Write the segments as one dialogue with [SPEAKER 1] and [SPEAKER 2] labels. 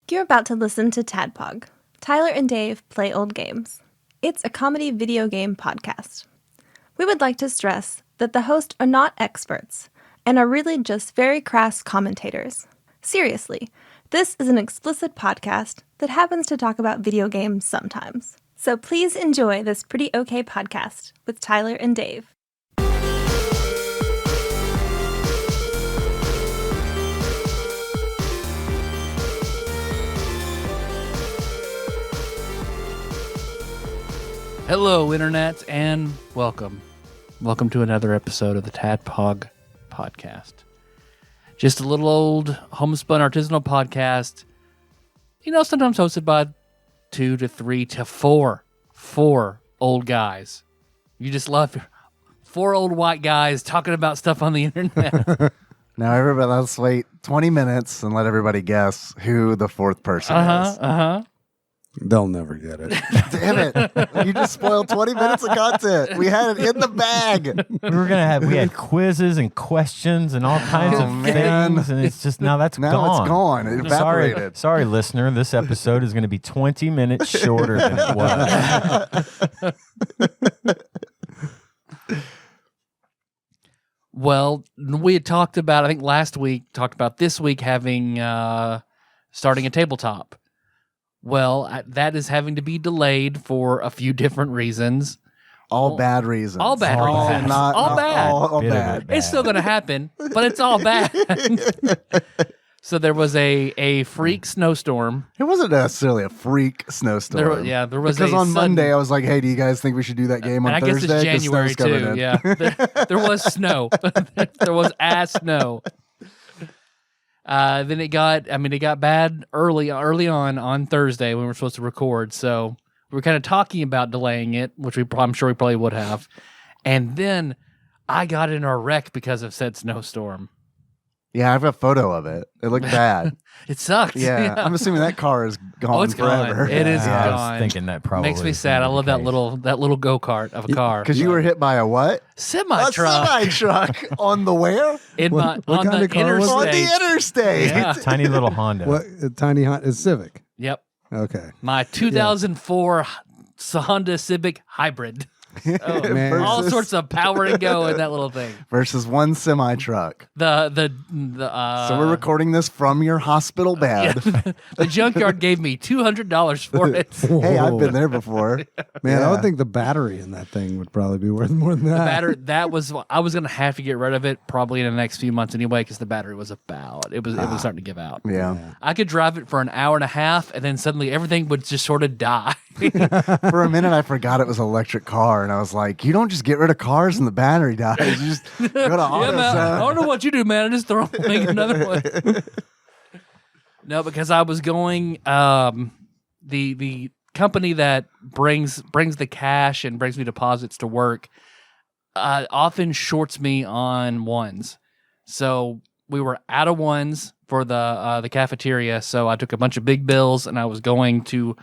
[SPEAKER 1] You're about to listen to TADPOG, Tyler and Dave Play Old Games. It's a comedy video game podcast. We would like to stress that the hosts are not experts and are really just very crass commentators. Seriously, this is an explicit podcast that happens to talk about video games sometimes. So please enjoy this pretty okay podcast with Tyler and Dave.
[SPEAKER 2] Hello, Internet, and welcome. Welcome to another episode of the TADPOG podcast. Just a little old homespun artisanal podcast, sometimes hosted by 2 to 3 to 4 old guys. You just love 4 old white guys talking about stuff on the internet.
[SPEAKER 3] Now, everybody, let's wait 20 minutes and let everybody guess who the fourth person is.
[SPEAKER 4] They'll never get it.
[SPEAKER 3] Damn it. You just spoiled 20 minutes of content. We had it in the bag.
[SPEAKER 5] We had quizzes and questions and all kinds of things, and it's just now that's
[SPEAKER 3] now
[SPEAKER 5] gone.
[SPEAKER 3] It's gone. It evaporated.
[SPEAKER 5] Sorry, listener. This episode is going to be 20 minutes shorter than it was.
[SPEAKER 2] Well, we had talked about, I think last week, this week having, starting a tabletop. Well, that is having to be delayed for a few different reasons.
[SPEAKER 3] All bad reasons.
[SPEAKER 2] All bad reasons. All bad. It's still going to happen, but it's all bad. So there was a freak snowstorm.
[SPEAKER 3] It wasn't necessarily a freak snowstorm.
[SPEAKER 2] There was
[SPEAKER 3] because on Monday I was like, "Hey, do you guys think we should do that game on Thursday?"
[SPEAKER 2] I guess it's January too. Yeah, there was snow. There was ass snow. Then it got bad early on Thursday when we were supposed to record. So we were kind of talking about delaying it, which I'm sure we probably would have. And then I got in a wreck because of said snowstorm.
[SPEAKER 3] Yeah, I have a photo of it. It looked bad.
[SPEAKER 2] It sucked.
[SPEAKER 3] Yeah, I'm assuming that car is gone forever.
[SPEAKER 2] Gone. It is gone.
[SPEAKER 5] I was thinking that probably
[SPEAKER 2] makes me sad. I love that little go-kart of a car.
[SPEAKER 3] Because you were hit by a what?
[SPEAKER 2] Semi-truck.
[SPEAKER 3] A semi-truck on the where?
[SPEAKER 2] On the interstate.
[SPEAKER 3] On the interstate.
[SPEAKER 2] Yeah.
[SPEAKER 5] Tiny little Honda.
[SPEAKER 4] What? A tiny Honda? It's Civic.
[SPEAKER 2] Yep.
[SPEAKER 4] Okay.
[SPEAKER 2] My 2004 Honda Civic Hybrid.
[SPEAKER 4] Man.
[SPEAKER 2] All sorts of power and go in that little thing.
[SPEAKER 3] Versus one semi-truck.
[SPEAKER 2] So
[SPEAKER 3] we're recording this from your hospital bed.
[SPEAKER 2] Yeah, the junkyard gave me $200 for it.
[SPEAKER 3] Hey, I've been there before.
[SPEAKER 4] Man, I would think the battery in that thing would probably be worth more than that.
[SPEAKER 2] The battery, I was going to have to get rid of it probably in the next few months anyway because the battery was it was starting to give out.
[SPEAKER 3] Yeah.
[SPEAKER 2] I could drive it for an hour and a half and then suddenly everything would just sort of die.
[SPEAKER 3] For a minute, I forgot it was an electric car, and I was like, "You don't just get rid of cars and the battery dies. You just go to AutoZone."
[SPEAKER 2] I don't know what you do, man. I just throw make another one. No, because I was going. The company that brings the cash and brings me deposits to work often shorts me on ones. So we were out of ones for the cafeteria. So I took a bunch of big bills, and I was going to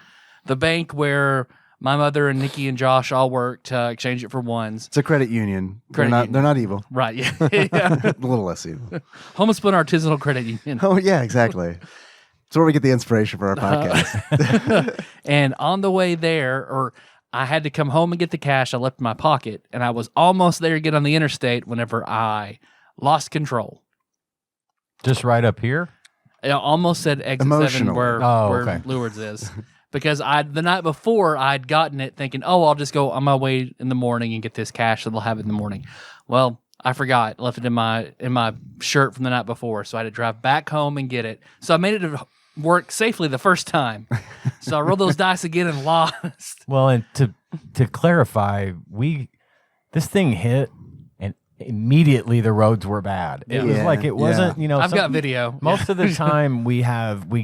[SPEAKER 2] the bank where my mother and Nikki and Josh all work to exchange it for ones.
[SPEAKER 3] It's a credit union. They're not evil.
[SPEAKER 2] Right, yeah.
[SPEAKER 3] A little less evil.
[SPEAKER 2] Homespun Artisanal Credit Union.
[SPEAKER 3] Oh, yeah, exactly. It's where we get the inspiration for our podcast.
[SPEAKER 2] And on the way there, I had to come home and get the cash I left in my pocket, and I was almost there to get on the interstate whenever I lost control.
[SPEAKER 5] Just right up here?
[SPEAKER 2] I almost said exit 7 where Lewards is. Because the night before, I'd gotten it thinking, I'll just go on my way in the morning and get this cash, and they'll have it in the morning. Well, I forgot. Left it in my shirt from the night before, so I had to drive back home and get it. So I made it to work safely the first time. So I rolled those dice again and lost.
[SPEAKER 5] Well, and to clarify, this thing hit, and immediately the roads were bad. It was like it wasn't,
[SPEAKER 2] I've got video.
[SPEAKER 5] Most of the time we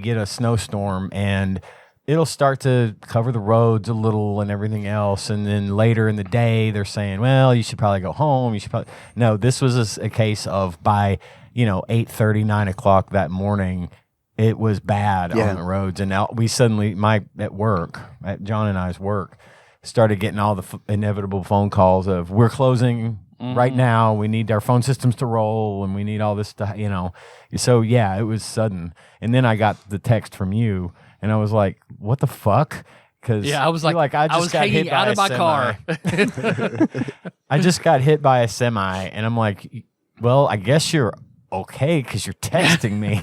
[SPEAKER 5] get a snowstorm and it'll start to cover the roads a little and everything else. And then later in the day, they're saying, well, you should probably go home. No, this was a case of by, 8:30, 9 o'clock that morning, it was bad on the roads. And now we suddenly, John and I's work, started getting all the inevitable phone calls of, we're closing right now. We need our phone systems to roll, and we need all this stuff, So, yeah, it was sudden. And then I got the text from you, and I was like, what the fuck? Because
[SPEAKER 2] I was like, I was
[SPEAKER 5] got
[SPEAKER 2] hanging
[SPEAKER 5] hit
[SPEAKER 2] out
[SPEAKER 5] by
[SPEAKER 2] of my car.
[SPEAKER 5] I just got hit by a semi, and I'm like, well, I guess you're okay because you're texting me.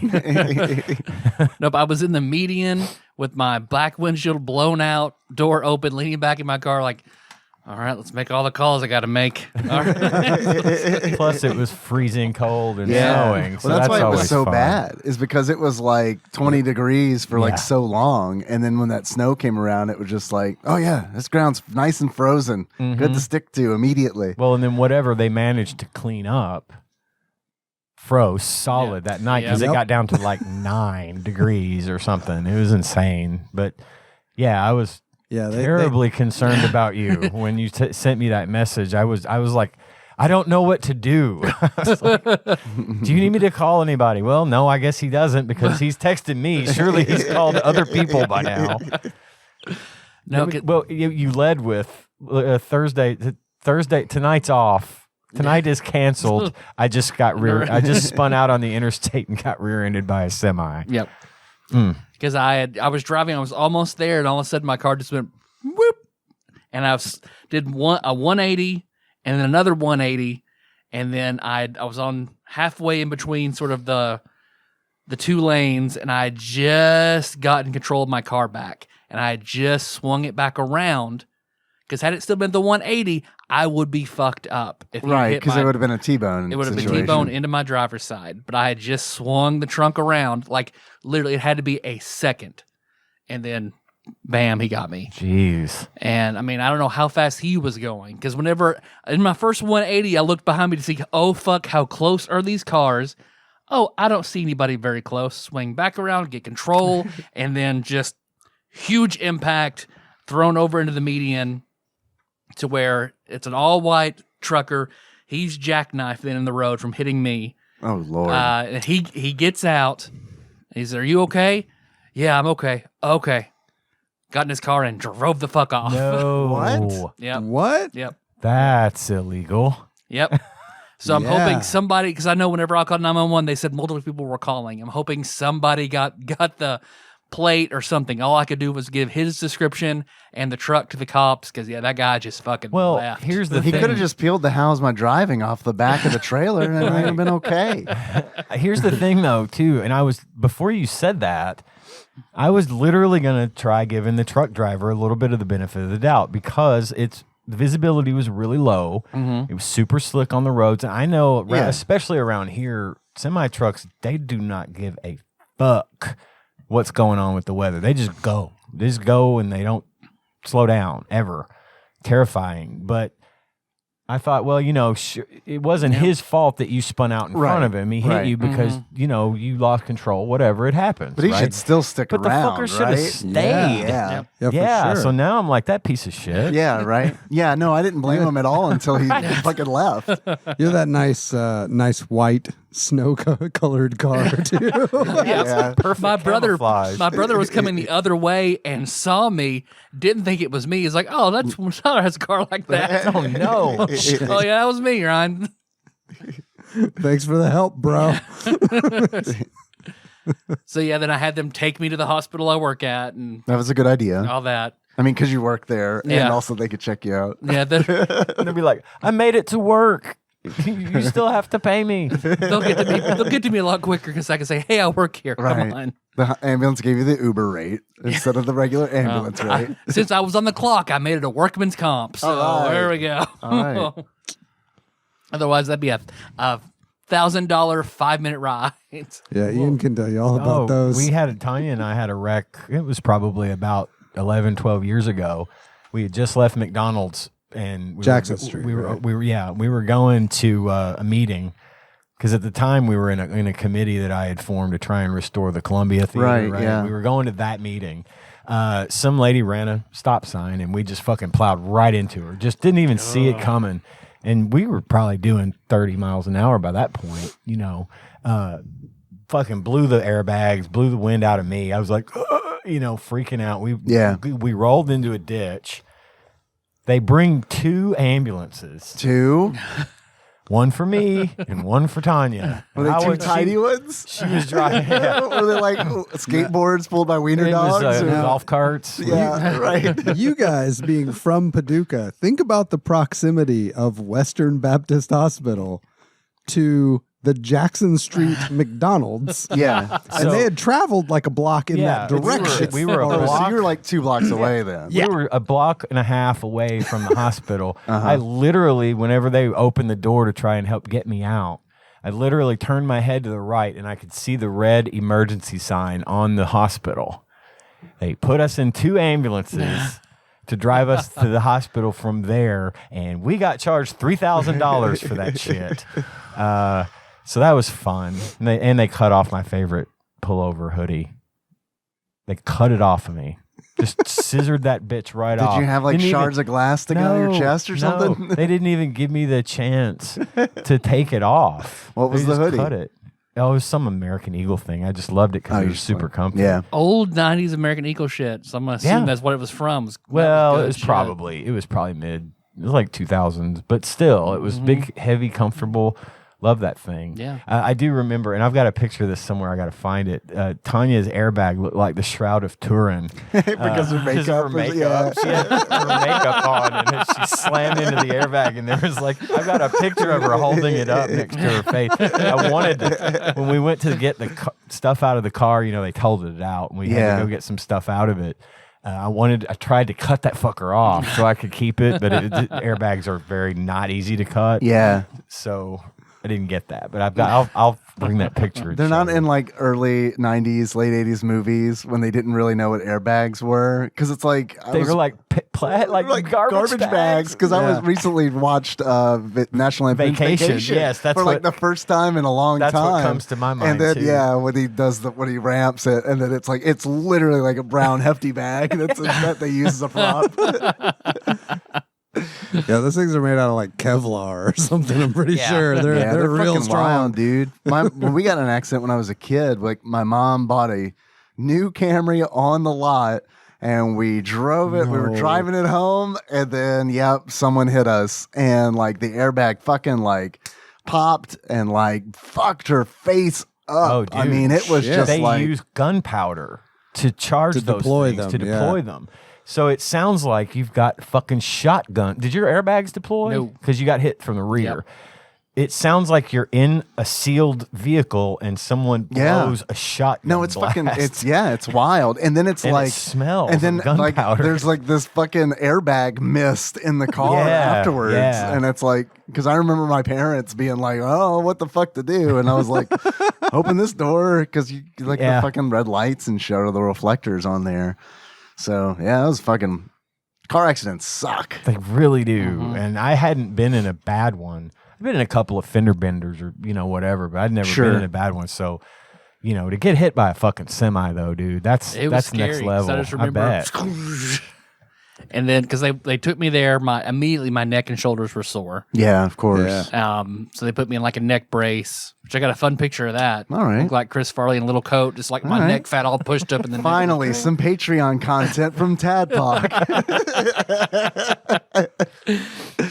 [SPEAKER 2] Nope, I was in the median with my black windshield blown out, door open, leaning back in my car, like, all right, let's make all the calls I got to make. All right.
[SPEAKER 5] Plus, it was freezing cold and snowing. So
[SPEAKER 3] Well, that's why it was
[SPEAKER 5] always
[SPEAKER 3] so
[SPEAKER 5] fun.
[SPEAKER 3] bad, is because it was like 20 degrees for like so long. And then when that snow came around, it was just like, oh, yeah, this ground's nice and frozen. Good to stick to immediately.
[SPEAKER 5] Well, and then whatever they managed to clean up froze solid that night because it got down to like 9 degrees or something. It was insane. But yeah, I was terribly concerned about you when you sent me that message. I was like, I don't know what to do. I was like, do you need me to call anybody? Well, no, I guess he doesn't because he's texted me. Surely he's called other people by now.
[SPEAKER 2] No,
[SPEAKER 5] Well, you led with Thursday. Tonight's off. Tonight is canceled. I just spun out on the interstate and got rear-ended by a semi.
[SPEAKER 2] Yep. Because I was driving, I was almost there, and all of a sudden my car just went whoop, and I did a 180, and then another 180, and then I was on halfway in between sort of the two lanes, and I just gotten control of my car back, and I just swung it back around. Because had it still been the 180, I would be fucked up.
[SPEAKER 3] Right, because it would have been a T-bone.
[SPEAKER 2] It would have been T-bone into my driver's side. But I had just swung the trunk around. Like, literally, it had to be a second. And then, bam, he got me.
[SPEAKER 5] Jeez.
[SPEAKER 2] And, I mean, I don't know how fast he was going. Because whenever, in my first 180, I looked behind me to see, oh, fuck, how close are these cars? Oh, I don't see anybody very close. Swing back around, get control, and then just huge impact, thrown over into the median. To where it's an all-white trucker. He's jackknifed in the road from hitting me.
[SPEAKER 3] Oh, Lord.
[SPEAKER 2] And he gets out. He says, are you okay? Yeah, I'm okay. Okay. Got in his car and drove the fuck off.
[SPEAKER 5] No.
[SPEAKER 3] What?
[SPEAKER 2] Yep.
[SPEAKER 4] What?
[SPEAKER 2] Yep.
[SPEAKER 5] That's illegal.
[SPEAKER 2] Yep. So I'm
[SPEAKER 4] Yeah.
[SPEAKER 2] hoping somebody, because I know whenever I called 911, they said multiple people were calling. I'm hoping somebody got the plate or something. All I could do was give his description and the truck to the cops because that guy just fucking left.
[SPEAKER 5] Here's the
[SPEAKER 3] He
[SPEAKER 5] thing.
[SPEAKER 3] could have just peeled the "How's my driving" off the back of the trailer, and it would have been okay.
[SPEAKER 5] Here's the thing, though, too. And before you said that, I was literally going to try giving the truck driver a little bit of the benefit of the doubt because the visibility was really low. It was super slick on the roads. And I know, especially around here, semi trucks, they do not give a fuck what's going on with the weather. They just go. And they don't slow down ever. Terrifying. But I thought, well, it wasn't his fault that you spun out in front of him. He hit you because, you lost control, whatever, it happens.
[SPEAKER 3] But he should still stick
[SPEAKER 5] But
[SPEAKER 3] around,
[SPEAKER 5] the fucker should have
[SPEAKER 3] right?
[SPEAKER 5] stayed.
[SPEAKER 3] Yeah.
[SPEAKER 4] Yeah, for sure.
[SPEAKER 5] So now I'm like, that piece of shit.
[SPEAKER 3] Yeah, right? Yeah, no, I didn't blame him at all until he fucking left.
[SPEAKER 4] You're that nice white snow-colored car too.
[SPEAKER 3] Yeah.
[SPEAKER 5] Perfect
[SPEAKER 2] My brother was coming the other way and saw me, didn't think it was me. He's like, oh, that's Tyler has a car like that.
[SPEAKER 5] Oh, no.
[SPEAKER 2] Oh, yeah, that was me, Ryan.
[SPEAKER 4] Thanks for the help, bro.
[SPEAKER 2] So, then I had them take me to the hospital I work at and
[SPEAKER 3] That was a good idea.
[SPEAKER 2] all that.
[SPEAKER 3] I mean, because you work there, and
[SPEAKER 2] Yeah.
[SPEAKER 3] also they could check you out.
[SPEAKER 2] Yeah,
[SPEAKER 5] And they'll be like, I made it to work. You still have to pay me.
[SPEAKER 2] they'll get to me a lot quicker because I can say, hey, I work here.
[SPEAKER 3] Right.
[SPEAKER 2] Come on.
[SPEAKER 3] The ambulance gave you the Uber rate instead of the regular ambulance rate.
[SPEAKER 2] Since I was on the clock, I made it a workman's comp. So
[SPEAKER 3] All right.
[SPEAKER 2] there we go.
[SPEAKER 3] All right.
[SPEAKER 2] Otherwise, that'd be a $1,000 5-minute ride.
[SPEAKER 4] Yeah, Ian can tell you all about those.
[SPEAKER 5] Tanya and I had a wreck. It was probably about 11, 12 years ago. We had just left McDonald's and
[SPEAKER 4] Jackson Street,
[SPEAKER 5] We were
[SPEAKER 4] right?
[SPEAKER 5] we were going to a meeting because at the time we were in a committee that I had formed to try and restore the Columbia Theater.
[SPEAKER 3] Right, yeah.
[SPEAKER 5] We were going to that meeting. Some lady ran a stop sign and we just fucking plowed right into her. Just didn't even see it coming. And we were probably doing 30 miles an hour by that point, fucking blew the airbags, blew the wind out of me. I was like, freaking out. We rolled into a ditch. They bring 2 ambulances.
[SPEAKER 3] 2?
[SPEAKER 5] one for me and one for Tanya.
[SPEAKER 3] Were they
[SPEAKER 5] And
[SPEAKER 3] two tiny ones?
[SPEAKER 5] She was driving. Yeah.
[SPEAKER 3] Were they like skateboards pulled by wiener
[SPEAKER 5] It was
[SPEAKER 3] dogs? or-
[SPEAKER 5] golf carts.
[SPEAKER 3] Yeah, right.
[SPEAKER 4] You guys being from Paducah, think about the proximity of Western Baptist Hospital to the Jackson Street McDonald's.
[SPEAKER 3] Yeah.
[SPEAKER 4] And they had traveled like a block in that direction.
[SPEAKER 5] We were a
[SPEAKER 3] Oh,
[SPEAKER 5] block.
[SPEAKER 3] so you were like 2 blocks away then.
[SPEAKER 5] We were a block and a half away from the hospital. I literally, whenever they opened the door to try and help get me out, I literally turned my head to the right and I could see the red emergency sign on the hospital. They put us in 2 ambulances to drive us to the hospital from there, and we got charged $3,000 for that shit. So that was fun. And they cut off my favorite pullover hoodie. They cut it off of me. Just scissored that bitch right off.
[SPEAKER 3] Did you have like
[SPEAKER 5] Didn't
[SPEAKER 3] shards
[SPEAKER 5] even-
[SPEAKER 3] of glass sticking out of your chest or
[SPEAKER 5] no.
[SPEAKER 3] something?
[SPEAKER 5] They didn't even give me the chance to take it off.
[SPEAKER 3] What was
[SPEAKER 5] They
[SPEAKER 3] the
[SPEAKER 5] just
[SPEAKER 3] hoodie?
[SPEAKER 5] Cut it. Oh, it was some American Eagle thing. I just loved it because
[SPEAKER 3] Oh,
[SPEAKER 5] it
[SPEAKER 3] you
[SPEAKER 5] was
[SPEAKER 3] just
[SPEAKER 5] super
[SPEAKER 3] like-
[SPEAKER 5] comfy.
[SPEAKER 3] Yeah.
[SPEAKER 2] Old 90s American Eagle shit. So I'm going to assume
[SPEAKER 5] Yeah.
[SPEAKER 2] that's what it was from.
[SPEAKER 5] Well,
[SPEAKER 2] good
[SPEAKER 5] it was
[SPEAKER 2] shit.
[SPEAKER 5] probably mid. It was like 2000s, but still, it was big, heavy, comfortable. Love that thing.
[SPEAKER 2] Yeah.
[SPEAKER 5] I do remember, and I've got a picture of this somewhere. I got to find it. Tanya's airbag looked like the Shroud of Turin
[SPEAKER 3] Because of
[SPEAKER 5] because
[SPEAKER 3] makeup.
[SPEAKER 5] her makeup. She had her makeup on, and then she slammed into the airbag, and there was like, I've got a picture of her holding it up next to her face. I wanted to, when we went to get the stuff out of the car, they told it out, and we had to go get some stuff out of it. I tried to cut that fucker off so I could keep it, but airbags are very not easy to cut.
[SPEAKER 3] Yeah.
[SPEAKER 5] So I didn't get that, but I'll bring that picture. and
[SPEAKER 3] They're
[SPEAKER 5] show
[SPEAKER 3] not
[SPEAKER 5] you.
[SPEAKER 3] in like early 90s, late 80s movies when they didn't really know what airbags were. Because it's like,
[SPEAKER 5] They were like garbage
[SPEAKER 3] bags. Because I was recently watched National Lampoon's
[SPEAKER 5] Vacation. Yes, that's
[SPEAKER 3] for like
[SPEAKER 5] what-
[SPEAKER 3] the first time in a long
[SPEAKER 5] That's
[SPEAKER 3] time.
[SPEAKER 5] what comes to my mind,
[SPEAKER 3] And then,
[SPEAKER 5] too.
[SPEAKER 3] when he does when he ramps it, and then it's literally like a brown hefty bag that they use as a prop.
[SPEAKER 4] Yeah, those things are made out of like Kevlar or something. I'm pretty sure they're real
[SPEAKER 3] fucking
[SPEAKER 4] strong.
[SPEAKER 3] wild, dude. When we got in an accident when I was a kid, like my mom bought a new Camry on the lot, and we drove it. We were driving it home, and then someone hit us, and like the airbag fucking like popped and like fucked her face up.
[SPEAKER 5] Oh, dude.
[SPEAKER 3] I mean, it was just
[SPEAKER 5] they
[SPEAKER 3] like
[SPEAKER 5] use gunpowder to charge
[SPEAKER 4] To
[SPEAKER 5] those
[SPEAKER 4] deploy
[SPEAKER 5] things,
[SPEAKER 4] them,
[SPEAKER 5] to
[SPEAKER 4] yeah.
[SPEAKER 5] deploy them. So it sounds like you've got fucking shotgun. Did your airbags deploy?
[SPEAKER 2] No.
[SPEAKER 5] Because you got hit from the rear.
[SPEAKER 2] Yep.
[SPEAKER 5] It sounds like you're in a sealed vehicle and someone
[SPEAKER 3] Yeah.
[SPEAKER 5] blows a shotgun.
[SPEAKER 3] No, it's
[SPEAKER 5] blast.
[SPEAKER 3] fucking it's wild. And then it's
[SPEAKER 5] And it
[SPEAKER 3] like
[SPEAKER 5] smells
[SPEAKER 3] and then
[SPEAKER 5] of
[SPEAKER 3] like
[SPEAKER 5] gunpowder.
[SPEAKER 3] there's like this fucking airbag mist in the car
[SPEAKER 5] Yeah,
[SPEAKER 3] afterwards.
[SPEAKER 5] yeah.
[SPEAKER 3] And it's like because I remember my parents being like, "Oh, what the fuck to do?" And I was like, "Open this door," because you like
[SPEAKER 5] Yeah.
[SPEAKER 3] the fucking red lights and shit or the reflectors on there. So yeah, that was fucking car accidents suck.
[SPEAKER 5] They really do. And I hadn't been in a bad one. I've been in a couple of fender benders or, whatever, but I'd never
[SPEAKER 3] Sure.
[SPEAKER 5] been in a bad one. So, to get hit by a fucking semi though, dude, that's
[SPEAKER 2] It was
[SPEAKER 5] next
[SPEAKER 2] scary, 'cause
[SPEAKER 5] level.
[SPEAKER 2] I just
[SPEAKER 5] I
[SPEAKER 2] remember,
[SPEAKER 5] bet.
[SPEAKER 2] and then because they took me there, immediately my neck and shoulders were sore.
[SPEAKER 3] Yeah, of course.
[SPEAKER 4] Yeah.
[SPEAKER 2] So they put me in like a neck brace, which I got a fun picture of that.
[SPEAKER 3] All right.
[SPEAKER 2] Looked like Chris Farley in a little coat, just like my
[SPEAKER 3] right.
[SPEAKER 2] neck fat all pushed up in the
[SPEAKER 3] Finally, some Patreon content from TADPOG.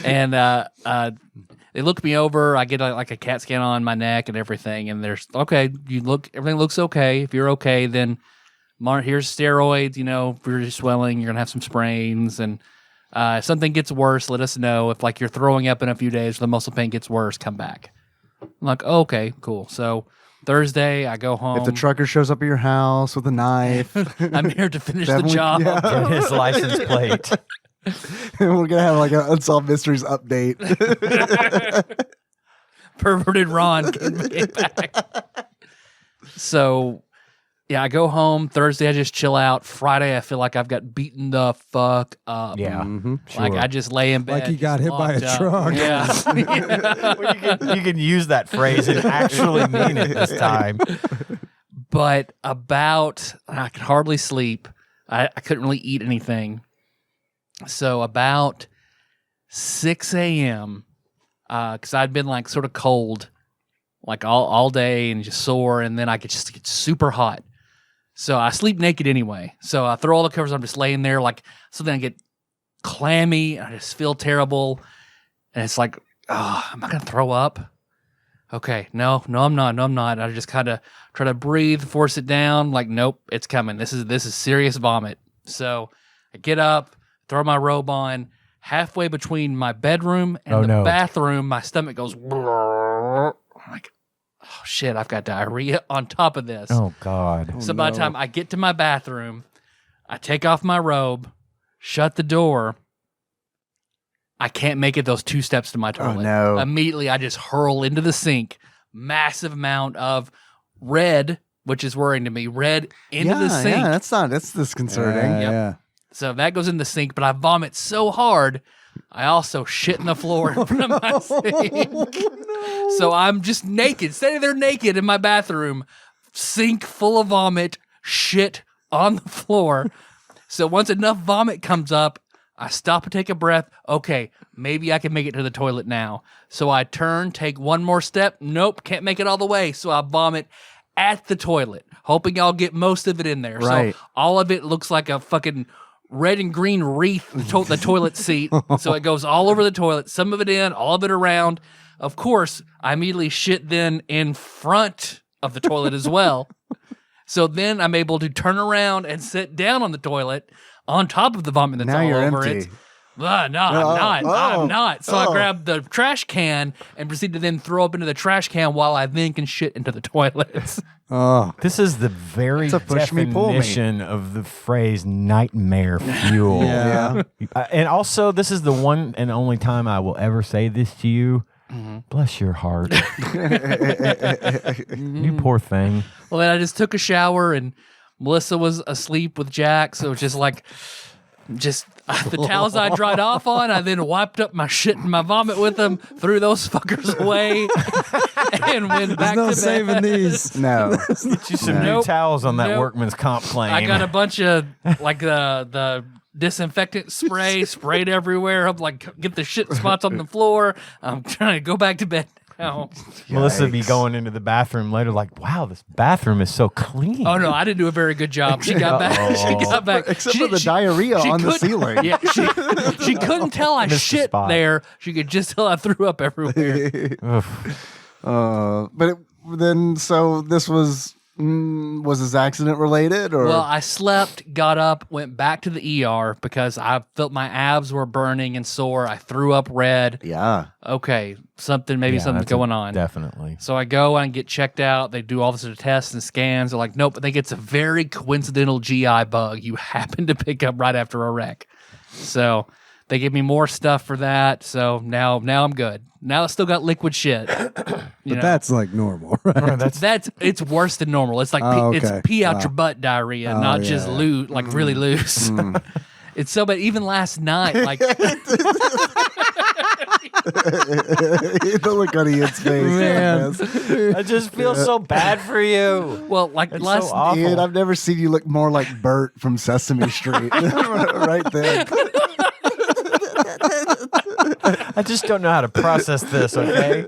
[SPEAKER 2] And they look me over. I get like a CAT scan on my neck and everything. And there's everything looks okay. If you're okay, then here's steroids. If you're just swelling, you're gonna have some sprains. And if something gets worse, let us know. If like you're throwing up in a few days, the muscle pain gets worse, come back. I'm like, okay, cool. So Thursday, I go home.
[SPEAKER 3] If the trucker shows up at your house with a knife,
[SPEAKER 2] I'm here to finish the
[SPEAKER 3] Definitely-
[SPEAKER 2] job.
[SPEAKER 3] yeah.
[SPEAKER 5] Get his license plate.
[SPEAKER 3] we're gonna have like an Unsolved Mysteries update.
[SPEAKER 2] Perverted Ron came back. So, yeah, I go home. Thursday, I just chill out. Friday, I feel like I've got beaten the fuck up.
[SPEAKER 5] Yeah.
[SPEAKER 2] Like I just lay in bed.
[SPEAKER 4] Like he got
[SPEAKER 2] just
[SPEAKER 4] hit by a
[SPEAKER 2] locked up.
[SPEAKER 4] truck.
[SPEAKER 2] Yeah.
[SPEAKER 5] Well, you can use that phrase and actually mean it this time.
[SPEAKER 2] But I could hardly sleep. I couldn't really eat anything. So about 6 a.m., because I'd been like sort of cold, like all day and just sore, and then I could just get super hot. So I sleep naked anyway. So I throw all the covers on, I'm just laying there, like, so then I get clammy, and I just feel terrible. And it's like, oh, am I going to throw up? Okay, no, I'm not. I just kind of try to breathe, force it down. Like, nope, it's coming. This is serious vomit. So I get up, throw my robe on. Halfway between my bedroom and the bathroom, my stomach goes. I'm like, oh shit, I've got diarrhea on top of this.
[SPEAKER 5] Oh God.
[SPEAKER 2] So by the time I get to my bathroom, I take off my robe, shut the door. I can't make it those 2 steps to my toilet.
[SPEAKER 3] Oh, no.
[SPEAKER 2] Immediately, I just hurl into the sink. Massive amount of red, which is worrying to me. Red into the sink.
[SPEAKER 3] Yeah, that's disconcerting.
[SPEAKER 2] Yep.
[SPEAKER 4] Yeah.
[SPEAKER 2] So that goes in the sink, but I vomit so hard, I also shit in the floor in front of my sink. So I'm just naked, standing there naked in my bathroom, sink full of vomit, shit on the floor. So once enough vomit comes up, I stop and take a breath. Okay, maybe I can make it to the toilet now. So I turn, take one more step. Nope, can't make it all the way. So I vomit at the toilet, hoping I'll get most of it in there.
[SPEAKER 3] Right.
[SPEAKER 2] So all of it looks like a fucking red and green wreath, the toilet seat. So it goes all over the toilet, some of it in, all of it around. Of course, I immediately shit then in front of the toilet as well. So then I'm able to turn around and sit down on the toilet on top of the vomit that's
[SPEAKER 3] Now
[SPEAKER 2] all
[SPEAKER 3] you're
[SPEAKER 2] over
[SPEAKER 3] empty.
[SPEAKER 2] it. No, I'm not. So I grab the trash can and proceed to then throw up into the trash can while I then can shit into the toilets.
[SPEAKER 4] Oh,
[SPEAKER 5] This is the very
[SPEAKER 3] It's a push me, pull me.
[SPEAKER 5] definition of the phrase nightmare fuel.
[SPEAKER 4] yeah.
[SPEAKER 5] And also, this is the one and only time I will ever say this to you. Bless your heart. You poor thing.
[SPEAKER 2] Well, then I just took a shower and Melissa was asleep with Jack. So it was just like, the towels I dried off on, I then wiped up my shit and my vomit with them, threw those fuckers away, and went back
[SPEAKER 4] No
[SPEAKER 2] to
[SPEAKER 4] saving
[SPEAKER 2] bed.
[SPEAKER 4] these.
[SPEAKER 3] No.
[SPEAKER 5] Get you some new
[SPEAKER 2] Nope.
[SPEAKER 5] towels on that
[SPEAKER 2] Nope.
[SPEAKER 5] workman's comp claim.
[SPEAKER 2] I got a bunch of like the disinfectant spray sprayed everywhere. I'm like, get the shit spots on the floor. I'm trying to go back to bed now.
[SPEAKER 5] Melissa be
[SPEAKER 3] Yikes.
[SPEAKER 5] going into the bathroom later like, wow, this bathroom is so clean.
[SPEAKER 2] Oh no, I didn't do a very good job. She got back. She got back.
[SPEAKER 3] Except
[SPEAKER 2] She
[SPEAKER 3] for the
[SPEAKER 2] she-
[SPEAKER 3] diarrhea
[SPEAKER 2] she
[SPEAKER 3] on the
[SPEAKER 2] couldn't-
[SPEAKER 3] ceiling.
[SPEAKER 2] Yeah, she couldn't tell I
[SPEAKER 5] Missed the
[SPEAKER 2] shit
[SPEAKER 5] spot.
[SPEAKER 2] there. She could just tell I threw up everywhere.
[SPEAKER 3] So this was this accident related or?
[SPEAKER 2] Well, I slept, got up, went back to the ER because I felt my abs were burning and sore. I threw up red.
[SPEAKER 3] yeah.
[SPEAKER 2] Okay, something's
[SPEAKER 5] that's
[SPEAKER 2] going on.
[SPEAKER 5] Definitely.
[SPEAKER 2] So I go and get checked out. They do all the sort of tests and scans. They're like, nope, I think it's a very coincidental GI bug you happen to pick up right after a wreck. So they give me more stuff for that. So now I'm good. Now I still got liquid shit.
[SPEAKER 4] But that's like normal, right?
[SPEAKER 2] It's worse than normal. It's like
[SPEAKER 4] Oh,
[SPEAKER 2] it's
[SPEAKER 4] okay.
[SPEAKER 2] pee out your butt diarrhea,
[SPEAKER 4] Oh,
[SPEAKER 2] not
[SPEAKER 4] yeah,
[SPEAKER 2] just
[SPEAKER 4] yeah.
[SPEAKER 2] loose, like really loose. It's so bad. Even last night, like
[SPEAKER 3] The look on Ian's face.
[SPEAKER 4] Man.
[SPEAKER 5] I just feel so bad for you.
[SPEAKER 2] well, like
[SPEAKER 5] It's
[SPEAKER 2] last
[SPEAKER 5] so awful.
[SPEAKER 3] Ian, I've never seen you look more like Bert from Sesame Street. Right there.
[SPEAKER 5] I just don't know how to process this, okay?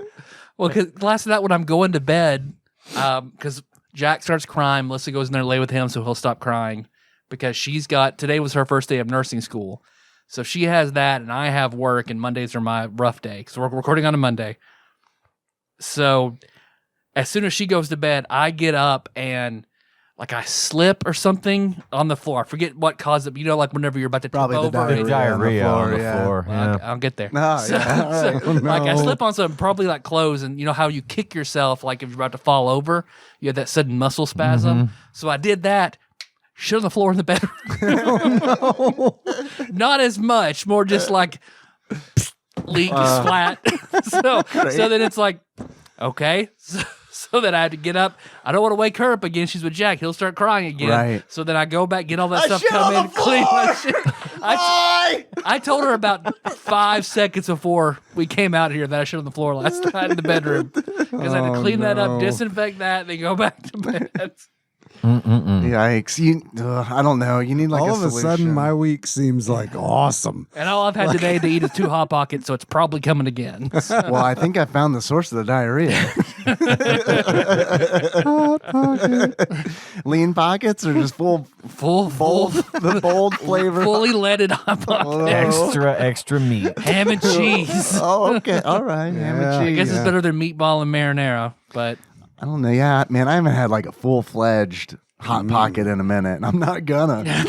[SPEAKER 2] Well, because last night when I'm going to bed, because Jack starts crying, Melissa goes in there to lay with him so he'll stop crying because today was her first day of nursing school. So she has that and I have work and Mondays are my rough day because we're recording on a Monday. So as soon as she goes to bed, I get up and like I slip or something on the floor. I forget what caused it, but like whenever you're about to
[SPEAKER 3] Probably
[SPEAKER 2] tip
[SPEAKER 3] the
[SPEAKER 2] over.
[SPEAKER 5] The
[SPEAKER 3] diarrhea.
[SPEAKER 5] diarrhea on the
[SPEAKER 3] yeah.
[SPEAKER 5] floor.
[SPEAKER 2] Well,
[SPEAKER 5] Yeah.
[SPEAKER 2] I'll get there.
[SPEAKER 3] No, yeah. All right.
[SPEAKER 2] So, like I
[SPEAKER 4] no.
[SPEAKER 2] slip on some probably like clothes, and you know how you kick yourself like if you're about to fall over, you have that sudden muscle spasm. So I did that. Shit on the floor in the bedroom. Not as much, more just like leak splat. so then it's like, okay. So then I had to get up. I don't want to wake her up again. She's with Jack. He'll start crying again.
[SPEAKER 3] Right.
[SPEAKER 2] So then I go back, get all that
[SPEAKER 3] I
[SPEAKER 2] stuff,
[SPEAKER 3] shit
[SPEAKER 2] come
[SPEAKER 3] on
[SPEAKER 2] in,
[SPEAKER 3] the
[SPEAKER 2] clean my
[SPEAKER 3] floor!
[SPEAKER 2] shit. I told her about 5 seconds before we came out here that I shit on the floor last night in the bedroom because I had to clean that up,
[SPEAKER 4] no.
[SPEAKER 2] disinfect that, then go back to bed.
[SPEAKER 3] Yikes. I don't know. You need like
[SPEAKER 4] All
[SPEAKER 3] a
[SPEAKER 4] of a
[SPEAKER 3] solution.
[SPEAKER 4] sudden, my week seems like awesome.
[SPEAKER 2] And all I've had today to eat is 2 Hot Pockets, so it's probably coming again.
[SPEAKER 3] Well, I think I found the source of the diarrhea.
[SPEAKER 4] Hot pocket.
[SPEAKER 3] Lean pockets or just full the bold flavor?
[SPEAKER 2] fully leaded hot pocket.
[SPEAKER 5] Extra meat.
[SPEAKER 2] Ham and cheese.
[SPEAKER 3] Oh, okay. All right. Ham and
[SPEAKER 4] Yeah.
[SPEAKER 3] cheese.
[SPEAKER 2] I guess it's better than meatball and marinara, but
[SPEAKER 3] I don't know. Yeah, man, I haven't had like a full-fledged hot pocket in a minute, and I'm not gonna. I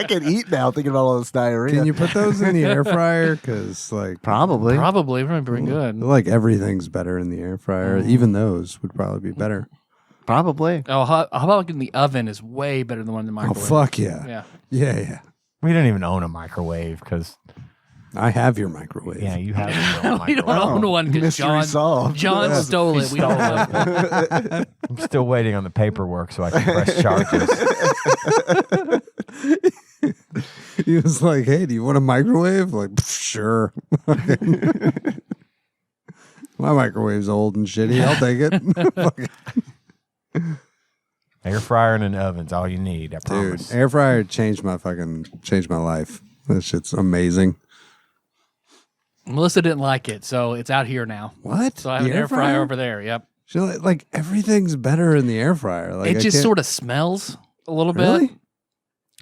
[SPEAKER 3] can eat now thinking about all this diarrhea.
[SPEAKER 4] Can you put those in the air fryer? Because like
[SPEAKER 3] Probably.
[SPEAKER 2] probably pretty good.
[SPEAKER 4] like everything's better in the air fryer. Even those would probably be better.
[SPEAKER 3] Probably.
[SPEAKER 2] Oh, how about like in the oven is way better than one in the
[SPEAKER 4] Oh
[SPEAKER 2] microwave.
[SPEAKER 4] fuck yeah.
[SPEAKER 2] Yeah.
[SPEAKER 4] Yeah.
[SPEAKER 5] We don't even own a microwave because
[SPEAKER 4] I have your microwave.
[SPEAKER 5] yeah, you have your own
[SPEAKER 2] We don't
[SPEAKER 5] microwave.
[SPEAKER 2] own one because
[SPEAKER 3] Mystery solved.
[SPEAKER 2] John stole it. We don't have one.
[SPEAKER 5] I'm still waiting on the paperwork so I can press charges.
[SPEAKER 4] He was like, "Hey, do you want a microwave?" Like, sure. My microwave's old and shitty. I'll take it.
[SPEAKER 5] Air fryer and an oven's all you need. I
[SPEAKER 4] Dude,
[SPEAKER 5] promise.
[SPEAKER 4] air fryer changed my life. That shit's amazing.
[SPEAKER 2] Melissa didn't like it, so it's out here now.
[SPEAKER 4] What?
[SPEAKER 2] So I have
[SPEAKER 4] The
[SPEAKER 2] an air fryer over there. Yep.
[SPEAKER 4] She like everything's better in the air fryer. Like
[SPEAKER 2] It just sort of smells a little bit.
[SPEAKER 4] Really?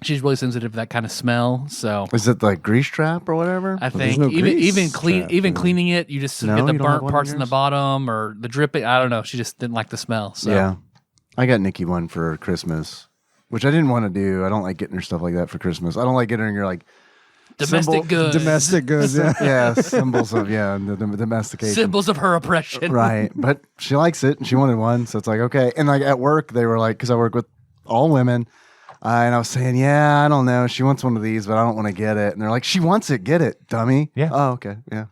[SPEAKER 2] She's really sensitive to that kind of smell. So
[SPEAKER 3] Is it like grease trap or whatever?
[SPEAKER 2] I
[SPEAKER 4] there's
[SPEAKER 2] think
[SPEAKER 4] no grease
[SPEAKER 2] even
[SPEAKER 4] trap,
[SPEAKER 2] cleaning it, you just
[SPEAKER 3] No,
[SPEAKER 2] get the
[SPEAKER 3] you don't have
[SPEAKER 2] burnt
[SPEAKER 3] one in
[SPEAKER 2] parts in the
[SPEAKER 3] yours?
[SPEAKER 2] bottom or the dripping. I don't know. She just didn't like the smell. So
[SPEAKER 3] Yeah. I got Nikki one for Christmas, which I didn't want to do. I don't like getting her stuff like that for Christmas. I don't like getting her like
[SPEAKER 2] domestic goods.
[SPEAKER 4] domestic goods. Yeah.
[SPEAKER 3] yeah, symbols of the domestication.
[SPEAKER 2] Symbols of her oppression.
[SPEAKER 3] Right. But she likes it and she wanted one. So it's like, okay. And like at work, they were like, because I work with all women. And I was saying, yeah, I don't know. She wants one of these, but I don't want to get it. And they're like, she wants it. Get it, dummy.
[SPEAKER 5] Yeah.
[SPEAKER 3] Oh, okay. Yeah.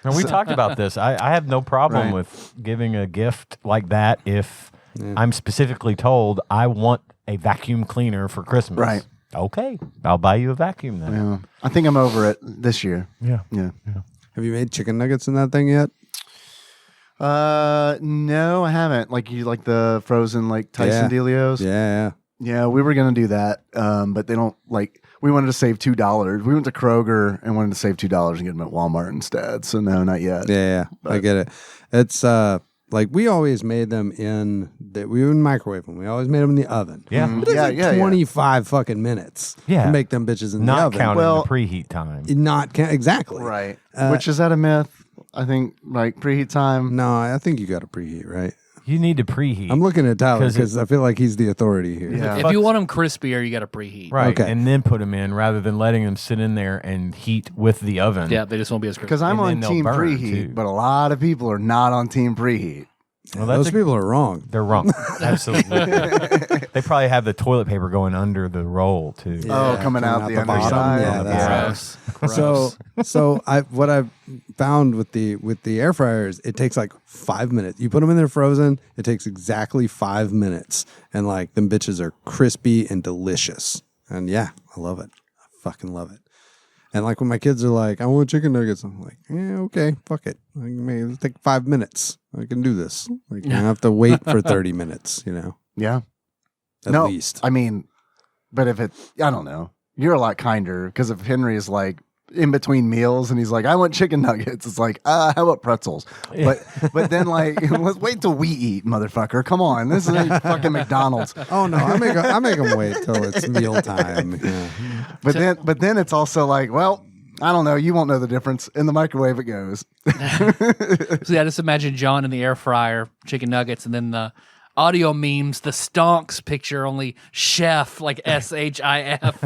[SPEAKER 5] And we talked about this. I have no problem
[SPEAKER 3] Right.
[SPEAKER 5] with giving a gift like that if I'm specifically told I want a vacuum cleaner for Christmas.
[SPEAKER 3] Right.
[SPEAKER 5] Okay. I'll buy you a vacuum then.
[SPEAKER 3] Yeah. I think I'm over it this year.
[SPEAKER 5] Yeah.
[SPEAKER 3] Yeah.
[SPEAKER 4] Have you made chicken nuggets in that thing yet?
[SPEAKER 3] No, I haven't. Like you like the frozen like Tyson Delios.
[SPEAKER 4] Yeah.
[SPEAKER 3] Yeah, we were gonna do that, but they don't like. We wanted to save $2. We went to Kroger and wanted to save $2 and get them at Walmart instead. So no, not yet.
[SPEAKER 4] Yeah. I get it. It's like we always made them we would microwave them. We always made them in the oven.
[SPEAKER 5] Yeah.
[SPEAKER 3] Mhm.
[SPEAKER 4] It takes
[SPEAKER 3] Yeah,
[SPEAKER 4] like
[SPEAKER 3] yeah,
[SPEAKER 4] 25 fucking minutes
[SPEAKER 5] Yeah.
[SPEAKER 4] to make them bitches in the
[SPEAKER 5] Not
[SPEAKER 4] oven.
[SPEAKER 5] counting
[SPEAKER 3] Well-
[SPEAKER 5] the preheat time.
[SPEAKER 4] Exactly.
[SPEAKER 3] Right. Which is that a myth? I think like preheat time.
[SPEAKER 4] No, I think you got to preheat, right?
[SPEAKER 5] You need to preheat.
[SPEAKER 4] I'm looking at Tyler
[SPEAKER 5] 'Cause
[SPEAKER 4] because I feel like he's the authority here.
[SPEAKER 3] Yeah.
[SPEAKER 2] If you want them crispier, you got to preheat.
[SPEAKER 5] Right.
[SPEAKER 4] Okay.
[SPEAKER 5] And then put them in rather than letting them sit in there and heat with the oven.
[SPEAKER 2] Yeah, they just won't be as crispy.
[SPEAKER 3] Because I'm
[SPEAKER 5] And then
[SPEAKER 3] on
[SPEAKER 5] they'll
[SPEAKER 3] team
[SPEAKER 5] burn,
[SPEAKER 3] preheat,
[SPEAKER 5] too.
[SPEAKER 3] but a lot of people are not on team preheat.
[SPEAKER 5] Well,
[SPEAKER 4] Those
[SPEAKER 5] that's
[SPEAKER 4] people are wrong.
[SPEAKER 5] they're wrong. Absolutely. They probably have the toilet paper going under the roll too.
[SPEAKER 3] Oh, coming out the
[SPEAKER 4] bottom.
[SPEAKER 3] underside.
[SPEAKER 4] Yeah,
[SPEAKER 2] Gross.
[SPEAKER 4] that's So what I've found with the air fryers, it takes like 5 minutes. You put them in there frozen, it takes exactly 5 minutes, and like them bitches are crispy and delicious. And yeah, I love it. I fucking love it. And like when my kids are like, "I want chicken nuggets," I'm like, "Yeah, okay, fuck it. It'll take 5 minutes. I can do this. Like, you don't have to wait for 30 minutes. You know,
[SPEAKER 3] Yeah.
[SPEAKER 4] at
[SPEAKER 3] no,
[SPEAKER 4] least."
[SPEAKER 3] I mean, but if it, I don't know. You're a lot kinder because if Henry is like in between meals and he's like, "I want chicken nuggets," it's like, how about pretzels? But then like, let's wait till we eat, motherfucker. Come on, this is fucking McDonald's.
[SPEAKER 4] Oh no, I make them wait till it's mealtime. Yeah.
[SPEAKER 3] But then it's also like, well, I don't know. You won't know the difference. In the microwave, it goes.
[SPEAKER 2] So yeah, just imagine John in the air fryer, chicken nuggets, and then the audio memes, the stonks picture, only chef, like SHIF.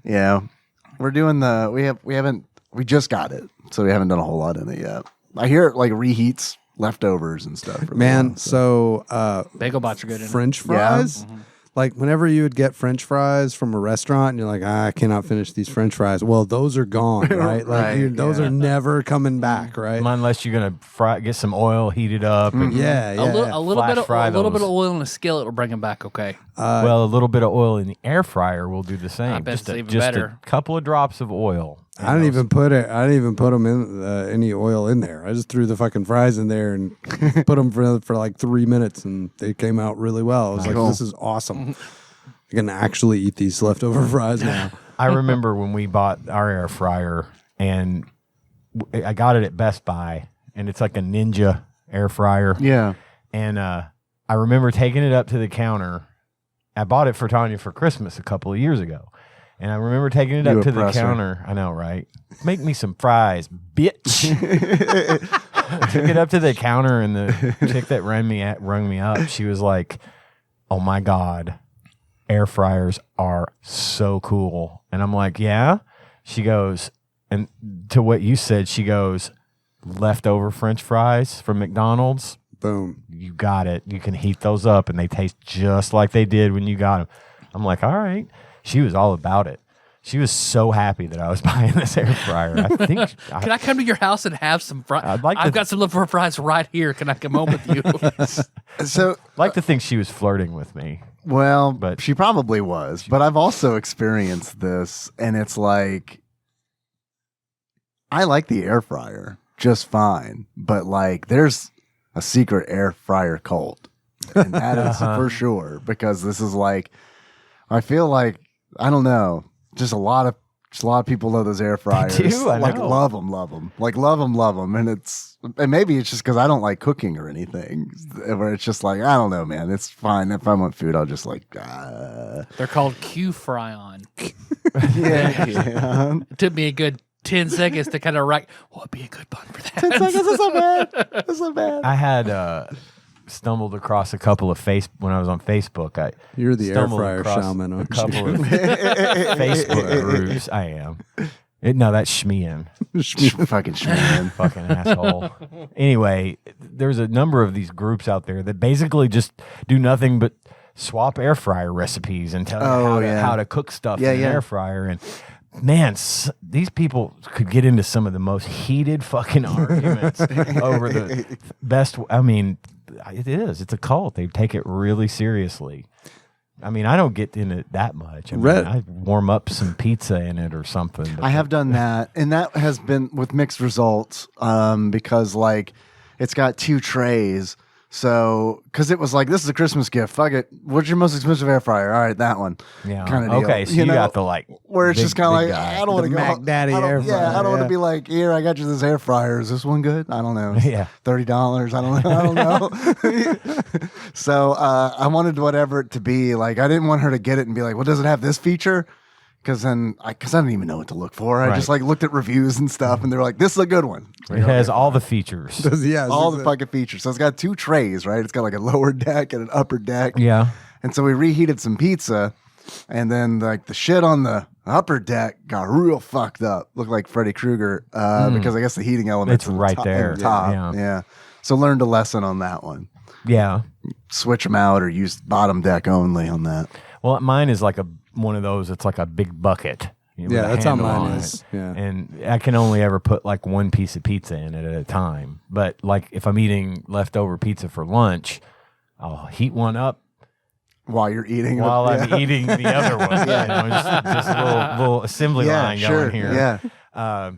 [SPEAKER 3] Yeah, we're doing we just got it, so we haven't done a whole lot in it yet. I hear it like reheats leftovers and stuff. really
[SPEAKER 4] Man,
[SPEAKER 3] well,
[SPEAKER 4] so
[SPEAKER 2] Bagel bots are good in it.
[SPEAKER 4] French fries. Like whenever you would get French fries from a restaurant, and you're like, I cannot finish these French fries. Well, those are gone, right? Like
[SPEAKER 3] Right,
[SPEAKER 4] those
[SPEAKER 3] yeah.
[SPEAKER 4] are never coming back, right?
[SPEAKER 5] Unless you're gonna get some oil heated up. And,
[SPEAKER 4] Yeah, yeah.
[SPEAKER 2] A little
[SPEAKER 5] Flash fry
[SPEAKER 2] bit of
[SPEAKER 5] those.
[SPEAKER 2] oil in a skillet will bring them back. Okay.
[SPEAKER 5] Well, a little bit of oil in the air fryer will do the same.
[SPEAKER 2] I bet
[SPEAKER 5] just
[SPEAKER 2] it's
[SPEAKER 5] a,
[SPEAKER 2] even
[SPEAKER 5] just
[SPEAKER 2] better.
[SPEAKER 5] a couple of drops of oil.
[SPEAKER 4] I didn't even put them in any oil in there. I just threw the fucking fries in there and put them for like 3 minutes, and they came out really well. I was like,
[SPEAKER 3] Cool.
[SPEAKER 4] this is awesome. I can actually eat these leftover fries now.
[SPEAKER 5] I remember when we bought our air fryer and I got it at Best Buy, and it's like a Ninja air fryer.
[SPEAKER 3] Yeah.
[SPEAKER 5] And I remember taking it up to the counter. I bought it for Tanya for Christmas a couple of years ago. And I remember taking it up to the counter. I know, right? Make me some fries, bitch. I took it up to the counter, and the chick that rung me up, she was like, "Oh my God, air fryers are so cool." And I'm like, "Yeah?" She goes, and to what you said, she goes, "Leftover French fries from McDonald's.
[SPEAKER 4] Boom.
[SPEAKER 5] You got it. You can heat those up, and they taste just like they did when you got them." I'm like, "All right." She was all about it. She was so happy that I was buying this air fryer. I think.
[SPEAKER 2] Can I come to your house and have some fries?
[SPEAKER 5] I've
[SPEAKER 2] got some leftover fries right here. Can I come home with you?
[SPEAKER 3] So,
[SPEAKER 5] I'd like to think she was flirting with me.
[SPEAKER 3] well,
[SPEAKER 5] But-
[SPEAKER 3] she probably was. But I've also experienced this, and it's like, I like the air fryer just fine, but like, there's a secret air fryer cult, and that is for sure, because this is like, I feel like, I don't know, just a lot of people love those air fryers.
[SPEAKER 5] do, I
[SPEAKER 3] like
[SPEAKER 5] know.
[SPEAKER 3] love them, like love them, and maybe it's just because I don't like cooking or anything. Where it's just like, I don't know, man. It's fine if I want food, I'll just like.
[SPEAKER 2] They're called Q-Fry-On.
[SPEAKER 3] Yeah.
[SPEAKER 2] It took me a good 10 seconds to kind of write, what would be a good bun for that?
[SPEAKER 3] 10 seconds is so bad. That's so bad.
[SPEAKER 5] I had stumbled across a couple of when I was on Facebook.
[SPEAKER 4] You're the air
[SPEAKER 5] stumbled
[SPEAKER 4] fryer
[SPEAKER 5] across
[SPEAKER 4] shaman,
[SPEAKER 5] A
[SPEAKER 4] aren't
[SPEAKER 5] couple
[SPEAKER 4] you?
[SPEAKER 5] of Facebook groups. I am. No, that's Schmian.
[SPEAKER 3] Fucking shit.
[SPEAKER 5] Fucking asshole. Anyway, there's a number of these groups out there that basically just do nothing but swap air fryer recipes and tell you how to cook stuff in an air fryer. And man, these people could get into some of the most heated fucking arguments over the best. I mean, it is. It's a cult. They take it really seriously. I mean, I don't get in it that much. I mean, I warm up some pizza in it or something.
[SPEAKER 3] I have done that, and that has been with mixed results because, like, it's got 2 trays. So, because it was like, this is a Christmas gift. Fuck it. What's your most expensive air fryer? All right, that one.
[SPEAKER 5] Yeah.
[SPEAKER 3] Kind of deal.
[SPEAKER 5] Okay, so you got the like.
[SPEAKER 3] where it's just kind of like,
[SPEAKER 5] guy.
[SPEAKER 3] I don't want to
[SPEAKER 4] The
[SPEAKER 3] go.
[SPEAKER 4] Mac Daddy
[SPEAKER 3] I don't-
[SPEAKER 4] air
[SPEAKER 3] Yeah,
[SPEAKER 4] fryer,
[SPEAKER 3] I don't want
[SPEAKER 4] yeah.
[SPEAKER 3] to be like, here, I got you this air fryer. Is this one good? I don't know.
[SPEAKER 5] Yeah.
[SPEAKER 3] $30. I don't know. So I wanted whatever it to be. Like, I didn't want her to get it and be like, well, does it have this feature? Because I didn't even know what to look for. I just like looked at reviews and stuff, and they're like, "This is a good one."
[SPEAKER 5] It has all the features.
[SPEAKER 4] Yeah,
[SPEAKER 3] All the fucking features. So it's got 2 trays, right? It's got like a lower deck and an upper deck.
[SPEAKER 5] Yeah.
[SPEAKER 3] And so we reheated some pizza, and then like the shit on the upper deck got real fucked up. Looked like Freddy Krueger because I guess the heating elements
[SPEAKER 5] It's right there.
[SPEAKER 3] at the top.
[SPEAKER 5] Yeah.
[SPEAKER 3] Yeah. So learned a lesson on that one.
[SPEAKER 5] Yeah.
[SPEAKER 3] Switch them out or use bottom deck only on that.
[SPEAKER 5] Well, mine is like one of those. It's like a big bucket. With
[SPEAKER 4] Yeah,
[SPEAKER 5] a
[SPEAKER 4] that's how
[SPEAKER 5] handle
[SPEAKER 4] mine
[SPEAKER 5] on
[SPEAKER 4] is.
[SPEAKER 5] it.
[SPEAKER 4] Yeah.
[SPEAKER 5] And I can only ever put like one piece of pizza in it at a time. But like if I'm eating leftover pizza for lunch, I'll heat one up
[SPEAKER 3] While you're eating it.
[SPEAKER 5] while
[SPEAKER 3] Yeah.
[SPEAKER 5] I'm eating the other one. You know, just a little assembly line going here.
[SPEAKER 3] Yeah.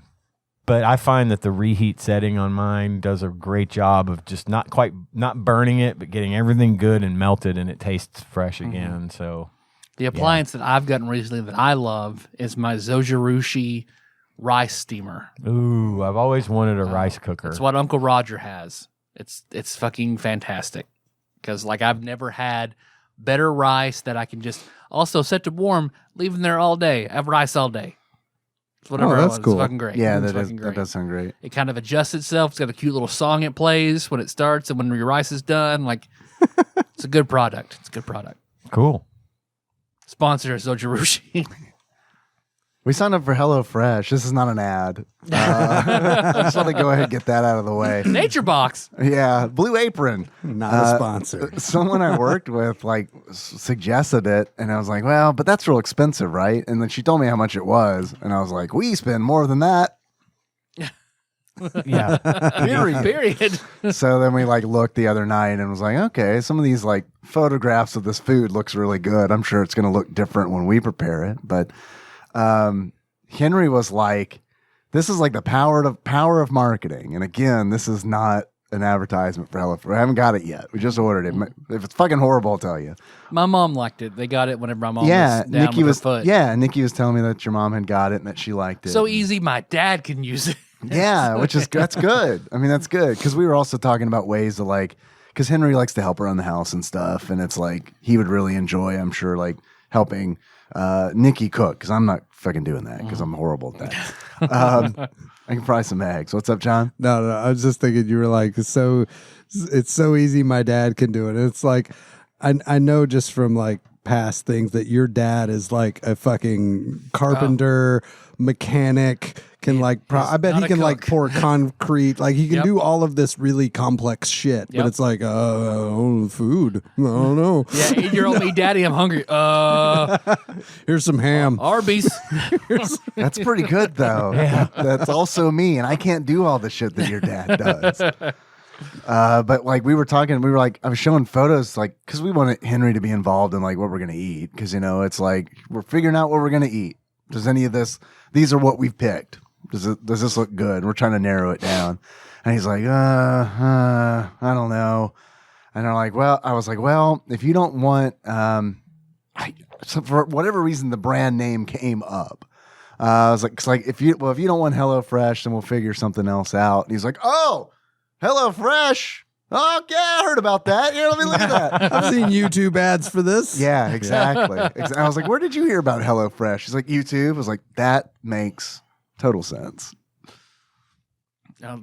[SPEAKER 5] But I find that the reheat setting on mine does a great job of just not burning it, but getting everything good and melted, and it tastes fresh again. So
[SPEAKER 2] The appliance that I've gotten recently that I love is my Zojirushi rice steamer.
[SPEAKER 5] ooh, I've always wanted a rice cooker.
[SPEAKER 2] It's what Uncle Roger has. It's fucking fantastic because like I've never had better rice that I can just also set to warm, leave them there all day. I have rice all day. It's whatever.
[SPEAKER 4] that's
[SPEAKER 2] It's
[SPEAKER 4] cool.
[SPEAKER 2] fucking great.
[SPEAKER 3] Yeah,
[SPEAKER 2] It's
[SPEAKER 3] that
[SPEAKER 2] fucking great.
[SPEAKER 3] does sound great.
[SPEAKER 2] It kind of adjusts itself. It's got a cute little song it plays when it starts and when your rice is done. Like it's a good product. It's a good product.
[SPEAKER 5] Cool.
[SPEAKER 2] Sponsor Zojirushi.
[SPEAKER 3] We signed up for HelloFresh. This is not an ad. I just want to go ahead and get that out of the way.
[SPEAKER 2] Nature Box.
[SPEAKER 3] Yeah, Blue Apron.
[SPEAKER 4] Not a sponsor.
[SPEAKER 3] Someone I worked with like suggested it, and I was like, "Well, but that's real expensive, right?" And then she told me how much it was, and I was like, "We spend more than that."
[SPEAKER 5] Yeah.
[SPEAKER 2] Period.
[SPEAKER 3] So then we like looked the other night and was like, "Okay, some of these like photographs of this food looks really good. I'm sure it's going to look different when we prepare it." But Henry was like, "This is like the power of marketing." And again, this is not an advertisement for HelloFresh. We haven't got it yet. We just ordered it. If it's fucking horrible, I'll tell you.
[SPEAKER 2] My mom liked it. They got it whenever my mom
[SPEAKER 3] Yeah,
[SPEAKER 2] was down
[SPEAKER 3] Nikki
[SPEAKER 2] with
[SPEAKER 3] was.
[SPEAKER 2] her foot.
[SPEAKER 3] Yeah, Nikki was telling me that your mom had got it and that she liked it.
[SPEAKER 2] So easy, my dad can use it.
[SPEAKER 3] Yeah, that's good. I mean, that's good because we were also talking about ways to like, because Henry likes to help around the house and stuff, and it's like he would really enjoy, I'm sure, like helping Nikki cook because I'm not fucking doing that because I'm horrible at that. I can fry some eggs. What's up, John?
[SPEAKER 4] No, I was just thinking you were like, it's so easy. My dad can do it. It's like, I know just from like past things that your dad is like a fucking carpenter, mechanic, can like, I bet he can like pour concrete. Like he can do all of this really complex shit, but it's like, food. I don't know.
[SPEAKER 2] Yeah, 8-year-old me, daddy, I'm hungry.
[SPEAKER 4] Here's some ham.
[SPEAKER 2] Arby's.
[SPEAKER 3] That's pretty good though. That's also me, and I can't do all the shit that your dad does. But like we were like, I was showing photos, like, because we wanted Henry to be involved in like what we're gonna eat, because it's like we're figuring out what we're gonna eat. Does any of this? These are what we've picked. Does this look good? We're trying to narrow it down. And he's like, I don't know. And I was like, well, if you don't want, so for whatever reason, the brand name came up. I was like, if you don't want HelloFresh, then we'll figure something else out. And he's like, oh, HelloFresh. Oh, yeah, I heard about that. Let me look at that.
[SPEAKER 4] I've seen YouTube ads for this.
[SPEAKER 3] Yeah, exactly. I was like, where did you hear about HelloFresh? He's like, YouTube. I was like, that makes total sense.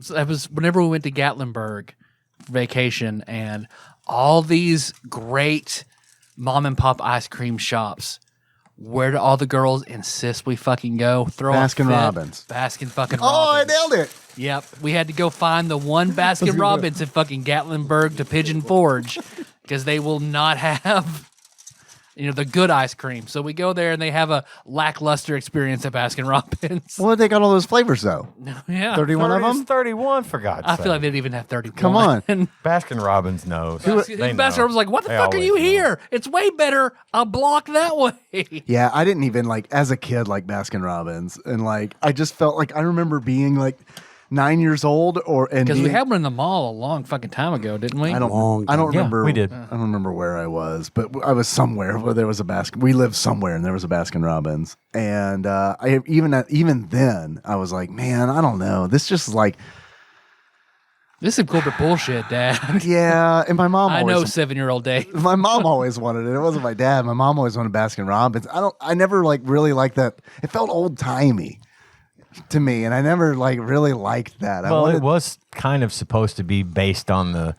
[SPEAKER 2] So that was whenever we went to Gatlinburg for vacation, and all these great mom and pop ice cream shops. Where do all the girls insist we fucking go? Throw
[SPEAKER 3] Baskin Robbins.
[SPEAKER 2] Baskin fucking Robbins.
[SPEAKER 3] Oh, I nailed it.
[SPEAKER 2] Yep. We had to go find the one Baskin Robbins in fucking Gatlinburg to Pigeon Forge because they will not have, the good ice cream. So we go there and they have a lackluster experience at Baskin Robbins.
[SPEAKER 3] Well, they got all those flavors though.
[SPEAKER 2] Yeah.
[SPEAKER 3] 31 of them?
[SPEAKER 5] 31 for God's sake.
[SPEAKER 2] I feel like they didn't even have 31.
[SPEAKER 3] Come on.
[SPEAKER 5] Baskin Robbins knows.
[SPEAKER 2] Baskin Robbins was like, what the fuck are you here? It's way better a block that way.
[SPEAKER 3] Yeah, I didn't even as a kid like Baskin Robbins, and I just felt like I remember being 9 years old
[SPEAKER 2] because we had one in the mall a long fucking time ago, didn't we?
[SPEAKER 3] I don't remember.
[SPEAKER 5] We did.
[SPEAKER 3] I don't remember where I was, but I was somewhere where there was a Baskin. We lived somewhere and there was a Baskin Robbins, and even then I was like, man, I don't know. This just
[SPEAKER 2] this is corporate bullshit, Dad.
[SPEAKER 3] Yeah, and my mom.
[SPEAKER 2] I know 7-year-old Dave.
[SPEAKER 3] My mom always wanted it. It wasn't my dad. My mom always wanted Baskin Robbins. I never really liked that. It felt old timey to me, and I never really liked that.
[SPEAKER 5] Well, it was kind of supposed to be based on the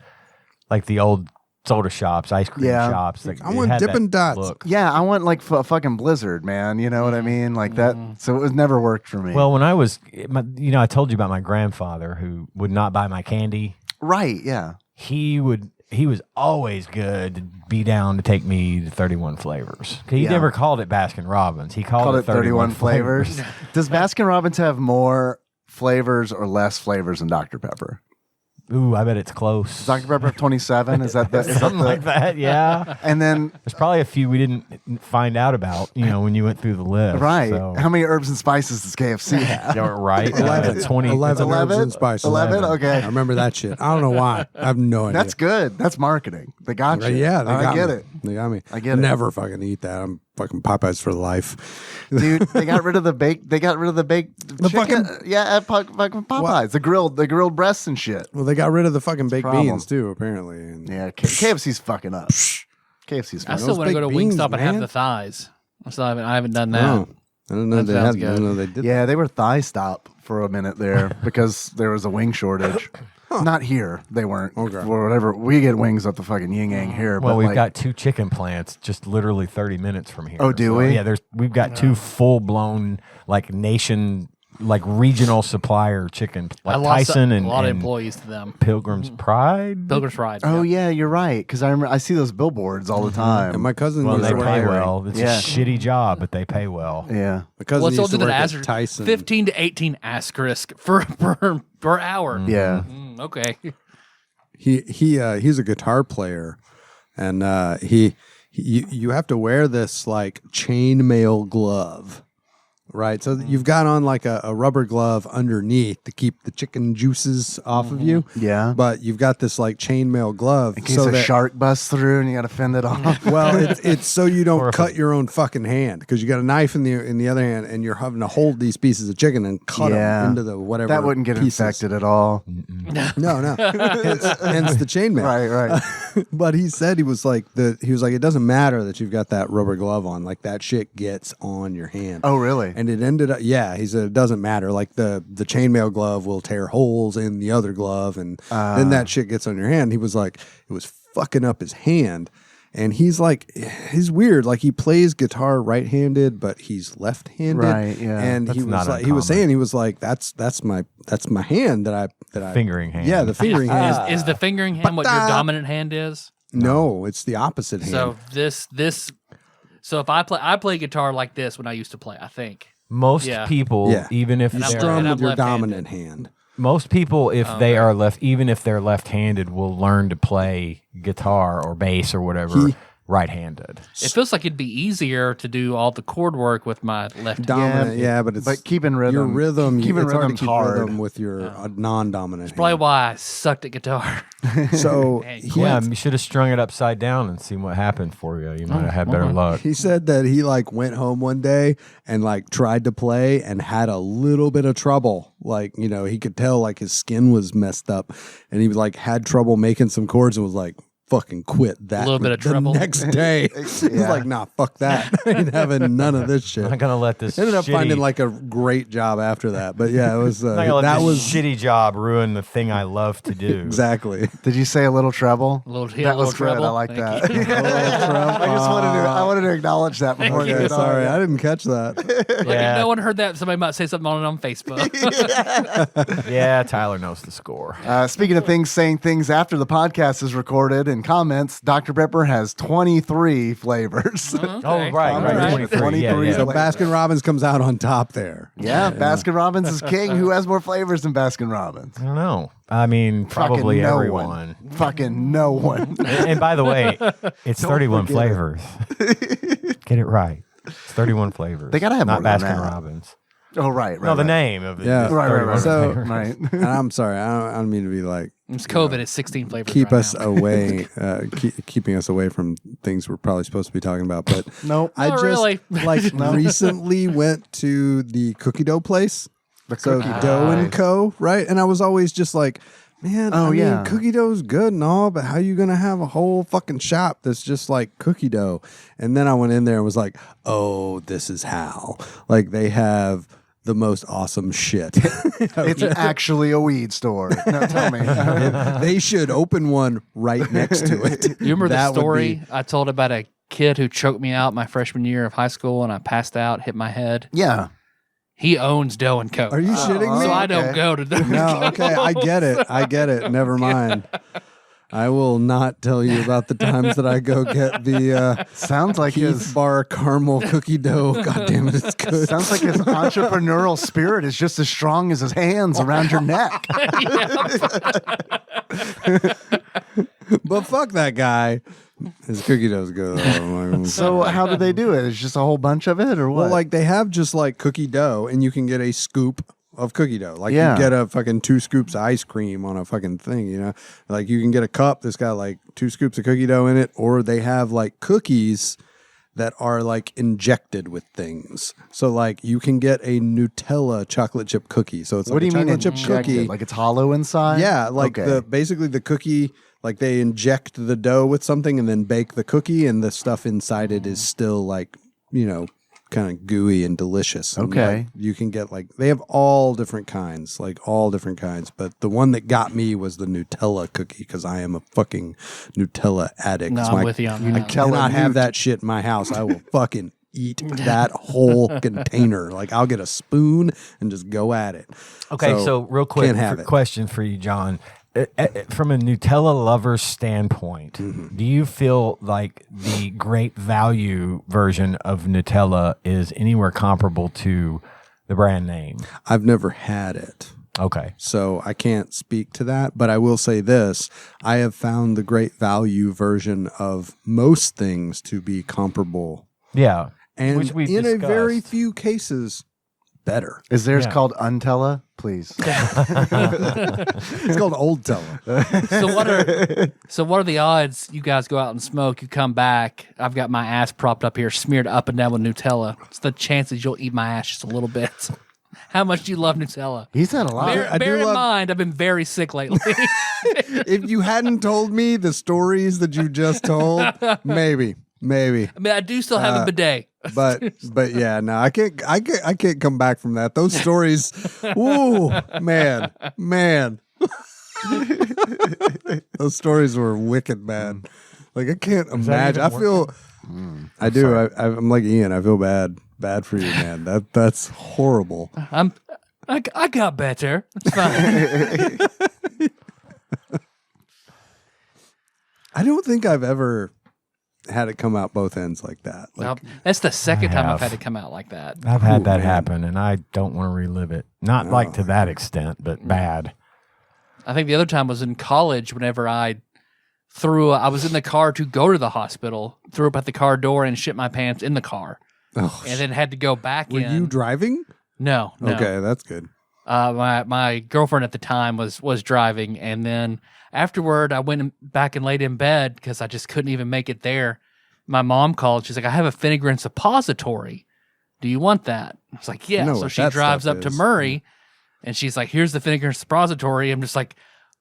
[SPEAKER 5] old soda shops, ice cream shops.
[SPEAKER 4] I want Dippin' Dots.
[SPEAKER 5] Look.
[SPEAKER 3] Yeah, I want a fucking Blizzard, man. You know what I mean? That. So it was never worked for me.
[SPEAKER 5] Well, when I was, I told you about my grandfather who would not buy my candy.
[SPEAKER 3] Right? Yeah.
[SPEAKER 5] He was always good to be down to take me to 31 flavors. He never called it Baskin Robbins. He called it 31 flavors.
[SPEAKER 3] Does Baskin Robbins have more flavors or less flavors than Dr. Pepper?
[SPEAKER 5] Ooh, I bet it's close.
[SPEAKER 3] Dr. Pepper have 27? Is that the
[SPEAKER 5] something like that? Yeah.
[SPEAKER 3] And then
[SPEAKER 5] there's probably a few we didn't find out about, when you went through the list.
[SPEAKER 3] Right.
[SPEAKER 5] So.
[SPEAKER 3] How many herbs and spices does KFC have?
[SPEAKER 5] Yeah, right.
[SPEAKER 4] 11 herbs and spices.
[SPEAKER 3] 11? Okay.
[SPEAKER 4] I remember that shit. I don't know why. I have no idea.
[SPEAKER 3] That's good. That's marketing. They got you.
[SPEAKER 4] Yeah,
[SPEAKER 3] I get it.
[SPEAKER 4] They got me.
[SPEAKER 3] I get it.
[SPEAKER 4] Never fucking eat that. I'm fucking Popeyes for life.
[SPEAKER 3] Dude, they got rid of the baked chicken. At fucking Popeyes. What? The grilled breasts and shit.
[SPEAKER 4] Well, they got rid of the fucking baked beans too, apparently. And
[SPEAKER 3] yeah, KFC's fucking up. KFC's fucking
[SPEAKER 2] I still want to go to Wingstop and have the thighs. I haven't done that.
[SPEAKER 4] No. I don't know.
[SPEAKER 2] That sounds good.
[SPEAKER 4] I don't know they did.
[SPEAKER 3] Yeah, they were thigh stop for a minute there because there was a wing shortage. Not here. They weren't.
[SPEAKER 4] Okay.
[SPEAKER 3] For whatever. We get wings at the fucking yin yang here.
[SPEAKER 5] Well,
[SPEAKER 3] but
[SPEAKER 5] we've got 2 chicken plants just literally 30 minutes from here.
[SPEAKER 3] Oh, do we?
[SPEAKER 5] Yeah, we've got 2 full-blown regional supplier chicken,
[SPEAKER 2] I lost
[SPEAKER 5] Tyson
[SPEAKER 2] a
[SPEAKER 5] and
[SPEAKER 2] lot of employees to them.
[SPEAKER 5] Pilgrim's Pride.
[SPEAKER 2] Pilgrim's Pride.
[SPEAKER 3] Oh yeah, you're right. Because I see those billboards all the time.
[SPEAKER 4] And my cousin
[SPEAKER 5] Well,
[SPEAKER 4] used
[SPEAKER 5] they
[SPEAKER 4] to work
[SPEAKER 5] pay
[SPEAKER 4] at
[SPEAKER 5] well. It's a shitty job, but they pay well.
[SPEAKER 3] Yeah.
[SPEAKER 4] My cousin
[SPEAKER 2] Well, it's all
[SPEAKER 4] used to
[SPEAKER 2] did
[SPEAKER 4] work
[SPEAKER 2] that
[SPEAKER 4] at Tyson.
[SPEAKER 2] 15 to 18 asterisk per hour.
[SPEAKER 3] Yeah.
[SPEAKER 2] Okay.
[SPEAKER 4] He's a guitar player, and you have to wear this chainmail glove right? So you've got on like a rubber glove underneath to keep the chicken juices off of you.
[SPEAKER 3] Yeah.
[SPEAKER 4] But you've got this like chainmail glove.
[SPEAKER 3] In case a shark busts through and you got to fend it off.
[SPEAKER 4] Well, it's so you don't
[SPEAKER 5] Or if
[SPEAKER 4] cut your own fucking hand because you got a knife in the other hand and you're having to hold these pieces of chicken and cut them into the whatever.
[SPEAKER 3] That wouldn't get
[SPEAKER 4] pieces.
[SPEAKER 3] infected at all.
[SPEAKER 4] No. Hence the chainmail.
[SPEAKER 3] Right.
[SPEAKER 4] But he said he was like it doesn't matter that you've got that rubber glove on, like that shit gets on your hand.
[SPEAKER 3] Oh, really?
[SPEAKER 4] And it ended up, he said it doesn't matter. Like the chainmail glove will tear holes in the other glove, and then that shit gets on your hand. He was like, it was fucking up his hand. And he's weird. Like he plays guitar right-handed, but he's left-handed.
[SPEAKER 3] Right, yeah.
[SPEAKER 4] And
[SPEAKER 5] That's
[SPEAKER 4] he
[SPEAKER 5] not
[SPEAKER 4] was like, that's my hand that I
[SPEAKER 5] Fingering hand.
[SPEAKER 4] Yeah, the fingering hand.
[SPEAKER 2] Is the fingering hand what your dominant hand is?
[SPEAKER 4] No, it's the opposite hand.
[SPEAKER 2] So so if I play guitar like this when I used to play, I think.
[SPEAKER 5] Most
[SPEAKER 2] Yeah.
[SPEAKER 5] people, even if
[SPEAKER 4] you
[SPEAKER 2] And I'm-
[SPEAKER 5] they're
[SPEAKER 4] strum
[SPEAKER 2] and I'm
[SPEAKER 4] with your
[SPEAKER 2] left-handed.
[SPEAKER 4] dominant hand.
[SPEAKER 5] most people, if they are even if they're left-handed, will learn to play guitar or bass or whatever right-handed.
[SPEAKER 2] It feels like it'd be easier to do all the chord work with my left hand.
[SPEAKER 4] Dominant, but it's
[SPEAKER 3] keeping rhythm.
[SPEAKER 4] Your rhythm,
[SPEAKER 3] keeping
[SPEAKER 4] it's hard to
[SPEAKER 3] rhythm's
[SPEAKER 4] keep
[SPEAKER 3] hard.
[SPEAKER 4] rhythm with your non-dominant.
[SPEAKER 2] Probably
[SPEAKER 4] hand.
[SPEAKER 2] why I sucked at guitar.
[SPEAKER 4] So
[SPEAKER 2] Hey,
[SPEAKER 5] You should have strung it upside down and seen what happened for you. You might have had better luck.
[SPEAKER 4] he said that he like went home one day and like tried to play and had a little bit of trouble. Like, you know, he could tell like his skin was messed up and he was like had trouble making some chords and was like, fucking quit that.
[SPEAKER 2] A little bit of
[SPEAKER 4] the
[SPEAKER 2] trouble.
[SPEAKER 4] next day. He was like, nah, fuck that. I ain't having none of this shit.
[SPEAKER 5] I'm not gonna let this.
[SPEAKER 4] Ended up
[SPEAKER 5] shitty,
[SPEAKER 4] finding like a great job after that. But yeah, it was
[SPEAKER 5] I'm not gonna let
[SPEAKER 4] that
[SPEAKER 5] this
[SPEAKER 4] was
[SPEAKER 5] shitty job ruin the thing I love to do.
[SPEAKER 4] exactly.
[SPEAKER 3] Did you say a little treble?
[SPEAKER 2] A little,
[SPEAKER 3] That
[SPEAKER 2] a little
[SPEAKER 3] was good.
[SPEAKER 2] treble.
[SPEAKER 3] I like
[SPEAKER 2] Thank
[SPEAKER 3] that.
[SPEAKER 2] you.
[SPEAKER 3] I wanted to acknowledge that before
[SPEAKER 2] Thank
[SPEAKER 3] you
[SPEAKER 2] you.
[SPEAKER 3] get
[SPEAKER 4] Sorry,
[SPEAKER 3] on.
[SPEAKER 4] I didn't catch that.
[SPEAKER 2] Like,
[SPEAKER 5] Yeah.
[SPEAKER 2] if no one heard that, somebody might say something on Facebook.
[SPEAKER 5] Yeah, Tyler knows the score.
[SPEAKER 3] Speaking of things saying things after the podcast is recorded in comments, Dr. Pepper has 23 flavors.
[SPEAKER 2] Okay.
[SPEAKER 5] Oh, right.
[SPEAKER 2] All right.
[SPEAKER 5] 23. Yeah,
[SPEAKER 3] 23.
[SPEAKER 5] yeah.
[SPEAKER 4] So Baskin Robbins comes out on top there.
[SPEAKER 3] Yeah, Baskin Robbins is king. Who has more flavors than Baskin Robbins?
[SPEAKER 5] I don't know. I mean, probably
[SPEAKER 3] Fucking no
[SPEAKER 5] everyone.
[SPEAKER 3] one. Fucking no one.
[SPEAKER 5] And by the way, it's 31
[SPEAKER 3] forget it.
[SPEAKER 5] flavors. Get it right. It's 31 flavors.
[SPEAKER 3] They gotta have
[SPEAKER 5] not
[SPEAKER 3] more than
[SPEAKER 5] Baskin
[SPEAKER 3] that.
[SPEAKER 5] Robbins.
[SPEAKER 3] Oh, right.
[SPEAKER 5] No, the name of it.
[SPEAKER 4] Yeah.
[SPEAKER 5] is
[SPEAKER 3] Right.
[SPEAKER 5] 31
[SPEAKER 4] So-
[SPEAKER 5] flavors.
[SPEAKER 3] Right.
[SPEAKER 4] And I'm sorry, I don't mean to be like
[SPEAKER 2] It's COVID. It's 16 flavors.
[SPEAKER 4] keep
[SPEAKER 2] right
[SPEAKER 4] us
[SPEAKER 2] now.
[SPEAKER 4] away, keeping us away from things we're probably supposed to be talking about. But
[SPEAKER 3] Nope.
[SPEAKER 4] I
[SPEAKER 2] Not
[SPEAKER 4] just
[SPEAKER 2] really.
[SPEAKER 4] like recently went to the cookie dough place.
[SPEAKER 3] The
[SPEAKER 4] So
[SPEAKER 3] cookie
[SPEAKER 4] Dough and
[SPEAKER 3] place.
[SPEAKER 4] Co. Right, and I was always just like, man,
[SPEAKER 3] Oh,
[SPEAKER 4] I mean,
[SPEAKER 3] yeah.
[SPEAKER 4] cookie dough's good and all, but how you gonna have a whole fucking shop that's just like cookie dough? And then I went in there and was like, oh, this is how. Like they have the most awesome shit.
[SPEAKER 3] It's actually a weed store. No, tell me.
[SPEAKER 4] They should open one right next to it.
[SPEAKER 2] You remember
[SPEAKER 4] That
[SPEAKER 2] the
[SPEAKER 4] would
[SPEAKER 2] story
[SPEAKER 4] be-
[SPEAKER 2] I told about a kid who choked me out my freshman year of high school and I passed out, hit my head?
[SPEAKER 3] Yeah.
[SPEAKER 2] He owns Dough and Co.
[SPEAKER 4] Are you shitting me?
[SPEAKER 2] So I don't
[SPEAKER 3] Okay.
[SPEAKER 2] go to Dough.
[SPEAKER 4] No, okay, I get it. Never mind. I will not tell you about the times that I go get the
[SPEAKER 3] Sounds like
[SPEAKER 4] Keith
[SPEAKER 3] his
[SPEAKER 4] Bar caramel cookie dough. God damn it, it's good.
[SPEAKER 3] sounds like his entrepreneurial spirit is just as strong as his hands around your neck.
[SPEAKER 4] But fuck that guy. His cookie dough's good.
[SPEAKER 3] So how do they do it? It's just a whole bunch of it, or what?
[SPEAKER 4] well, like they have just like cookie dough, and you can get a scoop of cookie dough. Like
[SPEAKER 3] Yeah.
[SPEAKER 4] you get a fucking 2 scoops of ice cream on a fucking thing, you know? Like you can get a cup that's got like 2 scoops of cookie dough in it, or they have like cookies that are like injected with things. So like you can get a Nutella chocolate chip cookie. So it's
[SPEAKER 3] what
[SPEAKER 4] like
[SPEAKER 3] do you
[SPEAKER 4] a
[SPEAKER 3] mean
[SPEAKER 4] chocolate chip
[SPEAKER 3] injected?
[SPEAKER 4] cookie.
[SPEAKER 3] Like it's hollow inside?
[SPEAKER 4] Yeah, like
[SPEAKER 3] Okay.
[SPEAKER 4] basically the cookie, like they inject the dough with something and then bake the cookie, and the stuff inside it is still like, you know, kind of gooey and delicious. And,
[SPEAKER 3] Okay.
[SPEAKER 4] like, you can get like they have all different kinds, but the one that got me was the Nutella cookie because I am a fucking Nutella addict.
[SPEAKER 2] No,
[SPEAKER 4] So
[SPEAKER 2] I'm with you on
[SPEAKER 4] I
[SPEAKER 2] that.
[SPEAKER 4] cannot
[SPEAKER 3] Newt.
[SPEAKER 4] have that shit in my house. I will fucking eat that whole container. Like I'll get a spoon and just go at it.
[SPEAKER 5] Okay, so real quick
[SPEAKER 4] can't have it.
[SPEAKER 5] question for you, John. From a Nutella lover's standpoint,
[SPEAKER 4] Mm-hmm.
[SPEAKER 5] do you feel like the great value version of Nutella is anywhere comparable to the brand name?
[SPEAKER 4] I've never had it.
[SPEAKER 5] Okay.
[SPEAKER 4] So I can't speak to that, but I will say this. I have found the great value version of most things to be comparable.
[SPEAKER 5] Yeah.
[SPEAKER 4] And
[SPEAKER 5] Which we've
[SPEAKER 4] in a very
[SPEAKER 5] discussed.
[SPEAKER 4] few cases, better.
[SPEAKER 3] Is theirs
[SPEAKER 5] Yeah.
[SPEAKER 3] called Untella? Please.
[SPEAKER 4] It's called Old Tella.
[SPEAKER 2] So what are the odds you guys go out and smoke, you come back, I've got my ass propped up here, smeared up and down with Nutella. What's the chances you'll eat my ass just a little bit? How much do you love Nutella?
[SPEAKER 3] He said a lot.
[SPEAKER 2] Bear in mind, I've been very sick lately.
[SPEAKER 4] If you hadn't told me the stories that you just told, maybe.
[SPEAKER 2] I mean, I do still have a bidet.
[SPEAKER 4] But yeah, no, I can't come back from that. Those stories, ooh, man. Those stories were wicked, man. Like I can't imagine. I feel, I do. I'm like Ian. I feel bad for you, man. That's horrible.
[SPEAKER 2] I got better. It's fine.
[SPEAKER 4] I don't think I've ever had it come out both ends like that. Like,
[SPEAKER 2] That's the second time I've
[SPEAKER 5] have.
[SPEAKER 2] had to come out like that.
[SPEAKER 5] I've had that
[SPEAKER 4] man.
[SPEAKER 5] happen, and I don't want to relive it. Not like to that extent, but bad.
[SPEAKER 2] I think the other time was in college whenever I was in the car to go to the hospital, threw up at the car door and shit my pants in the car.
[SPEAKER 4] oh,
[SPEAKER 2] And then had to go back
[SPEAKER 4] were
[SPEAKER 2] in.
[SPEAKER 4] you driving?
[SPEAKER 2] No.
[SPEAKER 4] Okay, that's good.
[SPEAKER 2] My girlfriend at the time was driving, and then afterward I went back and laid in bed because I just couldn't even make it there. My mom called. She's like, "I have a Finnegan suppository. Do you want that?" I was like, "Yeah."
[SPEAKER 4] know
[SPEAKER 2] So
[SPEAKER 4] what
[SPEAKER 2] she
[SPEAKER 4] that
[SPEAKER 2] drives
[SPEAKER 4] stuff
[SPEAKER 2] up to
[SPEAKER 4] is.
[SPEAKER 2] Murray, and she's like, "Here's the Finnegan suppository." I'm just like,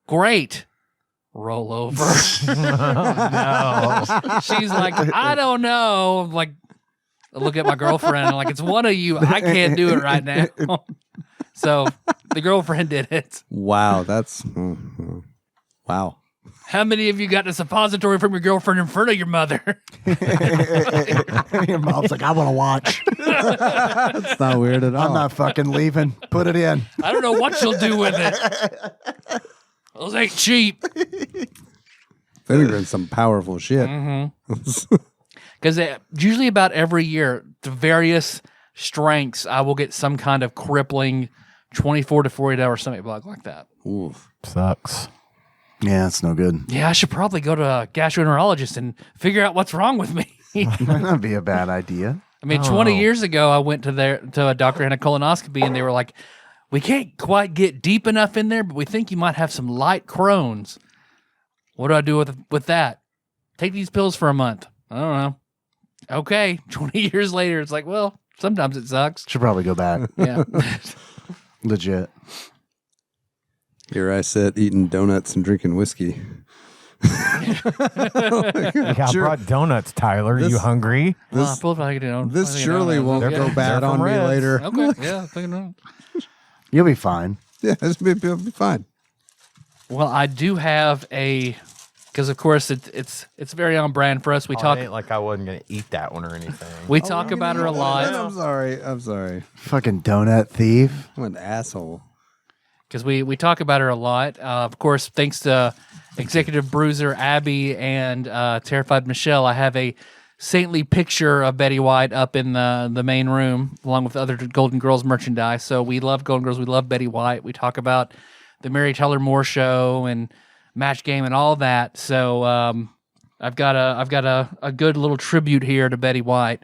[SPEAKER 2] "Great." Roll over.
[SPEAKER 5] No.
[SPEAKER 2] She's like, "I don't know." I'm like, I look at my girlfriend. I'm like, "It's one of you. I can't do it right now." So the girlfriend did it.
[SPEAKER 4] Wow, that's wow.
[SPEAKER 2] How many of you got a suppository from your girlfriend in front of your mother?
[SPEAKER 3] Your mom's like, I want to watch.
[SPEAKER 4] That's not weird at all.
[SPEAKER 3] I'm not fucking leaving. Put it in.
[SPEAKER 2] I don't know what she'll do with it. Those ain't cheap.
[SPEAKER 4] Finnegan's some powerful shit.
[SPEAKER 2] Because usually about every year, to various strengths, I will get some kind of crippling 24 to 48 hour stomach bug like that.
[SPEAKER 4] Oof.
[SPEAKER 5] Sucks.
[SPEAKER 3] Yeah, it's no good.
[SPEAKER 2] Yeah, I should probably go to a gastroenterologist and figure out what's wrong with me.
[SPEAKER 3] Might not be a bad idea.
[SPEAKER 2] I mean, 20 years ago, I went to a doctor and a colonoscopy, and they were like, "We can't quite get deep enough in there, but we think you might have some light Crohn's." What do I do with that? Take these pills for a month. I don't know. Okay, 20 years later, it's like, well, sometimes it sucks.
[SPEAKER 3] Should probably go back.
[SPEAKER 2] Yeah.
[SPEAKER 3] Legit.
[SPEAKER 4] Here I sit eating donuts and drinking whiskey.
[SPEAKER 5] Yeah, I brought donuts, Tyler.
[SPEAKER 4] This-
[SPEAKER 5] you hungry?
[SPEAKER 2] Well, I pulled it out, you know,
[SPEAKER 4] This
[SPEAKER 2] you know,
[SPEAKER 4] surely won't
[SPEAKER 2] yeah.
[SPEAKER 4] go bad
[SPEAKER 5] They're
[SPEAKER 4] on
[SPEAKER 5] from
[SPEAKER 4] me
[SPEAKER 5] Reds.
[SPEAKER 4] later.
[SPEAKER 2] Okay, yeah, I know.
[SPEAKER 3] You'll be fine.
[SPEAKER 4] Yeah, it'll be fine.
[SPEAKER 2] Well, I do have because of course it's very on brand for us. We
[SPEAKER 5] It
[SPEAKER 2] talk
[SPEAKER 5] ain't like I wasn't gonna eat that one or anything.
[SPEAKER 2] we talk about her a lot
[SPEAKER 4] I'm sorry.
[SPEAKER 3] Fucking donut thief.
[SPEAKER 4] I'm an asshole.
[SPEAKER 2] because we talk about her a lot. Of course, thanks to Executive Bruiser Abby and Terrified Michelle, I have a saintly picture of Betty White up in the main room, along with other Golden Girls merchandise. So we love Golden Girls. We love Betty White. We talk about the Mary Tyler Moore Show and Match Game and all that. So I've got a good little tribute here to Betty White.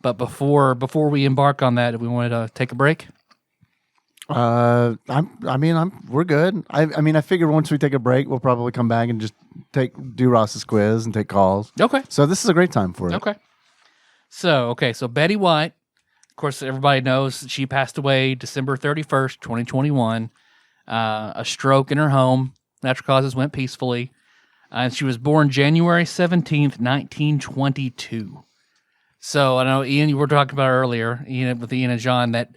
[SPEAKER 2] But before we embark on that, we wanted to take a break.
[SPEAKER 3] We're good. I figure once we take a break, we'll probably come back and just do Ross's quiz and take calls.
[SPEAKER 2] Okay.
[SPEAKER 3] So this is a great time for it.
[SPEAKER 2] Okay. So Betty White, of course, everybody knows she passed away December 31st, 2021. A stroke in her home. Natural causes went peacefully. And she was born January 17th, 1922. So I know, Ian, you were talking about earlier, with Ian and John, that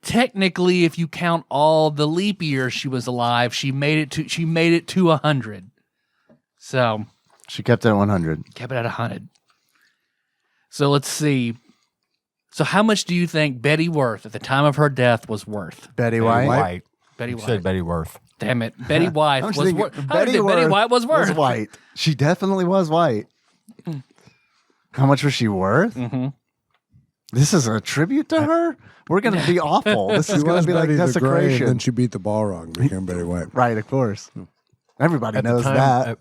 [SPEAKER 2] technically, if you count all the leap years she was alive, she made it to 100. So
[SPEAKER 3] She kept it at 100.
[SPEAKER 2] kept it at 100. So let's see. So how much do you think Betty Worth at the time of her death was worth?
[SPEAKER 3] Betty White.
[SPEAKER 5] White.
[SPEAKER 2] Betty
[SPEAKER 5] You
[SPEAKER 2] White.
[SPEAKER 5] said Betty Worth.
[SPEAKER 2] Damn it. Betty White
[SPEAKER 3] How
[SPEAKER 2] was
[SPEAKER 3] much do you
[SPEAKER 2] worth.
[SPEAKER 3] think
[SPEAKER 2] How much did Betty White was worth?
[SPEAKER 3] white. She definitely was white. How much was she worth?
[SPEAKER 2] Mm-hmm.
[SPEAKER 3] This is a tribute to her? We're going to be awful. This is going to be like
[SPEAKER 4] Betty the Gray, and
[SPEAKER 3] desecration.
[SPEAKER 4] then she beat the ball wrong, became Betty White.
[SPEAKER 3] Right, of course. Everybody
[SPEAKER 5] At the
[SPEAKER 3] knows
[SPEAKER 5] time-
[SPEAKER 3] that.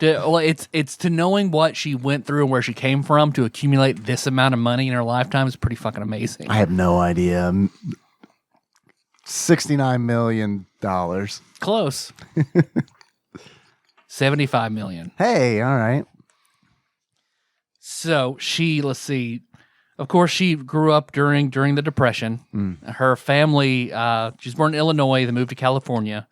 [SPEAKER 2] Well, it's to knowing what she went through and where she came from to accumulate this amount of money in her lifetime is pretty fucking amazing.
[SPEAKER 3] I have no idea. $69 million.
[SPEAKER 2] Close. 75 million.
[SPEAKER 3] Hey, all right.
[SPEAKER 2] So let's see. Of course, she grew up during the Depression. Her family, she was born in Illinois, they moved to California.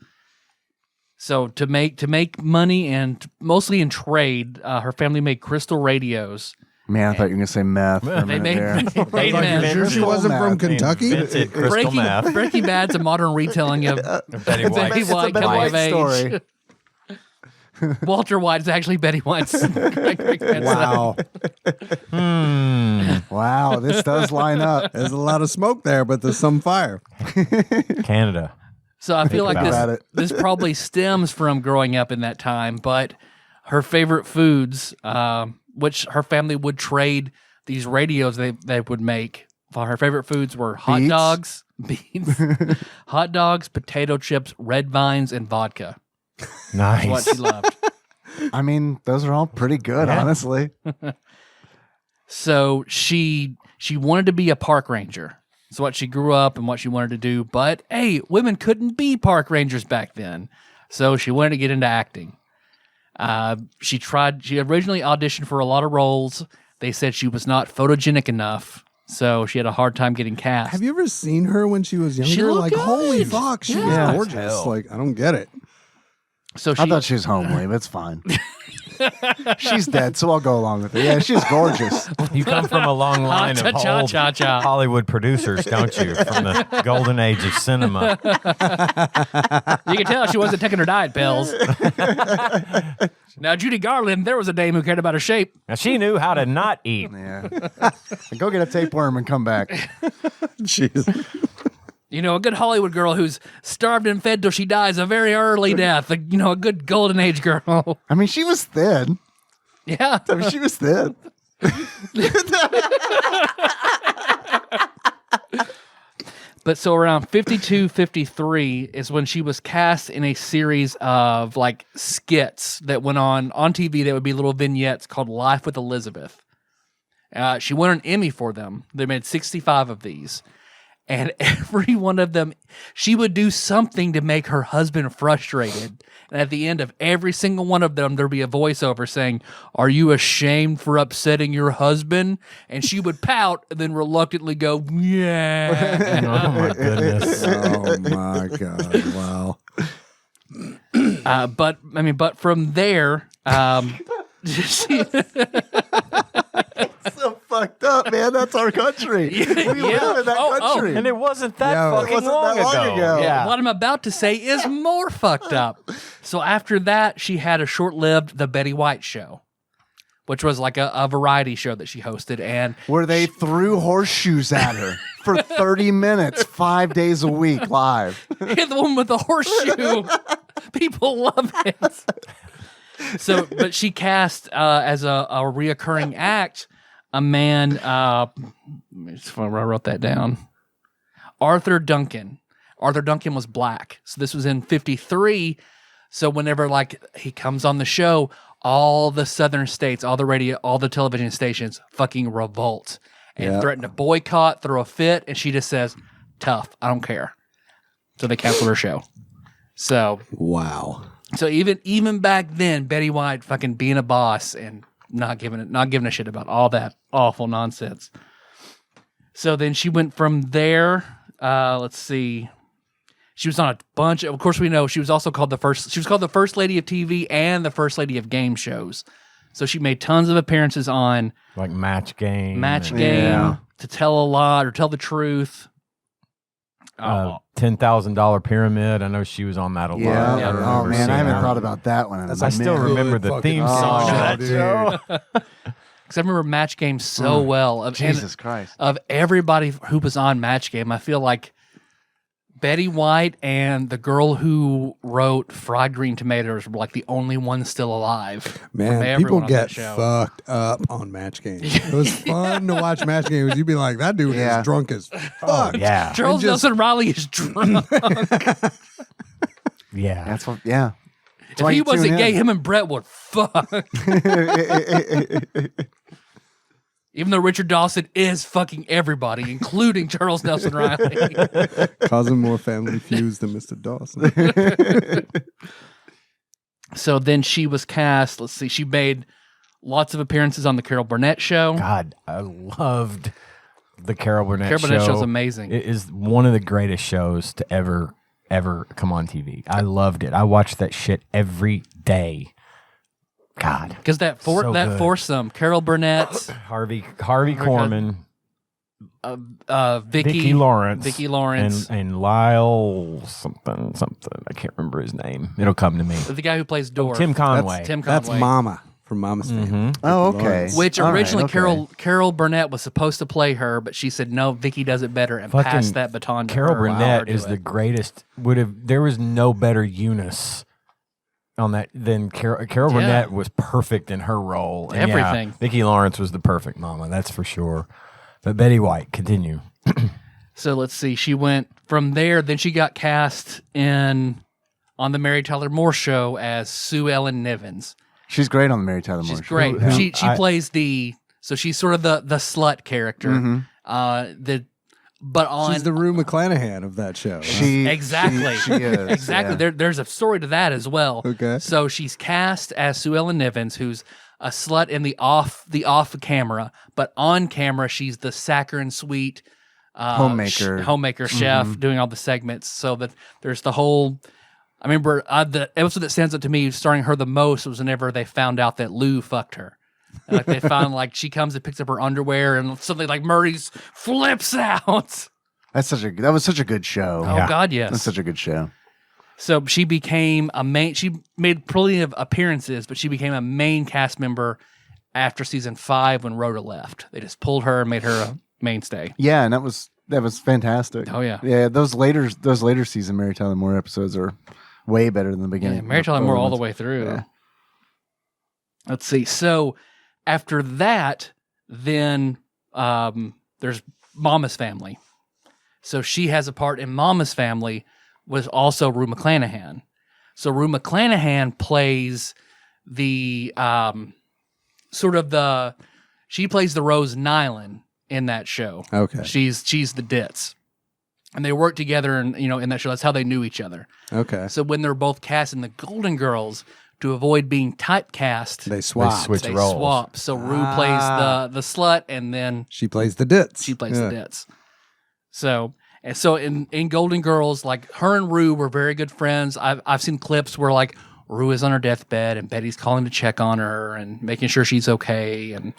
[SPEAKER 2] So to make money and mostly in trade, her family made crystal radios.
[SPEAKER 3] Man, I thought you were going to say meth. For a
[SPEAKER 2] They
[SPEAKER 3] minute there.
[SPEAKER 2] made meth.
[SPEAKER 4] Sure she wasn't from Kentucky?
[SPEAKER 5] Invented crystal meth.
[SPEAKER 2] Breaking Bad's a modern retelling of
[SPEAKER 5] Betty
[SPEAKER 2] Betty
[SPEAKER 5] White.
[SPEAKER 2] White coming of age.
[SPEAKER 3] story.
[SPEAKER 2] Walter White is actually Betty White's great-grandson.
[SPEAKER 4] Wow.
[SPEAKER 3] Wow, this does line up.
[SPEAKER 4] There's a lot of smoke there, but there's some fire.
[SPEAKER 5] Canada.
[SPEAKER 2] So I feel like
[SPEAKER 3] Think about
[SPEAKER 2] this probably stems from growing up in that time, but her favorite foods, which her family would trade these radios they would make. Her favorite foods were hot
[SPEAKER 3] Beets?
[SPEAKER 2] dogs, beans, hot dogs, potato chips, red vines, and vodka.
[SPEAKER 5] Nice.
[SPEAKER 2] What she loved.
[SPEAKER 3] I mean, those are all pretty good, honestly.
[SPEAKER 2] So she wanted to be a park ranger. It's what she grew up and what she wanted to do. But hey, women couldn't be park rangers back then. So she wanted to get into acting. She originally auditioned for a lot of roles. They said she was not photogenic enough. So she had a hard time getting cast.
[SPEAKER 4] Have you ever seen her when she was younger?
[SPEAKER 2] She looked
[SPEAKER 4] like,
[SPEAKER 2] good.
[SPEAKER 4] holy fuck, she
[SPEAKER 3] Yeah.
[SPEAKER 4] was gorgeous.
[SPEAKER 5] Hell.
[SPEAKER 4] Like, I don't get it.
[SPEAKER 2] So
[SPEAKER 3] I thought she was homely, but it's fine. She's dead, so I'll go along with it. Yeah, she's gorgeous.
[SPEAKER 5] You come from a long line of old
[SPEAKER 2] Cha-cha-cha-cha.
[SPEAKER 5] Hollywood producers, don't you? From the golden age of cinema.
[SPEAKER 2] You can tell she wasn't taking her diet pills. Now, Judy Garland, there was a dame who cared about her shape.
[SPEAKER 5] Now, she knew how to not eat.
[SPEAKER 3] Yeah. Go get a tapeworm and come back.
[SPEAKER 4] Jeez.
[SPEAKER 2] You know, a good Hollywood girl who's starved and fed till she dies a very early death. A good golden age girl.
[SPEAKER 3] I mean, she was thin.
[SPEAKER 2] Yeah.
[SPEAKER 3] I mean, she was thin.
[SPEAKER 2] But so around 52, 53 is when she was cast in a series of like skits that went on TV that would be little vignettes called Life with Elizabeth. She won an Emmy for them. They made 65 of these. And every one of them, she would do something to make her husband frustrated. And at the end of every single one of them, there'd be a voiceover saying, "Are you ashamed for upsetting your husband?" And she would pout and then reluctantly go, "Yeah."
[SPEAKER 5] Oh, my goodness.
[SPEAKER 4] Oh, my God. Wow.
[SPEAKER 2] But from there, she,
[SPEAKER 3] So fucked up, man. That's our country. We live in that country.
[SPEAKER 5] And it wasn't that
[SPEAKER 4] Yeah, it
[SPEAKER 5] fucking
[SPEAKER 3] wasn't
[SPEAKER 5] long,
[SPEAKER 3] that long ago.
[SPEAKER 5] Yeah.
[SPEAKER 2] what I'm about to say is more fucked up. So after that, she had a short-lived The Betty White Show, which was like a variety show that she hosted. And
[SPEAKER 3] Where they threw horseshoes at her for 30 minutes, 5 days a week live.
[SPEAKER 2] the one with the horseshoe, people love it. So, but she cast as a reoccurring act a man. I wrote that down. Arthur Duncan. Arthur Duncan was black. So this was in 53. So whenever like he comes on the show, all the southern states, all the radio, all the television stations fucking revolt and threaten to boycott, throw a fit, and she just says, "Tough, I don't care." So they canceled her show. So
[SPEAKER 4] Wow.
[SPEAKER 2] So even back then, Betty White fucking being a boss and not giving a shit about all that awful nonsense. So then she went from there. Let's see. She was on a bunch. Of course, we know she was also called the first. She was called the first lady of TV and the first lady of game shows. So she made tons of appearances on
[SPEAKER 5] Like Match Game.
[SPEAKER 2] Game, To Tell a Lot or Tell the Truth.
[SPEAKER 5] $10,000 Pyramid. I know she was on that a lot.
[SPEAKER 3] Yeah.
[SPEAKER 2] Yeah.
[SPEAKER 3] Oh, man. I haven't
[SPEAKER 5] her.
[SPEAKER 3] thought about that one. In a
[SPEAKER 5] I still
[SPEAKER 3] minute.
[SPEAKER 5] remember the
[SPEAKER 4] fucking
[SPEAKER 5] theme song
[SPEAKER 3] show,
[SPEAKER 5] of that
[SPEAKER 3] dude.
[SPEAKER 5] show.
[SPEAKER 2] Because I remember Match Game so well.
[SPEAKER 3] Jesus Christ.
[SPEAKER 2] Of everybody who was on Match Game, I feel like Betty White and the girl who wrote Fried Green Tomatoes were like the only ones still alive. from
[SPEAKER 4] Man,
[SPEAKER 2] everyone
[SPEAKER 4] people
[SPEAKER 2] on that
[SPEAKER 4] get
[SPEAKER 2] show.
[SPEAKER 4] fucked up on Match Games. It was fun to watch Match Games. You'd be like, that dude
[SPEAKER 3] Yeah.
[SPEAKER 4] is drunk as fuck.
[SPEAKER 5] Oh, yeah.
[SPEAKER 2] Charles
[SPEAKER 4] just-
[SPEAKER 2] Nelson Riley is drunk.
[SPEAKER 5] Yeah.
[SPEAKER 3] That's what, yeah. why
[SPEAKER 2] he
[SPEAKER 3] you tune
[SPEAKER 2] wasn't gay,
[SPEAKER 3] in.
[SPEAKER 2] him and Brett would fuck. Even though Richard Dawson is fucking everybody, including Charles Nelson Riley.
[SPEAKER 4] Causing more family feuds than Mr. Dawson.
[SPEAKER 2] So then she was cast. Let's see. She made lots of appearances on the Carol Burnett show.
[SPEAKER 5] God, I loved the Carol Burnett show.
[SPEAKER 2] Carol Burnett show's amazing.
[SPEAKER 5] It is one of the greatest shows to ever come on TV. I loved it. I watched that shit every day. God,
[SPEAKER 2] Because that
[SPEAKER 5] good.
[SPEAKER 2] foursome, Carol Burnett,
[SPEAKER 5] Harvey Korman,
[SPEAKER 2] Vicky Lawrence,
[SPEAKER 5] and Lyle something. I can't remember his name. It'll come to me.
[SPEAKER 2] the guy who plays Dorf.
[SPEAKER 5] Tim Conway.
[SPEAKER 2] Tim Conway.
[SPEAKER 4] That's Mama from Mama's Family.
[SPEAKER 3] Oh, okay.
[SPEAKER 2] Which
[SPEAKER 3] All right,
[SPEAKER 2] originally
[SPEAKER 3] okay.
[SPEAKER 2] Carol Burnett was supposed to play her, but she said no, Vicky does it better and
[SPEAKER 5] Fucking
[SPEAKER 2] passed that baton to
[SPEAKER 5] Carol
[SPEAKER 2] her. Allow her
[SPEAKER 5] Burnett
[SPEAKER 2] to
[SPEAKER 5] is
[SPEAKER 2] do
[SPEAKER 5] the
[SPEAKER 2] it.
[SPEAKER 5] greatest. There was no better Eunice on that than Carol
[SPEAKER 2] Yeah.
[SPEAKER 5] Burnett was perfect in her role. And
[SPEAKER 2] Everything.
[SPEAKER 5] Yeah, Vicki Lawrence was the perfect mama, that's for sure. But Betty White, continue.
[SPEAKER 2] So let's see. She went from there. Then she got cast on the Mary Tyler Moore show as Sue Ellen Nivens.
[SPEAKER 3] She's great on the Mary Tyler Moore
[SPEAKER 2] She's
[SPEAKER 3] Show.
[SPEAKER 2] great.
[SPEAKER 5] Yeah.
[SPEAKER 2] She
[SPEAKER 5] I-
[SPEAKER 2] plays so she's sort of the slut character. But on
[SPEAKER 4] She's the Rue McClanahan of that show. huh?
[SPEAKER 2] Exactly.
[SPEAKER 3] She is.
[SPEAKER 2] Exactly.
[SPEAKER 3] Yeah.
[SPEAKER 2] There's a story to that as well.
[SPEAKER 4] Okay.
[SPEAKER 2] So she's cast as Sue Ellen Nivens, who's a slut in the off camera, but on camera she's the saccharine sweet
[SPEAKER 3] Homemaker.
[SPEAKER 2] chef doing all the segments. So that there's the whole. I remember the episode that stands out to me, starring her the most, was whenever they found out that Lou fucked her. And, like they found like she comes and picks up her underwear and suddenly like Murray's flips out.
[SPEAKER 3] That was such a good show.
[SPEAKER 2] Oh God, yes.
[SPEAKER 3] That's such a good show.
[SPEAKER 2] So she became she made plenty of appearances, but she became a main cast member after season 5 when Rhoda left. They just pulled her and made her a mainstay.
[SPEAKER 3] Yeah, and that was fantastic.
[SPEAKER 2] Oh, yeah.
[SPEAKER 3] Yeah, those later season Mary Tyler Moore episodes are way better than the beginning.
[SPEAKER 2] Yeah, Mary Tyler Moore all the
[SPEAKER 3] ones.
[SPEAKER 2] way through.
[SPEAKER 3] Yeah.
[SPEAKER 2] Let's see. So after that, then there's Mama's Family. So she has a part in Mama's Family was also Rue McClanahan. So Rue McClanahan plays the she plays the Rose Nylon in that show.
[SPEAKER 4] Okay.
[SPEAKER 2] She's the ditz. And they work together and in that show. That's how they knew each other.
[SPEAKER 4] Okay.
[SPEAKER 2] So when they're both cast in the Golden Girls, to avoid being typecast,
[SPEAKER 4] They swap.
[SPEAKER 5] switch
[SPEAKER 2] they
[SPEAKER 5] roles.
[SPEAKER 2] swap. So Rue plays the slut, and then
[SPEAKER 4] She plays the Ditz.
[SPEAKER 2] she plays the ditz. So in Golden Girls, like her and Rue were very good friends. I've seen clips where like Rue is on her deathbed and Betty's calling to check on her and making sure she's okay and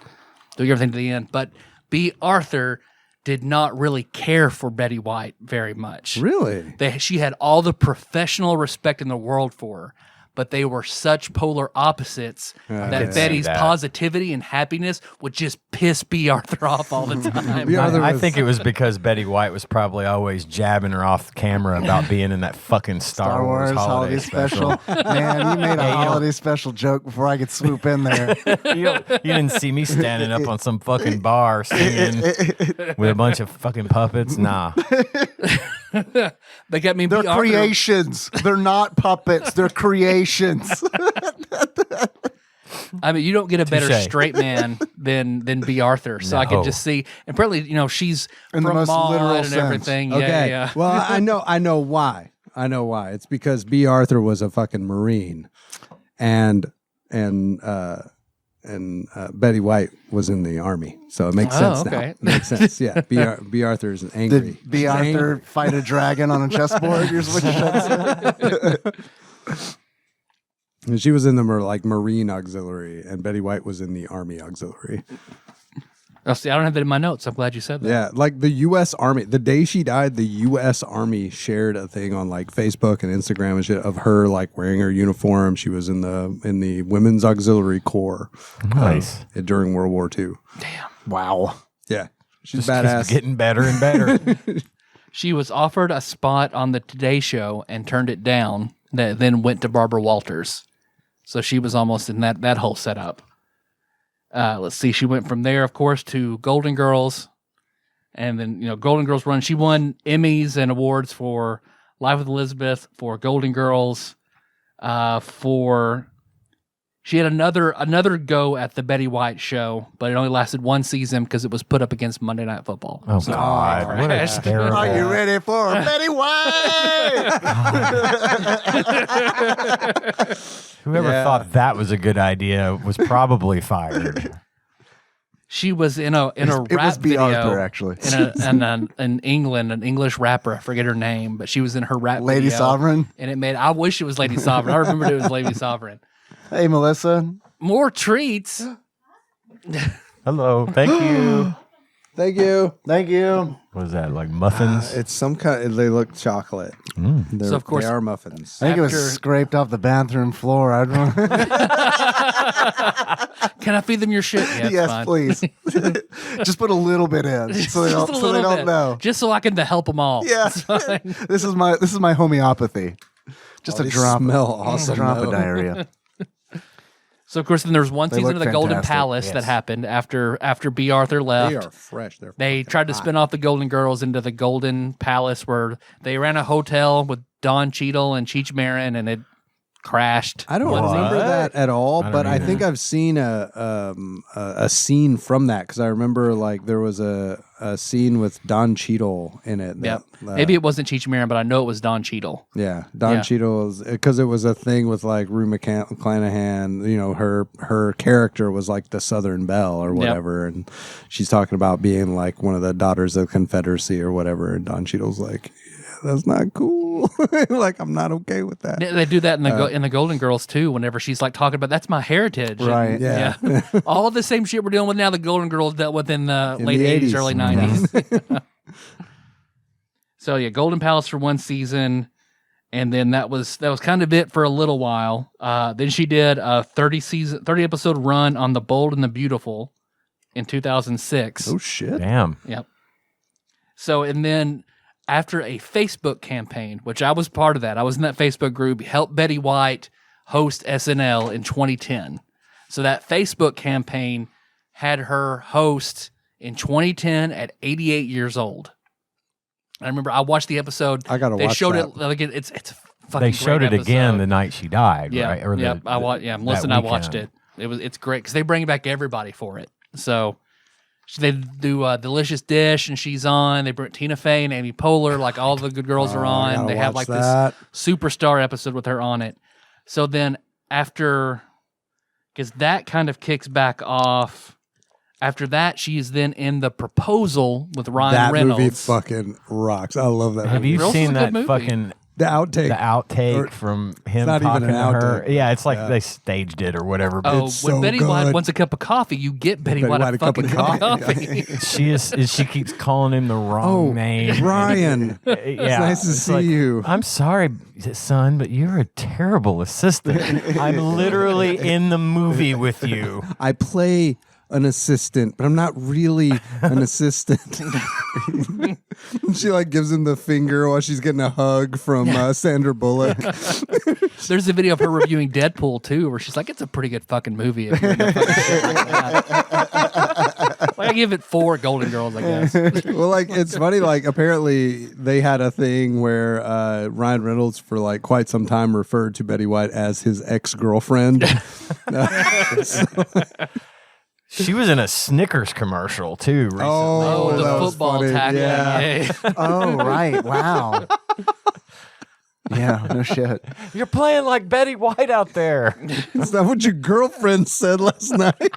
[SPEAKER 2] doing everything to the end. But Bea Arthur did not really care for Betty White very much.
[SPEAKER 4] Really?
[SPEAKER 2] She had all the professional respect in the world for her, but they were such polar opposites that
[SPEAKER 5] could see
[SPEAKER 2] Betty's
[SPEAKER 5] that.
[SPEAKER 2] positivity and happiness would just piss Bea Arthur off all the time.
[SPEAKER 4] Bea Arthur
[SPEAKER 5] I
[SPEAKER 4] was-
[SPEAKER 5] think it was because Betty White was probably always jabbing her off camera about being in that fucking Star Wars holiday special.
[SPEAKER 3] Man, you made a holiday special joke before I could swoop in there.
[SPEAKER 5] You didn't see me standing up on some fucking bar singing with a bunch of fucking puppets. Nah.
[SPEAKER 2] They got me.
[SPEAKER 3] They're
[SPEAKER 2] Bea Arthur-
[SPEAKER 3] creations. They're not puppets. They're creations.
[SPEAKER 2] I mean, you don't get a better
[SPEAKER 5] Touche.
[SPEAKER 2] straight man than Bea Arthur. So I could
[SPEAKER 5] No.
[SPEAKER 2] just see, and apparently, she's
[SPEAKER 3] In the
[SPEAKER 2] from
[SPEAKER 3] most
[SPEAKER 2] Maud
[SPEAKER 3] literal
[SPEAKER 2] and
[SPEAKER 3] sense.
[SPEAKER 2] everything.
[SPEAKER 4] Okay.
[SPEAKER 2] Yeah.
[SPEAKER 4] Well, I know why. It's because Bea Arthur was a fucking Marine, and Betty White was in the Army, so it makes
[SPEAKER 2] Oh,
[SPEAKER 4] sense now.
[SPEAKER 2] okay.
[SPEAKER 4] It makes sense. Yeah, Bea Arthur is angry.
[SPEAKER 3] Did Bea
[SPEAKER 4] She's
[SPEAKER 3] Arthur fight a dragon on a chessboard? Here's what you're trying to say.
[SPEAKER 4] And she was in the Marine Auxiliary, and Betty White was in the Army Auxiliary.
[SPEAKER 2] Oh, see, I don't have that in my notes. I'm glad you said that.
[SPEAKER 4] Yeah, like the U.S. Army. The day she died, the U.S. Army shared a thing on like Facebook and Instagram and shit of her like wearing her uniform. She was in the Women's Auxiliary Corps
[SPEAKER 5] Nice.
[SPEAKER 4] during World War II.
[SPEAKER 3] Wow.
[SPEAKER 4] Yeah, she's
[SPEAKER 5] Just
[SPEAKER 4] badass.
[SPEAKER 5] getting better and better.
[SPEAKER 2] She was offered a spot on the Today Show and turned it down. That then went to Barbara Walters. So she was almost in that whole setup. Let's see. She went from there, of course, to Golden Girls, and then Golden Girls run. She won Emmys and awards for Life with Elizabeth, for Golden Girls, She had another go at the Betty White show, but it only lasted one season because it was put up against Monday Night Football.
[SPEAKER 5] Oh, God. What a terrible.
[SPEAKER 3] Are you ready for Betty White?
[SPEAKER 5] Whoever thought that was a good idea was probably fired.
[SPEAKER 2] She was in a rap
[SPEAKER 3] It was Bea
[SPEAKER 2] video
[SPEAKER 3] Arthur, actually.
[SPEAKER 2] in England, an English rapper. I forget her name, but she was in her rap
[SPEAKER 3] Lady
[SPEAKER 2] video.
[SPEAKER 3] Sovereign?
[SPEAKER 2] And it made, I wish it was Lady Sovereign. I remembered it was Lady Sovereign.
[SPEAKER 3] Hey, Melissa.
[SPEAKER 2] More treats.
[SPEAKER 5] Hello. Thank you.
[SPEAKER 4] Thank you.
[SPEAKER 3] Thank you.
[SPEAKER 5] What is that, like muffins?
[SPEAKER 4] It's some kind. They look chocolate.
[SPEAKER 2] So, of course-
[SPEAKER 4] they are muffins.
[SPEAKER 3] I think it
[SPEAKER 2] After-
[SPEAKER 3] was scraped off the bathroom floor. I don't
[SPEAKER 2] Can I feed them your shit? Yeah, it's
[SPEAKER 3] yes,
[SPEAKER 2] fine.
[SPEAKER 3] please. Just put a little bit in, so they
[SPEAKER 2] Just
[SPEAKER 3] don't,
[SPEAKER 2] a
[SPEAKER 3] so they
[SPEAKER 2] little
[SPEAKER 3] don't
[SPEAKER 2] bit.
[SPEAKER 3] know.
[SPEAKER 2] Just so I can help them all.
[SPEAKER 3] Yeah,
[SPEAKER 2] It's fine.
[SPEAKER 3] this is my homeopathy. Just a
[SPEAKER 4] They
[SPEAKER 3] drop.
[SPEAKER 4] smell awesome.
[SPEAKER 3] A drop
[SPEAKER 4] though.
[SPEAKER 3] of diarrhea.
[SPEAKER 2] So, of course, then there was one
[SPEAKER 3] They
[SPEAKER 2] season
[SPEAKER 3] look
[SPEAKER 2] of the Golden
[SPEAKER 3] fantastic.
[SPEAKER 2] Palace that happened after Bea Arthur left.
[SPEAKER 4] They are fresh.
[SPEAKER 2] They tried to spin off the Golden Girls into the Golden Palace, where they ran a hotel with Don Cheadle and Cheech Marin, and it crashed.
[SPEAKER 4] I don't
[SPEAKER 2] one
[SPEAKER 4] remember
[SPEAKER 2] season.
[SPEAKER 4] that at all,
[SPEAKER 5] I don't
[SPEAKER 4] but I
[SPEAKER 5] either.
[SPEAKER 4] think I've seen a scene from that because I remember like there was a scene with Don Cheadle in it.
[SPEAKER 2] Yep.
[SPEAKER 4] that-
[SPEAKER 2] Maybe it wasn't Cheech Marin, but I know it was Don Cheadle.
[SPEAKER 4] Yeah, Don
[SPEAKER 2] Yeah.
[SPEAKER 4] Cheadle was because it was a thing with like Rue McClanahan. You know, her character was like the Southern Belle or whatever, and she's talking about being like one of the daughters of the Confederacy or whatever. And Don Cheadle's like, yeah, that's not cool. Like, I'm not okay with that.
[SPEAKER 2] They do that in the Golden Girls too. Whenever she's like talking about that's my heritage, and-
[SPEAKER 3] Right.
[SPEAKER 4] Yeah.
[SPEAKER 2] all the same shit we're dealing with now. The Golden Girls dealt with in the late
[SPEAKER 4] the
[SPEAKER 2] 80s,
[SPEAKER 4] 80s.
[SPEAKER 2] early 90s. So yeah, Golden Palace for one season, and then that was kind of it for a little while. Then she did a 30 episode run on The Bold and the Beautiful in 2006.
[SPEAKER 4] Oh shit!
[SPEAKER 5] Damn.
[SPEAKER 2] Yep. So, and then after a Facebook campaign, which I was part of that, I was in that Facebook group, Help Betty White host SNL in 2010. So that Facebook campaign had her host in 2010 at 88 years old. I remember I watched the episode.
[SPEAKER 4] I gotta
[SPEAKER 2] They
[SPEAKER 4] watch
[SPEAKER 2] showed
[SPEAKER 4] that.
[SPEAKER 2] it like it's a fucking
[SPEAKER 5] They showed
[SPEAKER 2] great
[SPEAKER 5] it again
[SPEAKER 2] episode.
[SPEAKER 5] the night she died,
[SPEAKER 2] Yeah,
[SPEAKER 5] right? Or
[SPEAKER 2] yeah. Melissa and I watched
[SPEAKER 5] weekend.
[SPEAKER 2] it. It's great because they bring back everybody for it. So they do a delicious dish, and she's on. They bring Tina Fey and Amy Poehler, like all the good girls are
[SPEAKER 4] I
[SPEAKER 2] on.
[SPEAKER 4] gotta
[SPEAKER 2] They have like
[SPEAKER 4] watch that.
[SPEAKER 2] this superstar episode with her on it. So then after, because that kind of kicks back off. After that, she is then in The Proposal with Ryan
[SPEAKER 4] That
[SPEAKER 2] Reynolds.
[SPEAKER 4] movie fucking rocks. I love that.
[SPEAKER 5] Have
[SPEAKER 4] movie.
[SPEAKER 5] you
[SPEAKER 2] Reynolds is
[SPEAKER 5] seen
[SPEAKER 2] a good
[SPEAKER 5] that
[SPEAKER 2] movie.
[SPEAKER 5] fucking
[SPEAKER 4] the outtake?
[SPEAKER 5] the outtake
[SPEAKER 4] Or-
[SPEAKER 5] from him
[SPEAKER 4] not even
[SPEAKER 5] talking
[SPEAKER 4] an
[SPEAKER 5] to her?
[SPEAKER 4] outtake.
[SPEAKER 5] Yeah, it's like
[SPEAKER 4] Yeah.
[SPEAKER 5] they staged it or whatever. But
[SPEAKER 2] Oh,
[SPEAKER 4] It's
[SPEAKER 2] when
[SPEAKER 4] so
[SPEAKER 2] Betty White
[SPEAKER 4] good.
[SPEAKER 2] wants a cup of coffee, you get Betty
[SPEAKER 4] Betty
[SPEAKER 2] White
[SPEAKER 4] White
[SPEAKER 2] a fucking cup of coffee.
[SPEAKER 5] she keeps calling him the wrong
[SPEAKER 4] Oh,
[SPEAKER 5] name.
[SPEAKER 4] Ryan.
[SPEAKER 5] Yeah,
[SPEAKER 4] It's nice to
[SPEAKER 5] it's
[SPEAKER 4] see
[SPEAKER 5] like,
[SPEAKER 4] you.
[SPEAKER 5] I'm sorry, son, but you're a terrible assistant. I'm literally in the movie with you.
[SPEAKER 4] I play an assistant, but I'm not really an assistant. She like gives him the finger while she's getting a hug from Sandra Bullock.
[SPEAKER 2] There's a video of her reviewing Deadpool too, where she's like, "It's a pretty good fucking movie." If you're into fucking shit like that." Like, I give it 4 Golden Girls, I guess.
[SPEAKER 4] Well, like it's funny. Like apparently they had a thing where Ryan Reynolds for like quite some time referred to Betty White as his ex-girlfriend.
[SPEAKER 5] She was in a Snickers commercial too recently.
[SPEAKER 2] Oh,
[SPEAKER 4] that
[SPEAKER 2] the
[SPEAKER 4] was
[SPEAKER 2] football
[SPEAKER 4] funny.
[SPEAKER 2] tackling.
[SPEAKER 4] Yeah.
[SPEAKER 2] Yeah.
[SPEAKER 3] Oh, right. Wow. Yeah, no shit.
[SPEAKER 5] You're playing like Betty White out there.
[SPEAKER 4] Is that what your girlfriend said last night?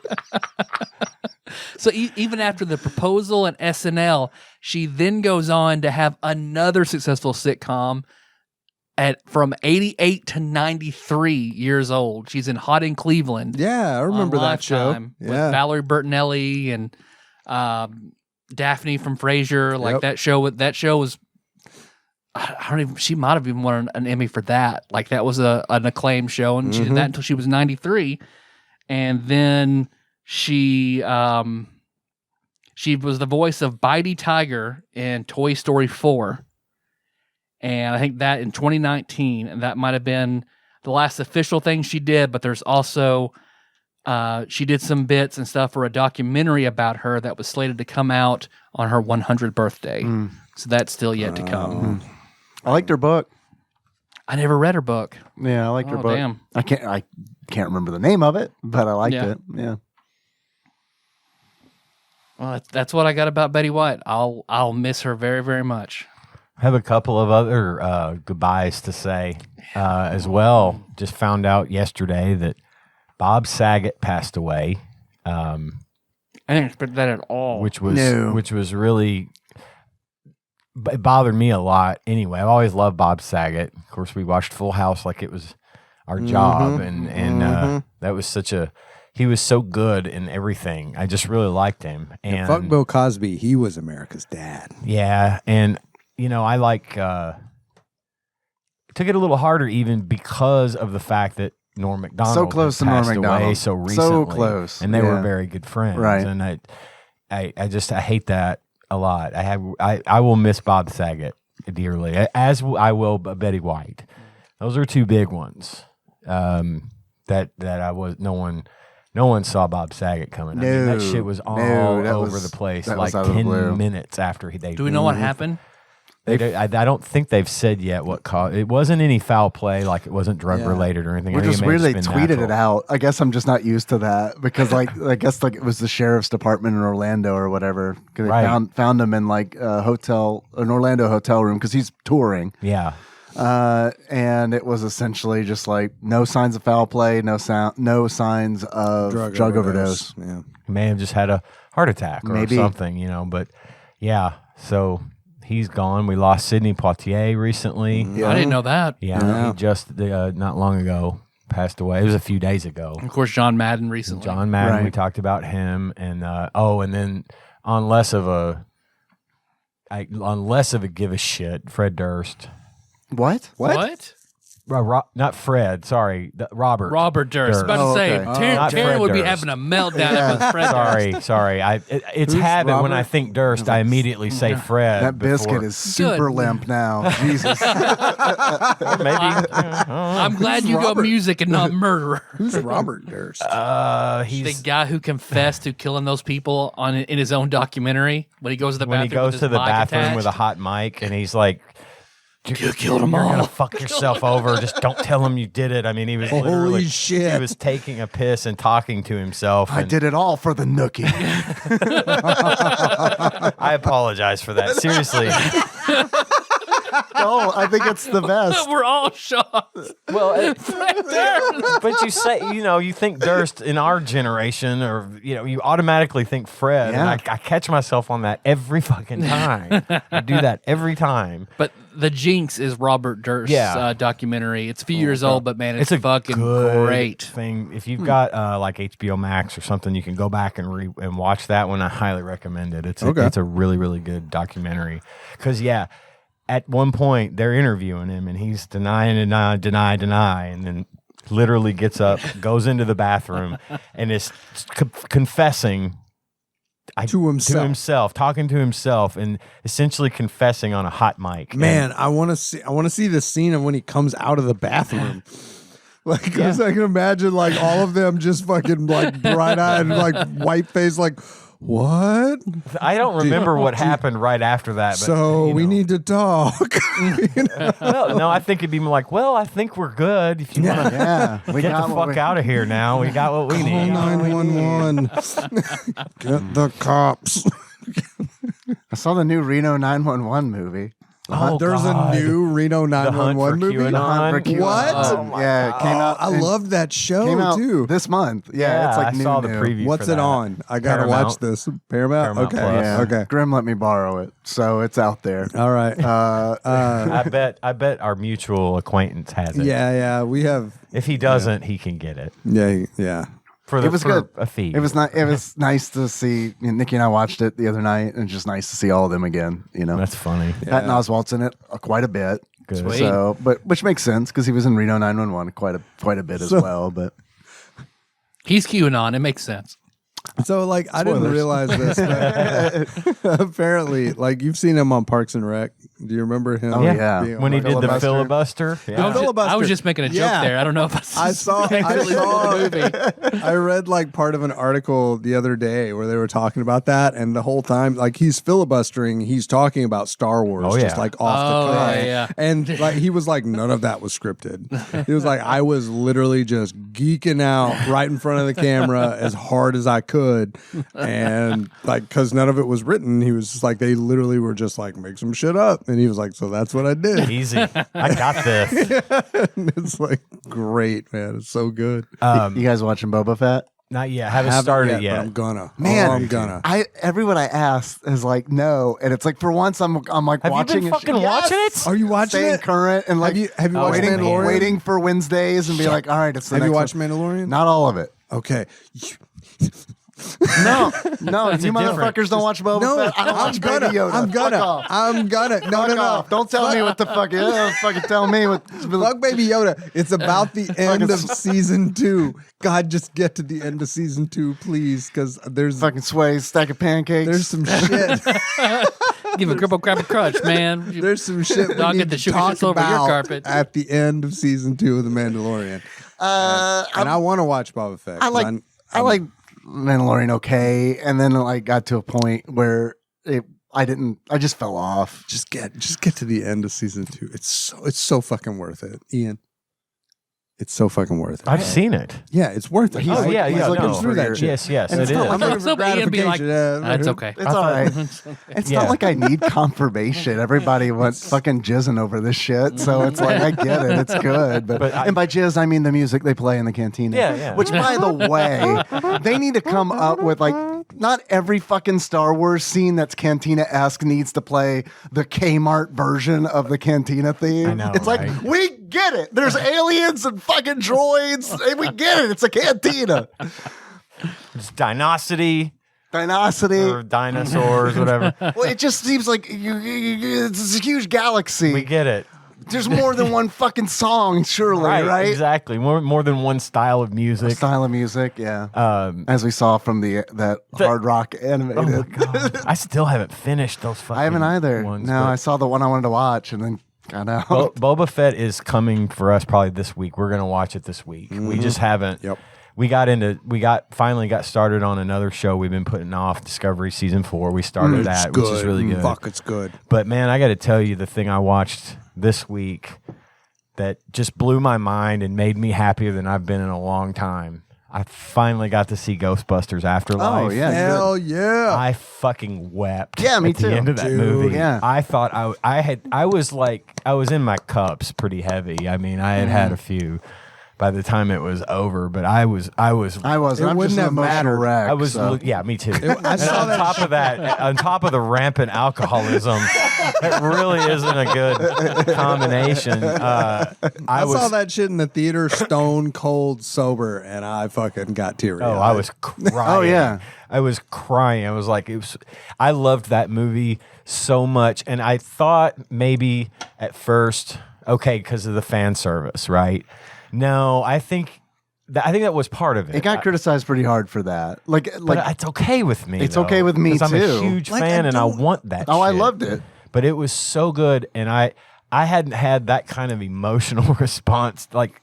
[SPEAKER 2] So even after The Proposal and SNL, she then goes on to have another successful sitcom from 88 to 93 years old. She's in Hot in Cleveland.
[SPEAKER 4] Yeah, I remember
[SPEAKER 2] on
[SPEAKER 4] that show.
[SPEAKER 2] Lifetime with
[SPEAKER 4] Yeah.
[SPEAKER 2] Valerie Bertinelli and Daphne from Frasier. Like
[SPEAKER 4] Yep.
[SPEAKER 2] that show was. I don't even. She might have even won an Emmy for that. Like that was an acclaimed show, and she did that until she was 93, and then she was the voice of Bitey Tiger in Toy Story 4. And I think that in 2019, and that might have been the last official thing she did, but there's also, she did some bits and stuff for a documentary about her that was slated to come out on her 100th birthday. So that's still yet to come.
[SPEAKER 3] I liked her book.
[SPEAKER 2] I never read her book.
[SPEAKER 3] Yeah, I liked her
[SPEAKER 2] Oh,
[SPEAKER 3] book.
[SPEAKER 2] damn.
[SPEAKER 3] I can't remember the name of it, but I liked
[SPEAKER 2] Yeah.
[SPEAKER 3] it. Yeah.
[SPEAKER 2] Well, that's what I got about Betty White. I'll miss her very, very much.
[SPEAKER 5] I have a couple of other goodbyes to say as well. Just found out yesterday that Bob Saget passed away,
[SPEAKER 2] I didn't expect that at all.
[SPEAKER 5] which was
[SPEAKER 3] No.
[SPEAKER 5] really it bothered me a lot. Anyway, I've always loved Bob Saget. Of course, we watched Full House like it was our job, and that was he was so good in everything. I just really liked him. And
[SPEAKER 4] Fuck Bill Cosby. He was America's dad.
[SPEAKER 5] yeah, and I took it a little harder even because of the fact that Norm Macdonald
[SPEAKER 3] So close
[SPEAKER 5] had
[SPEAKER 3] to Norm
[SPEAKER 5] passed away
[SPEAKER 3] Macdonald.
[SPEAKER 5] so
[SPEAKER 3] So
[SPEAKER 5] recently,
[SPEAKER 3] close.
[SPEAKER 5] and they were
[SPEAKER 3] Yeah.
[SPEAKER 5] very good friends.
[SPEAKER 3] Right.
[SPEAKER 5] And I hate that a lot. I will miss Bob Saget dearly, as I will Betty White. Those are two big ones. That I was no one saw Bob Saget coming. I mean, that shit was all over the place.
[SPEAKER 3] that
[SPEAKER 5] Like
[SPEAKER 3] was out of the
[SPEAKER 5] 10
[SPEAKER 3] blue.
[SPEAKER 5] minutes after they.
[SPEAKER 2] Do we know what happened?
[SPEAKER 5] I don't think they've said yet what caused. It wasn't any foul play, like it wasn't drug related or anything. I
[SPEAKER 3] Which
[SPEAKER 5] think
[SPEAKER 3] is
[SPEAKER 5] it may
[SPEAKER 3] weird.
[SPEAKER 5] have
[SPEAKER 3] They
[SPEAKER 5] just
[SPEAKER 3] tweeted
[SPEAKER 5] been
[SPEAKER 3] it
[SPEAKER 5] natural.
[SPEAKER 3] out. I guess I'm just not used to that because, like, I guess like it was the sheriff's department in Orlando or whatever. 'Cause they
[SPEAKER 5] Right.
[SPEAKER 3] found him in like an Orlando hotel room because he's touring.
[SPEAKER 5] Yeah.
[SPEAKER 3] And it was essentially just like no signs of foul play, no signs of drug overdose.
[SPEAKER 4] Yeah.
[SPEAKER 5] He may have just had a heart attack or
[SPEAKER 3] Maybe.
[SPEAKER 5] something, but yeah, so he's gone. We lost Sidney Poitier recently.
[SPEAKER 3] Yeah.
[SPEAKER 2] I didn't know that.
[SPEAKER 5] Yeah, he just not long ago passed away. It was a few days ago.
[SPEAKER 2] Of course, John Madden recently.
[SPEAKER 5] John Madden,
[SPEAKER 3] Right.
[SPEAKER 5] we talked about him, and and then on less of a give a shit, Fred Durst.
[SPEAKER 3] What?
[SPEAKER 2] What?
[SPEAKER 5] Not Fred, sorry, Robert.
[SPEAKER 2] Robert Durst. About to
[SPEAKER 3] Oh,
[SPEAKER 2] say,
[SPEAKER 3] okay.
[SPEAKER 5] Not
[SPEAKER 2] Taryn
[SPEAKER 5] Fred
[SPEAKER 2] would be
[SPEAKER 5] Durst.
[SPEAKER 2] having a meltdown if it was Fred Durst.
[SPEAKER 5] Sorry. It's habit when
[SPEAKER 4] Robert?
[SPEAKER 5] I think Durst, I immediately say Fred.
[SPEAKER 3] That biscuit
[SPEAKER 5] before-
[SPEAKER 3] is super
[SPEAKER 2] Good.
[SPEAKER 3] limp now. Jesus.
[SPEAKER 5] maybe.
[SPEAKER 2] I'm glad you go music and not murderer.
[SPEAKER 4] Who's Robert Durst?
[SPEAKER 2] The
[SPEAKER 5] He's
[SPEAKER 2] guy who confessed to killing those people in his own documentary when he goes to the
[SPEAKER 5] when
[SPEAKER 2] bathroom.
[SPEAKER 5] he goes
[SPEAKER 2] with
[SPEAKER 5] to
[SPEAKER 2] his
[SPEAKER 5] the
[SPEAKER 2] mic
[SPEAKER 5] bathroom
[SPEAKER 2] attached.
[SPEAKER 5] with a hot mic, and he's like,
[SPEAKER 2] You killed them
[SPEAKER 5] "You're
[SPEAKER 2] all.
[SPEAKER 5] gonna fuck yourself over. Just don't tell him you did it." I mean, he was
[SPEAKER 4] Holy
[SPEAKER 5] literally
[SPEAKER 4] shit.
[SPEAKER 5] He was taking a piss and talking to himself.
[SPEAKER 3] I
[SPEAKER 5] and
[SPEAKER 3] did it all for the nookie.
[SPEAKER 5] I apologize for that. Seriously.
[SPEAKER 3] No, I think it's the best.
[SPEAKER 2] We're all shocked.
[SPEAKER 5] Well,
[SPEAKER 2] Fred Durst.
[SPEAKER 5] but you say, you think Durst in our generation, or, you automatically think Fred.
[SPEAKER 3] Yeah.
[SPEAKER 5] And I catch myself on that every fucking time. I do that every time.
[SPEAKER 2] But The Jinx is Robert Durst's
[SPEAKER 5] Yeah.
[SPEAKER 2] documentary. It's a few years old, but man, it's
[SPEAKER 5] It's a
[SPEAKER 2] fucking
[SPEAKER 5] good
[SPEAKER 2] great.
[SPEAKER 5] thing. If you've got like HBO Max or something, you can go back and watch that one. I highly recommend it. It's
[SPEAKER 4] Okay.
[SPEAKER 5] it's a really, really good documentary. Because, at one point they're interviewing him and he's denying, and then literally gets up, goes into the bathroom, and is confessing
[SPEAKER 4] To himself.
[SPEAKER 5] talking to himself, and essentially confessing on a hot mic.
[SPEAKER 4] Man, I want to see the scene of when he comes out of the bathroom. Like, because I can imagine like all of them just fucking like bright-eyed, like white-faced, like, what?
[SPEAKER 5] I don't remember what happened right after that. But,
[SPEAKER 4] So we need to talk.
[SPEAKER 5] Well, no, I think it'd be like, well, I think we're good. If you want to
[SPEAKER 3] Yeah, we
[SPEAKER 5] get
[SPEAKER 3] got
[SPEAKER 5] the
[SPEAKER 3] what
[SPEAKER 5] fuck
[SPEAKER 3] we-
[SPEAKER 5] out of here now, we got what we
[SPEAKER 4] Call
[SPEAKER 5] need.
[SPEAKER 4] 911. Get the cops.
[SPEAKER 3] I saw the new Reno 911 movie.
[SPEAKER 5] Oh,
[SPEAKER 4] There's
[SPEAKER 5] God.
[SPEAKER 4] a new Reno
[SPEAKER 5] The Hunt
[SPEAKER 4] 911
[SPEAKER 5] for
[SPEAKER 4] movie.
[SPEAKER 5] QAnon.
[SPEAKER 3] The Hunt for QAnon.
[SPEAKER 4] What?
[SPEAKER 3] Yeah, it came out.
[SPEAKER 4] I
[SPEAKER 3] in-
[SPEAKER 4] loved that show
[SPEAKER 3] Came out
[SPEAKER 4] too.
[SPEAKER 3] this month. Yeah, it's like
[SPEAKER 5] I
[SPEAKER 3] new.
[SPEAKER 5] saw the
[SPEAKER 3] new.
[SPEAKER 5] preview.
[SPEAKER 4] What's
[SPEAKER 5] for
[SPEAKER 4] it
[SPEAKER 5] that.
[SPEAKER 4] on? I gotta watch
[SPEAKER 5] Paramount.
[SPEAKER 4] this. Paramount.
[SPEAKER 5] Paramount
[SPEAKER 4] Okay.
[SPEAKER 5] Plus.
[SPEAKER 3] Yeah.
[SPEAKER 4] Okay.
[SPEAKER 3] Grim let me borrow it, so it's out there.
[SPEAKER 4] All right.
[SPEAKER 5] I bet our mutual acquaintance has it.
[SPEAKER 4] Yeah. We have.
[SPEAKER 5] If he doesn't, he can get it
[SPEAKER 4] Yeah.
[SPEAKER 5] for
[SPEAKER 3] It was
[SPEAKER 5] for
[SPEAKER 3] good.
[SPEAKER 5] a fee.
[SPEAKER 3] It was not. It was nice to see. Nikki and I watched it the other night, and it's just nice to see all of them again.
[SPEAKER 5] That's funny.
[SPEAKER 3] Patton Oswalt's in it quite a bit.
[SPEAKER 5] Good.
[SPEAKER 2] Sweet.
[SPEAKER 3] So, but which makes sense because he was in Reno 911 quite a bit as well. But
[SPEAKER 2] He's QAnon. It makes sense.
[SPEAKER 4] So, like, I didn't
[SPEAKER 3] Spoilers.
[SPEAKER 4] realize this, but apparently, like, you've seen him on Parks and Rec. Do you remember him?
[SPEAKER 3] Oh, yeah.
[SPEAKER 4] being on
[SPEAKER 5] When he did the
[SPEAKER 3] Filibuster?
[SPEAKER 5] filibuster.
[SPEAKER 2] I was, just,
[SPEAKER 4] Filibuster.
[SPEAKER 2] I was just making a joke
[SPEAKER 4] Yeah.
[SPEAKER 2] there. I don't know if
[SPEAKER 4] I saw
[SPEAKER 2] the movie.
[SPEAKER 4] I read like part of an article the other day where they were talking about that, and the whole time, like, he's filibustering, he's talking about Star Wars,
[SPEAKER 5] Oh, yeah.
[SPEAKER 4] just like off the cuff.
[SPEAKER 2] yeah.
[SPEAKER 4] And like he was like, none of that was scripted. He was like, I was literally just geeking out right in front of the camera as hard as I could, and like because none of it was written, he was just like, they literally were just like, make some shit up, and he was like, so that's what I did.
[SPEAKER 5] Easy. I got this.
[SPEAKER 4] And it's like great, man. It's so good.
[SPEAKER 3] You guys watching Boba Fett?
[SPEAKER 5] Not yet. Haven't started
[SPEAKER 4] but
[SPEAKER 5] yet.
[SPEAKER 4] I'm gonna.
[SPEAKER 3] Man,
[SPEAKER 4] Oh, I'm gonna.
[SPEAKER 3] Everyone I asked is like, no, and it's like for once I'm like
[SPEAKER 5] Have
[SPEAKER 3] watching
[SPEAKER 5] you been
[SPEAKER 3] it.
[SPEAKER 5] fucking watching it?
[SPEAKER 4] Are you watching
[SPEAKER 3] Staying
[SPEAKER 4] it?
[SPEAKER 3] current and like
[SPEAKER 4] Have you watched
[SPEAKER 3] waiting,
[SPEAKER 4] Mandalorian?
[SPEAKER 3] waiting for Wednesdays and be like, all right, it's the
[SPEAKER 4] Have you
[SPEAKER 3] next
[SPEAKER 4] watched
[SPEAKER 3] one.
[SPEAKER 4] Mandalorian?
[SPEAKER 3] Not all of it.
[SPEAKER 4] Okay.
[SPEAKER 3] No,
[SPEAKER 5] That's
[SPEAKER 3] you
[SPEAKER 5] a different-
[SPEAKER 3] motherfuckers don't watch Boba
[SPEAKER 4] No,
[SPEAKER 3] Fett. I don't
[SPEAKER 4] I'm
[SPEAKER 3] watch
[SPEAKER 4] gonna.
[SPEAKER 3] Baby Yoda.
[SPEAKER 4] I'm gonna.
[SPEAKER 3] Fuck off.
[SPEAKER 4] I'm gonna. No,
[SPEAKER 3] Fuck
[SPEAKER 4] no, no.
[SPEAKER 3] off. Don't tell me what the fuck. Don't fucking tell me what.
[SPEAKER 4] Fuck Baby Yoda. It's about the end of season 2. God, just get to the end of season 2, please, because there's
[SPEAKER 3] Fucking sway, stack of pancakes.
[SPEAKER 4] there's some shit.
[SPEAKER 2] Give a cripple crap a crutch, man.
[SPEAKER 4] There's some shit we
[SPEAKER 2] Don't
[SPEAKER 4] need
[SPEAKER 2] get the
[SPEAKER 4] to
[SPEAKER 2] sugar
[SPEAKER 4] talk
[SPEAKER 2] shits over your
[SPEAKER 4] about
[SPEAKER 2] carpet.
[SPEAKER 4] at the end of season 2 of The Mandalorian. And I want to watch Boba Fett.
[SPEAKER 3] I like Mandalorian okay, and then like got to a point where I just fell off.
[SPEAKER 4] Just get to the end of season 2. It's so fucking worth it, Ian. It's so fucking worth it.
[SPEAKER 5] I've seen it.
[SPEAKER 4] Yeah, it's worth it.
[SPEAKER 3] He's
[SPEAKER 5] Oh,
[SPEAKER 3] like-
[SPEAKER 5] yeah,
[SPEAKER 3] he's
[SPEAKER 5] yeah.
[SPEAKER 3] looking
[SPEAKER 5] No.
[SPEAKER 3] through that shit.
[SPEAKER 5] Yes, yes,
[SPEAKER 3] And
[SPEAKER 5] it
[SPEAKER 3] it's
[SPEAKER 5] is.
[SPEAKER 3] not like
[SPEAKER 4] I'm looking for
[SPEAKER 2] Somebody Ian be like,
[SPEAKER 4] gratification.
[SPEAKER 2] That's okay.
[SPEAKER 3] It's all right. It's
[SPEAKER 5] Yeah.
[SPEAKER 3] not like I need confirmation. Everybody wants fucking jizzing over this shit, so it's like I get it. It's good, but and by jizz I mean the music they play in the cantina.
[SPEAKER 5] Yeah, yeah.
[SPEAKER 3] Which, by the way, they need to come up with like. Not every fucking Star Wars scene that's Cantina-esque needs to play the Kmart version of the Cantina theme.
[SPEAKER 5] I know,
[SPEAKER 3] it's
[SPEAKER 5] right?
[SPEAKER 3] like, we get it. There's aliens and fucking droids. And we get it. It's a Cantina.
[SPEAKER 5] It's Dinosity
[SPEAKER 3] Dinosity.
[SPEAKER 5] or dinosaurs, whatever.
[SPEAKER 3] Well, it just seems like it's a huge galaxy.
[SPEAKER 5] We get it.
[SPEAKER 3] There's more than one fucking song, surely, right?
[SPEAKER 5] Exactly. More than one style of music.
[SPEAKER 3] Style of music, yeah.
[SPEAKER 5] Um,
[SPEAKER 3] As we saw from that Hard Rock animated.
[SPEAKER 5] oh my god! I still haven't finished those fucking
[SPEAKER 3] I haven't either.
[SPEAKER 5] ones,
[SPEAKER 3] No,
[SPEAKER 5] but
[SPEAKER 3] I saw the one I wanted to watch and then got out.
[SPEAKER 5] Boba Fett is coming for us probably this week. We're gonna watch it this week. We just haven't.
[SPEAKER 4] Yep.
[SPEAKER 5] We finally got started on another show we've been putting off, Discovery Season 4. We started that, which is really good.
[SPEAKER 4] Fuck, it's good.
[SPEAKER 5] But man, I got to tell you, the thing I watched this week that just blew my mind and made me happier than I've been in a long time. I finally got to see Ghostbusters Afterlife.
[SPEAKER 3] Oh, yeah.
[SPEAKER 4] Hell yeah.
[SPEAKER 5] I fucking wept.
[SPEAKER 3] Yeah, me
[SPEAKER 5] at
[SPEAKER 3] too.
[SPEAKER 5] the end of that
[SPEAKER 4] Dude,
[SPEAKER 5] movie.
[SPEAKER 3] yeah.
[SPEAKER 5] I thought I was in my cups pretty heavy. I mean, I had a few by the time it was over, but I wasn't.
[SPEAKER 3] I
[SPEAKER 4] It
[SPEAKER 3] wasn't. I'm
[SPEAKER 4] wouldn't
[SPEAKER 3] just an
[SPEAKER 4] have
[SPEAKER 3] emotional
[SPEAKER 4] mattered.
[SPEAKER 3] wreck.
[SPEAKER 5] I was,
[SPEAKER 3] so.
[SPEAKER 5] yeah, me too.
[SPEAKER 4] I
[SPEAKER 5] And
[SPEAKER 4] saw
[SPEAKER 5] on
[SPEAKER 4] that
[SPEAKER 5] top of that, on top of the rampant alcoholism, it really isn't a good combination. I
[SPEAKER 4] saw that shit in the theater, stone cold sober, and I fucking got teary.
[SPEAKER 5] Oh, I was crying.
[SPEAKER 3] Oh, yeah.
[SPEAKER 5] I was crying. I was like, I loved that movie so much, and I thought maybe at first, okay, because of the fan service, right? No, I think that was part of it.
[SPEAKER 3] It got criticized pretty hard for that. Like
[SPEAKER 5] it's okay with me.
[SPEAKER 3] It's
[SPEAKER 5] though,
[SPEAKER 3] okay with me,
[SPEAKER 5] 'cause I'm
[SPEAKER 3] too.
[SPEAKER 5] a huge
[SPEAKER 3] Like,
[SPEAKER 5] fan,
[SPEAKER 3] I
[SPEAKER 5] and I
[SPEAKER 3] don't-
[SPEAKER 5] want that.
[SPEAKER 3] Oh, I
[SPEAKER 5] shit.
[SPEAKER 3] loved it.
[SPEAKER 5] But it was so good, and I hadn't had that kind of emotional response, like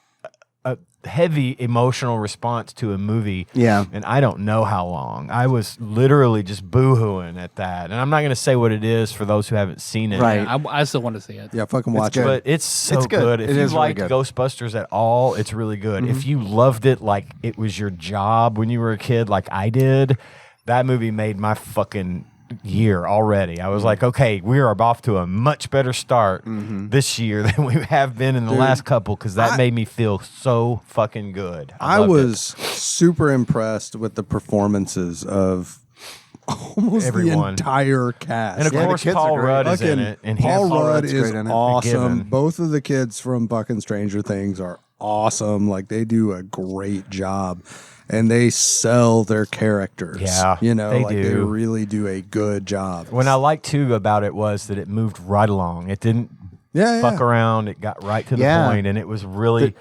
[SPEAKER 5] a heavy emotional response to a movie.
[SPEAKER 3] Yeah.
[SPEAKER 5] And I don't know how long. I was literally just boohooing at that, and I'm not going to say what it is for those who haven't seen it.
[SPEAKER 3] Right.
[SPEAKER 2] I still want to see it.
[SPEAKER 4] Yeah, fucking watch
[SPEAKER 3] good.
[SPEAKER 4] it.
[SPEAKER 5] But it's so
[SPEAKER 3] It's good.
[SPEAKER 5] good. If
[SPEAKER 3] It
[SPEAKER 5] you
[SPEAKER 3] is really
[SPEAKER 5] liked
[SPEAKER 3] good.
[SPEAKER 5] Ghostbusters at all, it's really good. If you loved it like it was your job when you were a kid, like I did, that movie made my fucking year already. I was like, okay, we are off to a much better start this year than we have been in the last couple, because that made me feel so fucking good.
[SPEAKER 4] I
[SPEAKER 5] loved it.
[SPEAKER 4] was super impressed with the performances of almost
[SPEAKER 5] Everyone.
[SPEAKER 4] the entire cast.
[SPEAKER 5] And of
[SPEAKER 3] Yeah, the
[SPEAKER 5] course,
[SPEAKER 3] kids
[SPEAKER 5] Paul
[SPEAKER 3] are great.
[SPEAKER 5] Rudd is in
[SPEAKER 4] Fucking
[SPEAKER 5] it, and
[SPEAKER 4] Paul
[SPEAKER 5] he's
[SPEAKER 4] Rudd
[SPEAKER 3] Rudd's
[SPEAKER 4] is
[SPEAKER 3] great in it.
[SPEAKER 4] awesome.
[SPEAKER 5] Given.
[SPEAKER 4] Both of the kids from fucking Stranger Things are awesome. Like, they do a great job, and they sell their characters.
[SPEAKER 5] Yeah,
[SPEAKER 4] you know,
[SPEAKER 5] they
[SPEAKER 4] like they
[SPEAKER 5] do.
[SPEAKER 4] really do a good job.
[SPEAKER 5] What I liked too about it was that it moved right along. It didn't
[SPEAKER 4] yeah,
[SPEAKER 5] fuck around. It got right to the
[SPEAKER 3] Yeah.
[SPEAKER 5] point, and it was really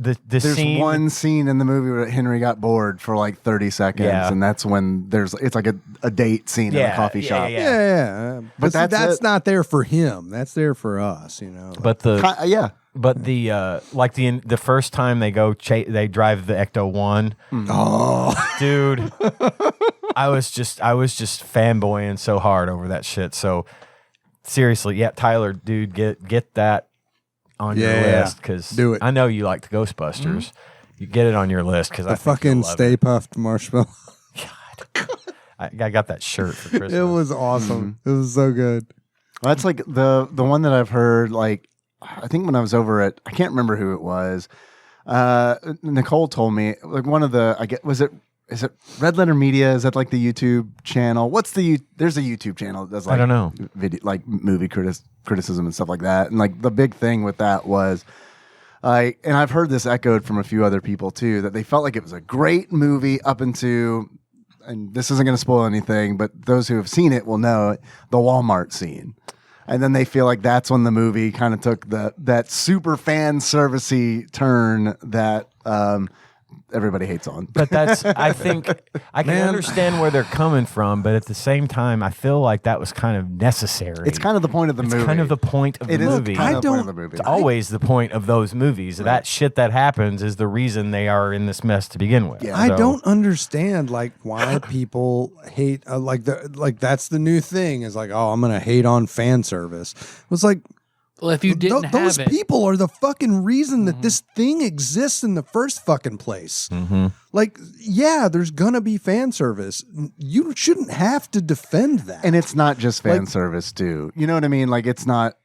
[SPEAKER 3] There's
[SPEAKER 5] scene.
[SPEAKER 3] one scene in the movie where Henry got bored for like 30 seconds,
[SPEAKER 5] Yeah.
[SPEAKER 3] and that's when it's like a date scene in a coffee shop.
[SPEAKER 4] Yeah.
[SPEAKER 3] But
[SPEAKER 4] see, that's
[SPEAKER 3] it.
[SPEAKER 4] not there for him. That's there for us, you know.
[SPEAKER 5] But
[SPEAKER 3] Yeah.
[SPEAKER 5] But the first time they go, they drive the Ecto 1.
[SPEAKER 4] Oh,
[SPEAKER 5] Dude, I was just fanboying so hard over that shit. So seriously, yeah, Tyler, dude, get that on your list because
[SPEAKER 4] do it.
[SPEAKER 5] I know you like the Ghostbusters. You get it on your list because I
[SPEAKER 4] the fucking Stay Puffed Marshmallow.
[SPEAKER 5] I got that shirt for Christmas.
[SPEAKER 4] It was awesome. It was so good.
[SPEAKER 3] Well, that's like the one that I've heard. Like, I think when I was over at, I can't remember who it was. Nicole told me like one of the, is it Red Letter Media? Is that like the YouTube channel? There's a YouTube channel that does like
[SPEAKER 5] I don't know.
[SPEAKER 3] video, like movie criticism and stuff like that. And like the big thing with that was, and I've heard this echoed from a few other people too, that they felt like it was a great movie up into, and this isn't going to spoil anything, but those who have seen it will know the Walmart scene. And then they feel like that's when the movie kind of took that super fan servicey turn that everybody hates on.
[SPEAKER 5] But I think I can understand where they're coming from, but at the same time, I feel like that was kind of necessary.
[SPEAKER 3] It's kind of the point of the movie.
[SPEAKER 5] It's kind of the point of the movie.
[SPEAKER 3] Kind of the point of the movie.
[SPEAKER 5] It's always the point of those movies. Right. That shit that happens is the reason they are in this mess to begin with.
[SPEAKER 3] Yeah.
[SPEAKER 4] I don't understand like why people hate like that's the new thing is like, oh, I'm gonna hate on fan service. It was like,
[SPEAKER 2] Well, if you didn't have
[SPEAKER 4] those
[SPEAKER 2] it,
[SPEAKER 4] people are the fucking reason that this thing exists in the first fucking place. Like, yeah, there's gonna be fan service. You shouldn't have to defend that.
[SPEAKER 3] And it's not just fan service too. You know what I mean? Like it's not,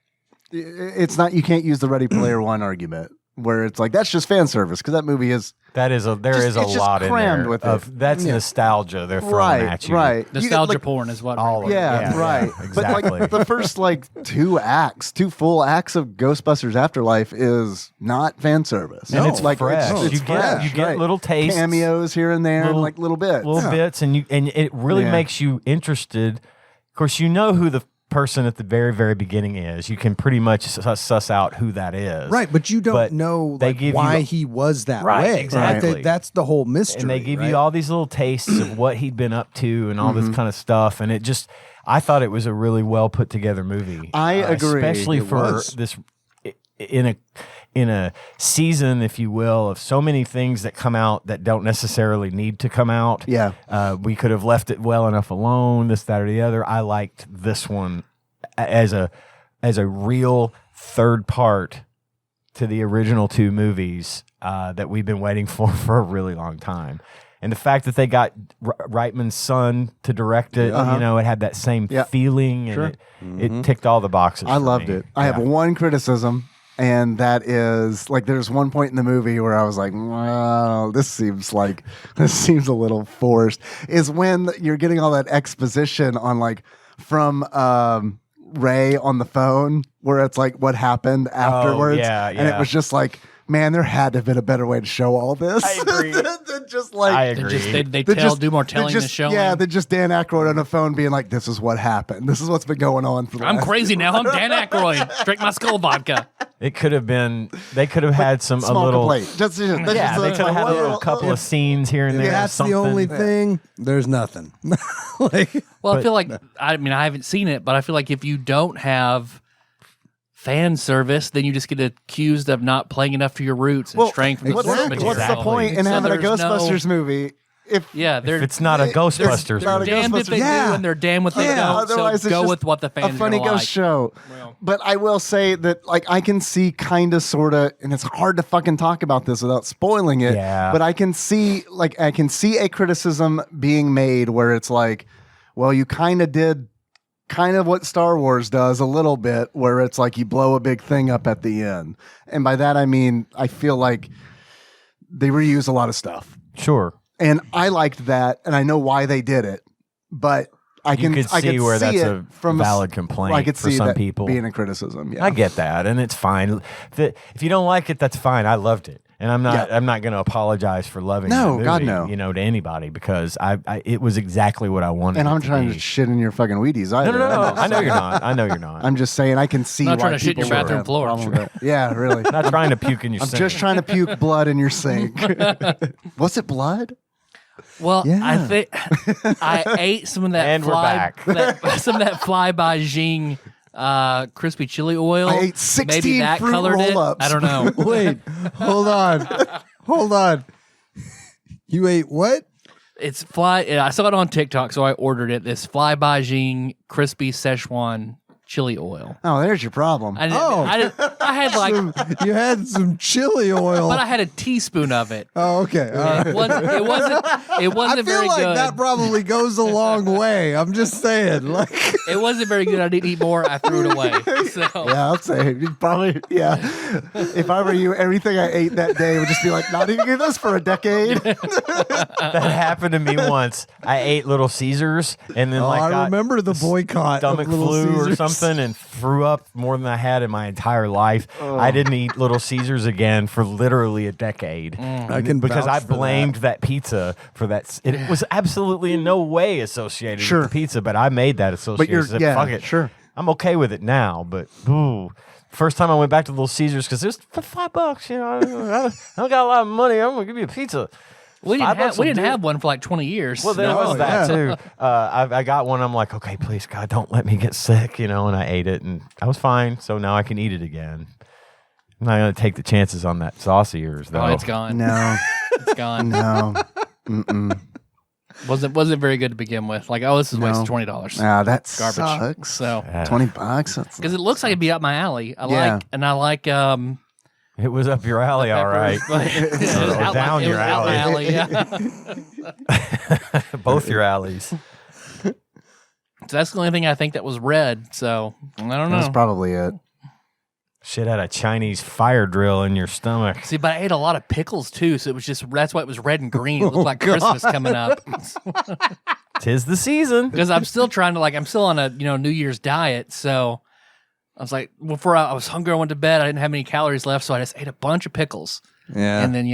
[SPEAKER 3] you can't use the Ready Player One argument where it's like, that's just fan service. Cause that movie is,
[SPEAKER 5] there is a lot in there
[SPEAKER 3] with
[SPEAKER 5] of that's nostalgia they're throwing at you.
[SPEAKER 3] Right.
[SPEAKER 2] nostalgia
[SPEAKER 3] like,
[SPEAKER 2] porn is what.
[SPEAKER 5] All of it.
[SPEAKER 3] Yeah, right.
[SPEAKER 5] Exactly.
[SPEAKER 3] But like the first like two full acts of Ghostbusters Afterlife is not fan service.
[SPEAKER 5] And it's
[SPEAKER 3] like
[SPEAKER 5] fresh.
[SPEAKER 3] It's
[SPEAKER 5] you
[SPEAKER 3] fresh,
[SPEAKER 5] get
[SPEAKER 3] right.
[SPEAKER 5] little tastes,
[SPEAKER 3] cameos here and there, and like little bits,
[SPEAKER 5] and it really makes you interested. Of course, you know who the person at the very, very beginning is. You can pretty much suss out who that is.
[SPEAKER 4] Right, but you don't know like, why he was that way.
[SPEAKER 5] Exactly.
[SPEAKER 4] That's the whole mystery.
[SPEAKER 5] And they give you all these little tastes of what he'd been up to and all this kind of stuff. And it just, I thought it was a really well put together movie.
[SPEAKER 3] I agree.
[SPEAKER 5] Especially for this, in a season, if you will, of so many things that come out that don't necessarily need to come out.
[SPEAKER 3] Yeah.
[SPEAKER 5] We could have left it well enough alone, this, that, or the other. I liked this one as a real third part to the original two movies that we've been waiting for a really long time. And the fact that they got Reitman's son to direct it, you know, it had that same feeling, and it ticked all the boxes.
[SPEAKER 3] I loved it. I have one criticism, and that is like there's one point in the movie where I was like, well, this seems a little forced. Is when you're getting all that exposition on like from Ray on the phone, where it's like what happened afterwards, and it was just like, man, there had to have been a better way to show all this.
[SPEAKER 5] I agree.
[SPEAKER 3] Just like
[SPEAKER 5] I agree.
[SPEAKER 2] They do more telling than showing.
[SPEAKER 3] Yeah, than just Dan Aykroyd on the phone being like, "This is what happened. This is what's been going on for the
[SPEAKER 2] I'm
[SPEAKER 3] last
[SPEAKER 2] crazy now. I'm Dan Aykroyd. Drink my skull vodka.
[SPEAKER 5] It could have been. They could have had some
[SPEAKER 3] small
[SPEAKER 5] a little.
[SPEAKER 3] complaint.
[SPEAKER 5] They could have had a little couple of scenes here and there.
[SPEAKER 4] That's the only thing. There's nothing.
[SPEAKER 2] Well, I feel like I haven't seen it, but I feel like if you don't have fan service, then you just get accused of not playing enough to your roots and straying from the source material.
[SPEAKER 3] What's the point in having a Ghostbusters movie if
[SPEAKER 5] it's not a Ghostbusters
[SPEAKER 2] they're
[SPEAKER 5] movie?
[SPEAKER 2] damned if they do and they're damned if they don't. So
[SPEAKER 3] otherwise it's
[SPEAKER 2] go
[SPEAKER 3] just
[SPEAKER 2] with what the fans
[SPEAKER 3] a funny
[SPEAKER 2] are gonna
[SPEAKER 3] ghost
[SPEAKER 2] like.
[SPEAKER 3] show.
[SPEAKER 2] Well.
[SPEAKER 3] But I will say that like I can see kind of sort of, and it's hard to fucking talk about this without spoiling it.
[SPEAKER 5] Yeah.
[SPEAKER 3] But I can see a criticism being made where it's like, well, you kind of did kind of what Star Wars does a little bit, where it's like you blow a big thing up at the end. And by that, I mean, I feel like they reuse a lot of stuff.
[SPEAKER 5] Sure.
[SPEAKER 3] And I liked that, and I know why they did it, but I can
[SPEAKER 5] see where that's a
[SPEAKER 3] from
[SPEAKER 5] valid complaint
[SPEAKER 3] I could
[SPEAKER 5] for
[SPEAKER 3] see
[SPEAKER 5] some
[SPEAKER 3] that
[SPEAKER 5] people
[SPEAKER 3] being a criticism. Yeah.
[SPEAKER 5] I get that, and it's fine. If you don't like it, that's fine. I loved it. And I'm not going to apologize for loving
[SPEAKER 3] No,
[SPEAKER 5] the movie,
[SPEAKER 3] God, no.
[SPEAKER 5] to anybody, because it was exactly what I wanted.
[SPEAKER 3] And I'm
[SPEAKER 5] it to
[SPEAKER 3] trying
[SPEAKER 5] be.
[SPEAKER 3] to shit in your fucking Wheaties either.
[SPEAKER 5] No. I know you're not. I know you're not.
[SPEAKER 3] I'm just saying I can see
[SPEAKER 2] Not
[SPEAKER 3] why
[SPEAKER 2] trying to shit in your
[SPEAKER 3] people would
[SPEAKER 2] bathroom
[SPEAKER 3] have a
[SPEAKER 2] floor.
[SPEAKER 3] problem with that. Yeah, really.
[SPEAKER 5] not trying to puke in your
[SPEAKER 3] I'm
[SPEAKER 5] sink.
[SPEAKER 3] just trying to puke blood in your sink. Was it blood?
[SPEAKER 2] Well,
[SPEAKER 3] Yeah.
[SPEAKER 2] I think I ate some of that
[SPEAKER 5] And we're back.
[SPEAKER 2] some of that Fly by Jing crispy chili oil.
[SPEAKER 3] I ate 16
[SPEAKER 2] Maybe that
[SPEAKER 3] fruit
[SPEAKER 2] colored it.
[SPEAKER 3] roll-ups.
[SPEAKER 2] I don't know.
[SPEAKER 4] Wait, hold on. You ate what?
[SPEAKER 2] It's I saw it on TikTok, so I ordered it. This Fly by Jing crispy Szechuan chili oil.
[SPEAKER 3] Oh, there's your problem.
[SPEAKER 2] I had like,
[SPEAKER 4] You had some chili oil.
[SPEAKER 2] but I had a teaspoon of it.
[SPEAKER 4] Oh, okay. All right.
[SPEAKER 2] It wasn't
[SPEAKER 4] I
[SPEAKER 2] very
[SPEAKER 4] feel like
[SPEAKER 2] good.
[SPEAKER 4] that probably goes a long way. I'm just saying. Like,
[SPEAKER 2] It wasn't very good. I didn't eat more. I threw it away. So
[SPEAKER 3] Yeah, I'll say you probably. Yeah, if I were you, everything I ate that day would just be like, not even this for a decade.
[SPEAKER 5] That happened to me once. I ate Little Caesars and then
[SPEAKER 4] I
[SPEAKER 5] got
[SPEAKER 4] remember the boycott
[SPEAKER 5] stomach
[SPEAKER 4] of Little
[SPEAKER 5] flu or
[SPEAKER 4] Caesars.
[SPEAKER 5] something and threw up more than I had in my entire life. I didn't eat Little Caesars again for literally a decade.
[SPEAKER 4] I can
[SPEAKER 5] Because
[SPEAKER 4] vouch
[SPEAKER 5] I
[SPEAKER 4] for that.
[SPEAKER 5] blamed that pizza for that. It was absolutely in no way associated
[SPEAKER 3] Sure.
[SPEAKER 5] with the pizza, but I made that association. Said,
[SPEAKER 3] yeah,
[SPEAKER 5] fuck it.
[SPEAKER 3] sure.
[SPEAKER 5] I'm okay with it now, but first time I went back to Little Caesars because it's for $5. I don't got a lot of money. I'm gonna give you a pizza.
[SPEAKER 2] we
[SPEAKER 5] $5 will
[SPEAKER 2] didn't
[SPEAKER 5] do it.
[SPEAKER 2] have one for like 20 years.
[SPEAKER 5] Well, there
[SPEAKER 4] No,
[SPEAKER 5] was that
[SPEAKER 4] yeah.
[SPEAKER 5] too. I got one. I'm like, okay, please, God, don't let me get sick, and I ate it, and I was fine. So now I can eat it again. I'm not gonna take the chances on that sauce of yours, though.
[SPEAKER 2] Oh, it's gone.
[SPEAKER 3] No,
[SPEAKER 2] It's gone.
[SPEAKER 3] no. Mm-mm.
[SPEAKER 2] Wasn't very good to begin with. Like, this is a waste of
[SPEAKER 3] No.
[SPEAKER 2] $20.
[SPEAKER 3] Ah, that
[SPEAKER 2] Garbage.
[SPEAKER 3] sucks.
[SPEAKER 2] So
[SPEAKER 5] Yeah.
[SPEAKER 3] $20. That's
[SPEAKER 2] because it looks like it'd be up my alley. I
[SPEAKER 3] Yeah.
[SPEAKER 2] like
[SPEAKER 5] It was up your alley, all right.
[SPEAKER 2] It was out
[SPEAKER 5] down
[SPEAKER 2] my- it
[SPEAKER 5] your
[SPEAKER 2] was out my
[SPEAKER 5] alley.
[SPEAKER 2] Yeah.
[SPEAKER 5] Both your alleys.
[SPEAKER 2] So that's the only thing I think that was red. So I don't know.
[SPEAKER 3] that's probably it.
[SPEAKER 5] Shit had a Chinese fire drill in your stomach.
[SPEAKER 2] See, but I ate a lot of pickles too, so it was that's why it was red and green. It looked like Christmas coming up.
[SPEAKER 5] 'Tis the season.
[SPEAKER 2] Because I'm still trying to I'm still on a New Year's diet, so I was like, before I was hungry, I went to bed. I didn't have any calories left, so I just ate a bunch of pickles,
[SPEAKER 4] Yeah.
[SPEAKER 2] and then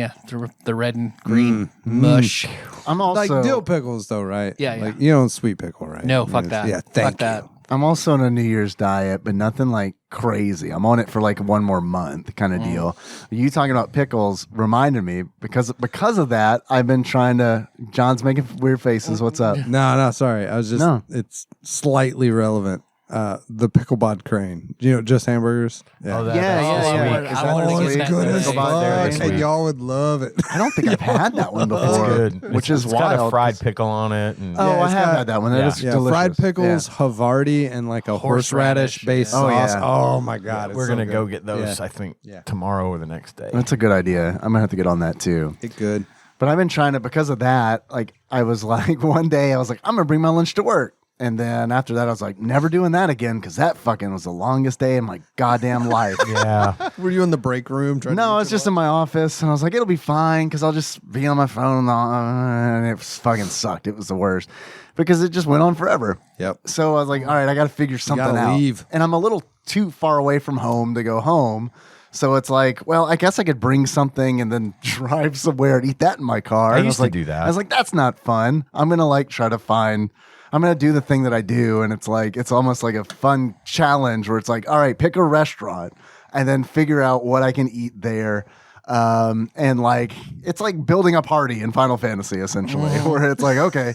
[SPEAKER 2] the red and green mush.
[SPEAKER 3] I'm also
[SPEAKER 4] like dill pickles, though, right?
[SPEAKER 2] Yeah, yeah.
[SPEAKER 4] Like, you don't sweet pickle, right?
[SPEAKER 2] No, fuck
[SPEAKER 4] Yes.
[SPEAKER 2] that.
[SPEAKER 4] Yeah,
[SPEAKER 2] Fuck
[SPEAKER 4] thank
[SPEAKER 2] that.
[SPEAKER 4] you.
[SPEAKER 3] I'm also on a New Year's diet, but nothing like crazy. I'm on it for like one more month kind of deal. You talking about pickles reminded me because of that, I've been trying to. John's making weird faces. What's up?
[SPEAKER 4] No, sorry. I was just,
[SPEAKER 3] No.
[SPEAKER 4] it's slightly relevant. The picklebod crane. Just hamburgers?
[SPEAKER 5] Oh,
[SPEAKER 3] Yeah,
[SPEAKER 5] that's
[SPEAKER 3] yeah,
[SPEAKER 5] so
[SPEAKER 3] yeah.
[SPEAKER 5] sweet.
[SPEAKER 3] Is
[SPEAKER 2] I
[SPEAKER 3] that
[SPEAKER 2] wanted to
[SPEAKER 3] the
[SPEAKER 2] get
[SPEAKER 3] sweet?
[SPEAKER 2] that
[SPEAKER 4] good as
[SPEAKER 2] today.
[SPEAKER 3] Picklebod there is
[SPEAKER 4] fuck, and
[SPEAKER 3] sweet.
[SPEAKER 4] y'all would love it.
[SPEAKER 3] I don't think I've had that one before.
[SPEAKER 5] It's good.
[SPEAKER 3] Which is
[SPEAKER 5] it's
[SPEAKER 3] wild.
[SPEAKER 5] got a fried
[SPEAKER 3] 'cause-
[SPEAKER 5] pickle on it. And
[SPEAKER 3] Oh,
[SPEAKER 4] Yeah,
[SPEAKER 3] I
[SPEAKER 4] it's
[SPEAKER 3] have
[SPEAKER 4] got-
[SPEAKER 3] had that one. That
[SPEAKER 5] yeah.
[SPEAKER 3] is
[SPEAKER 4] Yeah,
[SPEAKER 3] delicious.
[SPEAKER 4] fried pickles, Havarti, and like a horseradish based
[SPEAKER 3] Oh,
[SPEAKER 4] sauce.
[SPEAKER 3] yeah.
[SPEAKER 4] Oh my god,
[SPEAKER 5] we're
[SPEAKER 4] it's so
[SPEAKER 5] going to go
[SPEAKER 4] good.
[SPEAKER 5] get those,
[SPEAKER 4] Yeah.
[SPEAKER 5] I think,
[SPEAKER 4] Yeah.
[SPEAKER 5] tomorrow or the next day.
[SPEAKER 3] That's a good idea. I'm gonna have to get on that too.
[SPEAKER 4] It's good.
[SPEAKER 3] But I've been trying to because of that. Like I was like one day I was like I'm gonna bring my lunch to work, and then after that I was like never doing that again because that fucking was the longest day of my goddamn life.
[SPEAKER 5] Yeah.
[SPEAKER 4] Were you in the break room? Trying to
[SPEAKER 3] No,
[SPEAKER 4] eat
[SPEAKER 3] I was
[SPEAKER 4] your
[SPEAKER 3] just in my office, and I was like, it'll be fine because I'll just be on my phone, and it fucking sucked. It was the worst because it just went on forever.
[SPEAKER 4] Yep.
[SPEAKER 3] So I was like, all right, I got to figure something
[SPEAKER 4] gotta
[SPEAKER 3] out.
[SPEAKER 4] leave.
[SPEAKER 3] And I'm a little too far away from home to go home. So it's like, well, I guess I could bring something and then drive somewhere and eat that in my car.
[SPEAKER 5] I
[SPEAKER 3] And
[SPEAKER 5] used
[SPEAKER 3] was
[SPEAKER 5] to
[SPEAKER 3] like,
[SPEAKER 5] do that.
[SPEAKER 3] I was like, that's not fun. I'm going to I'm going to do the thing that I do. And it's like, it's almost like a fun challenge where it's like, all right, pick a restaurant and then figure out what I can eat there. And like, it's like building a party in Final Fantasy, essentially, where it's like, okay.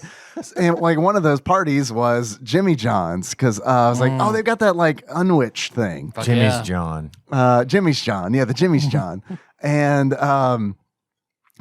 [SPEAKER 3] And like one of those parties was Jimmy John's because I was like, oh, they've got that like unwitch thing.
[SPEAKER 2] Fuck
[SPEAKER 5] Jimmy's
[SPEAKER 2] yeah.
[SPEAKER 5] John.
[SPEAKER 3] Jimmy's John. Yeah, the Jimmy's John. And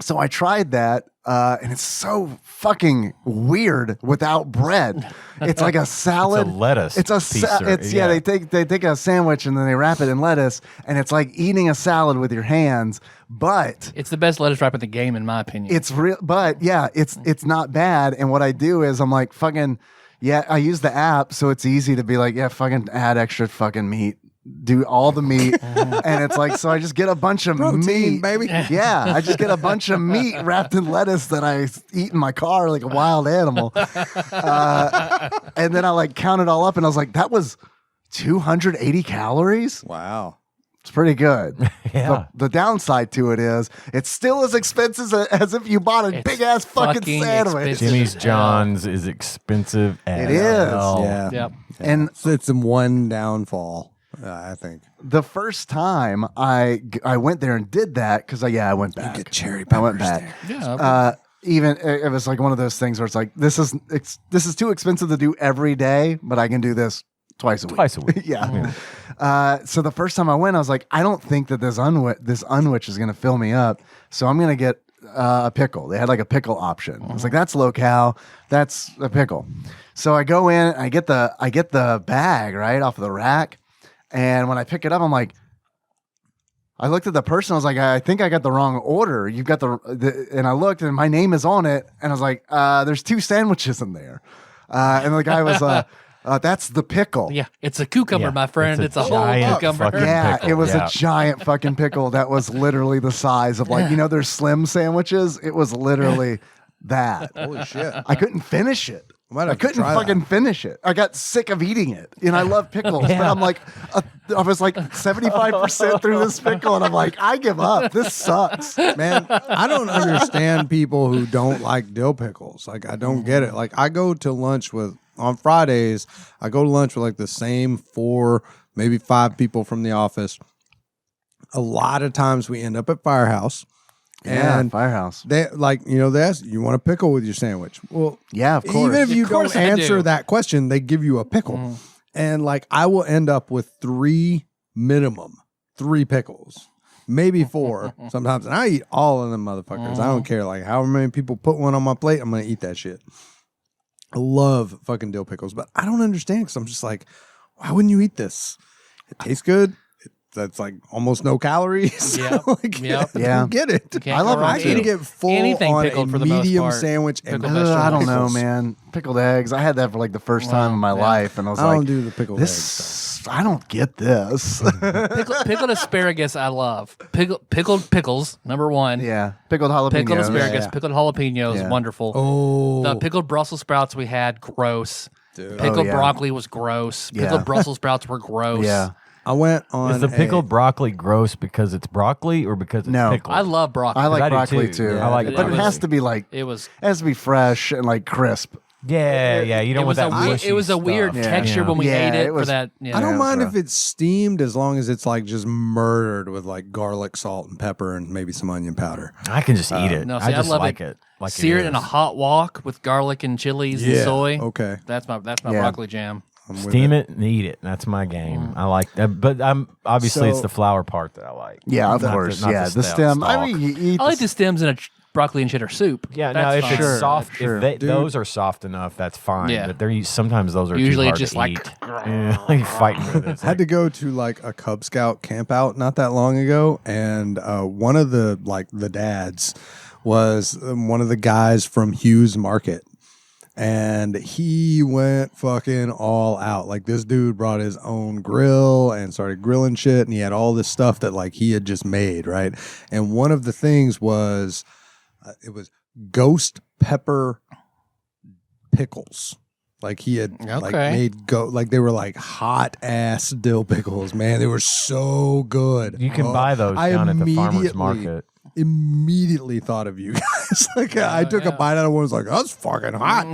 [SPEAKER 3] so I tried that, and it's so fucking weird without bread. It's like a salad.
[SPEAKER 5] It's a lettuce
[SPEAKER 3] It's a
[SPEAKER 5] piece or-
[SPEAKER 3] it's yeah.
[SPEAKER 5] yeah.
[SPEAKER 3] They take a sandwich and then they wrap it in lettuce, and it's like eating a salad with your hands. But
[SPEAKER 2] It's the best lettuce wrap in the game, in my opinion.
[SPEAKER 3] it's real. But yeah, it's not bad. And what I do is I'm like fucking yeah. I use the app, so it's easy to be like yeah, fucking add extra fucking meat. Do all the meat, and it's like so. I just get a bunch of
[SPEAKER 4] Protein,
[SPEAKER 3] meat,
[SPEAKER 4] baby.
[SPEAKER 3] Yeah, I just get a bunch of meat wrapped in lettuce that I eat in my car like a wild animal, and then I like count it all up, and I was like, that was 280 calories.
[SPEAKER 4] Wow.
[SPEAKER 3] It's pretty good.
[SPEAKER 5] Yeah.
[SPEAKER 3] The downside to it is it's still as expensive as if you bought a
[SPEAKER 2] It's
[SPEAKER 3] big ass fucking
[SPEAKER 2] fucking
[SPEAKER 3] sandwich.
[SPEAKER 2] expensive.
[SPEAKER 5] Jimmy's
[SPEAKER 2] Hell.
[SPEAKER 5] John's is expensive as
[SPEAKER 3] It is.
[SPEAKER 5] hell.
[SPEAKER 4] Yeah.
[SPEAKER 2] Yep.
[SPEAKER 3] And
[SPEAKER 4] So it's one downfall, I think.
[SPEAKER 3] the first time I went there and did that because I went back.
[SPEAKER 4] get cherry
[SPEAKER 3] I went
[SPEAKER 4] peppers
[SPEAKER 3] back.
[SPEAKER 2] Yeah.
[SPEAKER 3] Even it was like one of those things where it's like this is too expensive to do every day, but I can do this twice a week.
[SPEAKER 5] Twice a week.
[SPEAKER 3] Yeah. So the first time I went, I was like, I don't think that this unwich is going to fill me up. So I'm going to get a pickle. They had like a pickle option. I was like, that's low-cal. That's a pickle. So I go in, I get the bag right off of the rack. And when I pick it up, I'm like, I looked at the person. I was like, I think I got the wrong order. You've got and I looked and my name is on it. And I was like, there's 2 sandwiches in there. And the guy was that's the pickle.
[SPEAKER 2] Yeah, it's a cucumber,
[SPEAKER 5] Yeah,
[SPEAKER 2] my friend.
[SPEAKER 5] it's
[SPEAKER 2] It's
[SPEAKER 5] a
[SPEAKER 2] a whole
[SPEAKER 5] giant
[SPEAKER 2] cucumber.
[SPEAKER 5] fucking
[SPEAKER 3] Yeah,
[SPEAKER 5] pickle,
[SPEAKER 3] it was
[SPEAKER 5] yeah.
[SPEAKER 3] a giant fucking pickle that was literally the size of like, there's slim sandwiches. It was literally that.
[SPEAKER 4] Holy shit.
[SPEAKER 3] I couldn't finish it.
[SPEAKER 4] Might
[SPEAKER 3] I
[SPEAKER 4] have to
[SPEAKER 3] couldn't
[SPEAKER 4] try
[SPEAKER 3] fucking
[SPEAKER 4] that.
[SPEAKER 3] finish it. I got sick of eating it. And I love pickles, but
[SPEAKER 5] Yeah.
[SPEAKER 3] I'm like, I was like 75% through this pickle. And I'm like, I give up. This sucks.
[SPEAKER 4] Man, I don't understand people who don't like dill pickles. Like, I don't get it. Like, I go to lunch on Fridays, I go to lunch with like the same 4, maybe 5 people from the office. A lot of times we end up at Firehouse.
[SPEAKER 3] Yeah,
[SPEAKER 4] And
[SPEAKER 3] Firehouse.
[SPEAKER 4] they they ask, you want a pickle with your sandwich? Well,
[SPEAKER 3] Yeah, of course.
[SPEAKER 4] even if you
[SPEAKER 2] Of course
[SPEAKER 4] don't
[SPEAKER 2] I
[SPEAKER 4] answer
[SPEAKER 2] do.
[SPEAKER 4] that question, they give you a pickle. And like, I will end up with 3 minimum, 3 pickles, maybe 4 sometimes. And I eat all of them motherfuckers. I don't care. Like, however many people put one on my plate, I'm going to eat that shit. I love fucking dill pickles, but I don't understand because I'm just like, why wouldn't you eat this? It tastes good. That's like almost no calories.
[SPEAKER 2] Yep,
[SPEAKER 4] Like,
[SPEAKER 2] yep.
[SPEAKER 4] I
[SPEAKER 3] Yeah.
[SPEAKER 4] don't get it.
[SPEAKER 2] Can't
[SPEAKER 3] I love
[SPEAKER 2] go wrong
[SPEAKER 3] it
[SPEAKER 4] I
[SPEAKER 2] with
[SPEAKER 3] too.
[SPEAKER 4] can
[SPEAKER 2] it.
[SPEAKER 4] get full
[SPEAKER 2] Anything
[SPEAKER 4] on
[SPEAKER 2] pickled
[SPEAKER 4] a
[SPEAKER 2] for the most
[SPEAKER 4] medium
[SPEAKER 2] part.
[SPEAKER 4] sandwich and
[SPEAKER 2] Pickled
[SPEAKER 4] vegetables.
[SPEAKER 3] I don't know,
[SPEAKER 4] Pickles.
[SPEAKER 3] man. Pickled eggs. I had that for like the first time in my
[SPEAKER 2] yeah.
[SPEAKER 3] life. And I was
[SPEAKER 4] I
[SPEAKER 3] like,
[SPEAKER 4] don't do the pickled eggs.
[SPEAKER 3] this, I don't get this.
[SPEAKER 2] Pickled asparagus, I love. Pickled pickles, number 1.
[SPEAKER 3] Yeah. Pickled jalapenos.
[SPEAKER 2] Pickled asparagus,
[SPEAKER 4] yeah.
[SPEAKER 2] pickled jalapenos,
[SPEAKER 3] Yeah.
[SPEAKER 2] wonderful.
[SPEAKER 4] Oh,
[SPEAKER 2] The pickled Brussels sprouts we had, gross.
[SPEAKER 4] dude.
[SPEAKER 2] Pickled
[SPEAKER 3] yeah.
[SPEAKER 2] broccoli was gross.
[SPEAKER 3] Yeah.
[SPEAKER 2] Pickled Brussels sprouts were gross.
[SPEAKER 3] Yeah.
[SPEAKER 4] I went on.
[SPEAKER 5] Is the pickled broccoli gross because it's broccoli or because it's
[SPEAKER 3] No.
[SPEAKER 5] pickled?
[SPEAKER 2] I love broccoli.
[SPEAKER 3] I like
[SPEAKER 5] I do
[SPEAKER 3] broccoli
[SPEAKER 5] too.
[SPEAKER 3] too.
[SPEAKER 5] Yeah, I like
[SPEAKER 3] but it has
[SPEAKER 2] broccoli.
[SPEAKER 3] to be like,
[SPEAKER 2] it was
[SPEAKER 3] it has to be fresh and like crisp.
[SPEAKER 5] Yeah, yeah. You don't
[SPEAKER 2] it was
[SPEAKER 5] want
[SPEAKER 2] a
[SPEAKER 5] that
[SPEAKER 2] weird,
[SPEAKER 5] mushy
[SPEAKER 2] it was a weird
[SPEAKER 5] stuff.
[SPEAKER 2] texture
[SPEAKER 5] Yeah.
[SPEAKER 2] when we
[SPEAKER 3] Yeah,
[SPEAKER 2] ate it,
[SPEAKER 3] it was-
[SPEAKER 2] for that. Yeah.
[SPEAKER 4] I don't
[SPEAKER 3] Yeah,
[SPEAKER 4] mind
[SPEAKER 3] it's
[SPEAKER 4] if it's steamed as long as it's like just murdered with like garlic, salt, and pepper, and maybe some onion powder.
[SPEAKER 5] I can just eat it.
[SPEAKER 2] No, see,
[SPEAKER 5] I
[SPEAKER 2] I
[SPEAKER 5] just
[SPEAKER 2] love
[SPEAKER 5] like
[SPEAKER 2] it.
[SPEAKER 5] it. Like
[SPEAKER 2] Sear it
[SPEAKER 5] is.
[SPEAKER 2] in a hot wok with garlic and chilies and soy.
[SPEAKER 4] Okay.
[SPEAKER 2] That's my
[SPEAKER 3] Yeah.
[SPEAKER 2] broccoli jam.
[SPEAKER 4] I'm with
[SPEAKER 5] Steam it and eat it. That's my game. I like that, but I'm obviously it's
[SPEAKER 4] So-
[SPEAKER 5] the flour part that I like.
[SPEAKER 3] Yeah, of
[SPEAKER 5] Not the-
[SPEAKER 3] course.
[SPEAKER 5] not
[SPEAKER 3] Yeah, the
[SPEAKER 5] stem-
[SPEAKER 3] stem. I
[SPEAKER 5] stalk.
[SPEAKER 3] mean, you eat.
[SPEAKER 2] I like the stems in a broccoli and cheddar soup.
[SPEAKER 5] Yeah,
[SPEAKER 2] That's
[SPEAKER 5] now if
[SPEAKER 2] fine.
[SPEAKER 5] it's
[SPEAKER 3] Sure,
[SPEAKER 5] soft,
[SPEAKER 3] sure.
[SPEAKER 5] if they,
[SPEAKER 4] Dude.
[SPEAKER 5] those are soft enough, that's fine.
[SPEAKER 2] Yeah.
[SPEAKER 5] But they're sometimes those are
[SPEAKER 2] Usually
[SPEAKER 5] too hard
[SPEAKER 2] just
[SPEAKER 5] to
[SPEAKER 2] like-
[SPEAKER 5] eat. Yeah, like fighting with it. It's
[SPEAKER 4] I had to go to like a Cub Scout camp out not that long ago, and one of the dads was one of the guys from Hughes Market, and he went fucking all out. Like, this dude brought his own grill and started grilling shit, and he had all this stuff that like he had just made, right? And one of the things was it was ghost pepper pickles. Like, he had like
[SPEAKER 2] Okay.
[SPEAKER 4] made like they were like hot ass dill pickles, man. They were so good.
[SPEAKER 5] You can
[SPEAKER 4] Oh,
[SPEAKER 5] buy those
[SPEAKER 4] I
[SPEAKER 5] down at the farmer's
[SPEAKER 4] immediately-
[SPEAKER 5] market.
[SPEAKER 4] Immediately thought of you guys. Like, I took a bite out of one. I was like, that's fucking hot.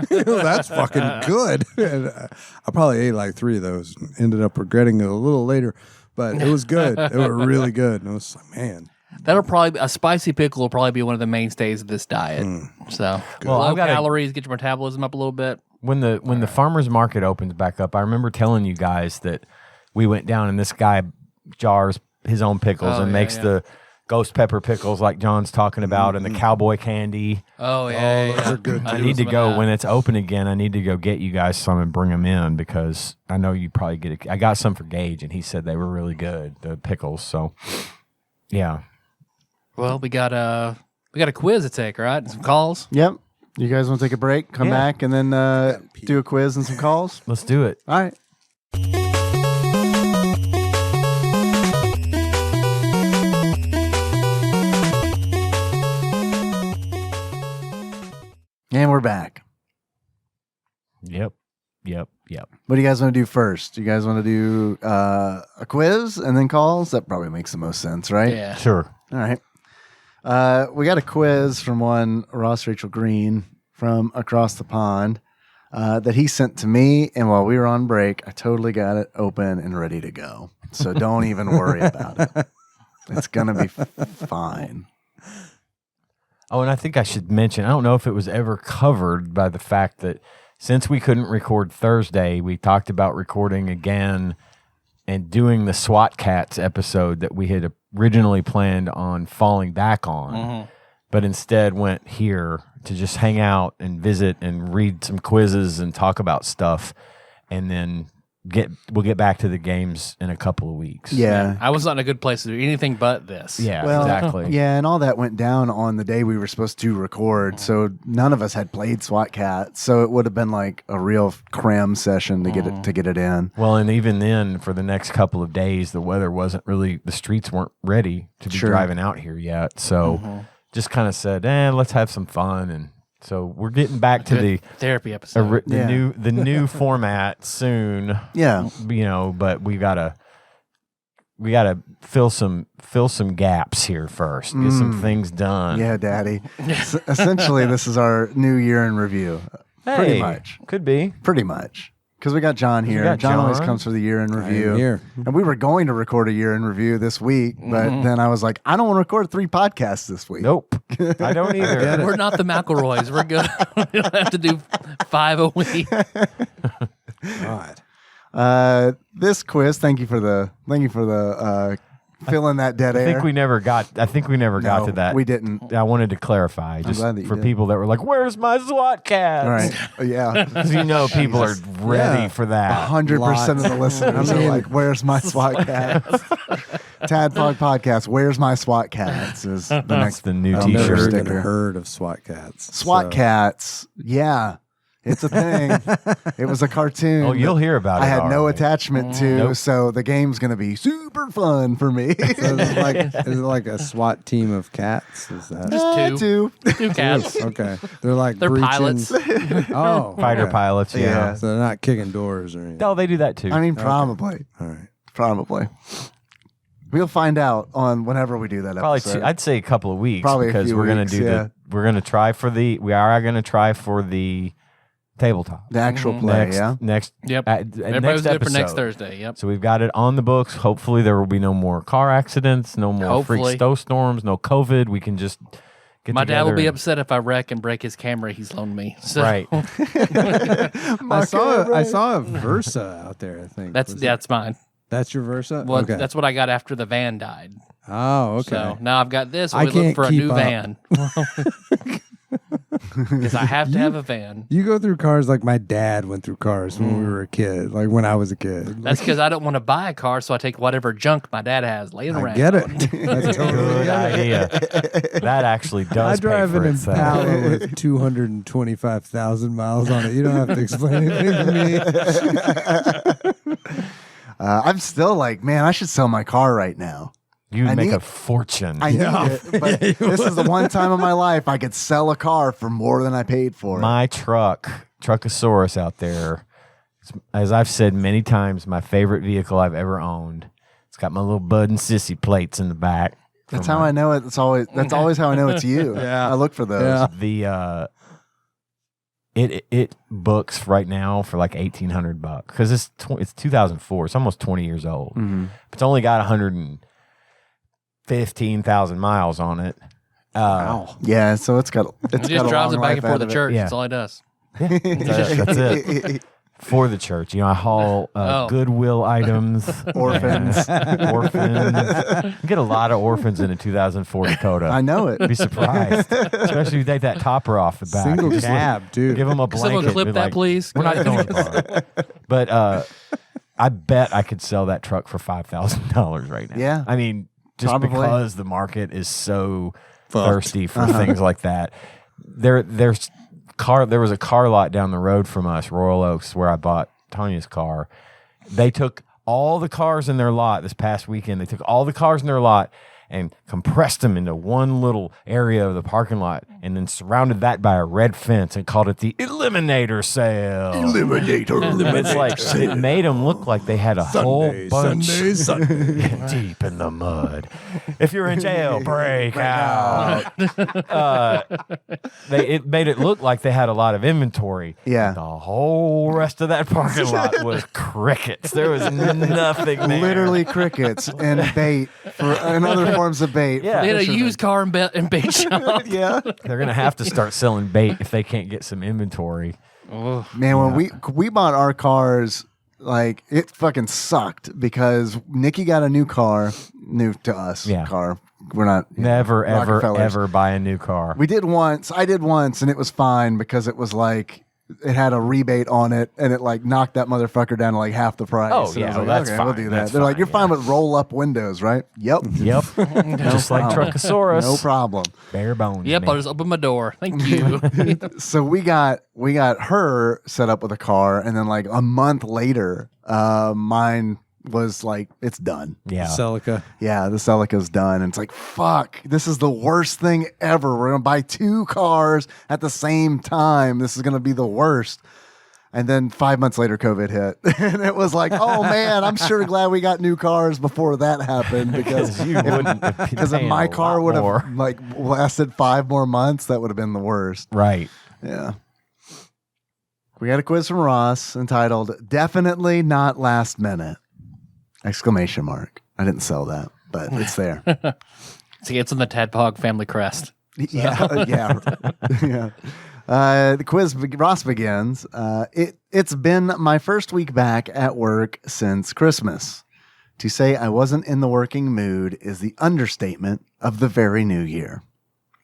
[SPEAKER 4] That's fucking good. And I probably ate like 3 of those. Ended up regretting it a little later, but it was good. They were really good. And I was like, man,
[SPEAKER 2] That'll probably a spicy pickle will probably be one of the mainstays of this diet. So
[SPEAKER 5] Well,
[SPEAKER 2] low
[SPEAKER 5] I've got a-
[SPEAKER 2] calories, get your metabolism up a little bit.
[SPEAKER 5] When the farmer's market opens back up, I remember telling you guys that we went down and this guy jars his own pickles
[SPEAKER 2] Oh,
[SPEAKER 5] and
[SPEAKER 2] yeah,
[SPEAKER 5] makes
[SPEAKER 2] yeah.
[SPEAKER 5] the ghost pepper pickles like John's talking about and the cowboy candy.
[SPEAKER 2] Oh yeah,
[SPEAKER 4] those are good,
[SPEAKER 5] I
[SPEAKER 2] do
[SPEAKER 5] need to
[SPEAKER 2] some of
[SPEAKER 5] go
[SPEAKER 2] that.
[SPEAKER 5] when it's open again. I need to go get you guys some and bring them in because I know you probably get it. I got some for Gage and he said they were really good, the pickles. So yeah.
[SPEAKER 2] Well, we got a quiz to take, right? And some calls.
[SPEAKER 3] Yep. You guys want to take a break, come
[SPEAKER 5] Yeah.
[SPEAKER 3] back, and then do a quiz and some calls?
[SPEAKER 5] Let's do it.
[SPEAKER 3] All right. And we're back.
[SPEAKER 5] Yep.
[SPEAKER 3] What do you guys want to do first? You guys want to do a quiz and then calls? That probably makes the most sense, right?
[SPEAKER 2] Yeah.
[SPEAKER 5] Sure.
[SPEAKER 3] All right. We got a quiz from one Ross Rachel Green from across the pond that he sent to me. And while we were on break, I totally got it open and ready to go. So don't even worry about it. It's going to be fine.
[SPEAKER 5] Oh, and I think I should mention, I don't know if it was ever covered by the fact that since we couldn't record Thursday, we talked about recording again and doing the SWAT Cats episode that we had originally planned on falling back on, but instead went here to just hang out and visit and read some quizzes and talk about stuff, and then we'll get back to the games in a couple of weeks.
[SPEAKER 3] Yeah.
[SPEAKER 2] I was not in a good place to do anything but this.
[SPEAKER 5] Yeah,
[SPEAKER 3] Well,
[SPEAKER 5] exactly.
[SPEAKER 3] Yeah, and all that went down on the day we were supposed to record. So none of us had played SWAT Cat. So it would have been like a real cram session to get it in.
[SPEAKER 5] Well, and even then, for the next couple of days, the weather wasn't really, the streets weren't ready to be driving out here yet. So just kind of said, let's have some fun. And so we're getting back to the
[SPEAKER 2] therapy episode.
[SPEAKER 5] the new format soon.
[SPEAKER 3] Yeah.
[SPEAKER 5] But we gotta fill some gaps here first. Get some things done.
[SPEAKER 3] Yeah, Daddy. Essentially, this is our new year in review. Pretty
[SPEAKER 5] Hey,
[SPEAKER 3] much.
[SPEAKER 5] Could be.
[SPEAKER 3] Pretty much. Because we got John here.
[SPEAKER 5] got
[SPEAKER 3] John always
[SPEAKER 5] John.
[SPEAKER 3] comes for the year in review.
[SPEAKER 4] here.
[SPEAKER 3] And we were going to record a year in review this week, but then I was like, I don't want to record 3 podcasts this week.
[SPEAKER 5] Nope. I don't either.
[SPEAKER 2] We're not the McElroys. We're good. We don't have to do 5 a week.
[SPEAKER 4] God.
[SPEAKER 3] This quiz, thank you for the filling that dead air.
[SPEAKER 5] I think we never got
[SPEAKER 3] No,
[SPEAKER 5] to that.
[SPEAKER 3] we didn't.
[SPEAKER 5] I wanted to clarify just
[SPEAKER 3] glad that you
[SPEAKER 5] for
[SPEAKER 3] did.
[SPEAKER 5] people that were like, "Where's my SWAT cat?"
[SPEAKER 3] All right. Yeah.
[SPEAKER 5] Because people are ready for that.
[SPEAKER 3] 100% of the listeners are like, where's my SWAT cats? TADPOG podcast, where's my SWAT cats? Is the next
[SPEAKER 5] the new
[SPEAKER 3] I'll
[SPEAKER 4] I've
[SPEAKER 3] never
[SPEAKER 4] never
[SPEAKER 5] t-shirt.
[SPEAKER 4] even
[SPEAKER 3] sticker.
[SPEAKER 4] heard of SWAT cats.
[SPEAKER 3] SWAT
[SPEAKER 4] so-
[SPEAKER 3] cats. Yeah. It's a thing. It was a cartoon.
[SPEAKER 5] Oh, you'll hear about it.
[SPEAKER 3] I had no
[SPEAKER 5] already.
[SPEAKER 3] attachment to,
[SPEAKER 5] Nope.
[SPEAKER 3] so the game's going to be super fun for me.
[SPEAKER 4] So is it like a SWAT team of cats? Is that
[SPEAKER 2] Just two.
[SPEAKER 3] Two.
[SPEAKER 2] 2 cats.
[SPEAKER 4] okay? They're like
[SPEAKER 2] They're
[SPEAKER 4] breaching-
[SPEAKER 2] pilots.
[SPEAKER 4] Oh,
[SPEAKER 5] Fighter
[SPEAKER 4] okay.
[SPEAKER 5] pilots.
[SPEAKER 3] Yeah.
[SPEAKER 5] Yeah.
[SPEAKER 4] So they're not kicking doors or anything.
[SPEAKER 5] Oh, they do that too.
[SPEAKER 3] I mean, probably.
[SPEAKER 4] All right.
[SPEAKER 3] Probably. We'll find out on whenever we do that
[SPEAKER 5] Probably
[SPEAKER 3] episode.
[SPEAKER 5] I'd say a couple of weeks
[SPEAKER 3] Probably a
[SPEAKER 5] because
[SPEAKER 3] few
[SPEAKER 5] we're gonna
[SPEAKER 3] weeks,
[SPEAKER 5] do
[SPEAKER 3] yeah.
[SPEAKER 5] we're gonna try for the tabletop.
[SPEAKER 3] The actual play,
[SPEAKER 5] next,
[SPEAKER 3] yeah?
[SPEAKER 5] Next.
[SPEAKER 2] Yep.
[SPEAKER 5] Next
[SPEAKER 2] Everybody's good for next
[SPEAKER 5] episode.
[SPEAKER 2] Thursday. Yep.
[SPEAKER 5] So we've got it on the books. Hopefully there will be no more car accidents, no more
[SPEAKER 2] Hopefully.
[SPEAKER 5] freak snowstorms, no COVID. We can just get
[SPEAKER 2] My dad will
[SPEAKER 5] together
[SPEAKER 2] be
[SPEAKER 5] and-
[SPEAKER 2] upset if I wreck and break his camera he's loaned me. So
[SPEAKER 5] Right.
[SPEAKER 4] I saw a Versa out there. I think
[SPEAKER 2] that's mine.
[SPEAKER 4] That's your Versa.
[SPEAKER 2] Well,
[SPEAKER 4] okay.
[SPEAKER 2] that's what I got after the van died.
[SPEAKER 4] Oh, okay.
[SPEAKER 2] So now I've got this.
[SPEAKER 4] I
[SPEAKER 2] We look
[SPEAKER 4] can't
[SPEAKER 2] for a
[SPEAKER 4] keep
[SPEAKER 2] new
[SPEAKER 4] up.
[SPEAKER 2] van. Because I have to have a van.
[SPEAKER 4] You go through cars like my dad went through cars when we were a kid, like when I was a kid.
[SPEAKER 2] That's because I don't want to buy a car, so I take whatever junk my dad has laying
[SPEAKER 4] I
[SPEAKER 2] around.
[SPEAKER 4] get it. That's totally
[SPEAKER 5] Good
[SPEAKER 4] get it.
[SPEAKER 5] idea. That actually
[SPEAKER 4] I
[SPEAKER 5] does
[SPEAKER 4] drive
[SPEAKER 5] pay
[SPEAKER 4] an
[SPEAKER 5] for itself.
[SPEAKER 4] Impala with 225,000 miles on it. You don't have to explain anything to me.
[SPEAKER 3] I'm still like, man, I should sell my car right now.
[SPEAKER 5] You'd
[SPEAKER 3] I
[SPEAKER 5] make
[SPEAKER 3] need-
[SPEAKER 5] a fortune.
[SPEAKER 3] I need it, but this is the one time in my life I could sell a car for more than I paid for it.
[SPEAKER 5] My Truckosaurus out there, as I've said many times, my favorite vehicle I've ever owned. It's got my little Bud and Sissy plates in the back.
[SPEAKER 3] That's how I know it. That's always how I know it's you.
[SPEAKER 4] Yeah.
[SPEAKER 3] I look for those.
[SPEAKER 4] Yeah.
[SPEAKER 5] It books right now for like $1,800 because it's 2004. It's almost 20 years old.
[SPEAKER 3] Mhm.
[SPEAKER 5] It's only got 115,000 miles on it.
[SPEAKER 4] Wow.
[SPEAKER 3] Yeah, so it's got
[SPEAKER 2] He
[SPEAKER 3] got
[SPEAKER 2] just
[SPEAKER 3] a
[SPEAKER 2] drives
[SPEAKER 3] long
[SPEAKER 2] it back
[SPEAKER 3] life
[SPEAKER 2] and forth
[SPEAKER 3] out
[SPEAKER 2] to
[SPEAKER 3] of it.
[SPEAKER 2] church.
[SPEAKER 5] Yeah.
[SPEAKER 2] That's all he does.
[SPEAKER 5] That's it. For the church. I haul Goodwill items.
[SPEAKER 3] Orphans.
[SPEAKER 5] Orphans. You get a lot of orphans in a 2004 Dakota.
[SPEAKER 3] I know it.
[SPEAKER 5] You'd be surprised. Especially if you take that topper off the back.
[SPEAKER 4] Single
[SPEAKER 5] Just
[SPEAKER 4] cab, too.
[SPEAKER 5] Give them a
[SPEAKER 2] Can
[SPEAKER 5] blanket.
[SPEAKER 2] someone clip
[SPEAKER 5] be
[SPEAKER 2] that,
[SPEAKER 5] like,
[SPEAKER 2] please?
[SPEAKER 5] We're not going far. But I bet I could sell that truck for $5,000 right now.
[SPEAKER 3] Yeah.
[SPEAKER 5] I mean, just
[SPEAKER 3] Probably.
[SPEAKER 5] because the market is so
[SPEAKER 4] Fucked.
[SPEAKER 5] thirsty for things like that. There was a car lot down the road from us, Royal Oaks, where I bought Tanya's car. They took all the cars in their lot this past weekend. They took all the cars in their lot and compressed them into one little area of the parking lot, and then surrounded that by a red fence and called it the Eliminator Sale. It's like it made them look like they had a whole bunch deep in the mud. If you're in jail, break out. It made it look like they had a lot of inventory.
[SPEAKER 3] Yeah.
[SPEAKER 5] The whole rest of that parking lot was crickets. There was nothing there.
[SPEAKER 3] Literally crickets and bait and other forms of bait.
[SPEAKER 5] Yeah.
[SPEAKER 2] They had a used car and bait shop.
[SPEAKER 3] Yeah.
[SPEAKER 5] They're gonna have to start selling bait if they can't get some inventory.
[SPEAKER 3] Man, when we bought our cars, like it fucking sucked because Nikki got a new car, new to us car. We're not
[SPEAKER 5] Never, ever,
[SPEAKER 3] Rockefellers.
[SPEAKER 5] ever buy a new car.
[SPEAKER 3] We did once. I did once, and it was fine because it was like it had a rebate on it, and it like knocked that motherfucker down to like half the price.
[SPEAKER 5] Oh,
[SPEAKER 3] And
[SPEAKER 5] yeah,
[SPEAKER 3] I was like,
[SPEAKER 5] that's
[SPEAKER 3] okay,
[SPEAKER 5] fine.
[SPEAKER 3] we'll do that.
[SPEAKER 5] That's
[SPEAKER 3] They're like,
[SPEAKER 5] fine,
[SPEAKER 3] you're fine
[SPEAKER 5] yeah.
[SPEAKER 3] with roll up windows, right? Yep.
[SPEAKER 5] Yep. Just like Truckosaurus.
[SPEAKER 3] No problem.
[SPEAKER 5] Bare bones.
[SPEAKER 2] Yep,
[SPEAKER 5] man.
[SPEAKER 2] I'll just open my door. Thank you.
[SPEAKER 3] So we got her set up with a car, and then like a month later, mine was like, it's done.
[SPEAKER 5] Yeah.
[SPEAKER 4] Celica.
[SPEAKER 3] Yeah, the Celica's done. And it's like, fuck, this is the worst thing ever. We're going to buy 2 cars at the same time. This is going to be the worst. And then 5 months later, COVID hit. And it was like, oh man, I'm sure glad we got new cars before that happened because if my car would have like lasted 5 more months, that would have been the worst.
[SPEAKER 5] Right.
[SPEAKER 3] Yeah. We got a quiz from Ross entitled "Definitely Not Last Minute!" Exclamation mark. I didn't sell that, but it's there.
[SPEAKER 2] See, it's on the Tadpog family crest.
[SPEAKER 3] Yeah, yeah. The quiz, Ross begins. It's been my first week back at work since Christmas. To say I wasn't in the working mood is the understatement of the very new year.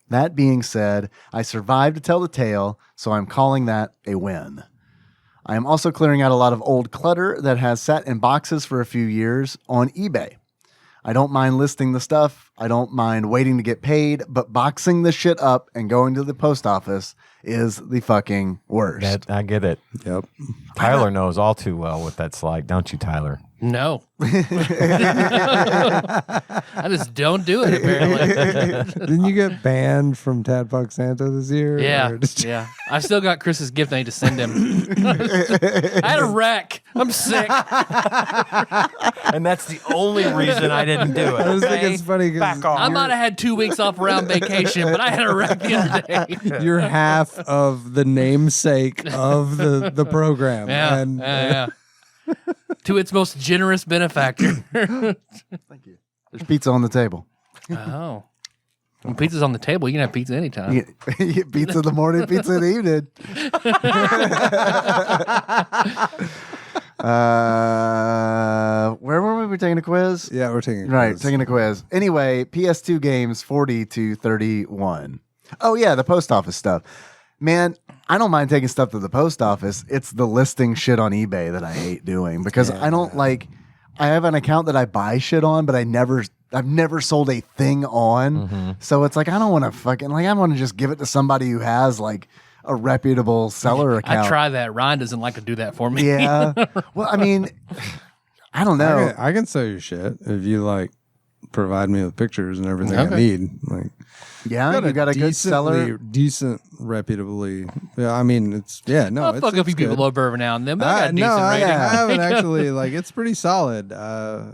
[SPEAKER 3] That being said, I survived to tell the tale, so I'm calling that a win. I am also clearing out a lot of old clutter that has sat in boxes for a few years on eBay. I don't mind listing the stuff. I don't mind waiting to get paid, but boxing the shit up and going to the post office is the fucking worst.
[SPEAKER 5] I get it.
[SPEAKER 4] Yep.
[SPEAKER 5] Tyler knows all too well what that's like, don't you, Tyler?
[SPEAKER 2] No. I just don't do it, apparently.
[SPEAKER 4] Didn't you get banned from Tadpog Santa this year?
[SPEAKER 2] Yeah.
[SPEAKER 4] Or just-
[SPEAKER 2] Yeah. I still got Chris's gift I need to send him. I had a wreck. I'm sick.
[SPEAKER 5] And that's the only reason I didn't do
[SPEAKER 4] I just think
[SPEAKER 2] Okay.
[SPEAKER 4] it's funny because
[SPEAKER 2] I might have had 2 weeks off around vacation, but I had a wreck the other day.
[SPEAKER 4] you're half of the namesake of the program.
[SPEAKER 2] Yeah.
[SPEAKER 4] And
[SPEAKER 2] yeah. To its most generous benefactor.
[SPEAKER 3] Thank you. There's pizza on the table.
[SPEAKER 2] Oh. When pizza's on the table, you can have pizza anytime.
[SPEAKER 3] You get pizza in the morning, pizza in the evening. Where were we? We're taking a quiz?
[SPEAKER 4] yeah, we're taking a
[SPEAKER 3] Right,
[SPEAKER 4] quiz.
[SPEAKER 3] taking a quiz. Anyway, PS2 games 40 to 31. Oh, yeah, the post office stuff. Man, I don't mind taking stuff to the post office. It's the listing shit on eBay that I hate doing because I don't like. I have an account that I buy shit on, but I've never sold a thing on. So it's like I don't want to fucking I want to just give it to somebody who has like a reputable seller account.
[SPEAKER 2] I try that. Ryan doesn't like to do that for me.
[SPEAKER 3] Yeah. Well, I mean, I don't know.
[SPEAKER 4] I can sell you shit if you like provide me with pictures and everything I
[SPEAKER 2] Okay.
[SPEAKER 4] need. Like,
[SPEAKER 3] Yeah, you got a good seller.
[SPEAKER 4] decent, reputably. Yeah, I mean, it's no.
[SPEAKER 2] I'll fuck a few people
[SPEAKER 4] good.
[SPEAKER 2] over every now and then, but I got a
[SPEAKER 4] No,
[SPEAKER 2] decent
[SPEAKER 4] I
[SPEAKER 2] rating.
[SPEAKER 4] haven't actually. Like, it's pretty solid.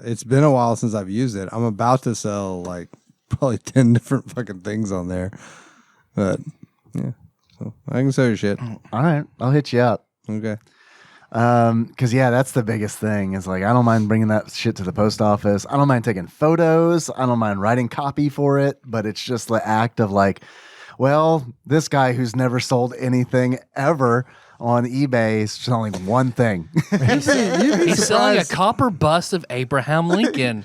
[SPEAKER 4] It's been a while since I've used it. I'm about to sell like probably 10 different fucking things on there, but yeah. So I can sell your shit.
[SPEAKER 3] All right, I'll hit you up.
[SPEAKER 4] Okay.
[SPEAKER 3] Because that's the biggest thing is like I don't mind bringing that shit to the post office. I don't mind taking photos. I don't mind writing copy for it. But it's just the act of like, well, this guy who's never sold anything ever on eBay is selling one thing.
[SPEAKER 2] He's selling a copper bust of Abraham Lincoln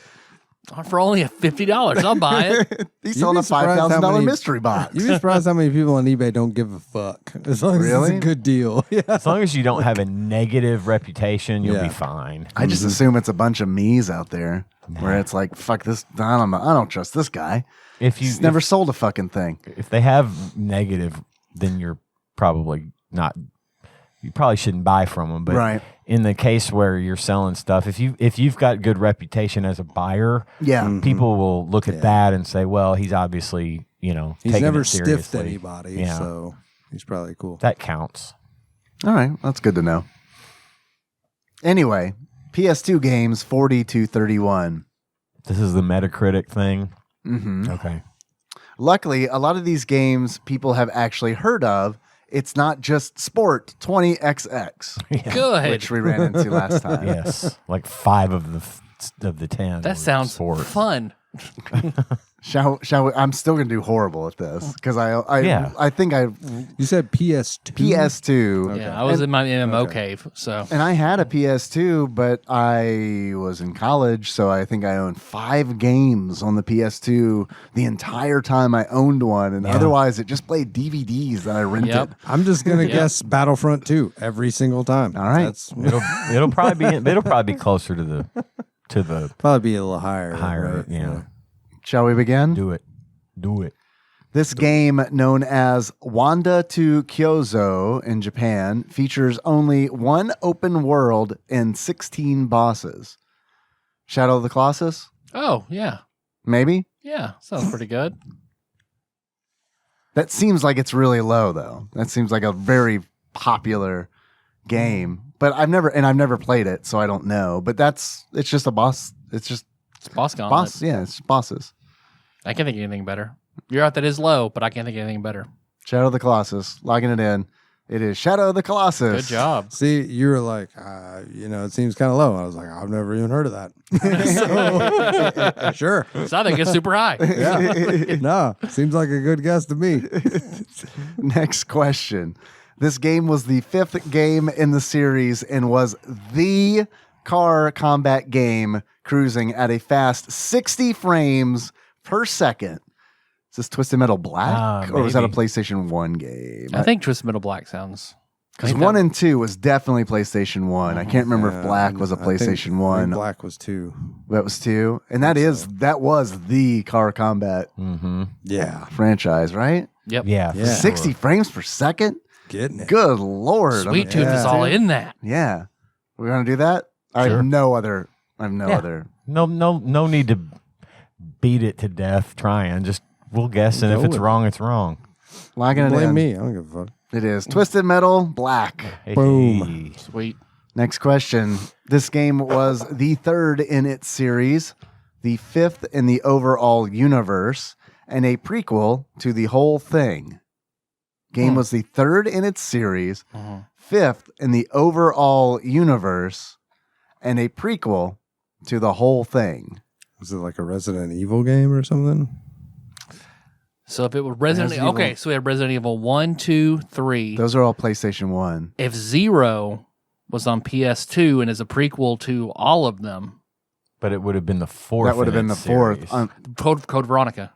[SPEAKER 2] for only $50. I'll buy it.
[SPEAKER 3] He's selling a
[SPEAKER 4] surprised how
[SPEAKER 3] $5,000
[SPEAKER 4] many-
[SPEAKER 3] mystery box.
[SPEAKER 4] You'd be surprised how many people on eBay don't give a fuck. As long as it's
[SPEAKER 3] Really?
[SPEAKER 4] a good deal. Yeah.
[SPEAKER 5] As long as you don't have a negative reputation, you'll
[SPEAKER 4] Yeah.
[SPEAKER 5] be fine.
[SPEAKER 3] I just assume it's a bunch of me's out there where it's like, fuck this. I don't trust this guy. He's never sold a fucking thing.
[SPEAKER 5] If they have negative, then you're probably not. You probably shouldn't buy from them. But
[SPEAKER 3] Right.
[SPEAKER 5] in the case where you're selling stuff, if you've got good reputation as a buyer, people will look at that and say, well, he's obviously,
[SPEAKER 4] he's never
[SPEAKER 5] seriously.
[SPEAKER 4] stiffed anybody, so he's probably cool.
[SPEAKER 5] That counts.
[SPEAKER 3] All right, that's good to know. Anyway, PS2 games 40 to 31.
[SPEAKER 5] This is the Metacritic thing.
[SPEAKER 3] Mm-hmm.
[SPEAKER 5] Okay.
[SPEAKER 3] Luckily, a lot of these games people have actually heard of. It's not just Sport 20XX,
[SPEAKER 2] Good.
[SPEAKER 3] which we ran into last time.
[SPEAKER 5] Yes, like 5 of the 10.
[SPEAKER 2] That sounds
[SPEAKER 5] sport.
[SPEAKER 2] fun.
[SPEAKER 3] Shall we? I'm still gonna do horrible at this because I think I
[SPEAKER 4] You said PS2.
[SPEAKER 3] PS2.
[SPEAKER 2] Yeah, I was in my MMO cave, so
[SPEAKER 3] And I had a PS2, but I was in college, so I think I owned 5 games on the PS2 the entire time I owned one, and otherwise it just played DVDs that I rented.
[SPEAKER 2] Yep.
[SPEAKER 4] I'm just gonna guess Battlefront 2 every single time.
[SPEAKER 3] All right.
[SPEAKER 5] It'll probably be closer to the
[SPEAKER 4] Probably be a little higher.
[SPEAKER 5] higher.
[SPEAKER 4] Right?
[SPEAKER 3] Shall we begin?
[SPEAKER 5] Do it.
[SPEAKER 3] This game, known as Wanda to Kyozo in Japan, features only one open world and 16 bosses. Shadow of the Colossus?
[SPEAKER 2] oh yeah,
[SPEAKER 3] Maybe?
[SPEAKER 2] yeah, sounds pretty good.
[SPEAKER 3] That seems like it's really low, though. That seems like a very popular game. But I've never played it, so I don't know. But it's just a boss. It's just
[SPEAKER 2] It's Boss Gauntlet.
[SPEAKER 3] boss. Yeah, it's bosses.
[SPEAKER 2] I can't think of anything better. You're right, that is low, but I can't think of anything better.
[SPEAKER 3] Shadow of the Colossus. Logging it in. It is Shadow of the Colossus.
[SPEAKER 2] Good job.
[SPEAKER 4] See, you were like, it seems kind of low. I was like, I've never even heard of that. So, sure.
[SPEAKER 2] So I think it's super high.
[SPEAKER 4] Yeah. No, seems like a good guess to me.
[SPEAKER 3] Next question. This game was the 5th game in the series and was the car combat game cruising at a fast 60 frames per second. Is this Twisted Metal Black? Or was that a
[SPEAKER 5] Maybe.
[SPEAKER 3] PlayStation 1 game?
[SPEAKER 2] I think Twisted Metal Black sounds.
[SPEAKER 3] Because 1 and 2 was definitely PlayStation 1. I can't remember if Black was a
[SPEAKER 4] I think
[SPEAKER 3] PlayStation 1.
[SPEAKER 4] Black was 2.
[SPEAKER 3] That was 2. And that was the car combat
[SPEAKER 4] Yeah.
[SPEAKER 3] franchise, right?
[SPEAKER 2] Yep.
[SPEAKER 5] Yeah.
[SPEAKER 3] 60 frames per second?
[SPEAKER 4] Getting it.
[SPEAKER 3] Good Lord.
[SPEAKER 2] Sweet Tooth is all in that.
[SPEAKER 3] Yeah. We're going to do that? I have no other.
[SPEAKER 5] No need to beat it to death trying. Just we'll guess, and if it's wrong, it's wrong.
[SPEAKER 3] Logging it
[SPEAKER 4] Blame
[SPEAKER 3] in.
[SPEAKER 4] me. I don't give a fuck.
[SPEAKER 3] It is Twisted Metal Black.
[SPEAKER 4] Boom.
[SPEAKER 2] Sweet.
[SPEAKER 3] Next question. This game was the 3rd in its series, the 5th in the overall universe, and a prequel to the whole thing. Game was the 3rd in its series, 5th in the overall universe, and a prequel to the whole thing.
[SPEAKER 4] Was it like a Resident Evil game or something?
[SPEAKER 2] So if it was Resident
[SPEAKER 3] Resident
[SPEAKER 2] Evil,
[SPEAKER 3] Evil.
[SPEAKER 2] so we had Resident Evil 1, 2, 3.
[SPEAKER 3] Those are all PlayStation 1.
[SPEAKER 2] If 0 was on PS2 and is a prequel to all of them,
[SPEAKER 5] But it would have been the 4th.
[SPEAKER 3] That would have been the 4th.
[SPEAKER 5] series.
[SPEAKER 2] Code Veronica.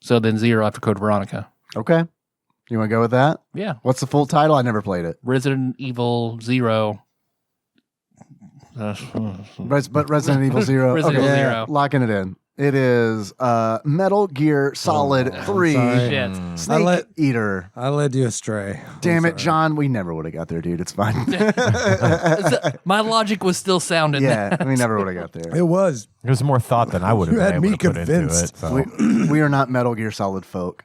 [SPEAKER 2] So then 0 after Code Veronica.
[SPEAKER 3] Okay. You want to go with that?
[SPEAKER 2] Yeah.
[SPEAKER 3] What's the full title? I never played it.
[SPEAKER 2] Resident Evil 0.
[SPEAKER 3] But Resident Evil 0.
[SPEAKER 2] Resident Evil
[SPEAKER 3] Okay.
[SPEAKER 2] 0.
[SPEAKER 3] Locking it in. It is Metal Gear Solid 3
[SPEAKER 4] sorry.
[SPEAKER 2] Shit.
[SPEAKER 3] Snake Eater.
[SPEAKER 4] I led you astray.
[SPEAKER 3] Damn it, John. We never would have got there, dude. It's fine.
[SPEAKER 2] My logic was still sound in that.
[SPEAKER 3] Yeah, we never would have got there.
[SPEAKER 4] It was.
[SPEAKER 5] It was more thought than I would have
[SPEAKER 4] You
[SPEAKER 5] been
[SPEAKER 4] had
[SPEAKER 5] able
[SPEAKER 4] me
[SPEAKER 5] to put into
[SPEAKER 4] convinced.
[SPEAKER 5] it. So.
[SPEAKER 3] We are not Metal Gear Solid folk.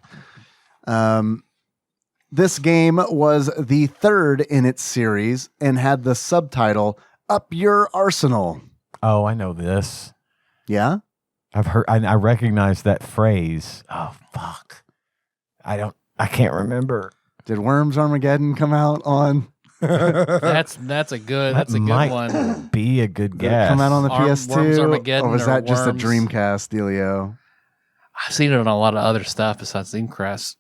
[SPEAKER 3] This game was the 3rd in its series and had the subtitle Up Your Arsenal.
[SPEAKER 5] Oh, I know this.
[SPEAKER 3] Yeah?
[SPEAKER 5] I've heard. I recognize that phrase. Oh fuck! I can't remember.
[SPEAKER 3] Did Worms Armageddon come out on?
[SPEAKER 2] That's a good
[SPEAKER 5] might
[SPEAKER 2] one.
[SPEAKER 5] Be a good
[SPEAKER 3] Did it
[SPEAKER 5] guess.
[SPEAKER 3] come out on the
[SPEAKER 2] Worms
[SPEAKER 3] PS2?
[SPEAKER 2] Armageddon
[SPEAKER 3] Or was
[SPEAKER 2] or
[SPEAKER 3] that just a
[SPEAKER 2] Worms?
[SPEAKER 3] Dreamcast dealio?
[SPEAKER 2] I've seen it on a lot of other stuff besides Dreamcast.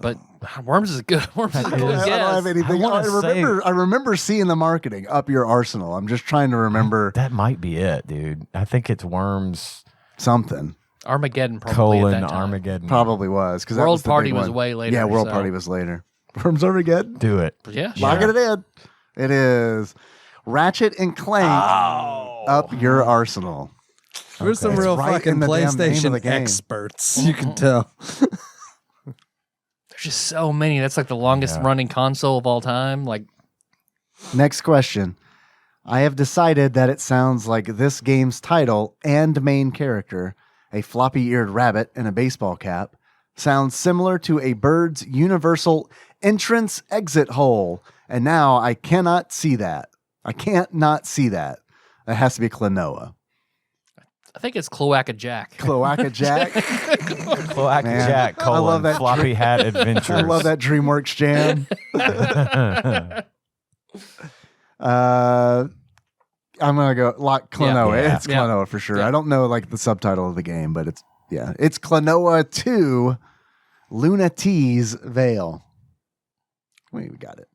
[SPEAKER 2] But Worms is good. Worms is a good
[SPEAKER 3] I don't have
[SPEAKER 2] guess.
[SPEAKER 3] anything. I remember seeing the marketing, Up Your Arsenal. I'm just trying to remember
[SPEAKER 5] That might be it, dude. I think it's Worms
[SPEAKER 3] something.
[SPEAKER 2] Armageddon probably at that time.
[SPEAKER 5] Armageddon.
[SPEAKER 3] Probably was. Because
[SPEAKER 2] World Party was way later,
[SPEAKER 3] Yeah, World
[SPEAKER 2] so-
[SPEAKER 3] Party was later. Worms Armageddon?
[SPEAKER 5] Do it.
[SPEAKER 2] Yeah.
[SPEAKER 3] Locking it in. It is Ratchet and Clank, Up Your Arsenal.
[SPEAKER 4] We're some
[SPEAKER 3] It's
[SPEAKER 4] real
[SPEAKER 3] right
[SPEAKER 4] fucking
[SPEAKER 3] in the damn name of
[SPEAKER 4] PlayStation
[SPEAKER 3] the game.
[SPEAKER 4] experts. You can tell.
[SPEAKER 2] There just so many. That's like the longest running console of all time. Like,
[SPEAKER 3] Next question. I have decided that it sounds like this game's title and main character, a floppy-eared rabbit in a baseball cap, sounds similar to a bird's universal entrance-exit hole. And now I cannot see that. I can't not see that. That has to be Klonoa.
[SPEAKER 2] I think it's Cloaca Jack.
[SPEAKER 3] Cloaca Jack.
[SPEAKER 5] Cloaca
[SPEAKER 3] Man,
[SPEAKER 5] Jack,
[SPEAKER 3] I love that
[SPEAKER 5] floppy hat adventures.
[SPEAKER 3] I love that DreamWorks jam. I'm gonna go like Klonoa.
[SPEAKER 5] Yeah.
[SPEAKER 3] It's Klonoa for sure.
[SPEAKER 2] Yeah.
[SPEAKER 3] I don't know like the subtitle of the game, but it's Klonoa 2 Lunatee's Veil. We got it.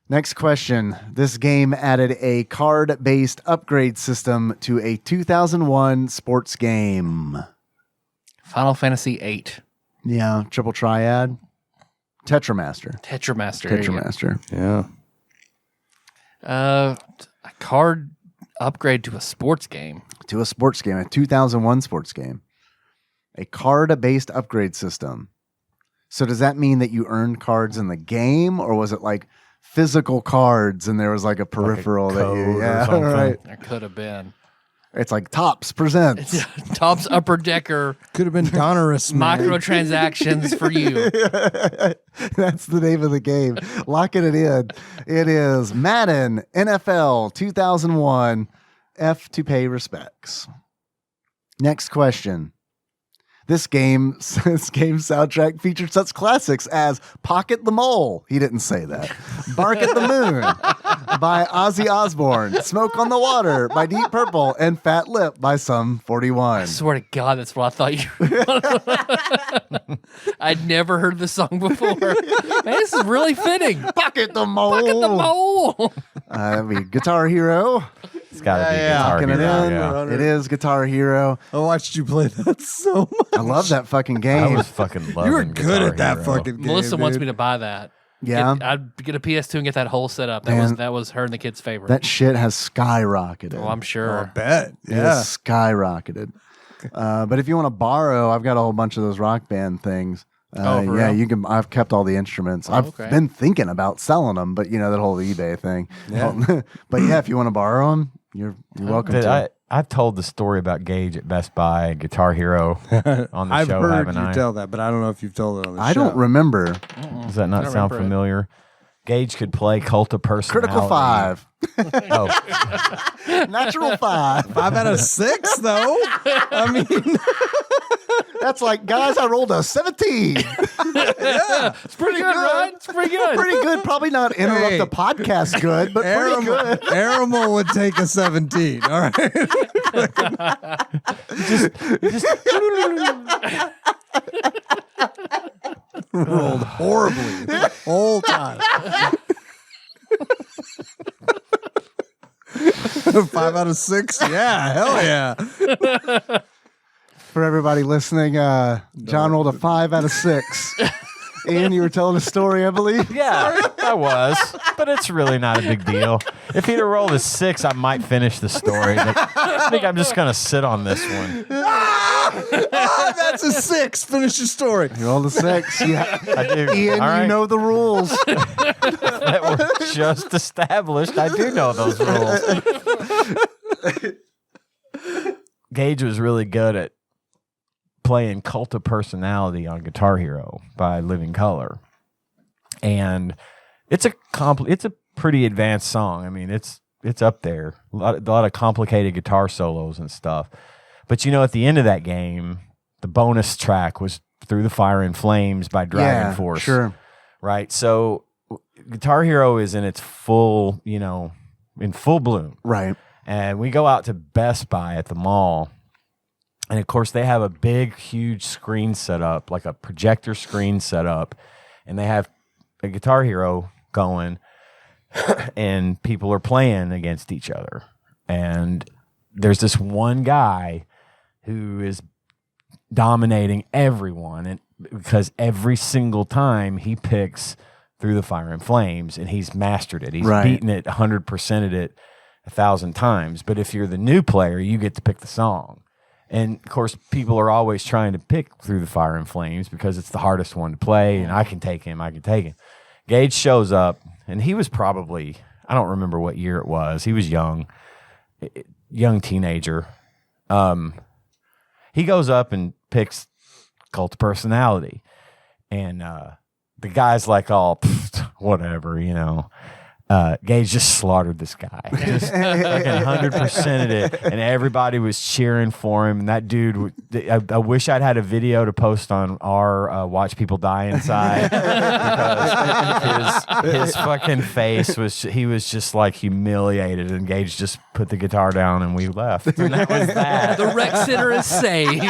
[SPEAKER 3] Next question. This game added a card-based upgrade system to a 2001 sports game.
[SPEAKER 2] Final Fantasy VIII.
[SPEAKER 3] Yeah, Triple Triad. Tetramaster.
[SPEAKER 2] Tetramaster. there you go.
[SPEAKER 3] Tetramaster.
[SPEAKER 4] Yeah.
[SPEAKER 2] A card upgrade to a sports game.
[SPEAKER 3] To a sports game, a 2001 sports game. A card-based upgrade system. So does that mean that you earned cards in the game, or was it like physical cards and there was like a peripheral that you...
[SPEAKER 5] code or
[SPEAKER 3] Yeah,
[SPEAKER 5] something.
[SPEAKER 3] right.
[SPEAKER 2] That could have been.
[SPEAKER 3] It's like Tops presents.
[SPEAKER 2] Top's Upper Decker
[SPEAKER 4] Could have been Donnerus, man.
[SPEAKER 2] microtransactions for you.
[SPEAKER 3] That's the name of the game. Locking it in. It is Madden NFL 2001 F to pay respects. Next question. This game's soundtrack featured such classics as Pocket the Mole. He didn't say that. Bark at the Moon by Ozzy Osbourne. Smoke on the Water by Deep Purple. And Fat Lip by Sum 41.
[SPEAKER 2] I swear to God, that's what I thought you. I'd never heard this song before. Man, this is really fitting.
[SPEAKER 3] Pocket the Mole.
[SPEAKER 2] Look at the mole.
[SPEAKER 3] I mean, Guitar Hero.
[SPEAKER 5] It's got to be Guitar
[SPEAKER 3] Locking it
[SPEAKER 5] Hero.
[SPEAKER 3] in.
[SPEAKER 5] Yeah.
[SPEAKER 3] It is Guitar Hero.
[SPEAKER 4] I watched you play that so much.
[SPEAKER 3] I love that fucking
[SPEAKER 5] I
[SPEAKER 3] game.
[SPEAKER 5] was fucking loving
[SPEAKER 4] You were good
[SPEAKER 5] Guitar
[SPEAKER 4] at that
[SPEAKER 5] Hero.
[SPEAKER 4] fucking game.
[SPEAKER 2] Melissa wants
[SPEAKER 4] dude.
[SPEAKER 2] me to buy that.
[SPEAKER 3] Yeah.
[SPEAKER 2] I'd get a PS2 and get that whole setup.
[SPEAKER 3] Man.
[SPEAKER 2] That was her and the kids' favorite.
[SPEAKER 3] That shit has skyrocketed.
[SPEAKER 2] oh, I'm
[SPEAKER 4] I
[SPEAKER 2] sure.
[SPEAKER 4] bet.
[SPEAKER 3] It
[SPEAKER 4] Yeah.
[SPEAKER 3] has skyrocketed. But if you want to borrow, I've got a whole bunch of those Rock Band things.
[SPEAKER 2] For
[SPEAKER 3] Yeah,
[SPEAKER 2] real?
[SPEAKER 3] you can. I've kept all the instruments. I've
[SPEAKER 2] okay.
[SPEAKER 3] been thinking about selling them, but you know that whole eBay thing.
[SPEAKER 4] Yeah.
[SPEAKER 3] But yeah, if you want to borrow them, you're welcome to.
[SPEAKER 5] I've told the story about Gage at Best Buy, Guitar Hero on the
[SPEAKER 4] I've
[SPEAKER 5] show,
[SPEAKER 4] heard
[SPEAKER 5] haven't
[SPEAKER 4] you
[SPEAKER 5] I?
[SPEAKER 4] tell that, but I don't know if you've told it on the
[SPEAKER 3] I
[SPEAKER 4] show.
[SPEAKER 3] don't remember.
[SPEAKER 5] Does that not
[SPEAKER 2] I
[SPEAKER 5] sound
[SPEAKER 2] remember it.
[SPEAKER 5] familiar? Gage could play Cult of Personality.
[SPEAKER 3] Critical 5,
[SPEAKER 5] Oh,
[SPEAKER 3] natural 5.
[SPEAKER 4] 5 out of 6, though. I mean,
[SPEAKER 3] That's like, guys, I rolled a 17.
[SPEAKER 2] It's pretty good, right? It's pretty good.
[SPEAKER 3] Pretty good. Probably not interrupt
[SPEAKER 4] Hey.
[SPEAKER 3] the podcast good, but pretty good.
[SPEAKER 4] Arimal would take a 17. All right. Rolled horribly the whole time. 5 out of 6? Yeah, hell yeah.
[SPEAKER 3] For everybody listening, John rolled a 5 out of 6. Ian, you were telling a story, I believe.
[SPEAKER 5] yeah, I was, but it's really not a big deal. If he'd have rolled a 6, I might finish the story. But I think I'm just gonna sit on this one.
[SPEAKER 4] That's a 6. Finish your story.
[SPEAKER 3] You rolled a 6. Yeah.
[SPEAKER 5] I do.
[SPEAKER 3] Ian,
[SPEAKER 5] All right.
[SPEAKER 3] you know the rules.
[SPEAKER 5] That were just established. I do know those rules. Gage was really good at playing Cult of Personality on Guitar Hero by Living Color, and it's a pretty advanced song. I mean, it's up there. A lot of complicated guitar solos and stuff. But you know, at the end of that game, the bonus track was "Through the Fire and Flames" by Dragon
[SPEAKER 3] Yeah,
[SPEAKER 5] Force.
[SPEAKER 3] sure.
[SPEAKER 5] Right. So Guitar Hero is in its full, in full bloom.
[SPEAKER 3] Right.
[SPEAKER 5] And we go out to Best Buy at the mall. And of course, they have a big, huge screen set up, like a projector screen set up. And they have a Guitar Hero going, and people are playing against each other. And there's this one guy who is dominating everyone, and because every single time he picks Through the Fire and Flames, and he's mastered it. He's
[SPEAKER 3] Right.
[SPEAKER 5] beaten it, 100%ed it 1,000 times. But if you're the new player, you get to pick the song. And of course, people are always trying to pick Through the Fire and Flames because it's the hardest one to play, and I can take him. Gage shows up, and he was probably, I don't remember what year it was. He was young teenager. He goes up and picks Cult of Personality, and the guy's like, all whatever, you know. Gage just slaughtered this guy, just fucking 100%ed it, and everybody was cheering for him. And that dude, I wish I'd had a video to post on our Watch People Die Inside, because his fucking face he was just like humiliated, and Gage just put the guitar down and we left. And that was that.
[SPEAKER 2] The rec center is saved.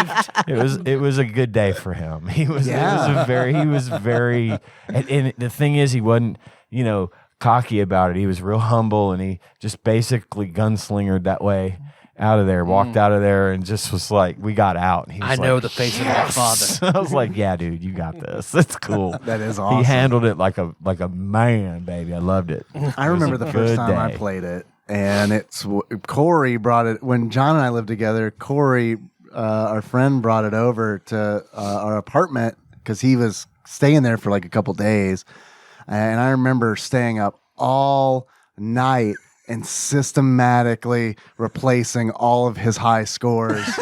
[SPEAKER 5] It was a good day for him. He was very, and the thing is, he wasn't, you know, cocky about it. He was real humble, and he just basically gunslingered that way out of there, walked out of there, and just was like, we got out. And he was
[SPEAKER 2] know the face of my father.
[SPEAKER 5] I was like, yeah, dude, you got this. That's cool.
[SPEAKER 3] That is awesome.
[SPEAKER 5] He handled it like a man, baby. I loved it.
[SPEAKER 3] I remember the first time I played it, and Corey brought it when John and I lived together. Corey, our friend, brought it over to our apartment because he was staying there for like a couple days. And I remember staying up all night and systematically replacing all of his high scores with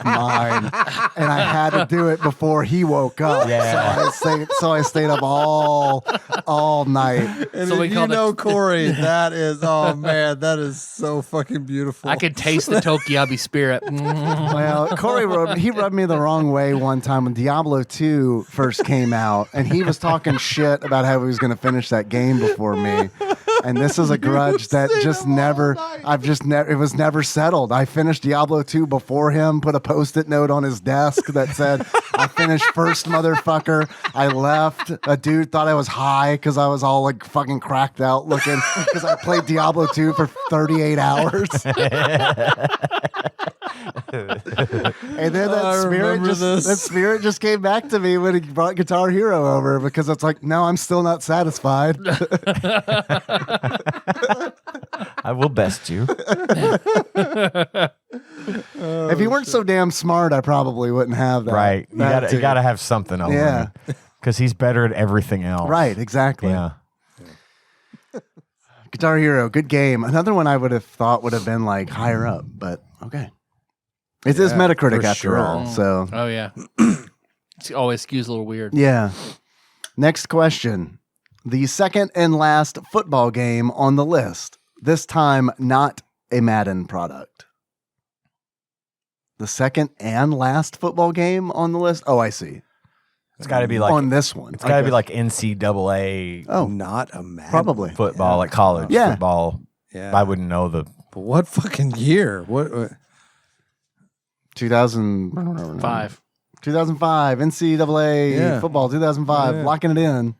[SPEAKER 3] mine. And I had to do it before he woke up.
[SPEAKER 5] Yeah.
[SPEAKER 3] So I stayed up all night.
[SPEAKER 4] And
[SPEAKER 2] So we
[SPEAKER 4] if you
[SPEAKER 2] called it-
[SPEAKER 4] know Corey, that is, oh man, that is so fucking beautiful.
[SPEAKER 2] I could taste the Tokiabi spirit.
[SPEAKER 3] Well, Corey rubbed me the wrong way one time when Diablo 2 first came out, and he was talking shit about how he was going to finish that game before me. And this is a grudge that it was never settled. I finished Diablo 2 before him, put a Post-it note on his desk that said, I finished first, motherfucker. I left. A dude thought I was high because I was all like fucking cracked out looking because I played Diablo 2 for 38 hours. And then that spirit just came back to me when he brought Guitar Hero over, because it's like, no, I'm still not satisfied.
[SPEAKER 5] I will best you.
[SPEAKER 3] If he weren't so damn smart, I probably wouldn't have that.
[SPEAKER 5] Right. You gotta have something over him. Because he's better at everything else.
[SPEAKER 3] Right, exactly.
[SPEAKER 5] Yeah.
[SPEAKER 3] Guitar Hero, good game. Another one I would have thought would have been like higher up, but okay. It is Metacritic
[SPEAKER 4] for
[SPEAKER 3] after
[SPEAKER 4] sure.
[SPEAKER 3] all, so
[SPEAKER 2] Oh, yeah. It always skews a little weird.
[SPEAKER 3] yeah. Next question. The second and last football game on the list. This time, not a Madden product. The second and last football game on the list? Oh, I see.
[SPEAKER 5] It's got to be like
[SPEAKER 3] on this one.
[SPEAKER 5] It's got to be like NCAA
[SPEAKER 3] Oh,
[SPEAKER 4] Not a Madden.
[SPEAKER 3] probably.
[SPEAKER 5] football, like college
[SPEAKER 3] Yeah.
[SPEAKER 5] football.
[SPEAKER 4] Yeah.
[SPEAKER 5] I wouldn't know the.
[SPEAKER 4] But what fucking year? What
[SPEAKER 2] 5.
[SPEAKER 3] 2005 NCAA football 2005.
[SPEAKER 4] Yeah.
[SPEAKER 3] Locking it in.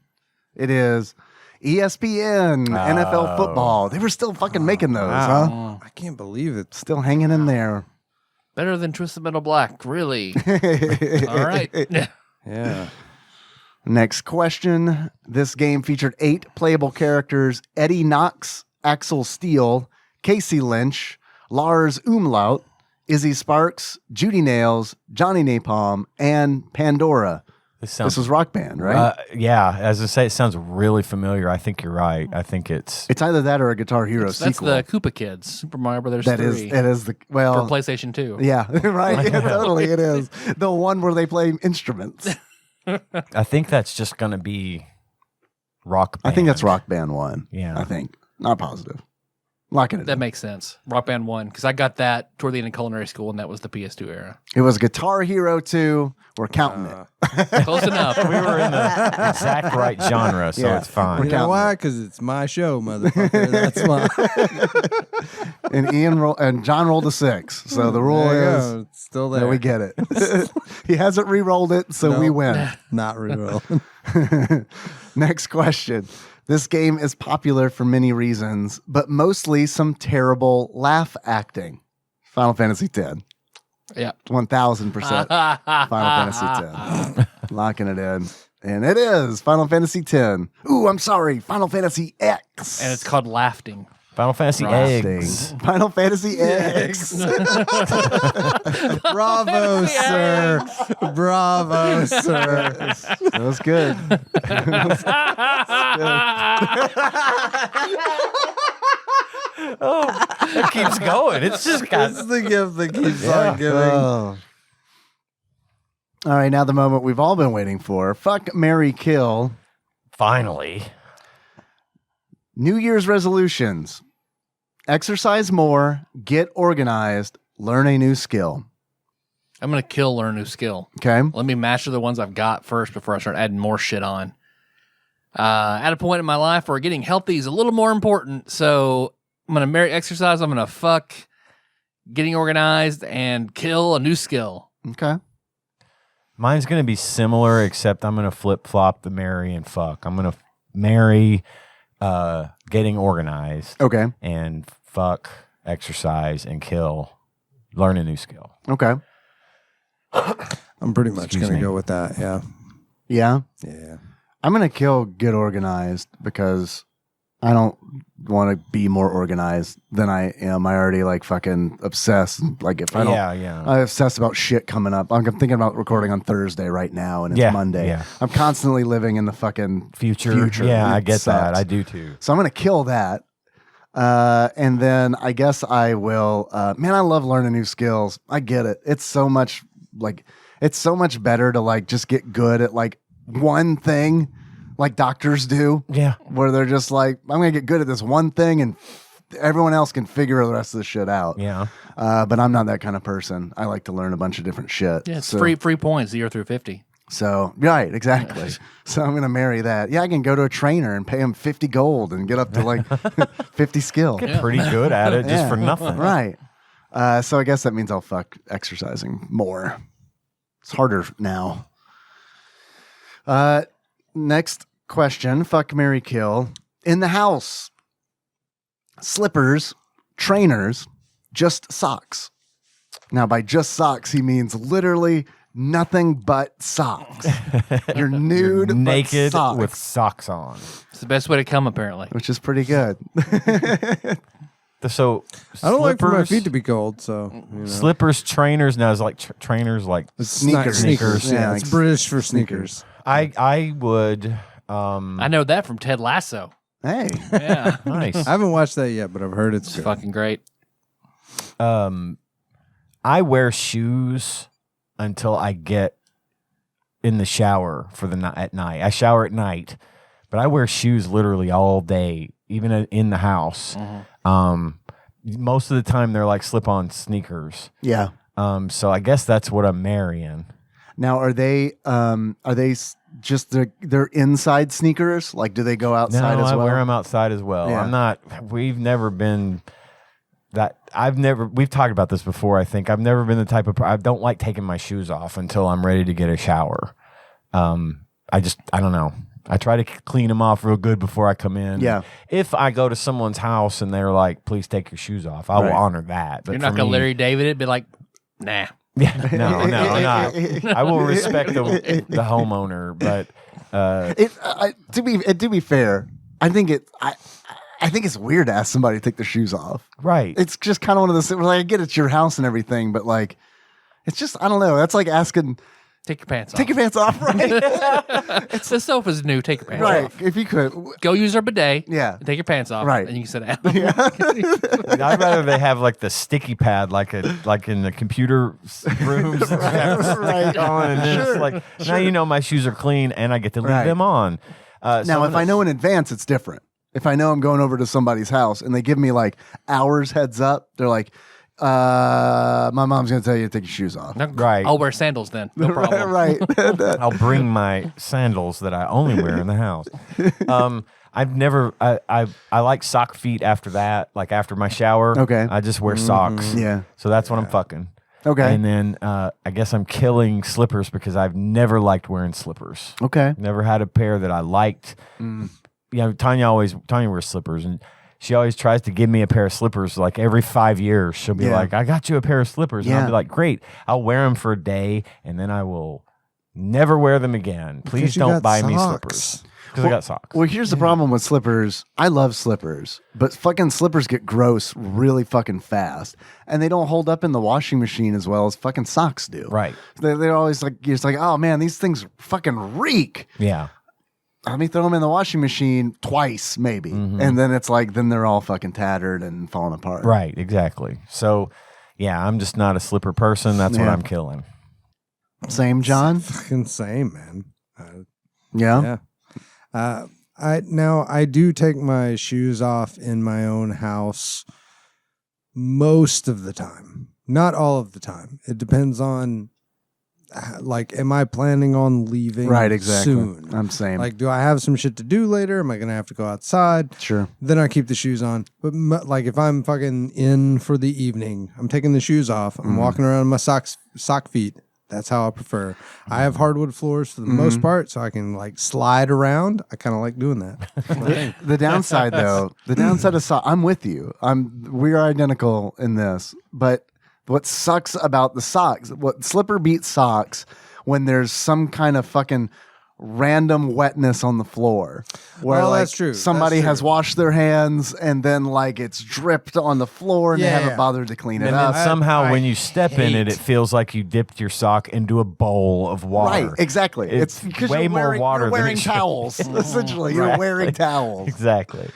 [SPEAKER 3] It is ESPN NFL football. They were still fucking making those, huh?
[SPEAKER 2] Oh.
[SPEAKER 4] I can't believe it.
[SPEAKER 3] Still hanging in there.
[SPEAKER 2] Better than Twisted Metal Black, really. All right.
[SPEAKER 4] Yeah.
[SPEAKER 3] Next question. This game featured 8 playable characters: Eddie Knox, Axel Steele, Casey Lynch, Lars Umlaut, Izzy Sparks, Judy Nails, Johnny Napalm, and Pandora.
[SPEAKER 5] This sounds.
[SPEAKER 3] This was Rock Band, right?
[SPEAKER 5] Yeah, as I say, it sounds really familiar. I think you're right. I think it's.
[SPEAKER 3] It's either that or a Guitar Hero
[SPEAKER 2] That's
[SPEAKER 3] sequel.
[SPEAKER 2] the Koopa Kids, Super Mario Brothers
[SPEAKER 3] That
[SPEAKER 2] 3.
[SPEAKER 3] is the
[SPEAKER 2] for
[SPEAKER 3] well.
[SPEAKER 2] PlayStation 2.
[SPEAKER 3] Yeah, right. Yeah, totally, it is the one where they play instruments.
[SPEAKER 5] I think that's just going to be Rock Band.
[SPEAKER 3] I think that's Rock Band 1.
[SPEAKER 5] Yeah.
[SPEAKER 3] I think. Not positive. Locking it
[SPEAKER 2] That
[SPEAKER 3] in.
[SPEAKER 2] makes sense. Rock Band 1, because I got that toward the end of culinary school, and that was the PS2 era.
[SPEAKER 3] It was Guitar Hero 2. We're counting it.
[SPEAKER 2] Close enough.
[SPEAKER 5] We were in the exact right genre, so
[SPEAKER 3] Yeah.
[SPEAKER 5] it's fine.
[SPEAKER 3] We're
[SPEAKER 4] You know
[SPEAKER 3] counting
[SPEAKER 4] why?
[SPEAKER 3] it.
[SPEAKER 4] Because it's my show, motherfucker. That's why.
[SPEAKER 3] And John rolled a 6. So the rule
[SPEAKER 4] There you
[SPEAKER 3] is
[SPEAKER 4] go. It's still there.
[SPEAKER 3] that we get it. He hasn't re-rolled it, so we
[SPEAKER 4] Nope.
[SPEAKER 3] win.
[SPEAKER 4] Not real.
[SPEAKER 3] Next question. This game is popular for many reasons, but mostly some terrible laugh acting. Final Fantasy X.
[SPEAKER 2] Yeah.
[SPEAKER 3] 1000% Final Fantasy X. Locking it in. And it is Final Fantasy X. Ooh, I'm sorry. Final Fantasy X.
[SPEAKER 2] And it's called Laughing.
[SPEAKER 5] Final Fantasy eggs.
[SPEAKER 3] Final Fantasy eggs.
[SPEAKER 4] Bravo, sir. Bravo, sir.
[SPEAKER 3] That was good.
[SPEAKER 5] Oh, it keeps going. It's just got.
[SPEAKER 4] It's the gift that keeps on giving.
[SPEAKER 3] Oh. All right, now the moment we've all been waiting for. Fuck, marry, kill.
[SPEAKER 5] Finally.
[SPEAKER 3] New Year's resolutions. Exercise more, get organized, learn a new skill.
[SPEAKER 2] I'm going to learn a new skill.
[SPEAKER 3] Okay.
[SPEAKER 2] Let me master the ones I've got first before I start adding more shit on. At a point in my life where getting healthy is a little more important, so I'm going to marry exercise, I'm going to fuck getting organized, and kill a new skill.
[SPEAKER 3] Okay.
[SPEAKER 5] Mine's going to be similar, except I'm going to flip-flop the marry and fuck. I'm going to marry getting organized.
[SPEAKER 3] Okay.
[SPEAKER 5] And fuck exercise and kill learn a new skill.
[SPEAKER 3] Okay.
[SPEAKER 4] I'm pretty much going to go with that. Yeah.
[SPEAKER 3] Yeah.
[SPEAKER 4] Yeah.
[SPEAKER 3] I'm going to kill get organized because I don't want to be more organized than I am. I already like fucking obsessed. Like if I don't, I obsess about shit coming up. I'm thinking about recording on Thursday right now and it's Monday.
[SPEAKER 5] Yeah.
[SPEAKER 3] I'm constantly living in the fucking future.
[SPEAKER 5] Yeah,
[SPEAKER 3] It
[SPEAKER 5] I get that.
[SPEAKER 3] sucks.
[SPEAKER 5] I do too.
[SPEAKER 3] So I'm going to kill that. And then I guess I will, man, I love learning new skills. I get it. It's so much better to like just get good at like one thing like doctors do.
[SPEAKER 5] Yeah.
[SPEAKER 3] Where they're just like, I'm going to get good at this one thing and everyone else can figure the rest of the shit out.
[SPEAKER 5] Yeah.
[SPEAKER 3] But I'm not that kind of person. I like to learn a bunch of different shit.
[SPEAKER 2] Yeah, it's free points 0 through 50.
[SPEAKER 3] So, right, exactly. So I'm going to marry that. Yeah, I can go to a trainer and pay him 50 gold and get up to like 50 skill.
[SPEAKER 5] Get pretty good at it just for nothing.
[SPEAKER 3] Right. So I guess that means I'll fuck exercising more. It's harder now. Next question. Fuck, marry, kill. In the house. Slippers, trainers, just socks. Now, by just socks, he means literally nothing but socks. You're nude,
[SPEAKER 5] You're naked
[SPEAKER 3] but socks,
[SPEAKER 5] with socks on.
[SPEAKER 2] It's the best way to come, apparently.
[SPEAKER 3] which is pretty good.
[SPEAKER 5] So
[SPEAKER 4] I don't like for my
[SPEAKER 5] slippers-
[SPEAKER 4] feet to be cold, so you know.
[SPEAKER 5] Slippers, trainers. Now is like trainers like
[SPEAKER 3] Sneakers.
[SPEAKER 4] Sneakers. Yeah,
[SPEAKER 3] Yeah,
[SPEAKER 4] it's
[SPEAKER 3] like
[SPEAKER 4] British for sneakers.
[SPEAKER 5] I would.
[SPEAKER 2] I know that from Ted Lasso.
[SPEAKER 3] Hey,
[SPEAKER 2] Yeah.
[SPEAKER 5] Nice.
[SPEAKER 4] I haven't watched that yet, but I've heard it's
[SPEAKER 2] It's
[SPEAKER 4] good.
[SPEAKER 2] fucking great.
[SPEAKER 5] I wear shoes until I get in the shower for the night at night. I shower at night, but I wear shoes literally all day, even in the house. Most of the time they're like slip-on sneakers.
[SPEAKER 3] yeah.
[SPEAKER 5] So I guess that's what I'm marrying.
[SPEAKER 3] Now, are they just they're inside sneakers? Like, do they go outside
[SPEAKER 5] No,
[SPEAKER 3] as
[SPEAKER 5] I
[SPEAKER 3] well?
[SPEAKER 5] wear them outside as well.
[SPEAKER 3] Yeah.
[SPEAKER 5] I'm not. We've never been that. We've talked about this before. I think I've never been the type of. I don't like taking my shoes off until I'm ready to get a shower. I don't know. I try to clean them off real good before I come in.
[SPEAKER 3] Yeah.
[SPEAKER 5] If I go to someone's house and they're like, "Please take your shoes off," I will
[SPEAKER 3] Right.
[SPEAKER 5] honor that. But
[SPEAKER 2] You're not
[SPEAKER 5] for
[SPEAKER 2] going to
[SPEAKER 5] me-
[SPEAKER 2] Larry David it, be like, nah.
[SPEAKER 5] Yeah, no, not. I will respect the homeowner, but
[SPEAKER 3] To be fair, I think it's weird to ask somebody to take their shoes off.
[SPEAKER 5] right.
[SPEAKER 3] It's just kind of one of those. Like, I get it's your house and everything, but like, it's just I don't know. That's like asking.
[SPEAKER 2] Take your pants off.
[SPEAKER 3] Take your pants off, right?
[SPEAKER 2] The sofa's new. Take your pants
[SPEAKER 3] right.
[SPEAKER 2] off.
[SPEAKER 3] If you could,
[SPEAKER 2] Go use our bidet.
[SPEAKER 3] Yeah.
[SPEAKER 2] And take your pants off.
[SPEAKER 3] Right.
[SPEAKER 2] And you can sit down.
[SPEAKER 5] I'd rather they have like the sticky pad, like in the computer rooms, right on, and then it's like now you know my shoes are clean and I get to leave
[SPEAKER 3] Right.
[SPEAKER 5] them on.
[SPEAKER 3] now, if I know in advance, it's different. If I know I'm going over to somebody's house and they give me like hours heads up, they're like, my mom's going to tell you to take your shoes off.
[SPEAKER 5] Right.
[SPEAKER 2] I'll wear sandals then. No problem.
[SPEAKER 3] right.
[SPEAKER 5] I'll bring my sandals that I only wear in the house. I've never. I like sock feet after that, like after my shower.
[SPEAKER 3] Okay.
[SPEAKER 5] I just wear socks.
[SPEAKER 3] Yeah.
[SPEAKER 5] So that's what I'm fucking.
[SPEAKER 3] Okay.
[SPEAKER 5] And then I guess I'm killing slippers because I've never liked wearing slippers.
[SPEAKER 3] Okay.
[SPEAKER 5] Never had a pair that I liked. You know, Tanya wears slippers, and she always tries to give me a pair of slippers like every 5 years. She'll be
[SPEAKER 3] Yeah.
[SPEAKER 5] like, I got you a pair of slippers. And
[SPEAKER 3] Yeah.
[SPEAKER 5] I'll be like, great. I'll wear them for a day, and then I will never wear them again. Please
[SPEAKER 4] Because you
[SPEAKER 5] don't
[SPEAKER 4] got
[SPEAKER 5] buy me
[SPEAKER 4] socks.
[SPEAKER 5] slippers. because I got socks.
[SPEAKER 3] Well, here's the problem with slippers. I love slippers, but fucking slippers get gross really fucking fast, and they don't hold up in the washing machine as well as fucking socks do.
[SPEAKER 5] Right.
[SPEAKER 3] They're always like, you're just like, oh man, these things fucking reek.
[SPEAKER 5] Yeah.
[SPEAKER 3] Let me throw them in the washing machine twice, maybe, and then it's like, then they're all fucking tattered and falling apart.
[SPEAKER 5] Right. Exactly. So, yeah, I'm just not a slipper person. That's what I'm killing.
[SPEAKER 3] Same, John.
[SPEAKER 4] Fucking same, man.
[SPEAKER 3] Yeah.
[SPEAKER 4] I do take my shoes off in my own house most of the time. Not all of the time. It depends on, like, am I planning on leaving soon?
[SPEAKER 3] I'm saying.
[SPEAKER 4] Like, do I have some shit to do later? Am I going to have to go outside?
[SPEAKER 3] Sure.
[SPEAKER 4] Then I keep the shoes on. But, like, if I'm fucking in for the evening, I'm taking the shoes off. I'm walking around in my sock feet. That's how I prefer. I have hardwood floors for the most part, so I can like slide around. I kind of like doing that.
[SPEAKER 3] The downside, though, of socks, I'm with you. We are identical in this, but what sucks about the socks, what slipper beats socks, when there's some kind of fucking random wetness on the floor, where like
[SPEAKER 4] that's true.
[SPEAKER 3] somebody
[SPEAKER 4] That's
[SPEAKER 3] has
[SPEAKER 4] true.
[SPEAKER 3] washed their hands and then like it's dripped on the floor and they haven't bothered to clean it
[SPEAKER 5] And
[SPEAKER 3] up.
[SPEAKER 5] then somehow
[SPEAKER 4] I
[SPEAKER 5] when you step in it,
[SPEAKER 4] hate-
[SPEAKER 5] it feels like you dipped your sock into a bowl of water.
[SPEAKER 3] Right, exactly.
[SPEAKER 5] It's
[SPEAKER 3] because
[SPEAKER 5] way
[SPEAKER 3] you're
[SPEAKER 5] more
[SPEAKER 3] wearing,
[SPEAKER 5] water
[SPEAKER 3] You're
[SPEAKER 5] than
[SPEAKER 3] wearing
[SPEAKER 5] it should.
[SPEAKER 3] towels. Essentially, you're
[SPEAKER 5] Right.
[SPEAKER 3] wearing towels.
[SPEAKER 5] Exactly.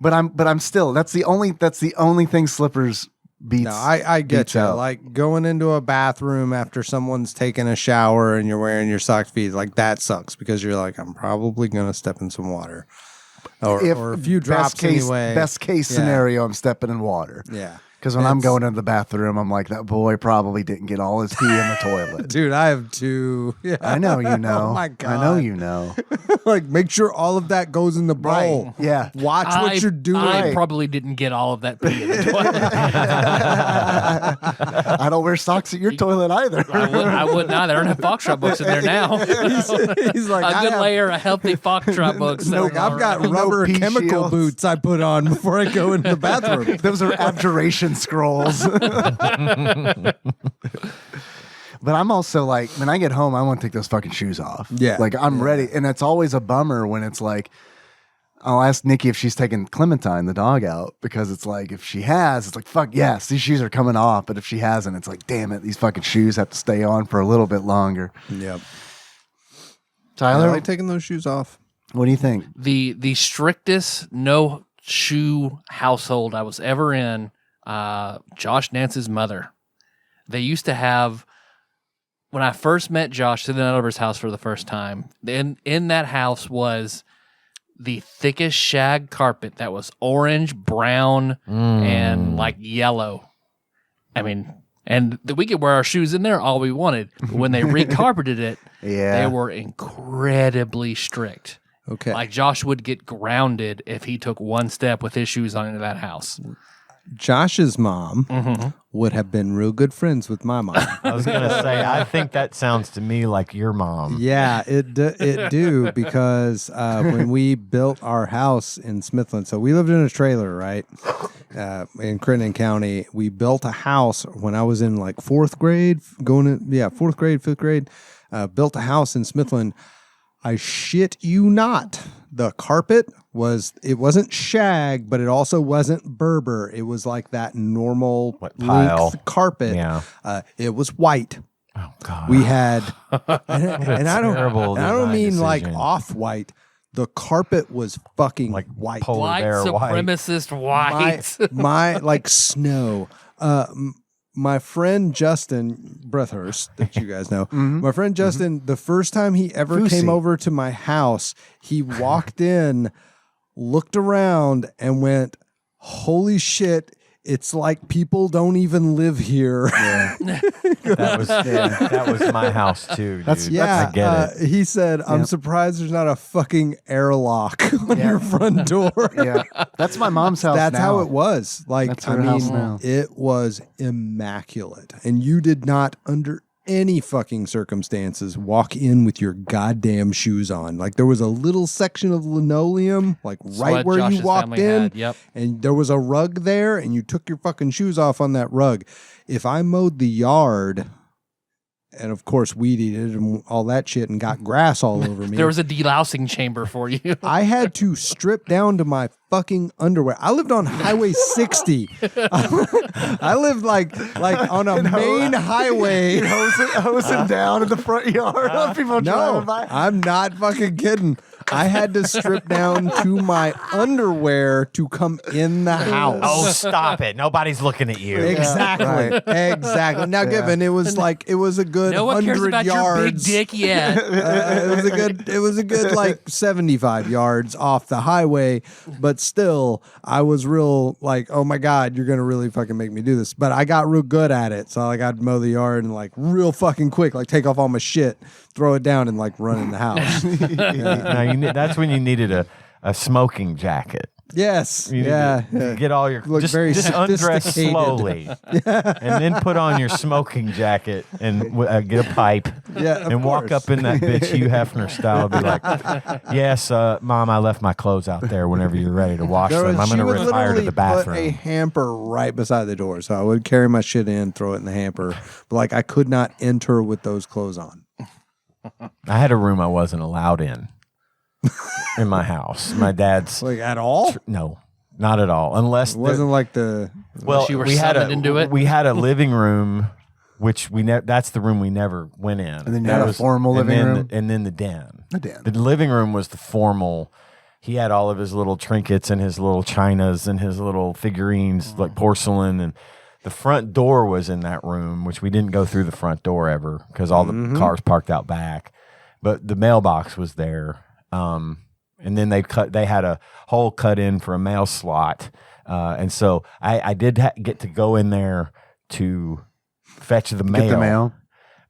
[SPEAKER 3] But I'm still. That's the only thing slippers beats.
[SPEAKER 4] No, I get
[SPEAKER 3] beats
[SPEAKER 4] you.
[SPEAKER 3] out.
[SPEAKER 4] Like going into a bathroom after someone's taken a shower and you're wearing your sock feet, like that sucks because you're like, I'm probably gonna step in some water, or a few drops anyway.
[SPEAKER 3] Best case scenario, I'm stepping in water.
[SPEAKER 4] Yeah,
[SPEAKER 3] Because when I'm going into the bathroom, I'm like, that boy probably didn't get all his pee in the toilet.
[SPEAKER 4] dude, I have two. Yeah.
[SPEAKER 3] I know you know.
[SPEAKER 4] Oh my God.
[SPEAKER 3] I know you know.
[SPEAKER 4] Like, make sure all of that goes in the bowl.
[SPEAKER 3] Right. Yeah.
[SPEAKER 4] Watch what you're doing.
[SPEAKER 2] I probably didn't get all of that pee in the toilet.
[SPEAKER 3] I don't wear socks at your toilet either.
[SPEAKER 2] I wouldn't either. I don't have Foxtrot books in there now.
[SPEAKER 4] He's like,
[SPEAKER 2] A
[SPEAKER 4] I
[SPEAKER 2] good
[SPEAKER 4] have-
[SPEAKER 2] layer of healthy Foxtrot books.
[SPEAKER 3] No,
[SPEAKER 2] that are
[SPEAKER 4] I've got
[SPEAKER 2] all right.
[SPEAKER 4] rubber
[SPEAKER 3] pee
[SPEAKER 4] chemical
[SPEAKER 3] shields.
[SPEAKER 4] boots I put on before I go into the bathroom.
[SPEAKER 3] Those are abjuration scrolls. But I'm also like, when I get home, I want to take those fucking shoes off.
[SPEAKER 4] Yeah.
[SPEAKER 3] Like, I'm ready. And it's always a bummer when it's like, I'll ask Nikki if she's taken Clementine, the dog, out, because it's like, if she has, it's like, fuck yes, these shoes are coming off. But if she hasn't, it's like, damn it, these fucking shoes have to stay on for a little bit longer.
[SPEAKER 4] Yep.
[SPEAKER 3] Tyler,
[SPEAKER 4] I like taking those shoes off.
[SPEAKER 3] what do you think?
[SPEAKER 2] The strictest no shoe household I was ever in, Josh Nance's mother. They used to have, when I first met Josh, sitting out of his house for the first time, in that house was the thickest shag carpet that was orange, brown, and like yellow. I mean, and we could wear our shoes in there all we wanted. But when they recarpeted it,
[SPEAKER 3] Yeah.
[SPEAKER 2] they were incredibly strict.
[SPEAKER 4] Okay.
[SPEAKER 2] Like Josh would get grounded if he took one step with his shoes on into that house.
[SPEAKER 4] Josh's mom would have been real good friends with my mom.
[SPEAKER 5] I was going to say, I think that sounds to me like your mom.
[SPEAKER 4] Yeah, it do because when we built our house in Smithland, so we lived in a trailer, right, in Crittenden County. We built a house when I was in like fourth grade, fifth grade. Built a house in Smithland. I shit you not. The carpet wasn't shag, but it also wasn't Berber. It was like that normal
[SPEAKER 5] pile?
[SPEAKER 4] length carpet.
[SPEAKER 5] Yeah.
[SPEAKER 4] It was white.
[SPEAKER 5] Oh, God.
[SPEAKER 4] We had, and I
[SPEAKER 5] terrible
[SPEAKER 4] don't mean
[SPEAKER 5] design
[SPEAKER 4] like
[SPEAKER 5] decision.
[SPEAKER 4] off white. The carpet was fucking
[SPEAKER 5] Like
[SPEAKER 4] white.
[SPEAKER 5] polar
[SPEAKER 2] White
[SPEAKER 5] bear white.
[SPEAKER 2] supremacist white.
[SPEAKER 4] my like snow. My friend Justin Brethurst, that you guys know, my friend Justin, the first time he ever
[SPEAKER 3] Fousey.
[SPEAKER 4] came over to my house, he walked in, looked around, and went, "Holy shit! It's like people don't even live here."
[SPEAKER 5] That was my house, too, dude.
[SPEAKER 4] Yeah,
[SPEAKER 5] I get it.
[SPEAKER 4] he said, "I'm surprised there's not a fucking airlock on your front door."
[SPEAKER 3] Yeah. That's my mom's house.
[SPEAKER 4] That's
[SPEAKER 3] now.
[SPEAKER 4] how it was. Like,
[SPEAKER 3] That's
[SPEAKER 4] I
[SPEAKER 3] her house
[SPEAKER 4] mean,
[SPEAKER 3] now.
[SPEAKER 4] it was immaculate. And you did not, under any fucking circumstances, walk in with your goddamn shoes on. Like, there was a little section of linoleum, like right
[SPEAKER 2] what
[SPEAKER 4] where
[SPEAKER 2] Josh's
[SPEAKER 4] you walked
[SPEAKER 2] family
[SPEAKER 4] in.
[SPEAKER 2] had, yep.
[SPEAKER 4] And there was a rug there, and you took your fucking shoes off on that rug. If I mowed the yard and of course weed eated and all that shit and got grass all over me.
[SPEAKER 2] There was a delousing chamber for you.
[SPEAKER 4] I had to strip down to my fucking underwear. I lived on Highway 60. I lived like on a main highway.
[SPEAKER 3] Hosing down in the front yard of people
[SPEAKER 4] No,
[SPEAKER 3] driving by.
[SPEAKER 4] I'm not fucking kidding. I had to strip down to my underwear to come in the house.
[SPEAKER 5] Oh, stop it. Nobody's looking at you.
[SPEAKER 4] Exactly. Exactly. Now, given it was a good
[SPEAKER 2] No one cares
[SPEAKER 4] 100
[SPEAKER 2] about
[SPEAKER 4] yards.
[SPEAKER 2] your big dick yet.
[SPEAKER 4] It was a good like 75 yards off the highway, but still I was real like, oh my God, you're gonna really fucking make me do this. But I got real good at it. So like I'd mow the yard and like real fucking quick, like take off all my shit, throw it down and like run in the house.
[SPEAKER 5] Now, that's when you needed a smoking jacket.
[SPEAKER 4] Yes.
[SPEAKER 5] You need
[SPEAKER 4] Yeah.
[SPEAKER 5] to get all your
[SPEAKER 4] Look very
[SPEAKER 5] just undress
[SPEAKER 4] sophisticated.
[SPEAKER 5] slowly, and then put on your smoking jacket and get a pipe.
[SPEAKER 4] Yeah, of
[SPEAKER 5] and walk
[SPEAKER 4] course.
[SPEAKER 5] up in that bitch Hugh Hefner style, and be like, "Yes, Mom, I left my clothes out there. Whenever you're ready to wash them, I'm
[SPEAKER 4] She
[SPEAKER 5] going to
[SPEAKER 4] would
[SPEAKER 5] retire to
[SPEAKER 4] literally
[SPEAKER 5] the
[SPEAKER 4] put a
[SPEAKER 5] bathroom."
[SPEAKER 4] hamper right beside the door, so I would carry my shit in, throw it in the hamper. But like I could not enter with those clothes on.
[SPEAKER 5] I had a room I wasn't allowed in my house. My dad's
[SPEAKER 4] Like at all?
[SPEAKER 5] no, not at all, unless
[SPEAKER 4] It wasn't like the
[SPEAKER 5] well,
[SPEAKER 2] you were
[SPEAKER 5] we had
[SPEAKER 2] summoned into it?
[SPEAKER 5] We had a living room, which that's the room we never went in.
[SPEAKER 3] And then you had a formal living room?
[SPEAKER 5] and then the den.
[SPEAKER 3] The den.
[SPEAKER 5] The living room was the formal. He had all of his little trinkets and his little chinas and his little figurines, like porcelain, and the front door was in that room, which we didn't go through the front door ever because all the cars parked out back. But the mailbox was there. And then they had a hole cut in for a mail slot. And so I did get to go in there to fetch the mail.
[SPEAKER 3] Get the mail.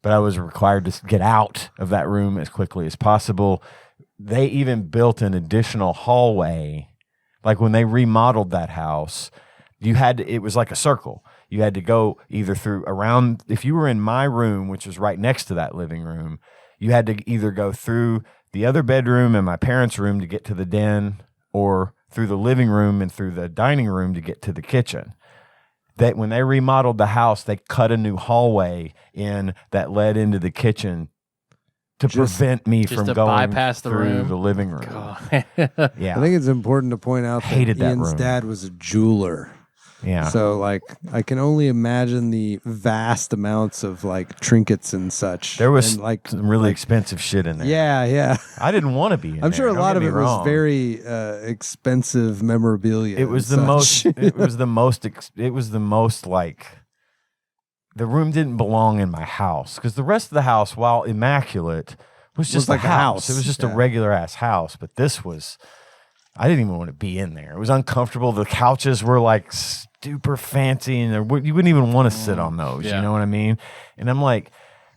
[SPEAKER 5] But I was required to get out of that room as quickly as possible. They even built an additional hallway. Like when they remodeled that house, it was like a circle. You had to go either through around, if you were in my room, which was right next to that living room, you had to either go through the other bedroom and my parents' room to get to the den, or through the living room and through the dining room to get to the kitchen. That when they remodeled the house, they cut a new hallway in that led into the kitchen to prevent me from
[SPEAKER 2] to
[SPEAKER 5] going
[SPEAKER 2] bypass the
[SPEAKER 5] through
[SPEAKER 2] room.
[SPEAKER 5] the living room.
[SPEAKER 2] God.
[SPEAKER 5] Yeah,
[SPEAKER 4] I think it's important to point out that
[SPEAKER 5] Hated that
[SPEAKER 4] Ian's
[SPEAKER 5] room.
[SPEAKER 4] dad was a jeweler.
[SPEAKER 5] yeah.
[SPEAKER 4] So like I can only imagine the vast amounts of like trinkets and such.
[SPEAKER 5] There was
[SPEAKER 4] and, like
[SPEAKER 5] some really expensive shit in there.
[SPEAKER 4] yeah.
[SPEAKER 5] I didn't want to be in
[SPEAKER 4] I'm
[SPEAKER 5] there.
[SPEAKER 4] sure a
[SPEAKER 5] don't
[SPEAKER 4] lot
[SPEAKER 5] get
[SPEAKER 4] of
[SPEAKER 5] me
[SPEAKER 4] it
[SPEAKER 5] wrong.
[SPEAKER 4] was very expensive memorabilia.
[SPEAKER 5] It was
[SPEAKER 4] and
[SPEAKER 5] the
[SPEAKER 4] such.
[SPEAKER 5] most. It was the most. It was the most like. The room didn't belong in my house because the rest of the house, while immaculate, was just
[SPEAKER 4] like
[SPEAKER 5] a
[SPEAKER 4] a
[SPEAKER 5] house.
[SPEAKER 4] house.
[SPEAKER 5] It was just a
[SPEAKER 4] Yeah.
[SPEAKER 5] regular ass house. But this was. I didn't even want to be in there. It was uncomfortable. The couches were like super fancy, and you wouldn't even want to sit on those.
[SPEAKER 2] Yeah.
[SPEAKER 5] You know what I mean? And I'm like,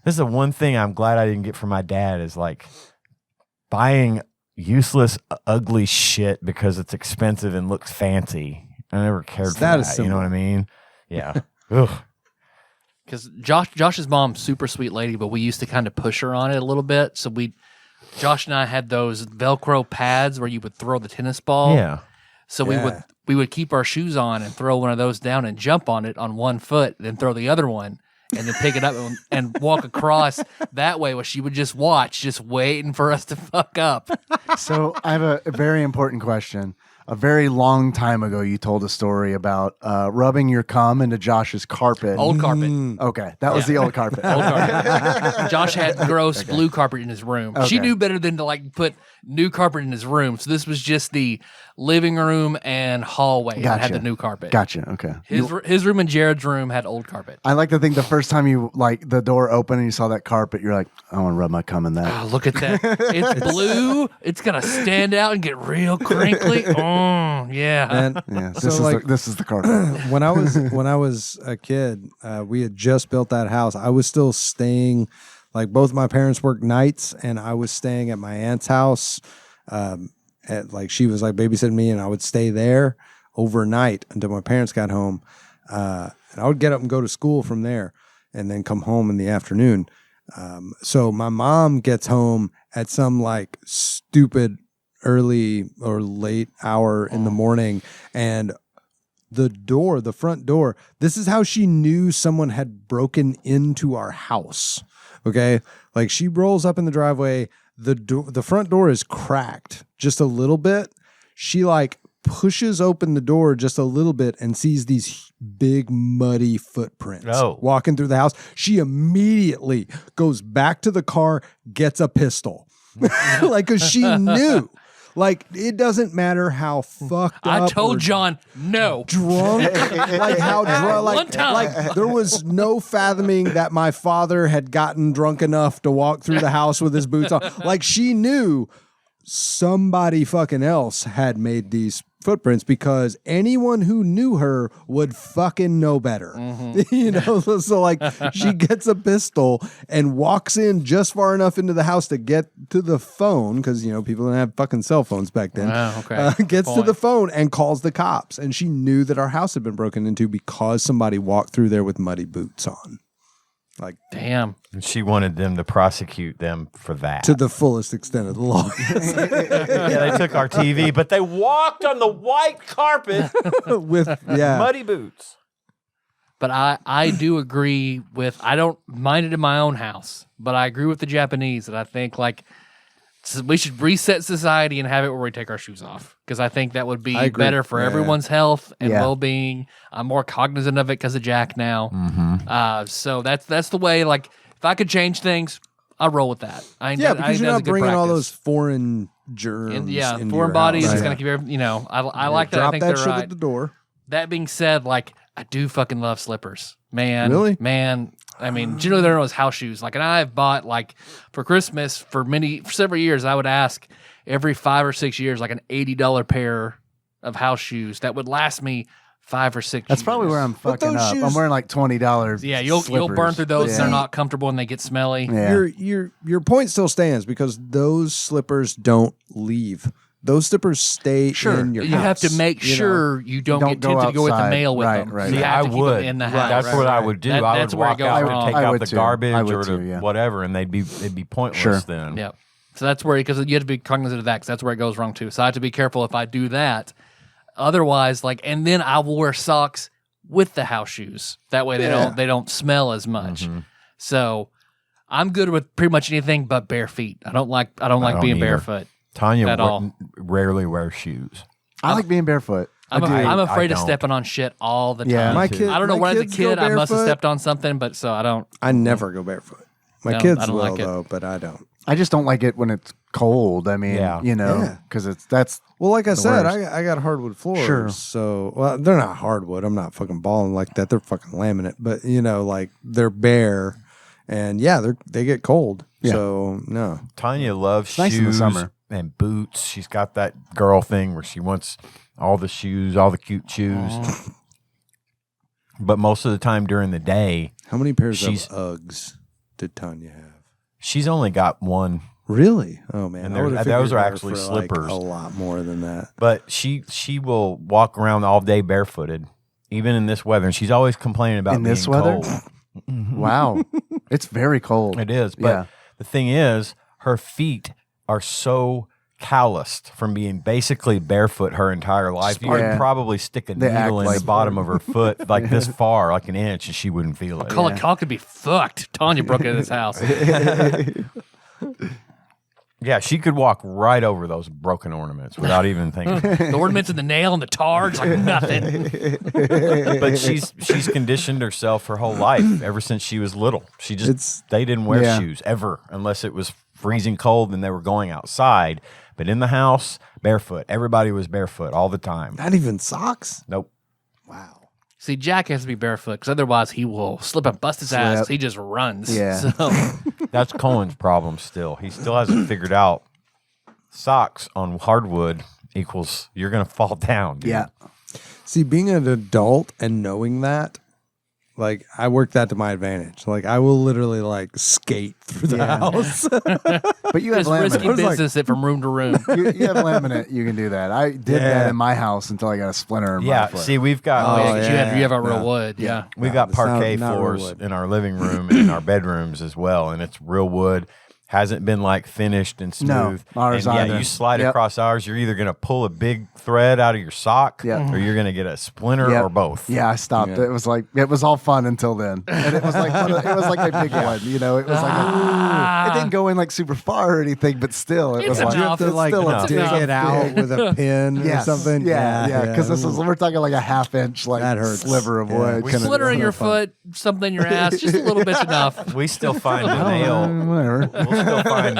[SPEAKER 5] this is the one thing I'm glad I didn't get from my dad is like buying useless, ugly shit because it's expensive and looks fancy. I never cared for
[SPEAKER 4] Status
[SPEAKER 5] that. You know
[SPEAKER 4] symbol.
[SPEAKER 5] what I mean? Yeah. Ugh.
[SPEAKER 2] Because Josh's mom's super sweet lady, but we used to kind of push her on it a little bit. So Josh and I had those Velcro pads where you would throw the tennis ball.
[SPEAKER 5] Yeah.
[SPEAKER 2] So
[SPEAKER 4] Yeah.
[SPEAKER 2] we would keep our shoes on and throw one of those down and jump on it on one foot, then throw the other one, and then pick it up and walk across that way. Where she would just watch, just waiting for us to fuck up.
[SPEAKER 3] So I have a very important question. A very long time ago, you told a story about rubbing your cum into Josh's carpet.
[SPEAKER 2] Old carpet.
[SPEAKER 3] Okay, that was the old carpet.
[SPEAKER 2] Old carpet. Josh had gross blue carpet in his room. She
[SPEAKER 3] Okay.
[SPEAKER 2] knew better than to like put new carpet in his room. So this was just the living room and hallway that had
[SPEAKER 3] Gotcha.
[SPEAKER 2] the new carpet.
[SPEAKER 3] Gotcha. Okay.
[SPEAKER 2] His room and Jared's room had old carpet.
[SPEAKER 3] I like to think the first time you like the door opened and you saw that carpet, you're like, I want to rub my cum in that.
[SPEAKER 2] Oh, look at that. It's blue. It's going to stand out and get real crinkly. Oh, yeah.
[SPEAKER 4] And
[SPEAKER 3] Yeah,
[SPEAKER 4] So, like-
[SPEAKER 3] this is the carpet.
[SPEAKER 4] when I was a kid, we had just built that house. I was still staying, like both my parents worked nights, and I was staying at my aunt's house. At like she was like babysitting me, and I would stay there overnight until my parents got home. And I would get up and go to school from there, and then come home in the afternoon. So my mom gets home at some like stupid early or late hour in the morning, and the front door, this is how she knew someone had broken into our house. Okay, like she rolls up in the driveway. The front door is cracked just a little bit. She like pushes open the door just a little bit and sees these big muddy footprints walking through the house. She immediately goes back to the car, gets a pistol, like because she knew. Like, it doesn't matter how fucked up.
[SPEAKER 2] I told John, no.
[SPEAKER 4] Drunk. Like, how drunk. Like,
[SPEAKER 2] one time.
[SPEAKER 4] Like, there was no fathoming that my father had gotten drunk enough to walk through the house with his boots on. Like, she knew somebody fucking else had made these footprints because anyone who knew her would fucking know better. You know, so like she gets a pistol and walks in just far enough into the house to get to the phone because, you know, people didn't have fucking cell phones back then. Gets to the phone and calls the cops. And she knew that our house had been broken into because somebody walked through there with muddy boots on. Like,
[SPEAKER 2] damn.
[SPEAKER 5] And she wanted them to prosecute them for that.
[SPEAKER 4] To the fullest extent of the law.
[SPEAKER 5] Yeah, they took our TV, but they walked on the white carpet
[SPEAKER 4] with
[SPEAKER 5] muddy boots.
[SPEAKER 2] But I do agree with, I don't mind it in my own house, but I agree with the Japanese that I think like we should reset society and have it where we take our shoes off because I think that would be better for everyone's health and well-being. I'm more cognizant of it because of Jack now. So that's the way. Like if I could change things, I'll roll with that.
[SPEAKER 4] Because you're not bringing all those foreign germs.
[SPEAKER 2] And foreign bodies.
[SPEAKER 4] House.
[SPEAKER 2] It's gonna keep everything. You know, I like that.
[SPEAKER 4] Drop
[SPEAKER 2] I think
[SPEAKER 4] that
[SPEAKER 2] they're
[SPEAKER 4] shit
[SPEAKER 2] right.
[SPEAKER 4] at the door.
[SPEAKER 2] That being said, like I do fucking love slippers, man.
[SPEAKER 4] Really,
[SPEAKER 2] man. I mean, generally they're known as house shoes. Like, and I've bought like for Christmas for several years. I would ask every 5 or 6 years, like an $80 pair of house shoes that would last me 5 or 6 years.
[SPEAKER 3] That's probably where I'm fucking up. I'm wearing like $20.
[SPEAKER 2] Yeah, you'll burn through those.
[SPEAKER 3] Yeah.
[SPEAKER 2] They're not comfortable and they get smelly.
[SPEAKER 3] Yeah.
[SPEAKER 4] Your point still stands because those slippers don't leave. Those slippers stay in your house.
[SPEAKER 2] You have to make sure you don't get tempted to go with the mail with them.
[SPEAKER 3] Right.
[SPEAKER 2] You
[SPEAKER 5] See,
[SPEAKER 2] have
[SPEAKER 5] I
[SPEAKER 2] to keep
[SPEAKER 5] would.
[SPEAKER 2] them in the house.
[SPEAKER 5] That's what I would do. I
[SPEAKER 2] That's
[SPEAKER 5] would
[SPEAKER 2] where it
[SPEAKER 5] walk
[SPEAKER 2] goes
[SPEAKER 5] out
[SPEAKER 2] wrong.
[SPEAKER 5] and take
[SPEAKER 3] I
[SPEAKER 5] out
[SPEAKER 3] would
[SPEAKER 5] the
[SPEAKER 3] too.
[SPEAKER 5] garbage
[SPEAKER 3] I would
[SPEAKER 5] or
[SPEAKER 3] too, yeah.
[SPEAKER 5] whatever, and it'd be pointless then.
[SPEAKER 2] Yep. So that's where, because you have to be cognizant of that, because that's where it goes wrong too. So I have to be careful if I do that. Otherwise, like, and then I will wear socks with the house shoes. That way they don't smell as much. So I'm good with pretty much anything but bare feet. I don't like being
[SPEAKER 5] either.
[SPEAKER 2] barefoot.
[SPEAKER 5] Tanya rarely wears shoes.
[SPEAKER 3] I like being barefoot.
[SPEAKER 2] I'm afraid of
[SPEAKER 5] don't.
[SPEAKER 2] stepping on shit all the time.
[SPEAKER 3] Yeah,
[SPEAKER 4] My kid,
[SPEAKER 2] I don't know.
[SPEAKER 4] my
[SPEAKER 2] When I was a
[SPEAKER 4] kids
[SPEAKER 2] kid,
[SPEAKER 4] go
[SPEAKER 2] I must have
[SPEAKER 4] barefoot.
[SPEAKER 2] stepped on something, but so I don't.
[SPEAKER 4] I never go barefoot. My
[SPEAKER 2] No,
[SPEAKER 4] kids
[SPEAKER 2] I don't
[SPEAKER 4] will
[SPEAKER 2] like it.
[SPEAKER 4] though, but I don't.
[SPEAKER 3] I just don't like it when it's cold. I mean, you know,
[SPEAKER 4] Yeah.
[SPEAKER 3] because that's
[SPEAKER 4] Well, like I said,
[SPEAKER 3] worst.
[SPEAKER 4] I got hardwood floors.
[SPEAKER 3] Sure.
[SPEAKER 4] So, well, they're not hardwood. I'm not fucking balling like that. They're fucking laminate. But, you know, like they're bare. And yeah, they get cold.
[SPEAKER 3] Yeah.
[SPEAKER 4] So, no.
[SPEAKER 5] Tanya loves
[SPEAKER 3] nice
[SPEAKER 5] shoes
[SPEAKER 3] in the summer.
[SPEAKER 5] and boots. She's got that girl thing where she wants all the shoes, all the cute shoes. But most of the time during the day,
[SPEAKER 4] How many pairs of
[SPEAKER 5] She's-
[SPEAKER 4] Uggs did Tanya have?
[SPEAKER 5] she's only got one.
[SPEAKER 4] Really? Oh, man.
[SPEAKER 5] And
[SPEAKER 4] I would've
[SPEAKER 5] those
[SPEAKER 4] figured
[SPEAKER 5] are
[SPEAKER 4] her
[SPEAKER 5] actually
[SPEAKER 4] for, like,
[SPEAKER 5] slippers.
[SPEAKER 4] a lot more than that.
[SPEAKER 5] But she will walk around all day barefooted, even in this weather. And she's always complaining about
[SPEAKER 3] In
[SPEAKER 5] being
[SPEAKER 3] this weather?
[SPEAKER 5] cold.
[SPEAKER 3] wow. It's very cold.
[SPEAKER 5] It is. But
[SPEAKER 3] Yeah.
[SPEAKER 5] the thing is, her feet are so calloused from being basically barefoot her entire life. You
[SPEAKER 3] Yeah.
[SPEAKER 5] could probably stick a
[SPEAKER 3] They act
[SPEAKER 5] needle in the
[SPEAKER 3] like-
[SPEAKER 5] bottom of her foot like this far, like an inch, and she wouldn't feel it.
[SPEAKER 2] Call it cock to be fucked. Tanya broke into this house.
[SPEAKER 5] Yeah, she could walk right over those broken ornaments without even thinking.
[SPEAKER 2] The ornaments and the nail and the tar, it's like nothing.
[SPEAKER 5] But she's conditioned herself her whole life ever since she was little. They didn't wear
[SPEAKER 3] Yeah.
[SPEAKER 5] shoes ever unless it was freezing cold and they were going outside. But in the house, barefoot. Everybody was barefoot all the time.
[SPEAKER 4] Not even socks?
[SPEAKER 5] Nope.
[SPEAKER 4] Wow.
[SPEAKER 2] See, Jack has to be barefoot because otherwise he will slip and bust his ass. He just runs.
[SPEAKER 3] Yeah.
[SPEAKER 2] So,
[SPEAKER 5] That's Cohen's problem still. He still hasn't figured out socks on hardwood equals you're going to fall down. Dude.
[SPEAKER 3] Yeah.
[SPEAKER 4] See, being an adult and knowing that, like, I work that to my advantage. Like, I will literally, like, skate through the house.
[SPEAKER 3] But you have
[SPEAKER 2] just risky
[SPEAKER 3] laminate.
[SPEAKER 2] business it from room to room.
[SPEAKER 3] You have laminate. You can do that. I did that in my house until I got a splinter in my
[SPEAKER 5] Yeah,
[SPEAKER 3] foot.
[SPEAKER 5] see, we've got
[SPEAKER 2] Oh, yeah, 'cause
[SPEAKER 4] yeah.
[SPEAKER 2] you have a real
[SPEAKER 4] No.
[SPEAKER 2] wood. Yeah.
[SPEAKER 5] we got
[SPEAKER 4] it's not-
[SPEAKER 5] parquet
[SPEAKER 4] not real
[SPEAKER 5] floors
[SPEAKER 4] wood.
[SPEAKER 5] in our living room and in our bedrooms as well, and it's real wood. hasn't been like finished and smooth.
[SPEAKER 3] No, ours
[SPEAKER 5] and
[SPEAKER 3] either.
[SPEAKER 5] you slide
[SPEAKER 3] Yep.
[SPEAKER 5] across ours, you're either gonna pull a big thread out of your sock,
[SPEAKER 3] Yep.
[SPEAKER 5] or you're gonna get a splinter
[SPEAKER 3] Yep.
[SPEAKER 5] or both.
[SPEAKER 3] Yeah, I stopped.
[SPEAKER 4] Yeah.
[SPEAKER 3] It was like it was all fun until then, and it was like it was like a big one. You know, it was like it didn't go in like super far or anything, but still, it was
[SPEAKER 2] It's
[SPEAKER 3] like
[SPEAKER 4] You have to
[SPEAKER 3] it's
[SPEAKER 4] like
[SPEAKER 3] still a
[SPEAKER 4] dig
[SPEAKER 3] big
[SPEAKER 4] it out
[SPEAKER 3] thing.
[SPEAKER 4] with a pin
[SPEAKER 3] Yes.
[SPEAKER 4] or something.
[SPEAKER 3] Yeah, because this is we're talking like a half-inch like
[SPEAKER 4] That hurts.
[SPEAKER 3] sliver of
[SPEAKER 4] Yeah.
[SPEAKER 3] wood.
[SPEAKER 5] We
[SPEAKER 3] kinda-
[SPEAKER 2] Splinter in your foot, something in your ass, just a little bit's enough.
[SPEAKER 5] We still find the nail.
[SPEAKER 3] Whatever.
[SPEAKER 5] We'll still find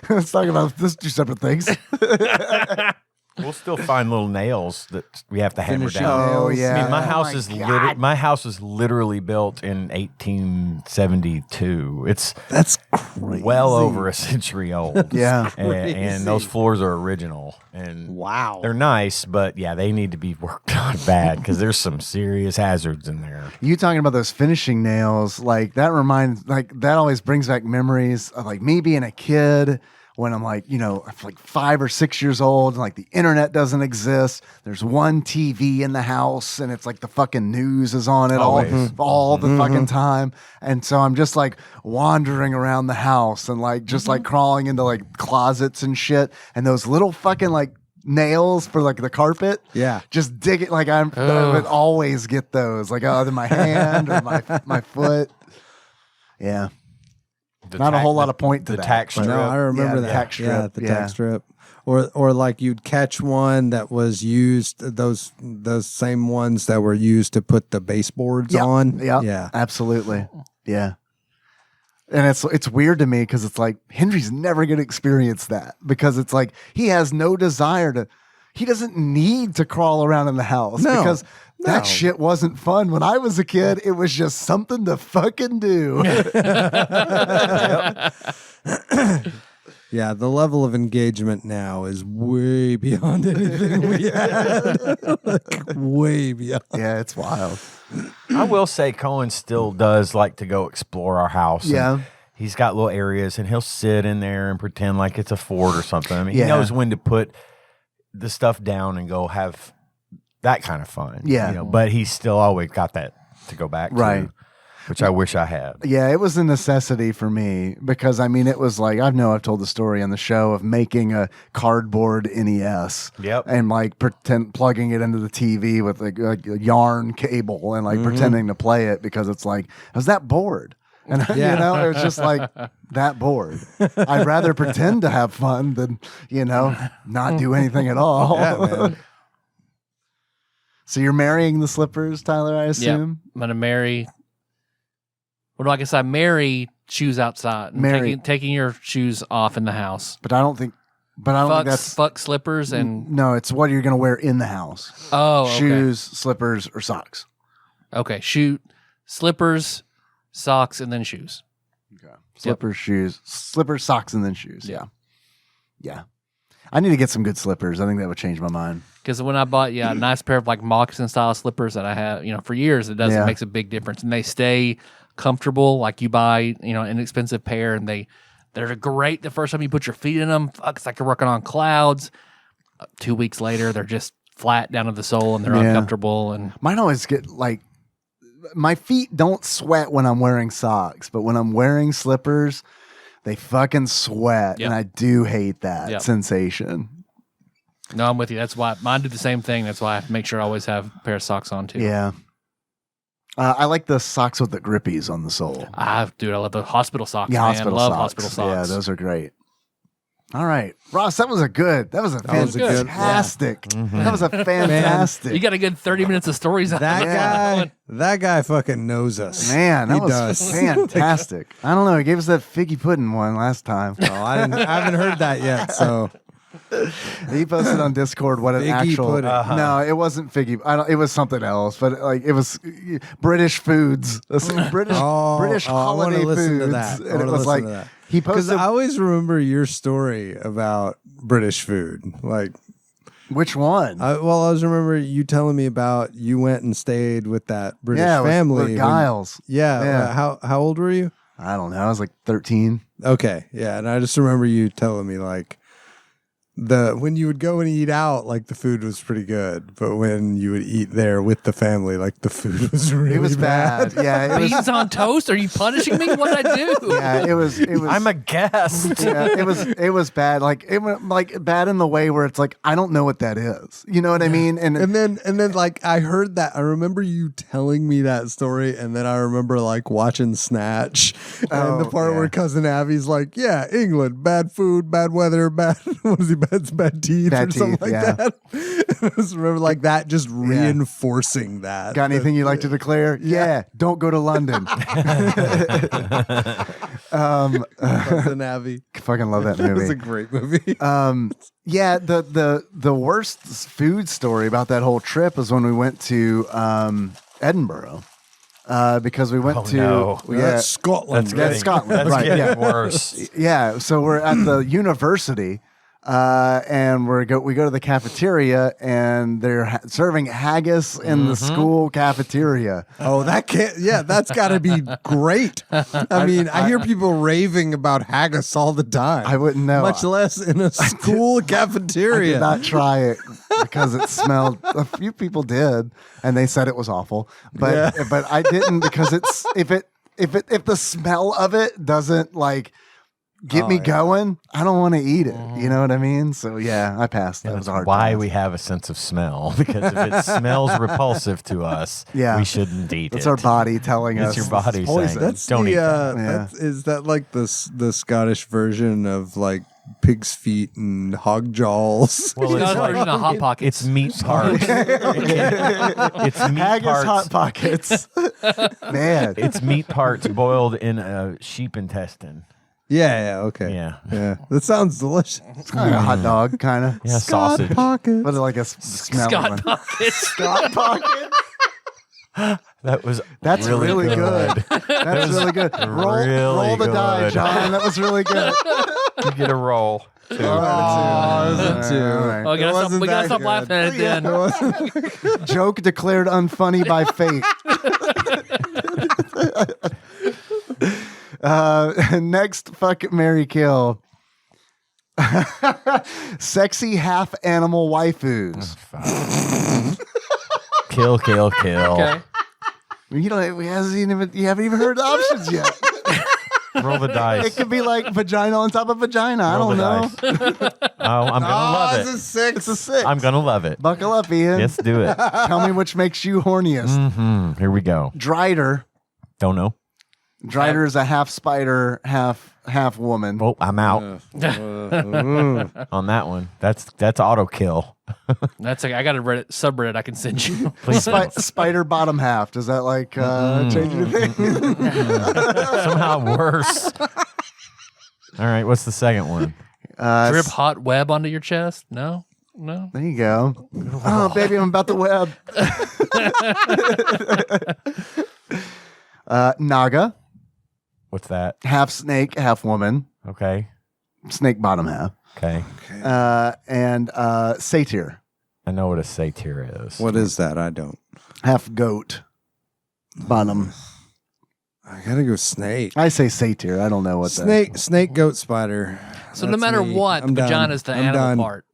[SPEAKER 3] Let's talk about this. Two separate things.
[SPEAKER 5] we'll still find little nails that we have to hammer
[SPEAKER 4] Finishing
[SPEAKER 5] down.
[SPEAKER 3] Oh
[SPEAKER 4] nails.
[SPEAKER 3] yeah.
[SPEAKER 5] I mean,
[SPEAKER 3] God.
[SPEAKER 5] my house is literally built in 1872. It's
[SPEAKER 4] That's crazy.
[SPEAKER 5] well over a century old.
[SPEAKER 3] Yeah.
[SPEAKER 5] And those floors are original. And
[SPEAKER 4] Wow.
[SPEAKER 5] they're nice, but yeah, they need to be worked on bad because there's some serious hazards in there.
[SPEAKER 3] You talking about those finishing nails, like that always brings back memories of like me being a kid when I'm like, like 5 or 6 years old and like the internet doesn't exist. There's one TV in the house and it's like the fucking news is on it all the fucking time. And so I'm just like wandering around the house and like just like crawling into like closets and shit. And those little fucking like nails for like the carpet.
[SPEAKER 4] Yeah.
[SPEAKER 3] Just dig it. Like I would always get those, like either my hand or my foot. Yeah. Not a whole lot of point to
[SPEAKER 5] the
[SPEAKER 3] that.
[SPEAKER 5] tack
[SPEAKER 3] but-
[SPEAKER 5] strip.
[SPEAKER 4] No, I remember
[SPEAKER 3] Yeah,
[SPEAKER 4] that.
[SPEAKER 3] the tack strip.
[SPEAKER 4] Yeah, the
[SPEAKER 3] Yeah.
[SPEAKER 4] tack strip. Or like you'd catch one that was used, those same ones that were used to put the baseboards on.
[SPEAKER 3] Yeah, absolutely. Yeah. And it's weird to me because it's like Henry's never going to experience that because it's like he has no desire he doesn't need to crawl around in the house because that shit wasn't fun. When I was a kid, it was just something to fucking do.
[SPEAKER 4] Yeah, the level of engagement now is way beyond anything we had. Like, way beyond.
[SPEAKER 3] Yeah, it's wild.
[SPEAKER 5] I will say Cohen still does like to go explore our house.
[SPEAKER 3] Yeah.
[SPEAKER 5] And he's got little areas and he'll sit in there and pretend like it's a fort or something. I mean,
[SPEAKER 3] Yeah.
[SPEAKER 5] he knows when to put the stuff down and go have that kind of fun.
[SPEAKER 3] Yeah.
[SPEAKER 5] But he's still always got that to go back
[SPEAKER 3] Right.
[SPEAKER 5] to, which I wish I had.
[SPEAKER 3] Yeah, it was a necessity for me because I mean, it was like I've told the story on the show of making a cardboard NES.
[SPEAKER 5] Yep.
[SPEAKER 3] And like plugging it into the TV with like a yarn cable and like pretending to play it because it's like I was that bored. And
[SPEAKER 4] Yeah.
[SPEAKER 3] it was just like that bored. I'd rather pretend to have fun than not do anything at all.
[SPEAKER 4] Yeah, man.
[SPEAKER 3] So you're marrying the slippers, Tyler? I
[SPEAKER 2] Yep.
[SPEAKER 3] assume.
[SPEAKER 2] I'm gonna marry. Well, I guess I marry shoes outside. And
[SPEAKER 3] Marry.
[SPEAKER 2] taking your shoes off in the house.
[SPEAKER 3] But I don't think. That's
[SPEAKER 2] Fuck slippers and
[SPEAKER 3] no. It's what you're going to wear in the house.
[SPEAKER 2] okay.
[SPEAKER 3] Shoes, slippers, or socks.
[SPEAKER 2] Okay, slippers, socks, and then shoes.
[SPEAKER 3] Okay. Slippers, socks, and then shoes.
[SPEAKER 2] Yeah.
[SPEAKER 3] Yeah. I need to get some good slippers. I think that would change my mind.
[SPEAKER 2] Because when I bought a nice pair of like moccasin style slippers that I have, for years, it
[SPEAKER 3] Yeah.
[SPEAKER 2] makes a big difference, and they stay comfortable. Like you buy, an inexpensive pair, and they're great the first time you put your feet in them. Fuck, it's like you're working on clouds. 2 weeks later, they're just flat down to the sole, and they're
[SPEAKER 3] Yeah.
[SPEAKER 2] uncomfortable. And
[SPEAKER 3] Mine always get like my feet don't sweat when I'm wearing socks, but when I'm wearing slippers, they fucking sweat,
[SPEAKER 2] Yep.
[SPEAKER 3] and I do hate that
[SPEAKER 2] Yep.
[SPEAKER 3] sensation.
[SPEAKER 2] no, I'm with you. That's why mine do the same thing. That's why I have to make sure I always have a pair of socks on too.
[SPEAKER 3] Yeah. I like the socks with the grippies on the sole.
[SPEAKER 2] I love the hospital socks.
[SPEAKER 3] Yeah,
[SPEAKER 2] man.
[SPEAKER 3] hospital
[SPEAKER 2] Love
[SPEAKER 3] socks.
[SPEAKER 2] hospital socks.
[SPEAKER 3] Yeah, those are great. All right, Ross, that was a
[SPEAKER 4] was a good-
[SPEAKER 3] fantastic. That was a fantastic.
[SPEAKER 2] You got a good 30 minutes of stories.
[SPEAKER 4] That guy fucking knows us.
[SPEAKER 3] Man, that
[SPEAKER 4] He
[SPEAKER 3] was
[SPEAKER 4] does.
[SPEAKER 3] fantastic. I don't know. He gave us that figgy pudding one last time.
[SPEAKER 4] Oh, I haven't heard that yet. So
[SPEAKER 3] He posted on Discord what an
[SPEAKER 4] Figgy
[SPEAKER 3] actual.
[SPEAKER 4] pudding.
[SPEAKER 3] No, it wasn't figgy. It was something else, but like it was British foods, British
[SPEAKER 4] I
[SPEAKER 3] holiday
[SPEAKER 4] wanna listen
[SPEAKER 3] foods,
[SPEAKER 4] to that. I
[SPEAKER 3] and it
[SPEAKER 4] wanna
[SPEAKER 3] was
[SPEAKER 4] listen
[SPEAKER 3] like
[SPEAKER 4] to that.
[SPEAKER 3] he
[SPEAKER 4] because
[SPEAKER 3] posted
[SPEAKER 4] I always remember your story about British food. Like,
[SPEAKER 3] which one?
[SPEAKER 4] I always remember you telling me about you went and stayed with that British family.
[SPEAKER 3] with
[SPEAKER 4] when-
[SPEAKER 3] Giles.
[SPEAKER 4] Yeah. How old were you?
[SPEAKER 3] I don't know. I was like 13.
[SPEAKER 4] Okay. Yeah. And I just remember you telling me like when you would go and eat out, like the food was pretty good, but when you would eat there with the family, like the food was really
[SPEAKER 3] It was bad. Yeah, it was.
[SPEAKER 2] Beans on toast? Are you punishing me? What did I do?
[SPEAKER 3] Yeah, it was.
[SPEAKER 5] I'm a guest.
[SPEAKER 3] Yeah, it was bad. Like it went like bad in the way where it's like I don't know what that is. You know what I mean?
[SPEAKER 4] And then like I heard that. I remember you telling me that story, and then I remember like watching Snatch and the part where Cousin Abby's like, "Yeah, England, bad food, bad weather, bad what is he, bad teeth
[SPEAKER 3] Bad
[SPEAKER 4] or something
[SPEAKER 3] teeth,
[SPEAKER 4] like
[SPEAKER 3] yeah.
[SPEAKER 4] that." I just remember like that, just reinforcing that.
[SPEAKER 3] Got anything you'd like to declare? Yeah, don't go to London.
[SPEAKER 4] Cousin Abby.
[SPEAKER 3] Fucking love that
[SPEAKER 4] It was
[SPEAKER 3] movie.
[SPEAKER 4] a great movie.
[SPEAKER 3] Yeah, the worst food story about that whole trip was when we went to Edinburgh. Because we went to
[SPEAKER 5] no.
[SPEAKER 4] That's Scotland.
[SPEAKER 3] That's Scotland,
[SPEAKER 5] That's
[SPEAKER 3] right?
[SPEAKER 5] getting
[SPEAKER 3] Yeah,
[SPEAKER 5] worse.
[SPEAKER 3] yeah. So we're at the university, and we go to the cafeteria, and they're serving haggis in the school cafeteria.
[SPEAKER 4] Oh, that can't. Yeah, that's got to be great. I mean, I hear people raving about haggis all the time.
[SPEAKER 3] I wouldn't know.
[SPEAKER 4] much less in a school
[SPEAKER 3] I
[SPEAKER 4] cafeteria.
[SPEAKER 3] did not try it because it smelled. A few people did, and they said it was awful. But I didn't because it's if the smell of it doesn't like get me going, I don't want to eat it. You know what I mean? So yeah, I passed. That was
[SPEAKER 5] That's
[SPEAKER 3] a hard.
[SPEAKER 5] why
[SPEAKER 3] pass.
[SPEAKER 5] we have a sense of smell, because if it smells repulsive to us,
[SPEAKER 3] Yeah.
[SPEAKER 5] we shouldn't eat
[SPEAKER 3] It's
[SPEAKER 5] it.
[SPEAKER 3] our body telling
[SPEAKER 5] It's
[SPEAKER 3] us
[SPEAKER 5] your body
[SPEAKER 3] it's poison.
[SPEAKER 5] saying
[SPEAKER 4] That's
[SPEAKER 5] Don't eat that.
[SPEAKER 4] Is that like the Scottish version of like pig's feet and hog jaws?
[SPEAKER 5] Well,
[SPEAKER 2] Scottish
[SPEAKER 5] it's
[SPEAKER 2] version
[SPEAKER 5] like,
[SPEAKER 2] of Hot Pockets.
[SPEAKER 5] it's meat parts. It's meat
[SPEAKER 3] Haggis
[SPEAKER 5] parts.
[SPEAKER 3] hot pockets. Man,
[SPEAKER 5] It's meat parts boiled in a sheep intestine.
[SPEAKER 4] Yeah, okay.
[SPEAKER 5] Yeah.
[SPEAKER 4] That sounds delicious.
[SPEAKER 3] it's kind of a hot dog, kind of.
[SPEAKER 5] Yeah, sausage.
[SPEAKER 4] Pocket.
[SPEAKER 3] But like a smell
[SPEAKER 2] Scott Pockets.
[SPEAKER 3] Scott pocket.
[SPEAKER 5] That was
[SPEAKER 3] That's really good. That's really good. Roll
[SPEAKER 5] really
[SPEAKER 3] the die,
[SPEAKER 5] good.
[SPEAKER 3] John. That was really good.
[SPEAKER 5] You get a roll. Too.
[SPEAKER 3] Oh,
[SPEAKER 4] that's a two.
[SPEAKER 3] all right.
[SPEAKER 2] Oh, we gotta stop laughing at it then.
[SPEAKER 3] Joke declared unfunny by fate. Next, fuck Mary Kill. Sexy half animal waifus.
[SPEAKER 5] Kill.
[SPEAKER 2] Okay.
[SPEAKER 3] You haven't even heard the options yet.
[SPEAKER 5] Roll the dice.
[SPEAKER 3] It could be like vagina on top of vagina. I
[SPEAKER 5] Roll
[SPEAKER 3] don't
[SPEAKER 5] the
[SPEAKER 3] know.
[SPEAKER 5] dice. Oh, I'm gonna love
[SPEAKER 4] it's a
[SPEAKER 5] it.
[SPEAKER 4] six.
[SPEAKER 3] It's a 6.
[SPEAKER 5] I'm gonna love it.
[SPEAKER 3] Buckle up, Ian.
[SPEAKER 5] Yes, do it.
[SPEAKER 3] Tell me which makes you horniest.
[SPEAKER 5] Here we go.
[SPEAKER 3] Drider.
[SPEAKER 5] Don't know.
[SPEAKER 3] Drider is a half spider, half woman.
[SPEAKER 5] Oh, I'm out on that one. That's auto kill.
[SPEAKER 2] That's I got a Reddit subreddit I can send you.
[SPEAKER 5] Please don't.
[SPEAKER 3] Spider bottom half. Does that like change anything?
[SPEAKER 5] Somehow worse. All right, what's the second one?
[SPEAKER 2] Drip hot web onto your chest? No.
[SPEAKER 3] There you go. Oh, baby, I'm about the web. Naga,
[SPEAKER 5] What's that?
[SPEAKER 3] half snake, half woman.
[SPEAKER 5] Okay.
[SPEAKER 3] Snake bottom half.
[SPEAKER 5] Okay.
[SPEAKER 3] And satyr,
[SPEAKER 5] I know what a satyr is.
[SPEAKER 4] What is that? I don't.
[SPEAKER 3] half goat. Bottom.
[SPEAKER 4] I gotta go snake.
[SPEAKER 3] I say satyr. I don't know what
[SPEAKER 4] Snake, goat, spider.
[SPEAKER 2] So no
[SPEAKER 4] That's
[SPEAKER 2] matter
[SPEAKER 4] me.
[SPEAKER 2] what,
[SPEAKER 4] I'm
[SPEAKER 2] the
[SPEAKER 4] done.
[SPEAKER 2] vagina is the
[SPEAKER 4] I'm
[SPEAKER 2] animal
[SPEAKER 4] done.
[SPEAKER 2] part.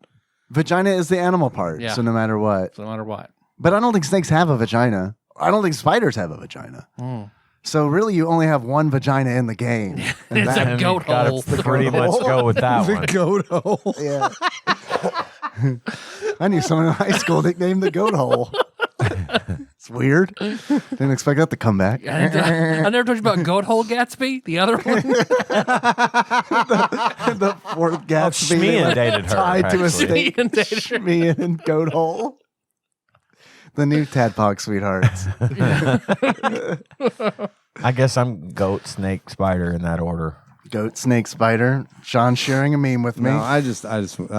[SPEAKER 3] Vagina is the animal part.
[SPEAKER 2] Yeah.
[SPEAKER 3] So no matter what.
[SPEAKER 2] So no matter what.
[SPEAKER 3] But I don't think snakes have a vagina. I don't think spiders have a vagina. So really, you only have one vagina in the game. And
[SPEAKER 2] It's
[SPEAKER 3] that-
[SPEAKER 2] a goat
[SPEAKER 5] Gotta
[SPEAKER 2] hole.
[SPEAKER 5] pretty much go with that
[SPEAKER 4] The
[SPEAKER 5] one.
[SPEAKER 4] goat hole.
[SPEAKER 3] Yeah. I knew someone in high school nicknamed the goat hole. It's weird. Didn't expect that to come back.
[SPEAKER 2] I never told you about Goat Hole Gatsby, the other one.
[SPEAKER 3] The fourth Gatsby they
[SPEAKER 5] Shmean
[SPEAKER 3] were
[SPEAKER 5] dated her,
[SPEAKER 3] tied to a
[SPEAKER 5] actually.
[SPEAKER 3] stake.
[SPEAKER 2] Shmean dated her.
[SPEAKER 3] Shmean and goat hole. The new Tadpog sweethearts.
[SPEAKER 5] I guess I'm goat, snake, spider in that order.
[SPEAKER 3] Goat, snake, spider. Sean sharing a meme with me.
[SPEAKER 4] No, I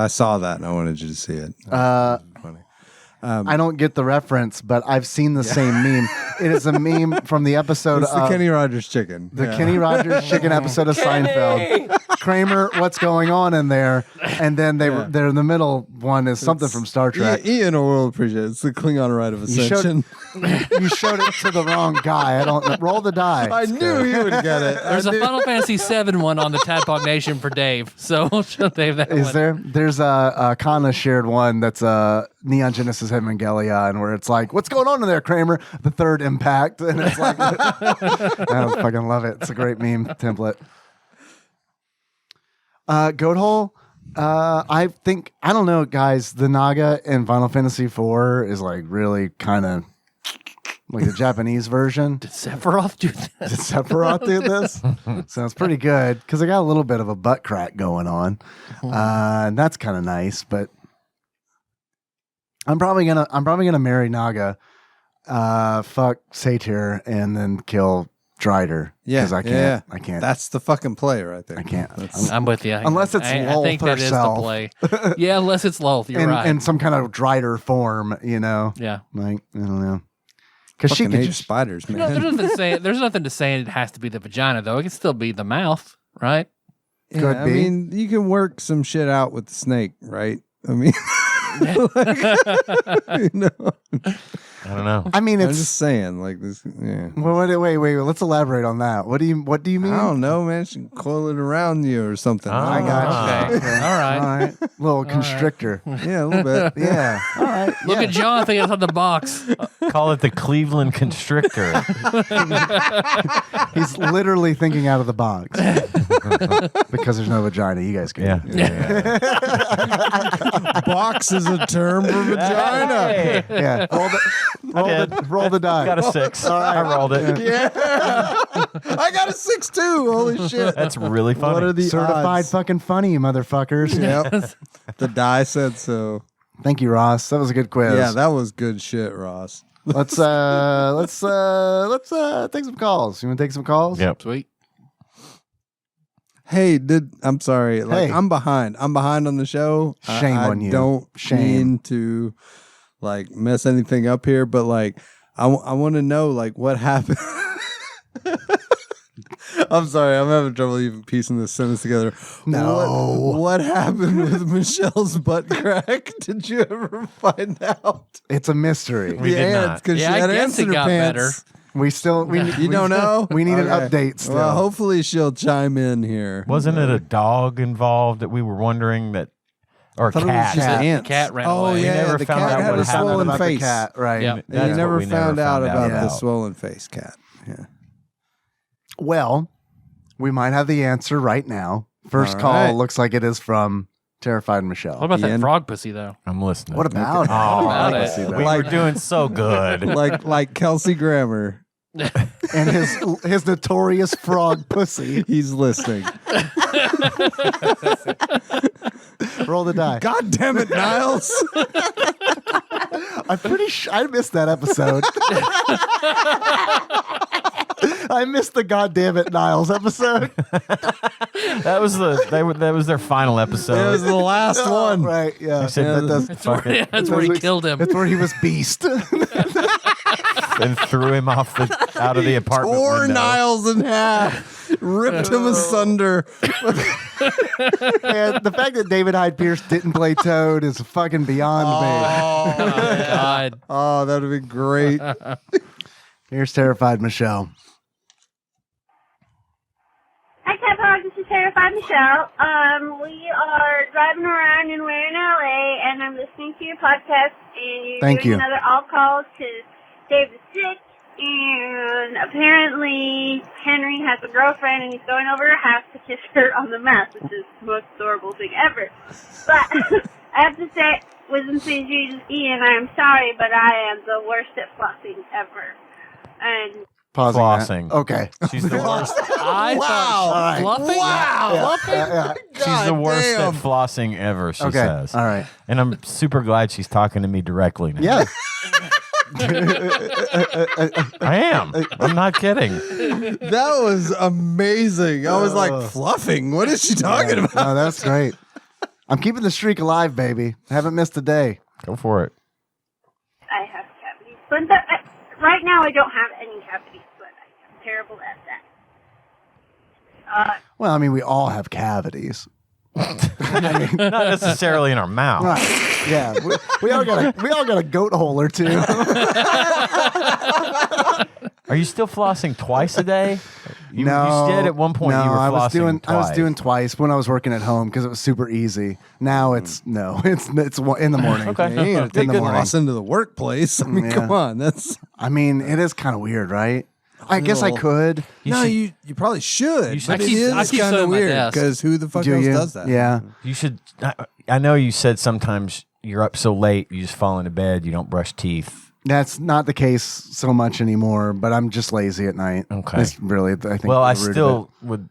[SPEAKER 4] saw that and I wanted you to see it. Funny.
[SPEAKER 3] I don't get the reference, but I've seen the same meme. It is a meme from the episode
[SPEAKER 4] It's the
[SPEAKER 3] of
[SPEAKER 4] Kenny Rogers chicken.
[SPEAKER 3] the Kenny Rogers chicken episode of Seinfeld. Kramer, what's going on in there? And then they're in the middle one is something from Star Trek.
[SPEAKER 4] Ian will appreciate it. It's the Klingon Rite of Ascension.
[SPEAKER 3] You showed it to the wrong guy. I don't roll the die.
[SPEAKER 4] I knew he would get it.
[SPEAKER 2] There's a Final Fantasy VII one on the Tadpog Nation for Dave, so we'll show Dave that
[SPEAKER 3] Is
[SPEAKER 2] one.
[SPEAKER 3] there? There's a Kana shared one that's Neon Genesis Evangelion, where it's like, what's going on in there, Kramer? The third impact, and it's like, I fucking love it. It's a great meme template. Goat Hole. I think I don't know, guys. The Naga in Final Fantasy IV is like really kind of like the Japanese version.
[SPEAKER 2] Did Sephiroth do this?
[SPEAKER 3] Did Sephiroth do this? Sounds pretty good because I got a little bit of a butt crack going on, and that's kind of nice. But I'm probably gonna marry Naga, fuck Satyr, and then kill Drider.
[SPEAKER 4] Yeah,
[SPEAKER 3] because I can't. I can't.
[SPEAKER 4] That's the fucking play right there.
[SPEAKER 3] I can't.
[SPEAKER 2] I'm with you.
[SPEAKER 3] Unless it's
[SPEAKER 2] I
[SPEAKER 3] Lolth
[SPEAKER 2] think that is the
[SPEAKER 3] herself.
[SPEAKER 2] play. Yeah, unless it's Lolth. You're right.
[SPEAKER 3] In some kind of Drider form,
[SPEAKER 2] Yeah.
[SPEAKER 3] Like I don't know. Because she
[SPEAKER 4] Fucking
[SPEAKER 3] could
[SPEAKER 4] hate
[SPEAKER 3] just
[SPEAKER 4] spiders, man.
[SPEAKER 2] No, there's nothing to say it has to be the vagina, though. It can still be the mouth, right?
[SPEAKER 4] Yeah,
[SPEAKER 3] Could
[SPEAKER 4] I
[SPEAKER 3] be.
[SPEAKER 4] mean, you can work some shit out with the snake, right? I mean, you know,
[SPEAKER 5] I don't know.
[SPEAKER 3] I mean,
[SPEAKER 4] I'm
[SPEAKER 3] it's
[SPEAKER 4] just saying, like this. Yeah.
[SPEAKER 3] well, wait. Let's elaborate on that. What do you mean?
[SPEAKER 4] I don't know, man. She can coil it around you or something.
[SPEAKER 3] I got you.
[SPEAKER 2] Okay. All right.
[SPEAKER 3] Little constrictor.
[SPEAKER 4] Yeah, a little bit.
[SPEAKER 3] Yeah. All right.
[SPEAKER 2] Look
[SPEAKER 3] yeah.
[SPEAKER 2] at John thinking outside the box.
[SPEAKER 5] Call it the Cleveland Constrictor.
[SPEAKER 3] He's literally thinking out of the box because there's no vagina. You guys can.
[SPEAKER 5] Yeah.
[SPEAKER 4] Box is a term for vagina.
[SPEAKER 5] Hey.
[SPEAKER 3] Yeah. Roll the die.
[SPEAKER 5] Got a 6. I rolled it.
[SPEAKER 4] Yeah. I got a 6 too. Holy shit.
[SPEAKER 5] That's really funny.
[SPEAKER 4] What are the
[SPEAKER 3] Certified
[SPEAKER 4] odds?
[SPEAKER 3] fucking funny, you motherfuckers.
[SPEAKER 4] Yep. The die said so.
[SPEAKER 3] Thank you, Ross. That was a good quiz.
[SPEAKER 4] Yeah, that was good shit, Ross.
[SPEAKER 3] Let's take some calls. You want to take some calls?
[SPEAKER 5] Yep.
[SPEAKER 2] Sweet.
[SPEAKER 4] Hey, I'm sorry. Like,
[SPEAKER 3] Hey.
[SPEAKER 4] I'm behind. I'm behind on the show.
[SPEAKER 3] Shame
[SPEAKER 4] I
[SPEAKER 3] on you.
[SPEAKER 4] Don't
[SPEAKER 3] Shame.
[SPEAKER 4] mean to like mess anything up here, but like I want to know like what happened. I'm sorry. I'm having trouble even piecing this sentence together.
[SPEAKER 3] No.
[SPEAKER 4] What happened with Michelle's butt crack? Did you ever find out?
[SPEAKER 3] It's a mystery.
[SPEAKER 5] We did not.
[SPEAKER 4] it's because
[SPEAKER 2] Yeah,
[SPEAKER 4] she had
[SPEAKER 2] I guess
[SPEAKER 4] ants in
[SPEAKER 2] it
[SPEAKER 4] her
[SPEAKER 2] got
[SPEAKER 4] pants.
[SPEAKER 3] We
[SPEAKER 4] You don't know?
[SPEAKER 3] We need an
[SPEAKER 4] Okay.
[SPEAKER 3] update still.
[SPEAKER 4] Well, hopefully she'll chime in here.
[SPEAKER 5] Wasn't it a dog involved that we were wondering that, or a
[SPEAKER 3] thought it was
[SPEAKER 5] cat?
[SPEAKER 3] just
[SPEAKER 2] The
[SPEAKER 4] Ants.
[SPEAKER 2] cat ran
[SPEAKER 4] Oh,
[SPEAKER 2] away.
[SPEAKER 4] yeah.
[SPEAKER 5] never
[SPEAKER 4] the
[SPEAKER 5] found
[SPEAKER 4] cat
[SPEAKER 5] out
[SPEAKER 4] had
[SPEAKER 5] what
[SPEAKER 4] a
[SPEAKER 5] happened
[SPEAKER 4] swollen
[SPEAKER 3] about the
[SPEAKER 4] face.
[SPEAKER 3] cat, right?
[SPEAKER 2] Yep.
[SPEAKER 4] And
[SPEAKER 5] That's
[SPEAKER 4] you never
[SPEAKER 5] what we
[SPEAKER 4] found out about
[SPEAKER 5] out.
[SPEAKER 4] the swollen face cat. Yeah.
[SPEAKER 3] Well, we might have the answer right now. First
[SPEAKER 4] All
[SPEAKER 3] call
[SPEAKER 4] right.
[SPEAKER 3] looks like it is from Terrified Michelle.
[SPEAKER 2] What about that
[SPEAKER 4] Ian?
[SPEAKER 2] frog pussy, though?
[SPEAKER 5] I'm listening.
[SPEAKER 3] What about it?
[SPEAKER 5] Oh,
[SPEAKER 2] about
[SPEAKER 3] I
[SPEAKER 2] it?
[SPEAKER 3] see that.
[SPEAKER 5] we were doing so good.
[SPEAKER 4] like Kelsey Grammer.
[SPEAKER 3] And his notorious frog pussy.
[SPEAKER 4] He's listening.
[SPEAKER 3] Roll the die.
[SPEAKER 4] God damn it, Niles.
[SPEAKER 3] I'm pretty sure I missed that episode. I missed the goddamn it Niles episode.
[SPEAKER 5] That was their final episode.
[SPEAKER 4] That was the last
[SPEAKER 3] Oh,
[SPEAKER 4] one.
[SPEAKER 3] right? Yeah.
[SPEAKER 5] said
[SPEAKER 3] that does.
[SPEAKER 5] Fuck it.
[SPEAKER 2] That's where he killed him.
[SPEAKER 3] That's where he was beast.
[SPEAKER 5] And threw him off out of the apartment
[SPEAKER 4] Tore
[SPEAKER 5] window.
[SPEAKER 4] Niles in half. Ripped him asunder.
[SPEAKER 3] And the fact that David Hyde Pierce didn't play Toad is fucking beyond me.
[SPEAKER 2] Oh, God.
[SPEAKER 4] Oh, that would be great.
[SPEAKER 3] Here's Terrified Michelle.
[SPEAKER 6] Hi, TADPOG. This is Terrified Michelle. We are driving around and we're in LA, and I'm listening to your podcast, and you're
[SPEAKER 3] Thank
[SPEAKER 6] doing
[SPEAKER 3] you.
[SPEAKER 6] another all calls because Dave is sick, and apparently Henry has a girlfriend, and he's going over her house to kiss her on the mouth, which is the most adorable thing ever. But I have to say, wisdom to Jesus, Ian, I am sorry, but I am the worst at flossing ever. And
[SPEAKER 3] Pausing
[SPEAKER 5] Flossing.
[SPEAKER 3] that. Okay.
[SPEAKER 5] She's the worst.
[SPEAKER 2] I thought fluffing?
[SPEAKER 4] Wow.
[SPEAKER 2] Fluffing?
[SPEAKER 3] Yeah.
[SPEAKER 5] She's the worst
[SPEAKER 4] damn.
[SPEAKER 5] at flossing ever. She
[SPEAKER 3] Okay.
[SPEAKER 5] says.
[SPEAKER 3] All right.
[SPEAKER 5] And I'm super glad she's talking to me directly now.
[SPEAKER 3] Yeah.
[SPEAKER 5] I am. I'm not kidding.
[SPEAKER 4] That was amazing. I was like, fluffing? What is she talking about?
[SPEAKER 3] No, that's great. I'm keeping the streak alive, baby. Haven't missed a day.
[SPEAKER 5] Go for it.
[SPEAKER 6] I have cavities. But right now I don't have any cavities, but I'm terrible at that.
[SPEAKER 3] Well, I mean, we all have cavities.
[SPEAKER 5] Not necessarily in our mouth.
[SPEAKER 3] Right. Yeah. We all got a goat hole or two.
[SPEAKER 5] Are you still flossing twice a day? You said at one point you were flossing
[SPEAKER 3] I was doing twice when I was working at home because it was super easy. Now it's in the morning.
[SPEAKER 5] Okay.
[SPEAKER 4] You ain't gonna take
[SPEAKER 3] the
[SPEAKER 4] good
[SPEAKER 3] morning.
[SPEAKER 4] loss into the workplace. I mean,
[SPEAKER 3] Yeah.
[SPEAKER 4] come on. That's
[SPEAKER 3] I mean, it is kind of weird, right? I guess I could.
[SPEAKER 4] you probably should.
[SPEAKER 5] You should-
[SPEAKER 4] But
[SPEAKER 2] I
[SPEAKER 4] it
[SPEAKER 2] keep
[SPEAKER 4] is
[SPEAKER 2] so
[SPEAKER 4] kind
[SPEAKER 2] at
[SPEAKER 4] of
[SPEAKER 2] my
[SPEAKER 4] weird
[SPEAKER 2] desk.
[SPEAKER 4] because who the fuck
[SPEAKER 3] Do
[SPEAKER 4] else
[SPEAKER 3] you?
[SPEAKER 4] does that?
[SPEAKER 3] Yeah.
[SPEAKER 5] You should. I know you said sometimes you're up so late you just fall into bed. You don't brush teeth.
[SPEAKER 3] That's not the case so much anymore, but I'm just lazy at night.
[SPEAKER 5] Okay.
[SPEAKER 3] That's really, I think.
[SPEAKER 5] Well, I
[SPEAKER 3] the root of
[SPEAKER 5] still would.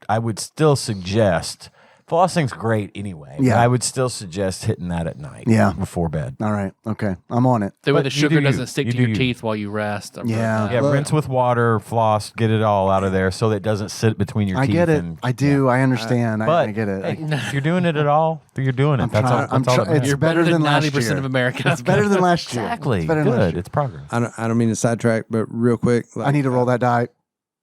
[SPEAKER 5] I would still suggest flossing's great anyway.
[SPEAKER 3] Yeah.
[SPEAKER 5] But I would still suggest hitting that at night.
[SPEAKER 3] Yeah.
[SPEAKER 5] Before bed.
[SPEAKER 3] it. All right. Okay. I'm on it.
[SPEAKER 2] The way
[SPEAKER 5] But
[SPEAKER 2] the
[SPEAKER 5] you
[SPEAKER 2] sugar
[SPEAKER 5] do you.
[SPEAKER 2] doesn't stick
[SPEAKER 5] You
[SPEAKER 2] to
[SPEAKER 5] do
[SPEAKER 2] your
[SPEAKER 5] you.
[SPEAKER 2] teeth while you rest.
[SPEAKER 3] Yeah.
[SPEAKER 5] Yeah,
[SPEAKER 4] Look.
[SPEAKER 5] rinse with water, floss, get it all out of there so that it doesn't sit between your
[SPEAKER 3] I
[SPEAKER 5] teeth.
[SPEAKER 3] get it.
[SPEAKER 5] And,
[SPEAKER 3] I do. I understand.
[SPEAKER 5] But
[SPEAKER 3] I get it.
[SPEAKER 5] hey, if you're doing it at all, you're doing it. That's all. That's all that matters.
[SPEAKER 3] It's
[SPEAKER 2] You're
[SPEAKER 3] better
[SPEAKER 2] better
[SPEAKER 3] than
[SPEAKER 2] than
[SPEAKER 3] last
[SPEAKER 2] 90%
[SPEAKER 3] year.
[SPEAKER 2] of Americans.
[SPEAKER 3] It's better than last year.
[SPEAKER 5] Exactly.
[SPEAKER 3] It's better than last
[SPEAKER 5] Good.
[SPEAKER 3] year.
[SPEAKER 5] It's progress.
[SPEAKER 4] I don't mean to sidetrack, but real quick,
[SPEAKER 3] I need to roll that die.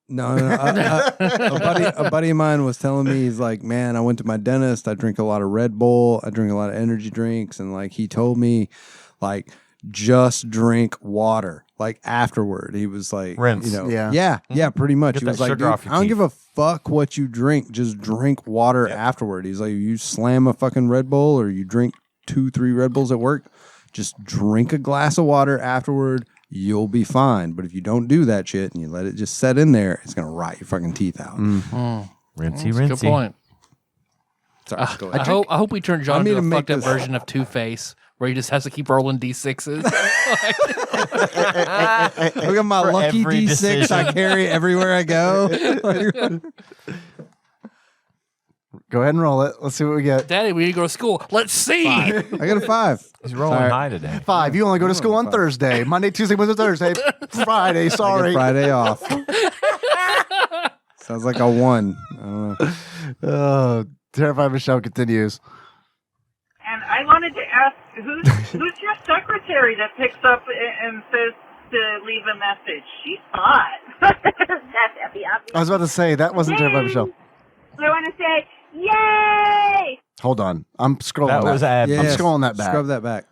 [SPEAKER 4] No. A buddy of mine was telling me, he's like, man, I went to my dentist. I drink a lot of Red Bull. I drink a lot of energy drinks. And like, he told me, like, just drink water. Like afterward, he was like,
[SPEAKER 5] Rinse.
[SPEAKER 4] Yeah, pretty much.
[SPEAKER 5] Get
[SPEAKER 4] He
[SPEAKER 5] that
[SPEAKER 4] was like,
[SPEAKER 5] sugar
[SPEAKER 4] dude,
[SPEAKER 5] off your
[SPEAKER 4] I don't
[SPEAKER 5] teeth.
[SPEAKER 4] give a fuck what you drink. Just drink water afterward. He's like, you slam a fucking Red Bull or you drink 2-3 Red Bulls at work, just drink a glass of water afterward. You'll be fine. But if you don't do that shit and you let it just set in there, it's gonna rot your fucking teeth out.
[SPEAKER 5] Rinsey,
[SPEAKER 2] That's a
[SPEAKER 5] rinsey.
[SPEAKER 2] good point.
[SPEAKER 4] Sorry, go
[SPEAKER 2] I
[SPEAKER 4] ahead.
[SPEAKER 2] hope we turn John
[SPEAKER 4] I mean
[SPEAKER 2] into
[SPEAKER 4] to
[SPEAKER 2] a
[SPEAKER 4] make
[SPEAKER 2] fucked up
[SPEAKER 4] this-
[SPEAKER 2] version of Two-Face where he just has to keep rolling D6s.
[SPEAKER 4] Look at my
[SPEAKER 5] For
[SPEAKER 4] lucky
[SPEAKER 5] every
[SPEAKER 4] D6
[SPEAKER 5] decision.
[SPEAKER 4] I carry everywhere I go.
[SPEAKER 3] Go ahead and roll it. Let's see what we get.
[SPEAKER 2] Daddy, we need to go to school. Let's see.
[SPEAKER 4] I got a 5.
[SPEAKER 5] He's rolling
[SPEAKER 4] Sorry.
[SPEAKER 5] high today.
[SPEAKER 3] 5. You only go to school on Thursday. Monday, Tuesday, Wednesday, Thursday. Friday.
[SPEAKER 4] I get
[SPEAKER 3] Sorry.
[SPEAKER 4] Friday off. Sounds like I won. I don't know.
[SPEAKER 3] Oh, Terrified Michelle continues.
[SPEAKER 6] And I wanted to ask, who's your secretary that picks up and says to leave a message? She's hot. That's Effie, obviously.
[SPEAKER 3] I was about to say, that wasn't Terrified Michelle.
[SPEAKER 6] I want to say, yay!
[SPEAKER 3] Hold on. I'm scrolling
[SPEAKER 5] That was
[SPEAKER 3] back.
[SPEAKER 5] Abby.
[SPEAKER 3] I'm scrolling that back.
[SPEAKER 4] Scrub that back.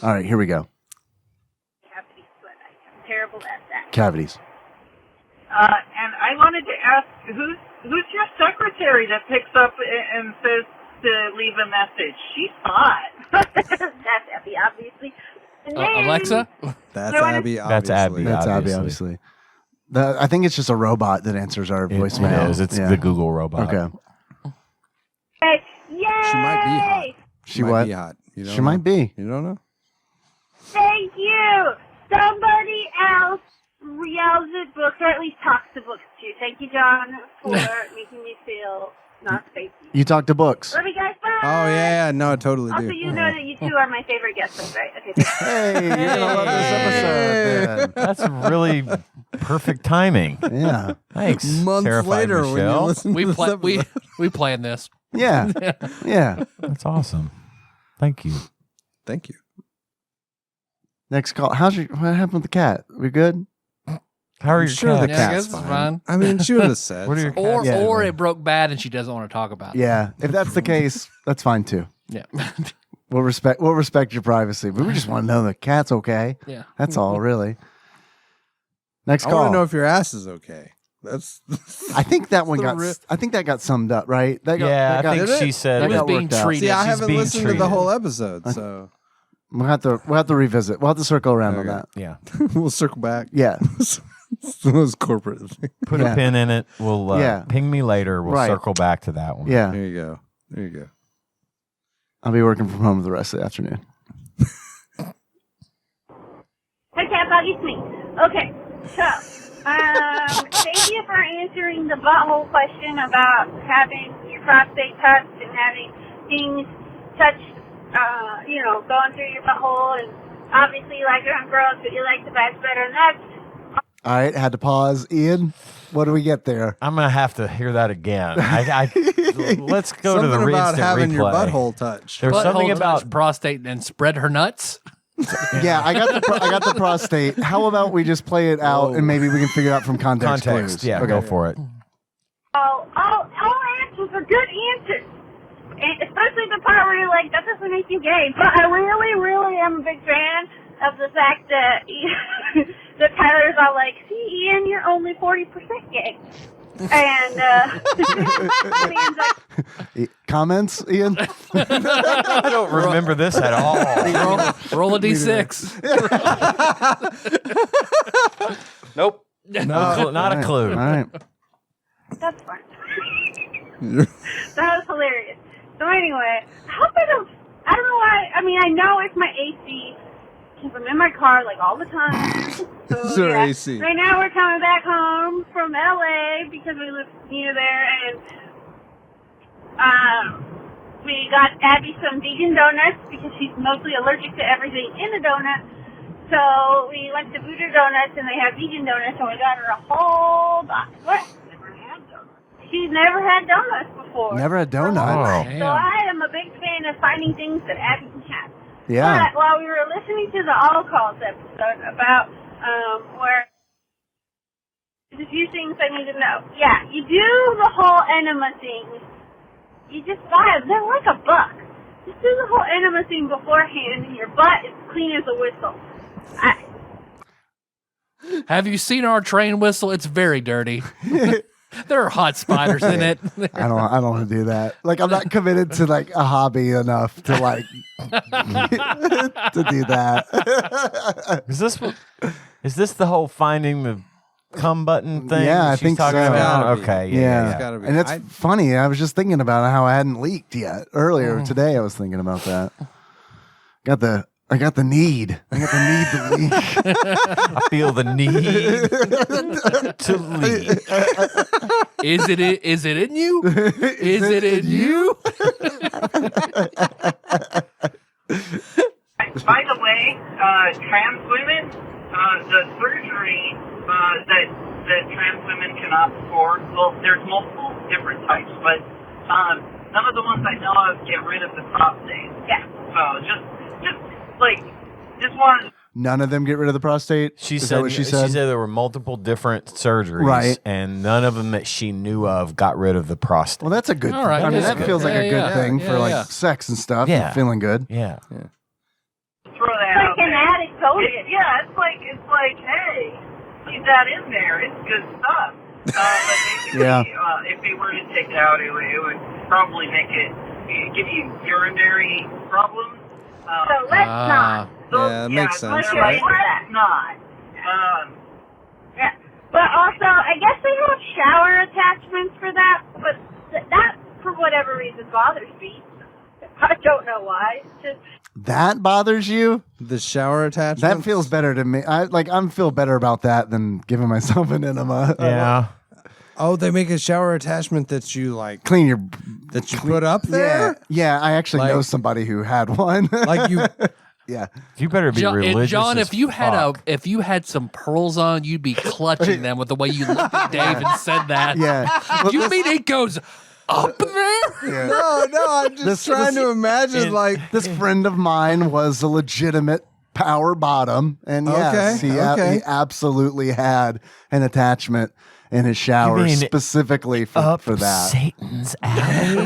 [SPEAKER 3] All right, here we go.
[SPEAKER 6] Cavities, but I'm terrible at that.
[SPEAKER 3] Cavities.
[SPEAKER 6] And I wanted to ask, who's your secretary that picks up and says to leave a message? She's hot. That's Effie, obviously. And then-
[SPEAKER 2] Alexa?
[SPEAKER 4] That's
[SPEAKER 6] I wanna-
[SPEAKER 4] Abby,
[SPEAKER 5] That's
[SPEAKER 4] obviously.
[SPEAKER 5] Abby.
[SPEAKER 3] That's Abby,
[SPEAKER 5] Obviously.
[SPEAKER 3] obviously. I think it's just a robot that answers our voicemail.
[SPEAKER 5] It is. It's
[SPEAKER 3] Yeah.
[SPEAKER 5] the Google robot.
[SPEAKER 3] Okay.
[SPEAKER 6] Say, yay!
[SPEAKER 4] She might be hot.
[SPEAKER 3] She
[SPEAKER 4] might
[SPEAKER 3] what?
[SPEAKER 4] be hot. You don't
[SPEAKER 3] She
[SPEAKER 4] know.
[SPEAKER 3] might be.
[SPEAKER 4] You don't know?
[SPEAKER 6] Thank you! Somebody else yells at books, or at least talks to books too. Thank you, John, for making me feel not spacey.
[SPEAKER 3] You talk to books.
[SPEAKER 6] Love you guys, bye!
[SPEAKER 4] Oh, yeah. No, I totally
[SPEAKER 6] Also,
[SPEAKER 4] do.
[SPEAKER 6] you know that you two are my favorite guests, that's right? Okay, thanks.
[SPEAKER 3] Hey, you're going to love this episode.
[SPEAKER 5] That's really perfect timing.
[SPEAKER 3] Then. Yeah.
[SPEAKER 5] Thanks.
[SPEAKER 4] Months
[SPEAKER 5] Terrified
[SPEAKER 4] later, when you
[SPEAKER 5] Michelle.
[SPEAKER 4] listen to this episode.
[SPEAKER 2] We planned this.
[SPEAKER 3] Yeah. Yeah.
[SPEAKER 5] That's awesome. Thank you.
[SPEAKER 4] Thank you.
[SPEAKER 3] Next call. What happened with the cat? We good?
[SPEAKER 5] How are your
[SPEAKER 4] Sure, the
[SPEAKER 5] cats?
[SPEAKER 2] Yeah, I
[SPEAKER 4] cat's
[SPEAKER 2] guess it's
[SPEAKER 4] fine.
[SPEAKER 2] fine.
[SPEAKER 4] I mean, she would have said.
[SPEAKER 5] What are your
[SPEAKER 4] something.
[SPEAKER 5] cats?
[SPEAKER 3] Yeah.
[SPEAKER 2] Or it broke bad and she doesn't want to talk about it.
[SPEAKER 3] Yeah. If that's the case, that's fine too.
[SPEAKER 2] Yeah.
[SPEAKER 3] We'll respect your privacy. But we just want to know the cat's okay.
[SPEAKER 2] Yeah.
[SPEAKER 3] That's all, really. Next
[SPEAKER 4] I
[SPEAKER 3] call.
[SPEAKER 4] want to know if your ass is okay. That's.
[SPEAKER 3] I think that one
[SPEAKER 4] the
[SPEAKER 3] got.
[SPEAKER 4] real-
[SPEAKER 3] I think that got summed up, right? That got,
[SPEAKER 5] Yeah,
[SPEAKER 3] that got,
[SPEAKER 5] I think
[SPEAKER 4] Did it?
[SPEAKER 5] she said
[SPEAKER 2] It
[SPEAKER 3] That
[SPEAKER 2] was
[SPEAKER 3] got
[SPEAKER 2] being
[SPEAKER 3] worked out.
[SPEAKER 2] treated.
[SPEAKER 4] See, I
[SPEAKER 5] She's
[SPEAKER 4] haven't
[SPEAKER 5] being
[SPEAKER 4] listened to the
[SPEAKER 5] treated.
[SPEAKER 4] whole episode, so
[SPEAKER 3] We'll have to revisit. We'll have to circle around
[SPEAKER 4] Okay.
[SPEAKER 3] on that.
[SPEAKER 5] Yeah.
[SPEAKER 4] we'll circle back.
[SPEAKER 3] Yeah.
[SPEAKER 4] Those corporate thing.
[SPEAKER 5] Put
[SPEAKER 3] Yeah.
[SPEAKER 5] a pin in it. We'll
[SPEAKER 3] Yeah.
[SPEAKER 5] ping me later. We'll
[SPEAKER 3] Right.
[SPEAKER 5] circle back to that one.
[SPEAKER 3] Yeah.
[SPEAKER 4] There you go. There you go.
[SPEAKER 3] I'll be working from home the rest of the afternoon.
[SPEAKER 6] Hey, TADPOG, it's me. Okay, so, thank you for answering the butthole question about having your prostate touched and having things touched, going through your butthole, and obviously you like it on girls, but you like the guys better, and that's
[SPEAKER 3] All right. Had to pause. Ian, what do we get there?
[SPEAKER 5] I'm gonna have to hear that again. Let's go
[SPEAKER 4] Something
[SPEAKER 5] to the
[SPEAKER 4] about
[SPEAKER 5] reinstant
[SPEAKER 4] having your
[SPEAKER 5] replay.
[SPEAKER 4] butthole touched.
[SPEAKER 5] There's something
[SPEAKER 2] Butthole
[SPEAKER 5] about
[SPEAKER 2] touch prostate and spread her nuts.
[SPEAKER 3] Yeah, I got the prostate. How about we just play it out and maybe we can figure it out from context?
[SPEAKER 5] context.
[SPEAKER 3] clues?
[SPEAKER 5] Yeah,
[SPEAKER 3] Okay.
[SPEAKER 5] go for it.
[SPEAKER 6] all answers are good answers. And especially the part where you're like, that doesn't make you gay. But I really, really am a big fan of the fact that that Tyler's all like, see, Ian, you're only 40% gay. And Ian's like,
[SPEAKER 3] Comments, Ian?
[SPEAKER 5] I don't remember this at all.
[SPEAKER 2] Roll a d6.
[SPEAKER 5] Nope. No, not a clue.
[SPEAKER 3] All right.
[SPEAKER 6] that's fine. That was hilarious. So anyway, I hope I don't know why. I mean, I know it's my AC because I'm in my car like all the time. So,
[SPEAKER 4] It's your
[SPEAKER 6] yeah.
[SPEAKER 4] AC.
[SPEAKER 6] Right now we're coming back home from LA because we live near there, and we got Abby some vegan donuts because she's mostly allergic to everything in a donut. So we went to Voodoo Donuts and they have vegan donuts, and we got her a whole box. What? She's never had donuts before.
[SPEAKER 3] Never had donuts.
[SPEAKER 5] Oh.
[SPEAKER 6] So I am a big fan of finding things that Abby can have.
[SPEAKER 3] Yeah.
[SPEAKER 6] But while we were listening to the All Calls episode about where there's a few things I need to know. Yeah, you do the whole enema thing. You just buy them. They're like $1. Just do the whole enema thing beforehand, and your butt is clean as a whistle.
[SPEAKER 2] Have you seen our train whistle? It's very dirty. There are hot spiders in it.
[SPEAKER 3] I don't want to do that. Like, I'm not committed to like a hobby enough to like to do that.
[SPEAKER 5] Is this the whole finding the cum button thing?
[SPEAKER 3] Yeah, I
[SPEAKER 5] she's
[SPEAKER 3] think
[SPEAKER 5] talking
[SPEAKER 3] so.
[SPEAKER 5] about?
[SPEAKER 4] Gotta be.
[SPEAKER 5] Okay,
[SPEAKER 3] Yeah.
[SPEAKER 5] yeah.
[SPEAKER 4] It's gotta be.
[SPEAKER 3] And it's funny. I was just thinking about how I hadn't leaked yet. Earlier
[SPEAKER 5] Oh.
[SPEAKER 3] today, I was thinking about that. I got the need. I got the need to leak.
[SPEAKER 5] I feel the need to leave.
[SPEAKER 2] Is it in you? Is it in you?
[SPEAKER 7] By the way, trans women, the surgery that trans women can opt for, well, there's multiple different types, but some of the ones I know of get rid of the prostate.
[SPEAKER 6] Yeah.
[SPEAKER 7] So just one.
[SPEAKER 3] None of them get rid of the prostate.
[SPEAKER 5] She
[SPEAKER 3] Is
[SPEAKER 5] said
[SPEAKER 3] that what she said?
[SPEAKER 5] there were multiple different surgeries,
[SPEAKER 3] Right.
[SPEAKER 5] and none of them that she knew of got rid of the prostate.
[SPEAKER 3] Well, that's a good.
[SPEAKER 2] All right,
[SPEAKER 3] I mean,
[SPEAKER 2] that's
[SPEAKER 3] that
[SPEAKER 2] good.
[SPEAKER 3] feels like a
[SPEAKER 2] Yeah,
[SPEAKER 3] good
[SPEAKER 2] yeah,
[SPEAKER 3] thing
[SPEAKER 2] yeah,
[SPEAKER 3] for like
[SPEAKER 2] yeah.
[SPEAKER 3] sex and stuff.
[SPEAKER 5] Yeah.
[SPEAKER 3] And feeling good.
[SPEAKER 5] Yeah.
[SPEAKER 7] Throw that
[SPEAKER 6] Like
[SPEAKER 7] out
[SPEAKER 6] an
[SPEAKER 7] there.
[SPEAKER 6] addict told you.
[SPEAKER 7] Yeah, it's like, hey, leave that in there. It's good stuff. But basically,
[SPEAKER 3] Yeah.
[SPEAKER 7] If they were to take it out, it would probably give you urinary problems.
[SPEAKER 6] So let's not.
[SPEAKER 7] So,
[SPEAKER 4] Yeah, that makes sense,
[SPEAKER 7] Let's
[SPEAKER 6] right?
[SPEAKER 7] not.
[SPEAKER 6] Yeah. But also, I guess they have shower attachments for that, but that, for whatever reason, bothers me. I don't know why. It's just,
[SPEAKER 3] That bothers you?
[SPEAKER 4] The shower attachment.
[SPEAKER 3] That feels better to me. I'm feel better about that than giving myself an enema.
[SPEAKER 5] Yeah.
[SPEAKER 4] Oh, they make a shower attachment that you like
[SPEAKER 3] Clean your.
[SPEAKER 4] that you put up there.
[SPEAKER 3] Yeah. I actually
[SPEAKER 4] Like-
[SPEAKER 3] know somebody who had one.
[SPEAKER 4] Like you.
[SPEAKER 3] Yeah.
[SPEAKER 5] You better be religious.
[SPEAKER 2] John,
[SPEAKER 5] as
[SPEAKER 2] if you had
[SPEAKER 5] fuck.
[SPEAKER 2] if you had some pearls on, you'd be clutching them with the way you looked at Dave and said that.
[SPEAKER 3] Yeah. Well,
[SPEAKER 2] You mean it goes up there?
[SPEAKER 3] yeah.
[SPEAKER 4] No, I'm just trying to imagine like
[SPEAKER 3] This friend of mine was a legitimate power bottom, and yes,
[SPEAKER 4] Okay.
[SPEAKER 3] he absolutely had an attachment in his shower
[SPEAKER 5] You mean
[SPEAKER 3] specifically
[SPEAKER 5] up
[SPEAKER 3] for that.
[SPEAKER 5] Satan's alley.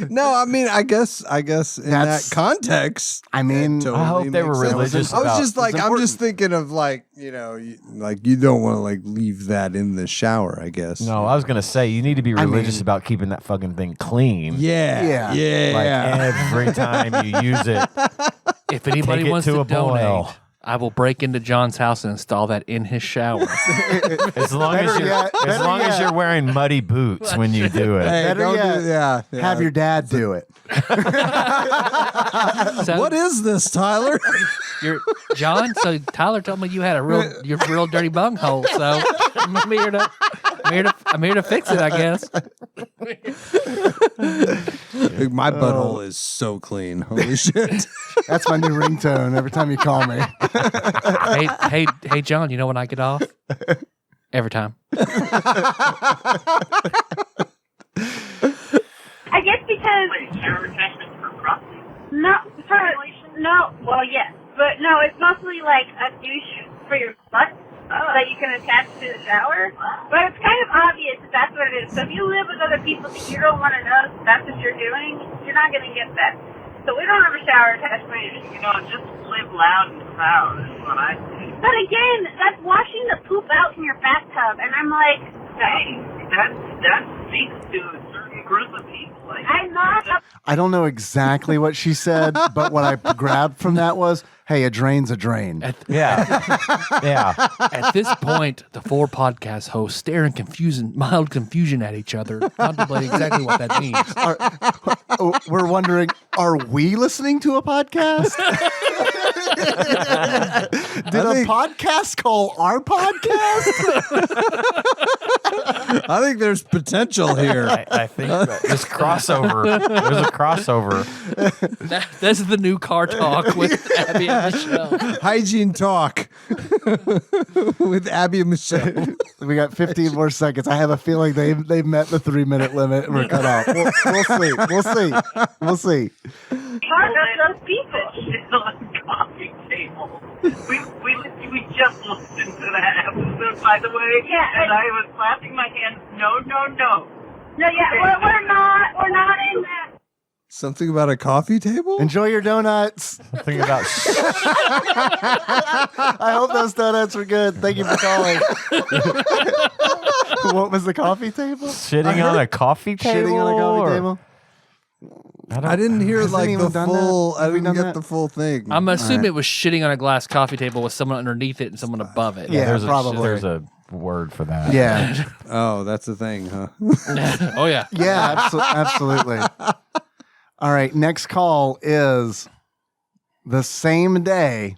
[SPEAKER 4] no. I mean, I guess in
[SPEAKER 3] That's-
[SPEAKER 4] that context.
[SPEAKER 3] I mean,
[SPEAKER 4] it totally
[SPEAKER 5] I hope they were
[SPEAKER 4] makes sense.
[SPEAKER 5] religious
[SPEAKER 4] I was
[SPEAKER 5] about-
[SPEAKER 4] just like,
[SPEAKER 3] it's
[SPEAKER 4] I'm just
[SPEAKER 3] important.
[SPEAKER 4] thinking of like, you know, you don't want to like leave that in the shower. I guess.
[SPEAKER 5] No, I was gonna say you need to be religious
[SPEAKER 3] mean-
[SPEAKER 5] about keeping that fucking thing clean.
[SPEAKER 4] Yeah.
[SPEAKER 3] Yeah.
[SPEAKER 5] Like every time you use it.
[SPEAKER 2] If anybody
[SPEAKER 5] Take it
[SPEAKER 2] wants
[SPEAKER 5] to
[SPEAKER 2] to
[SPEAKER 5] a boil.
[SPEAKER 2] donate, I will break into John's house and install that in his shower.
[SPEAKER 5] As long as
[SPEAKER 3] Better
[SPEAKER 5] you're
[SPEAKER 3] yet-
[SPEAKER 5] as
[SPEAKER 3] better
[SPEAKER 5] long as
[SPEAKER 3] yet.
[SPEAKER 5] you're wearing muddy boots when you do it.
[SPEAKER 4] Hey,
[SPEAKER 3] Better
[SPEAKER 4] don't
[SPEAKER 3] yet,
[SPEAKER 4] do, yeah.
[SPEAKER 3] have your dad do it.
[SPEAKER 2] So
[SPEAKER 4] What is this, Tyler?
[SPEAKER 2] John? So Tyler told me you had a real dirty bunghole. So I'm here to fix it, I guess.
[SPEAKER 4] My butthole is so clean. Holy shit.
[SPEAKER 3] That's my new ringtone every time you call me.
[SPEAKER 2] Hey, John. You know when I get off? Every time.
[SPEAKER 6] I guess because
[SPEAKER 7] Shower attachments for prostate.
[SPEAKER 6] well, yes, but no, it's mostly like a douche for your butt. that you can attach to the shower. But it's kind of obvious that that's what it is. So if you live with other people that you don't want to know that's what you're doing, you're not going to get that. So we don't have a shower attachment.
[SPEAKER 7] You know, just live loud and proud is what I think.
[SPEAKER 6] But again, that's washing the poop out in your bathtub, and I'm like,
[SPEAKER 7] Hey, that speaks to a certain group of people. Like,
[SPEAKER 6] I'm not a
[SPEAKER 3] I don't know exactly what she said, but what I grabbed from that was, hey, a drain's a drain.
[SPEAKER 5] Yeah. Yeah.
[SPEAKER 2] At this point, the four podcast hosts stare in mild confusion at each other, contemplating exactly what that means.
[SPEAKER 3] We're wondering, are we listening to a podcast? Did a podcast call our podcast?
[SPEAKER 4] I think there's potential here.
[SPEAKER 5] I think this crossover. There's a crossover.
[SPEAKER 2] This is the new car talk with Abby and Michelle.
[SPEAKER 4] Hygiene talk with Abby and Michelle.
[SPEAKER 3] We got 15 more seconds. I have a feeling they've met the 3-minute limit and we're cut off. We'll see.
[SPEAKER 6] part of those people.
[SPEAKER 7] Still on the coffee table. We just listened to that episode, by the way.
[SPEAKER 6] Yeah,
[SPEAKER 7] and I was clapping my hands. No.
[SPEAKER 6] No, yeah, we're not in that.
[SPEAKER 4] Something about a coffee table?
[SPEAKER 3] Enjoy your donuts.
[SPEAKER 5] Think about
[SPEAKER 3] I hope those donuts were good. Thank you for calling. What was the coffee table?
[SPEAKER 5] shitting on a coffee table.
[SPEAKER 3] Shitting on a coffee
[SPEAKER 5] or-
[SPEAKER 3] table?
[SPEAKER 4] I didn't hear
[SPEAKER 3] Has
[SPEAKER 4] like
[SPEAKER 3] anyone
[SPEAKER 4] the
[SPEAKER 3] done
[SPEAKER 4] full.
[SPEAKER 3] that?
[SPEAKER 4] I
[SPEAKER 3] Have we
[SPEAKER 4] didn't
[SPEAKER 3] done
[SPEAKER 4] get
[SPEAKER 3] that?
[SPEAKER 4] the full thing.
[SPEAKER 2] I'm assuming it was shitting on a glass coffee table with someone underneath it and someone above it.
[SPEAKER 3] Yeah,
[SPEAKER 5] there's
[SPEAKER 3] probably.
[SPEAKER 5] There's a word for that.
[SPEAKER 3] Yeah.
[SPEAKER 4] Oh, that's the thing, huh?
[SPEAKER 2] Oh, yeah.
[SPEAKER 3] Yeah, absolutely. All right, next call is the same day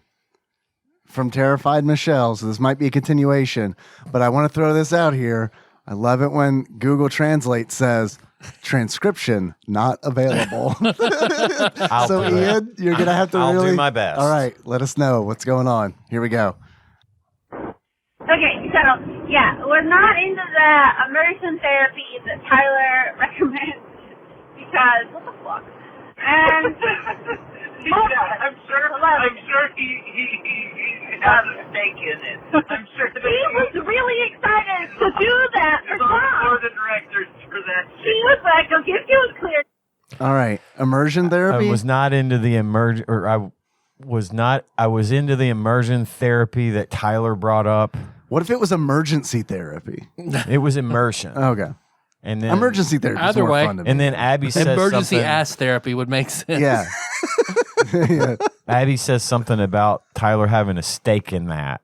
[SPEAKER 3] from Terrified Michelle. So this might be a continuation, but I want to throw this out here. I love it when Google Translate says transcription not available.
[SPEAKER 5] I'll
[SPEAKER 3] So
[SPEAKER 5] do it.
[SPEAKER 3] Ian, you're going to have to
[SPEAKER 5] I'll do
[SPEAKER 3] really
[SPEAKER 5] my best.
[SPEAKER 3] All right, let us know what's going on. Here we go.
[SPEAKER 6] Okay, so yeah, we're not into the immersion therapy that Tyler recommends because what the fuck? And
[SPEAKER 7] I'm sure he has a stake in it. I'm sure that
[SPEAKER 6] he was really excited to do that for
[SPEAKER 7] There's all
[SPEAKER 6] Tom.
[SPEAKER 7] the directors for that
[SPEAKER 6] He was like, "I'll give you a clear."
[SPEAKER 3] All right, immersion
[SPEAKER 5] I
[SPEAKER 3] therapy.
[SPEAKER 5] was not into the I was into the immersion therapy that Tyler brought up.
[SPEAKER 3] What if it was emergency therapy?
[SPEAKER 5] It was immersion.
[SPEAKER 3] Okay.
[SPEAKER 5] And then
[SPEAKER 3] Emergency therapy is
[SPEAKER 2] Either
[SPEAKER 3] more
[SPEAKER 2] way.
[SPEAKER 3] fun to me.
[SPEAKER 5] And then Abby says
[SPEAKER 2] Emergency
[SPEAKER 5] something.
[SPEAKER 2] ass therapy would make sense.
[SPEAKER 3] Yeah. Yeah.
[SPEAKER 5] Abby says something about Tyler having a stake in that.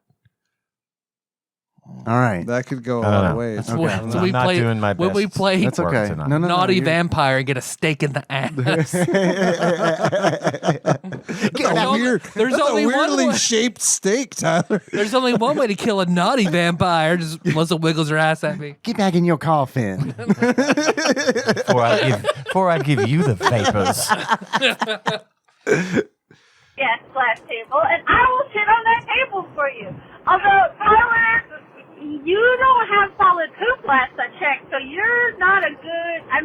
[SPEAKER 3] All right.
[SPEAKER 4] That could go a
[SPEAKER 5] I don't
[SPEAKER 4] lot
[SPEAKER 5] know.
[SPEAKER 4] of ways.
[SPEAKER 2] That's
[SPEAKER 3] Okay.
[SPEAKER 2] what,
[SPEAKER 3] I'm
[SPEAKER 2] that's
[SPEAKER 5] I'm
[SPEAKER 2] what we
[SPEAKER 5] not
[SPEAKER 2] play,
[SPEAKER 5] doing my
[SPEAKER 2] when
[SPEAKER 5] best.
[SPEAKER 2] we play
[SPEAKER 3] That's
[SPEAKER 5] work
[SPEAKER 3] okay.
[SPEAKER 5] tonight.
[SPEAKER 3] No,
[SPEAKER 2] Naughty
[SPEAKER 3] you're-
[SPEAKER 2] Vampire and get a stake in the ass. There's
[SPEAKER 4] That's
[SPEAKER 2] only
[SPEAKER 4] a
[SPEAKER 2] one
[SPEAKER 4] weirdly
[SPEAKER 2] way.
[SPEAKER 4] shaped steak, Tyler.
[SPEAKER 2] There's only one way to kill a naughty vampire. Just Melissa wiggles her ass at me.
[SPEAKER 3] Get back in your coffin.
[SPEAKER 5] Before I give you the vapors.
[SPEAKER 6] Yes, glass table, and I will sit on that table for you. Although, Tyler, you don't have solid poop last I checked, so you're not a good, I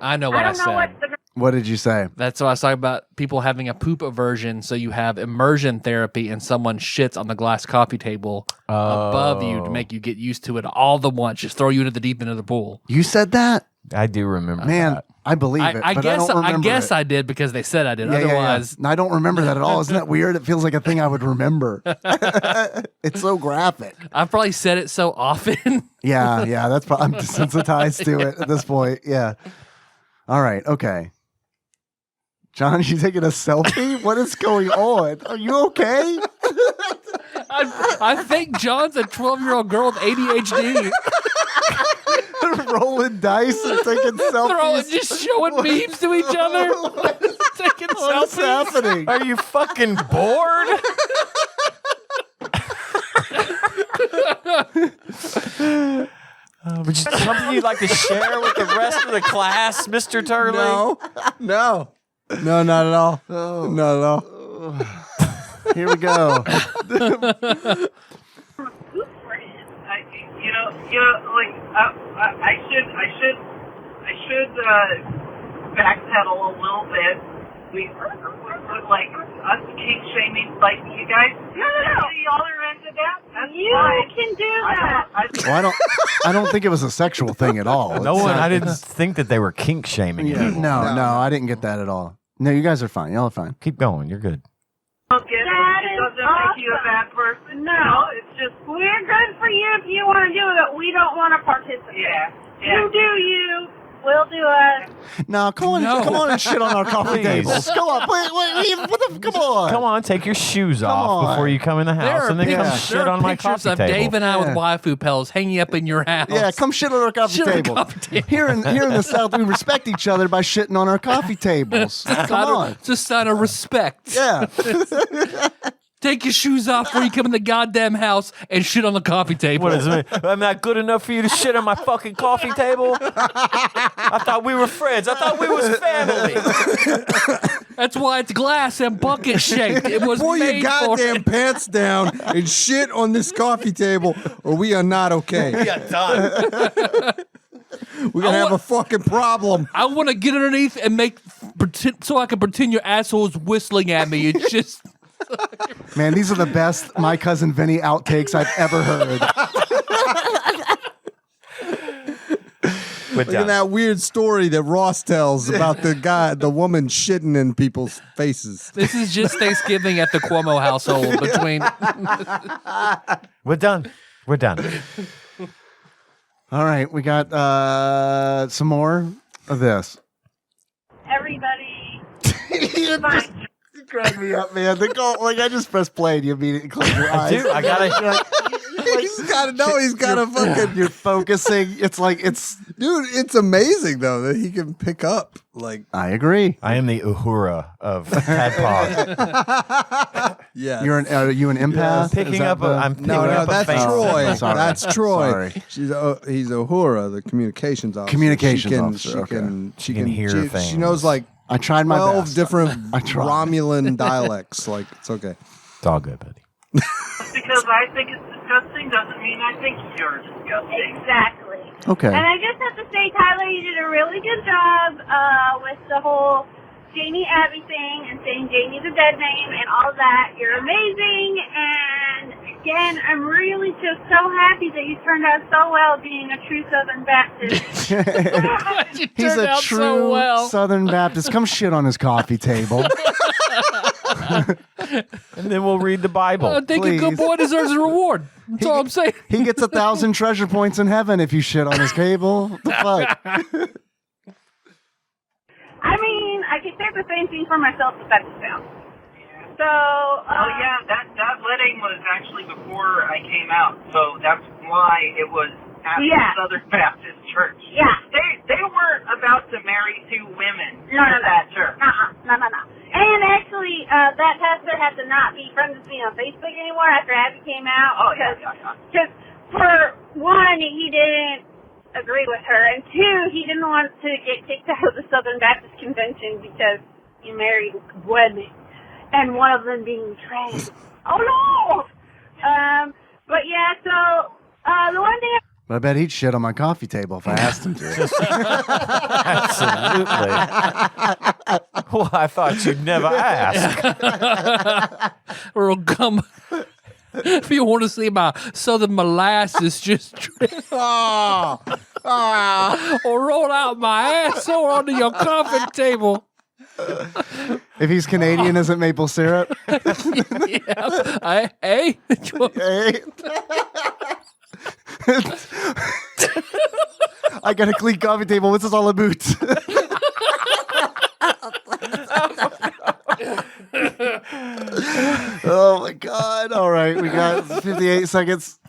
[SPEAKER 2] I know what I,
[SPEAKER 6] don't know
[SPEAKER 2] said.
[SPEAKER 6] what the...
[SPEAKER 3] What did you say?
[SPEAKER 2] That's what I was talking about. People having a poop aversion, so you have immersion therapy, and someone shits on the glass coffee table above you to make you get used to it all the once. Just throw you into the deep end of the pool.
[SPEAKER 3] You said that?
[SPEAKER 5] I do remember
[SPEAKER 3] Man,
[SPEAKER 5] that.
[SPEAKER 3] I believe it.
[SPEAKER 2] I
[SPEAKER 3] but
[SPEAKER 2] guess
[SPEAKER 3] I don't remember
[SPEAKER 2] guess
[SPEAKER 3] it.
[SPEAKER 2] I did because they said I did.
[SPEAKER 3] Yeah,
[SPEAKER 2] Otherwise,
[SPEAKER 3] yeah. I don't remember that at all. Isn't that weird? It feels like a thing I would remember. It's so graphic.
[SPEAKER 2] I've probably said it so often.
[SPEAKER 3] Yeah. That's I'm desensitized to it at this point. Yeah. All right. Okay. John, you taking a selfie? What is going on? Are you okay?
[SPEAKER 2] I think John's a 12-year-old girl with ADHD.
[SPEAKER 3] Rolling dice and taking selfies.
[SPEAKER 2] Just showing memes to each other. Taking
[SPEAKER 3] What's
[SPEAKER 2] selfies.
[SPEAKER 3] happening?
[SPEAKER 5] Are you fucking bored? Which is something you'd like to share with the rest of the class, Mr. Turley?
[SPEAKER 4] No, not at all.
[SPEAKER 3] Oh.
[SPEAKER 4] Not at all.
[SPEAKER 3] Here we go.
[SPEAKER 6] poop for him.
[SPEAKER 7] I should backpedal a little bit. like us kink shaming, like you guys.
[SPEAKER 6] No.
[SPEAKER 7] Y'all are into that. That's
[SPEAKER 6] You
[SPEAKER 7] fine.
[SPEAKER 6] can do that.
[SPEAKER 3] Well, I don't think it was a sexual thing at all.
[SPEAKER 5] No one. I didn't think that they were kink shaming.
[SPEAKER 3] Yeah,
[SPEAKER 5] anyone.
[SPEAKER 3] no, I didn't get that at all. No, you guys are fine. Y'all are fine.
[SPEAKER 5] Keep going. You're good.
[SPEAKER 7] Okay,
[SPEAKER 6] That
[SPEAKER 7] it
[SPEAKER 6] is
[SPEAKER 7] doesn't make you a
[SPEAKER 6] awesome.
[SPEAKER 7] bad person.
[SPEAKER 6] No.
[SPEAKER 7] It's just
[SPEAKER 6] We're good for you if you want to do it, but we don't want to participate.
[SPEAKER 7] yeah.
[SPEAKER 6] You do you. We'll do us.
[SPEAKER 3] No, come on and shit on our coffee
[SPEAKER 5] Please.
[SPEAKER 3] tables. Come on, come on.
[SPEAKER 5] Come on, take your shoes off
[SPEAKER 3] on.
[SPEAKER 5] before you come in the house, and then come
[SPEAKER 3] pictures-
[SPEAKER 5] shit on my
[SPEAKER 2] pictures
[SPEAKER 5] coffee
[SPEAKER 2] of
[SPEAKER 5] table.
[SPEAKER 2] Dave and I with
[SPEAKER 3] Yeah.
[SPEAKER 2] waifu pills hanging up in your house.
[SPEAKER 3] Yeah, come shit on our coffee
[SPEAKER 2] Shit on our
[SPEAKER 3] table.
[SPEAKER 2] coffee table.
[SPEAKER 3] Here in the South, we respect each other by shitting on our coffee tables. Come on.
[SPEAKER 2] It's a sign of respect.
[SPEAKER 3] Yeah.
[SPEAKER 2] Take your shoes off before you come in the goddamn house and shit on the coffee table.
[SPEAKER 5] What is it? I'm not good enough for you to shit on my fucking coffee table? I thought we were friends. I thought we was family.
[SPEAKER 2] That's why it's glass and bucket shaped. It was
[SPEAKER 4] Pull
[SPEAKER 2] made
[SPEAKER 4] your goddamn
[SPEAKER 2] for it.
[SPEAKER 4] pants down and shit on this coffee table, or we are not okay.
[SPEAKER 5] Yeah, done.
[SPEAKER 4] We're gonna have a fucking problem.
[SPEAKER 2] I want to get underneath and pretend so I can pretend your asshole is whistling at me. It's just
[SPEAKER 3] Man, these are the best My Cousin Vinny outtakes I've ever heard.
[SPEAKER 4] Look at that weird story that Ross tells about the woman shitting in people's faces.
[SPEAKER 2] this is just Thanksgiving at the Cuomo household between.
[SPEAKER 5] We're done. We're done.
[SPEAKER 3] All right, we got some more of this.
[SPEAKER 6] Everybody.
[SPEAKER 3] You just crack me up, man. Nicole, like I just press play and you immediately close your eyes.
[SPEAKER 5] Dude, I gotta.
[SPEAKER 4] He's gotta know. He's gotta fucking.
[SPEAKER 3] You're focusing. It's like
[SPEAKER 4] Dude, it's amazing though that he can pick up. Like,
[SPEAKER 3] I agree.
[SPEAKER 5] I am the Uhura of TADPOG.
[SPEAKER 4] yeah,
[SPEAKER 3] Are you an empath?
[SPEAKER 5] Picking
[SPEAKER 3] Is that
[SPEAKER 5] up. I'm picking
[SPEAKER 4] no,
[SPEAKER 5] up a
[SPEAKER 4] that's
[SPEAKER 5] face.
[SPEAKER 4] Troy.
[SPEAKER 3] Sorry.
[SPEAKER 4] That's Troy.
[SPEAKER 3] Sorry.
[SPEAKER 4] He's Uhura, the communications officer.
[SPEAKER 3] Communications
[SPEAKER 4] she can,
[SPEAKER 3] officer,
[SPEAKER 4] She
[SPEAKER 3] okay.
[SPEAKER 4] she
[SPEAKER 5] can hear
[SPEAKER 4] She
[SPEAKER 5] things.
[SPEAKER 4] knows like
[SPEAKER 3] I tried my
[SPEAKER 4] 12
[SPEAKER 3] best.
[SPEAKER 4] different
[SPEAKER 3] I tried.
[SPEAKER 4] Romulan dialects. Like, it's okay.
[SPEAKER 5] It's all good, buddy.
[SPEAKER 7] Just because I think it's disgusting doesn't mean I think you're disgusting.
[SPEAKER 6] Exactly.
[SPEAKER 3] Okay.
[SPEAKER 6] And I just have to say, Tyler, you did a really good job with the whole Janie Abby thing and saying Janie's a dead name and all that. You're amazing. And again, I'm really just so happy that you turned out so well being a true Southern Baptist.
[SPEAKER 2] You
[SPEAKER 3] He's
[SPEAKER 2] turned
[SPEAKER 3] a
[SPEAKER 2] out
[SPEAKER 3] true
[SPEAKER 2] so well.
[SPEAKER 3] Southern Baptist. Come shit on his coffee table.
[SPEAKER 5] And then we'll read the Bible.
[SPEAKER 2] I think a good
[SPEAKER 3] Please.
[SPEAKER 2] boy deserves a reward. That's all I'm saying.
[SPEAKER 3] He gets 1,000 treasure points in heaven if you shit on his table. What the fuck?
[SPEAKER 6] I mean, I could say the same thing for myself, but that's down. So,
[SPEAKER 7] Oh yeah, that wedding was actually before I came out, so that's why it was at
[SPEAKER 6] Yeah.
[SPEAKER 7] the Southern Baptist Church.
[SPEAKER 6] Yeah.
[SPEAKER 7] They weren't about to marry two women
[SPEAKER 6] No.
[SPEAKER 7] at that church.
[SPEAKER 6] No. And actually, that pastor had to not be friends with me on Facebook anymore after Abby came out.
[SPEAKER 7] Oh yeah.
[SPEAKER 6] Because for one, he didn't agree with her, and two, he didn't want to get kicked out of the Southern Baptist Convention because he married women, and one of them being trans. Oh no! But yeah, so the one thing.
[SPEAKER 3] I bet he'd shit on my coffee table if I asked him to.
[SPEAKER 5] Absolutely. Well, I thought you'd never ask.
[SPEAKER 2] Or come. If you want to see my Southern molasses just drip, or roll out my asshole onto your coffee table.
[SPEAKER 3] If he's Canadian, is it maple syrup?
[SPEAKER 2] Yeah. Hey.
[SPEAKER 3] Hey. I got a clean coffee table. What's this all about? Oh my God. All right. We got 58 seconds.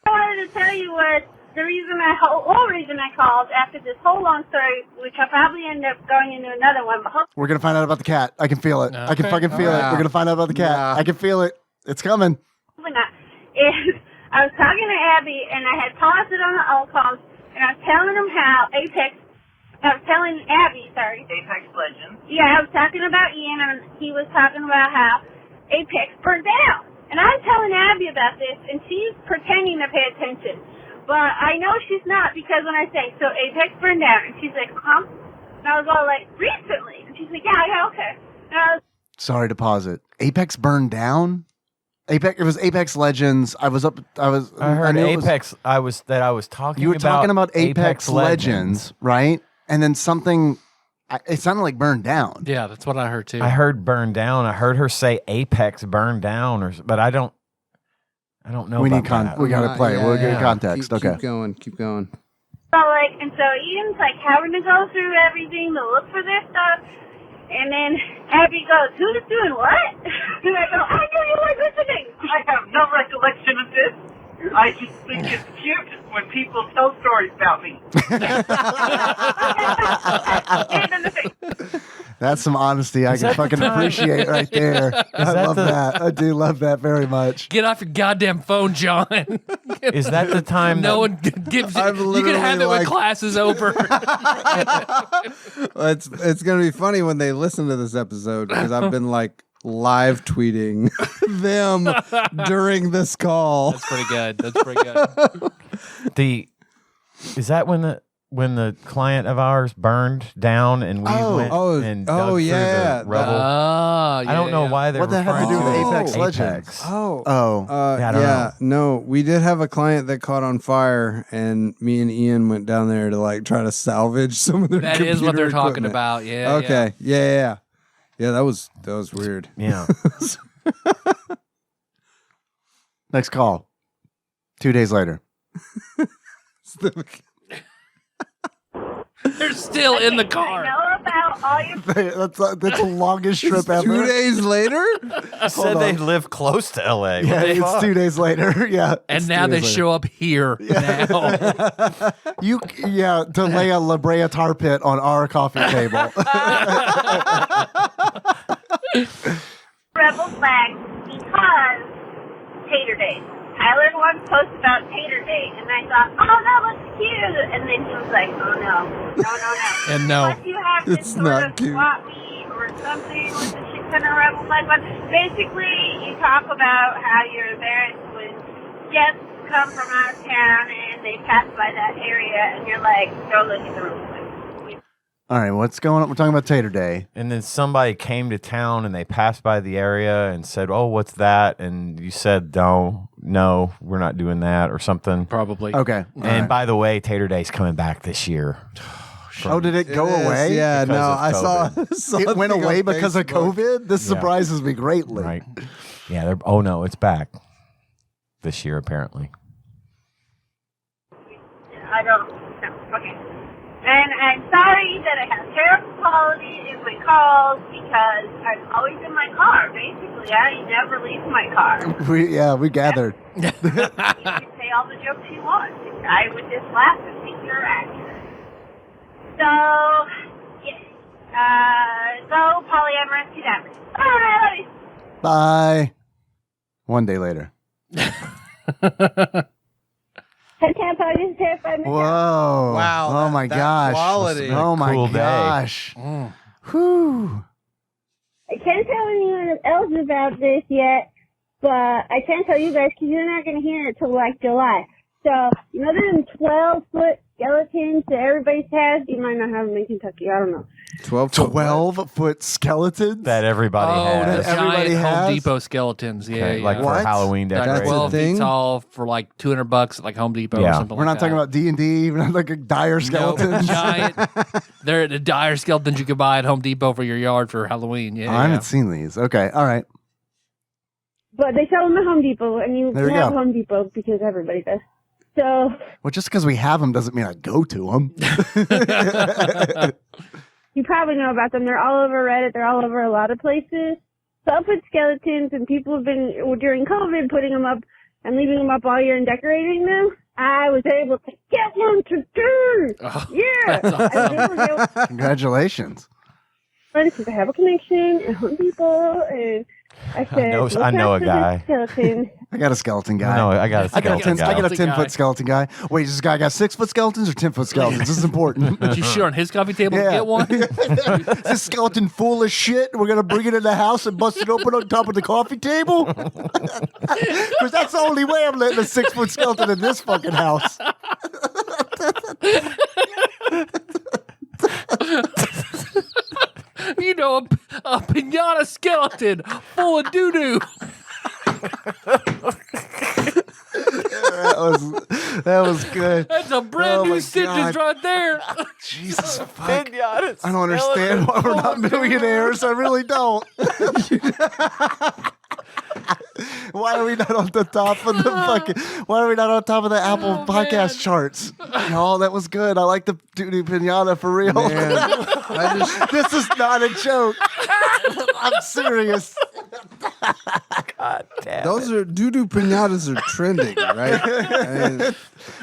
[SPEAKER 6] I wanted to tell you was the whole reason I called after this whole long story, which I'll probably end up going into another one, but
[SPEAKER 3] We're going to find out about the cat. I can feel it. I can
[SPEAKER 2] Okay.
[SPEAKER 3] fucking feel it. We're going to find out about the cat. I can feel it. It's coming.
[SPEAKER 6] hopefully not. Is I was talking to Abby, and I had paused it on the old calls, and I was telling him how I was telling Abby, sorry.
[SPEAKER 7] Apex Legends.
[SPEAKER 6] Yeah, I was talking about Ian, and he was talking about how Apex burned down. And I'm telling Abby about this, and she's pretending to pay attention. But I know she's not, because when I say, so Apex burned down, and she's like, huh? And I was all like, recently? And she's like, yeah, okay.
[SPEAKER 3] Sorry to pause it. Apex burned down? It was Apex Legends. I
[SPEAKER 5] heard
[SPEAKER 3] knew
[SPEAKER 5] Apex. I was talking.
[SPEAKER 3] You were talking about Apex Legends, right? And then something. It sounded like burned down.
[SPEAKER 2] Yeah, that's what I heard too.
[SPEAKER 5] I heard burned down. I heard her say Apex burned down, but I don't know.
[SPEAKER 3] We
[SPEAKER 5] about
[SPEAKER 3] need
[SPEAKER 5] that.
[SPEAKER 3] we gotta play. We'll get context.
[SPEAKER 4] Keep
[SPEAKER 3] Okay.
[SPEAKER 4] Keep going.
[SPEAKER 6] So Ian's like having to go through everything to look for this stuff, and then Abby goes, "Who's doing what?" And I go, "I knew you were listening."
[SPEAKER 7] I have no recollection of this. I just think it's cute when people tell stories about me.
[SPEAKER 6] And in the face.
[SPEAKER 3] That's some honesty I can fucking appreciate right there. I love that. I do love that very much.
[SPEAKER 2] Get off your goddamn phone, John.
[SPEAKER 5] Is that the time?
[SPEAKER 2] No one gives it. You can have it when class is over.
[SPEAKER 4] It's gonna be funny when they listen to this episode because I've been like live tweeting them during this call.
[SPEAKER 2] That's pretty good.
[SPEAKER 5] Is that when the client of ours burned down and we went and dug through the rubble?
[SPEAKER 2] I
[SPEAKER 5] don't know why they're
[SPEAKER 3] What that had to do with Apex Legends?
[SPEAKER 5] I don't know.
[SPEAKER 4] No, we did have a client that caught on fire, and me and Ian went down there to like try to salvage some of their.
[SPEAKER 2] That is what they're talking
[SPEAKER 4] equipment.
[SPEAKER 2] about. Yeah.
[SPEAKER 4] Okay. Yeah. Yeah, that was weird.
[SPEAKER 5] Yeah.
[SPEAKER 3] Next call. 2 days later.
[SPEAKER 2] They're still in the car.
[SPEAKER 6] I know about all your
[SPEAKER 3] That's the longest trip ever.
[SPEAKER 4] 2 days later?
[SPEAKER 5] Said they live close to LA.
[SPEAKER 3] Yeah, it's 2 days later. Yeah.
[SPEAKER 2] And now they show up here now.
[SPEAKER 3] To lay a La Brea tar pit on our coffee table.
[SPEAKER 6] rebel flag because Tater Day. Tyler once posted about Tater Day, and I thought, oh, that looks cute. And then he was like, oh, no.
[SPEAKER 2] And no.
[SPEAKER 6] Unless you have this
[SPEAKER 4] It's
[SPEAKER 6] sort
[SPEAKER 4] not
[SPEAKER 6] of
[SPEAKER 4] cute.
[SPEAKER 6] swap meet or something with the shit ton of rebel flag. But basically, you talk about how you're there when guests come from out of town and they pass by that area, and you're like, go look at the rebel flag.
[SPEAKER 3] All right, what's going on? We're talking about Tater Day.
[SPEAKER 5] And then somebody came to town and they passed by the area and said, oh, what's that? And you said, no, we're not doing that or something.
[SPEAKER 2] Probably.
[SPEAKER 3] Okay.
[SPEAKER 5] And by the way, Tater Day's coming back this year.
[SPEAKER 3] Oh, did it go away?
[SPEAKER 4] Yeah,
[SPEAKER 5] Because
[SPEAKER 4] no,
[SPEAKER 5] of
[SPEAKER 4] I saw
[SPEAKER 3] It went
[SPEAKER 4] something
[SPEAKER 3] away
[SPEAKER 4] on
[SPEAKER 3] because of
[SPEAKER 4] Facebook.
[SPEAKER 3] COVID? This surprises me greatly.
[SPEAKER 5] Right. Yeah. Oh, no, it's back this year, apparently.
[SPEAKER 6] I don't know. Okay. And I'm sorry that I have terrible quality in my calls because I'm always in my car. Basically, I never leave my car.
[SPEAKER 3] We gathered.
[SPEAKER 6] You can say all the jokes you want. I would just laugh and think you're accurate. So, yes. So, polyamorous cadaverous. All right, love you.
[SPEAKER 3] Bye. 1 day later.
[SPEAKER 6] TADPOG is terrified.
[SPEAKER 3] Whoa.
[SPEAKER 4] Wow,
[SPEAKER 3] Oh, my
[SPEAKER 4] that
[SPEAKER 3] gosh.
[SPEAKER 4] quality.
[SPEAKER 3] Oh, my
[SPEAKER 5] Cool day.
[SPEAKER 3] gosh. Whew.
[SPEAKER 6] I can't tell anyone else about this yet, but I can tell you guys because you're not going to hear it till like July. So, you know them 12-foot skeletons that everybody has? You might not have them in Kentucky. I don't know.
[SPEAKER 3] 12-foot skeletons?
[SPEAKER 5] That everybody has.
[SPEAKER 3] that everybody
[SPEAKER 2] giant
[SPEAKER 3] has?
[SPEAKER 2] Home Depot skeletons. Yeah,
[SPEAKER 5] Okay,
[SPEAKER 2] yeah.
[SPEAKER 5] like
[SPEAKER 3] What?
[SPEAKER 5] for Halloween
[SPEAKER 2] Like
[SPEAKER 5] decorations.
[SPEAKER 2] 12
[SPEAKER 4] a thing?
[SPEAKER 2] feet tall for like $200 at like Home Depot or
[SPEAKER 5] Yeah.
[SPEAKER 2] something
[SPEAKER 3] We're
[SPEAKER 2] like
[SPEAKER 3] not talking about D&D, we're not like a dire skeletons.
[SPEAKER 2] giant. They're the dire skeletons you could buy at Home Depot for your yard for Halloween. Yeah,
[SPEAKER 3] I haven't seen these. Okay, all right.
[SPEAKER 6] But they sell them at Home Depot, and you
[SPEAKER 3] There we
[SPEAKER 6] have
[SPEAKER 3] go.
[SPEAKER 6] Home Depot because everybody does. So,
[SPEAKER 3] Well, just because we have them doesn't mean I go to them.
[SPEAKER 6] you probably know about them. They're all over Reddit. They're all over a lot of places. 12-foot skeletons, and people have been, during COVID, putting them up and leaving them up all year and decorating them. I was able to get one today. Yeah.
[SPEAKER 2] that's awesome.
[SPEAKER 6] I was able to get
[SPEAKER 3] Congratulations.
[SPEAKER 6] one because I have a connection at Home Depot, and I said,
[SPEAKER 5] I know a
[SPEAKER 6] "Look
[SPEAKER 5] guy."
[SPEAKER 6] after this skeleton.
[SPEAKER 3] I got a skeleton guy.
[SPEAKER 5] No, I got a
[SPEAKER 3] I got
[SPEAKER 5] skeleton guy.
[SPEAKER 3] a
[SPEAKER 2] skeleton
[SPEAKER 3] 10-foot
[SPEAKER 2] guy.
[SPEAKER 3] skeleton guy. Wait, does this guy got 6-foot skeletons or 10-foot skeletons? This is important.
[SPEAKER 2] But you sure on his coffee table to
[SPEAKER 3] Yeah.
[SPEAKER 2] get one?
[SPEAKER 3] Is this skeleton full of shit? We're going to bring it in the house and bust it open on top of the coffee table? Because that's the only way I'm letting a 6-foot skeleton in this fucking house.
[SPEAKER 2] You know, a pinata skeleton full of doo-doo.
[SPEAKER 3] That was good.
[SPEAKER 2] That's a brand new
[SPEAKER 3] my
[SPEAKER 2] sentence
[SPEAKER 3] God.
[SPEAKER 2] right there.
[SPEAKER 3] Jesus fuck.
[SPEAKER 5] Pinata
[SPEAKER 3] I don't understand why we're not millionaires. I really don't. Why are we not on the top of the fucking? Why are we not on top of the Apple podcast charts? No, that was good. I like the doo-doo pinata for real.
[SPEAKER 4] Man, I just
[SPEAKER 3] This is not a joke. I'm serious.
[SPEAKER 5] God damn.
[SPEAKER 4] those are doo-doo pinatas are trending, right? I mean,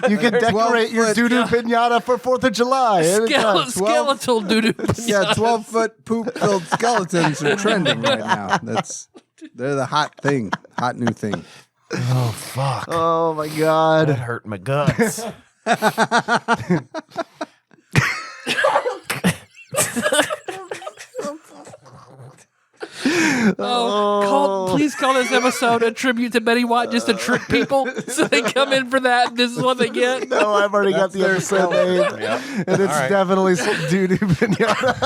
[SPEAKER 3] You can decorate your
[SPEAKER 4] 12-foot
[SPEAKER 3] doo-doo pinata for 4th of July. anytime.
[SPEAKER 2] Skeletal doo-doo.
[SPEAKER 4] yeah, 12-foot poop-filled skeletons are trending right now. They're the hot thing, hot new thing.
[SPEAKER 5] Oh fuck.
[SPEAKER 3] Oh my God.
[SPEAKER 5] That hurt my guts.
[SPEAKER 2] Please call this episode a tribute to Betty White just to trick people so they come in for that. This is what they get.
[SPEAKER 3] No, I've already got the episode name. And it's definitely some doo-doo pinata.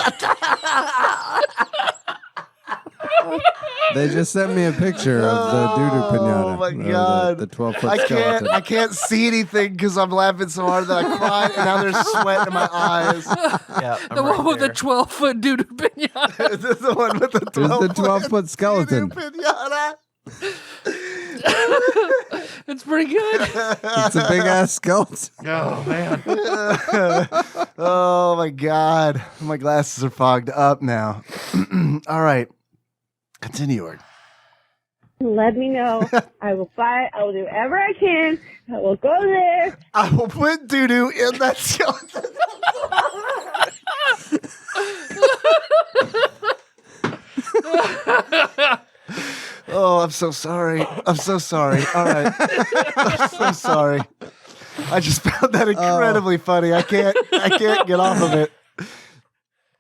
[SPEAKER 4] They just sent me a picture of the doo-doo pinata.
[SPEAKER 3] Oh my God.
[SPEAKER 4] The 12-foot skeleton.
[SPEAKER 3] I can't see anything because I'm laughing so hard that I cried and now there's sweat in my eyes.
[SPEAKER 5] Yeah,
[SPEAKER 2] The one with the 12-foot doo-doo pinata.
[SPEAKER 3] This is the one with the
[SPEAKER 4] There's
[SPEAKER 3] 12
[SPEAKER 4] the 12-foot skeleton.
[SPEAKER 3] pinata.
[SPEAKER 2] It's pretty good.
[SPEAKER 4] It's a big-ass skeleton.
[SPEAKER 2] Oh, man.
[SPEAKER 3] Oh my God. My glasses are fogged up now. All right. Continuing.
[SPEAKER 6] Let me know. I will buy it. I will do whatever I can. I will go there.
[SPEAKER 3] I will put doo-doo in that skeleton. Oh, I'm so sorry. I'm so sorry. All right. I'm so sorry. I just found that incredibly funny. I can't get off of it.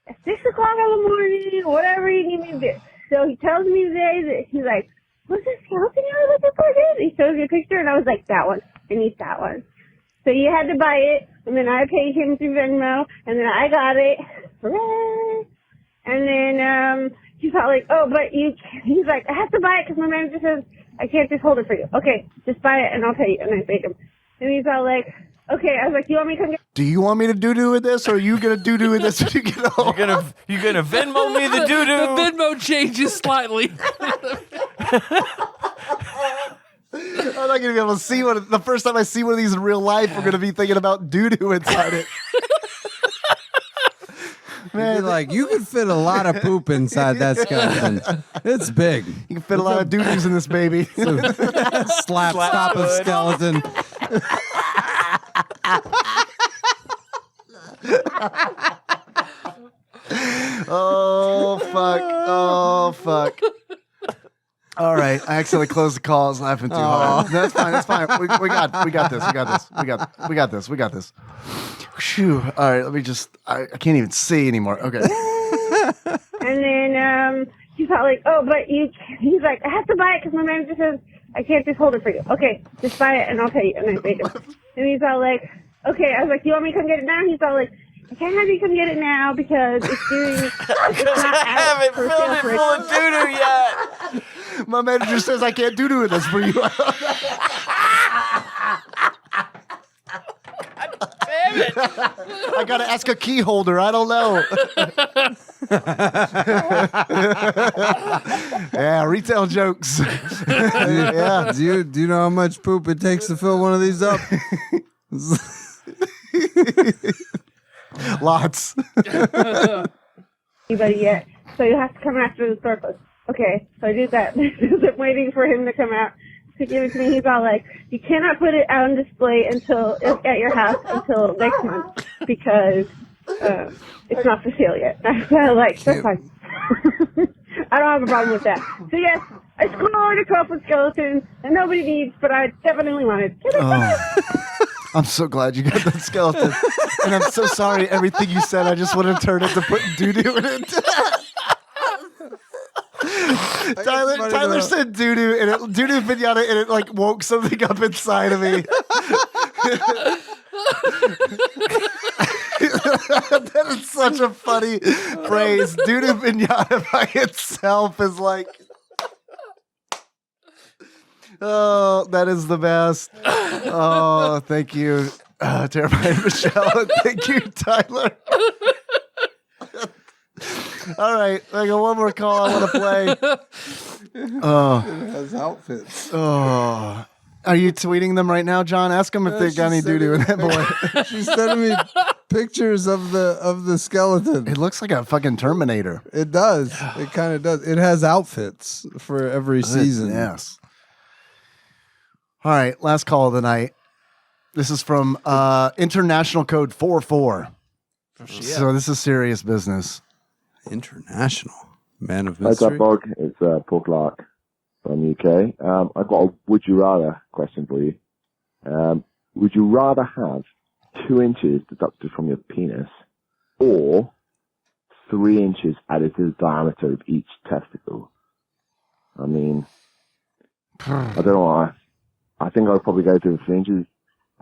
[SPEAKER 6] At 6 o'clock in the morning, whatever you need me to do. So he tells me today that he's like, what's this skeleton you were looking for, dude? He shows me a picture, and I was like, that one. I need that one. So you had to buy it, and then I paid him through Venmo, and then I got it. Hooray! And then he's like, oh, but he's like, I have to buy it because my manager says I can't just hold it for you. Okay, just buy it, and I'll pay you. And I paid him. And he's all like, okay. I was like, you want me to come get
[SPEAKER 3] Do you want me to doo-doo with this, or are you going to doo-doo with this when you get home?
[SPEAKER 5] You gonna Venmo me the doo
[SPEAKER 2] The
[SPEAKER 5] doo?
[SPEAKER 2] Venmo changes slightly.
[SPEAKER 3] I'm not going to be able to see one. The first time I see one of these in real life, we're going to be thinking about doo-doo inside it.
[SPEAKER 4] Man, like you could fit a lot of poop inside that skeleton. It's big.
[SPEAKER 3] You can fit a lot of doo-doos in this baby.
[SPEAKER 4] Slap stop of skeleton.
[SPEAKER 3] Oh, fuck. Oh, fuck. All right. I accidentally closed the call. I was laughing too hard. No, that's fine. That's fine. We got this. We got this. Phew. All right. Let me just, I can't even see anymore. Okay.
[SPEAKER 6] And then he's like, oh, but he's like, I have to buy it because my manager says I can't just hold it for you. Okay, just buy it and I'll pay you. And I paid him. And he's all like, okay. I was like, you want me to come get it now? He's all like, I can't have you come get it now because it's not
[SPEAKER 5] I haven't
[SPEAKER 6] for
[SPEAKER 5] filled it
[SPEAKER 6] sale
[SPEAKER 5] full of doo doo yet.
[SPEAKER 3] My manager says I can't do with this for you.
[SPEAKER 5] Damn it!
[SPEAKER 3] I got to ask a key holder. I don't know. Yeah, retail jokes. Yeah.
[SPEAKER 4] Do you know how much poop it takes to fill one of these up?
[SPEAKER 3] Lots.
[SPEAKER 6] anybody yet. So you have to come after the store closes. Okay, so I did that. I'm waiting for him to come out to give it to me. He's all like, you cannot put it out on display until at your house until next month because it's not for sale yet. I was like, that's fine. I don't have a problem with that. So yes, I scored a 12-foot skeleton that nobody needs, but I definitely wanted.
[SPEAKER 3] I'm so glad you got that skeleton. And I'm so sorry everything you said. I just wanted to turn it to put doo-doo in it. Tyler said doo-doo and it doo-doo pinata and it like woke something up inside of me. That is such a funny phrase. Doodoo Piñata by itself is like, oh, that is the best. Oh, thank you, Terrified Michelle. And thank you, Tyler. All right, I got one more call I want to play. Oh,
[SPEAKER 4] It has outfits.
[SPEAKER 3] oh. Are you tweeting them right now, John? Ask them if they got any doo-doo in that boy.
[SPEAKER 4] She's sending me pictures of the skeleton.
[SPEAKER 3] It looks like a fucking Terminator.
[SPEAKER 4] It does. It kind of does. It has outfits for every season.
[SPEAKER 3] Yes. All right, last call of the night. This is from International Code 44. So this is serious business.
[SPEAKER 4] International. Man of
[SPEAKER 8] What's
[SPEAKER 4] mystery.
[SPEAKER 8] up, Bog? It's Paul Clark from UK. I've got a would you rather question for you. Would you rather have 2 inches deducted from your penis or 3 inches added to the diameter of each testicle? I mean, I don't know. I think I would probably go to the 3 inches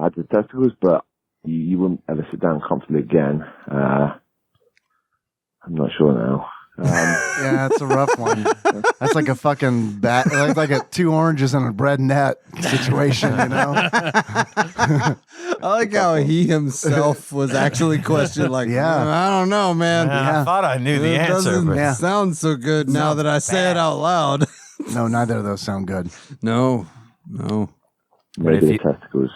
[SPEAKER 8] added to the testicles, but you wouldn't ever sit down comfortably again. I'm not sure now.
[SPEAKER 3] Yeah, it's a rough one. That's like a fucking like a 2 oranges and a bread net situation, you know?
[SPEAKER 4] I like how he himself was actually questioned, like,
[SPEAKER 3] Yeah.
[SPEAKER 4] I don't know, man.
[SPEAKER 5] I thought I knew the
[SPEAKER 4] It
[SPEAKER 5] answer,
[SPEAKER 4] doesn't
[SPEAKER 5] but
[SPEAKER 4] sound so good now that I say it out loud.
[SPEAKER 3] No, neither of those sound good.
[SPEAKER 4] No.
[SPEAKER 8] Maybe the
[SPEAKER 5] if
[SPEAKER 8] testicles.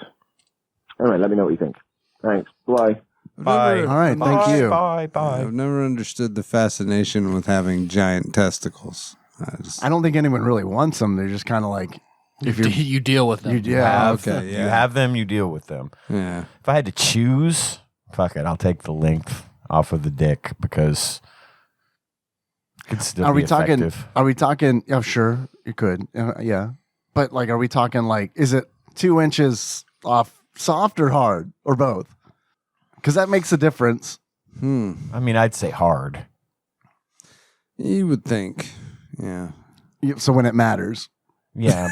[SPEAKER 8] Anyway, let me know what you think. Thanks. Bye.
[SPEAKER 5] Bye.
[SPEAKER 3] All right, thank you.
[SPEAKER 5] Bye.
[SPEAKER 4] I've never understood the fascination with having giant testicles.
[SPEAKER 3] I don't think anyone really wants them. They're just kind of like, if you're,
[SPEAKER 2] You deal with them.
[SPEAKER 3] yeah,
[SPEAKER 4] okay, yeah.
[SPEAKER 5] You have them, you deal with them.
[SPEAKER 4] Yeah.
[SPEAKER 5] If I had to choose, fuck it, I'll take the length off of the dick because it could still
[SPEAKER 3] Are
[SPEAKER 5] be
[SPEAKER 3] we talking?
[SPEAKER 5] effective.
[SPEAKER 3] Are we talking? Yeah, sure, you could. Yeah, but like, are we talking like? Is it 2 inches off, soft or hard, or both? Because that makes a difference.
[SPEAKER 5] I mean, I'd say hard.
[SPEAKER 4] You would think. Yeah.
[SPEAKER 3] So when it matters,
[SPEAKER 5] Yeah.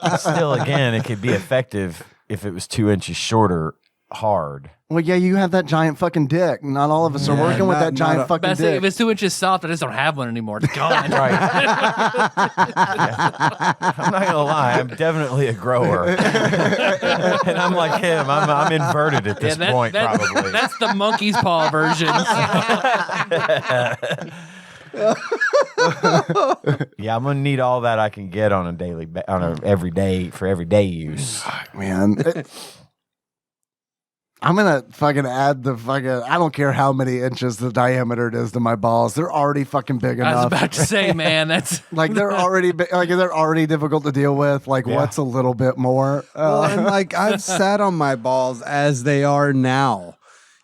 [SPEAKER 5] Well, still, again, it could be effective if it was 2 inches shorter, hard.
[SPEAKER 3] well, yeah, you have that giant fucking dick. Not all of us are
[SPEAKER 4] Yeah,
[SPEAKER 3] working with
[SPEAKER 4] not-
[SPEAKER 3] that giant
[SPEAKER 4] not a-
[SPEAKER 3] fucking
[SPEAKER 2] But
[SPEAKER 3] dick.
[SPEAKER 2] if it's 2 inches soft, I just don't have one anymore. It's gone.
[SPEAKER 5] Right. I'm not gonna lie, I'm definitely a grower, and I'm like him. I'm inverted at this point, probably.
[SPEAKER 2] That's the monkey's paw version.
[SPEAKER 5] Yeah, I'm gonna need all that I can get on a daily, on a everyday use.
[SPEAKER 3] Man, I'm gonna fucking add the fucking. I don't care how many inches the diameter it is to my balls. They're already fucking big
[SPEAKER 2] I was
[SPEAKER 3] enough.
[SPEAKER 2] about to say, man, that's
[SPEAKER 3] Like they're already they're already difficult to deal with. Like
[SPEAKER 5] Yeah.
[SPEAKER 3] what's a little bit more?
[SPEAKER 4] Well, and like I've sat on my balls as they are now,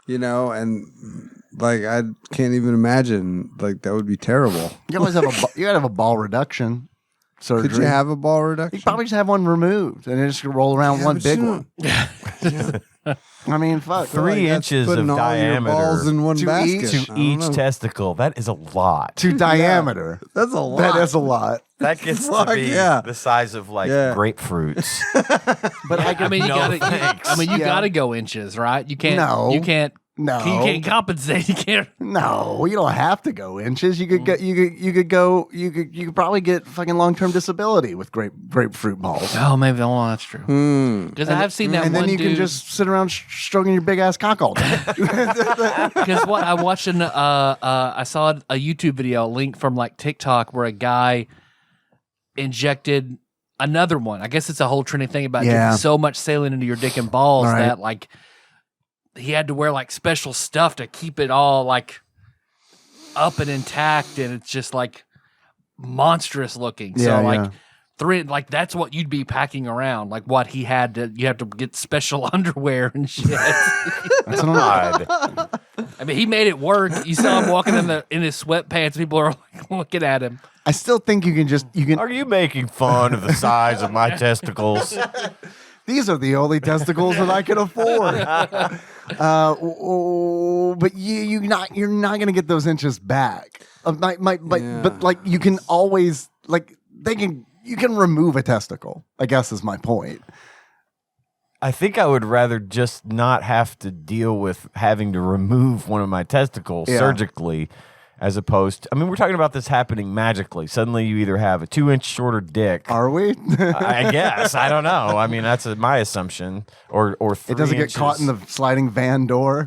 [SPEAKER 4] and like I can't even imagine. Like that would be terrible.
[SPEAKER 3] you always have you gotta have a ball reduction surgery.
[SPEAKER 4] Could you have a ball reduction?
[SPEAKER 3] You probably just have one removed and then just roll around
[SPEAKER 4] Yeah,
[SPEAKER 3] one
[SPEAKER 4] but
[SPEAKER 3] big
[SPEAKER 4] you
[SPEAKER 3] one. I mean, fuck.
[SPEAKER 5] 3
[SPEAKER 4] That's
[SPEAKER 5] inches
[SPEAKER 4] putting
[SPEAKER 5] of
[SPEAKER 4] all your balls
[SPEAKER 5] diameter
[SPEAKER 4] in one
[SPEAKER 3] to
[SPEAKER 4] basket.
[SPEAKER 3] each-
[SPEAKER 5] to
[SPEAKER 4] I don't
[SPEAKER 5] each
[SPEAKER 4] know.
[SPEAKER 5] testicle. That is a lot.
[SPEAKER 3] To diameter.
[SPEAKER 4] That's a lot.
[SPEAKER 3] That is a lot.
[SPEAKER 5] That gets
[SPEAKER 4] Fuck,
[SPEAKER 5] to be
[SPEAKER 4] yeah.
[SPEAKER 5] the size of like
[SPEAKER 4] Yeah.
[SPEAKER 5] grapefruits.
[SPEAKER 3] But
[SPEAKER 2] I mean, you
[SPEAKER 5] No
[SPEAKER 2] gotta.
[SPEAKER 5] thanks.
[SPEAKER 2] I mean, you
[SPEAKER 3] Yeah.
[SPEAKER 2] gotta go inches, right? You can't.
[SPEAKER 3] No.
[SPEAKER 2] You can't.
[SPEAKER 3] No.
[SPEAKER 2] You can't compensate. You can't.
[SPEAKER 3] No, you don't have to go inches. You could get you could probably get fucking long-term disability with grapefruit balls.
[SPEAKER 2] Oh, maybe. Oh, that's true. Because I have seen that
[SPEAKER 3] And
[SPEAKER 2] one
[SPEAKER 3] then you
[SPEAKER 2] dude.
[SPEAKER 3] can just sit around stroking your big ass cock all day.
[SPEAKER 2] Because what I watched I saw a YouTube video, a link from like TikTok, where a guy injected another one. I guess it's a whole trending thing about
[SPEAKER 3] Yeah.
[SPEAKER 2] drinking so much saline into your dick and balls
[SPEAKER 3] Right.
[SPEAKER 2] that like he had to wear like special stuff to keep it all like up and intact, and it's just like monstrous looking.
[SPEAKER 3] Yeah,
[SPEAKER 2] So like.
[SPEAKER 3] yeah.
[SPEAKER 2] That's what you'd be packing around. Like what he had to, you have to get special underwear and shit.
[SPEAKER 3] That's what I'm-
[SPEAKER 5] God.
[SPEAKER 2] I mean, he made it work. You saw him walking in his sweatpants. People are like looking at him.
[SPEAKER 3] I still think you can.
[SPEAKER 5] Are you making fun of the size of my testicles?
[SPEAKER 3] These are the only testicles that I can afford. But you're not going to get those inches back. But like you can always like you can remove a testicle. I guess is my point.
[SPEAKER 5] I think I would rather just not have to deal with having to remove one of my testicles surgically, as opposed to, I mean, we're talking about this happening magically. Suddenly you either have a 2-inch shorter dick.
[SPEAKER 3] Are we?
[SPEAKER 5] I guess. I don't know. I mean, that's my assumption. Or 3
[SPEAKER 3] It doesn't
[SPEAKER 5] inches.
[SPEAKER 3] get caught in the sliding van door.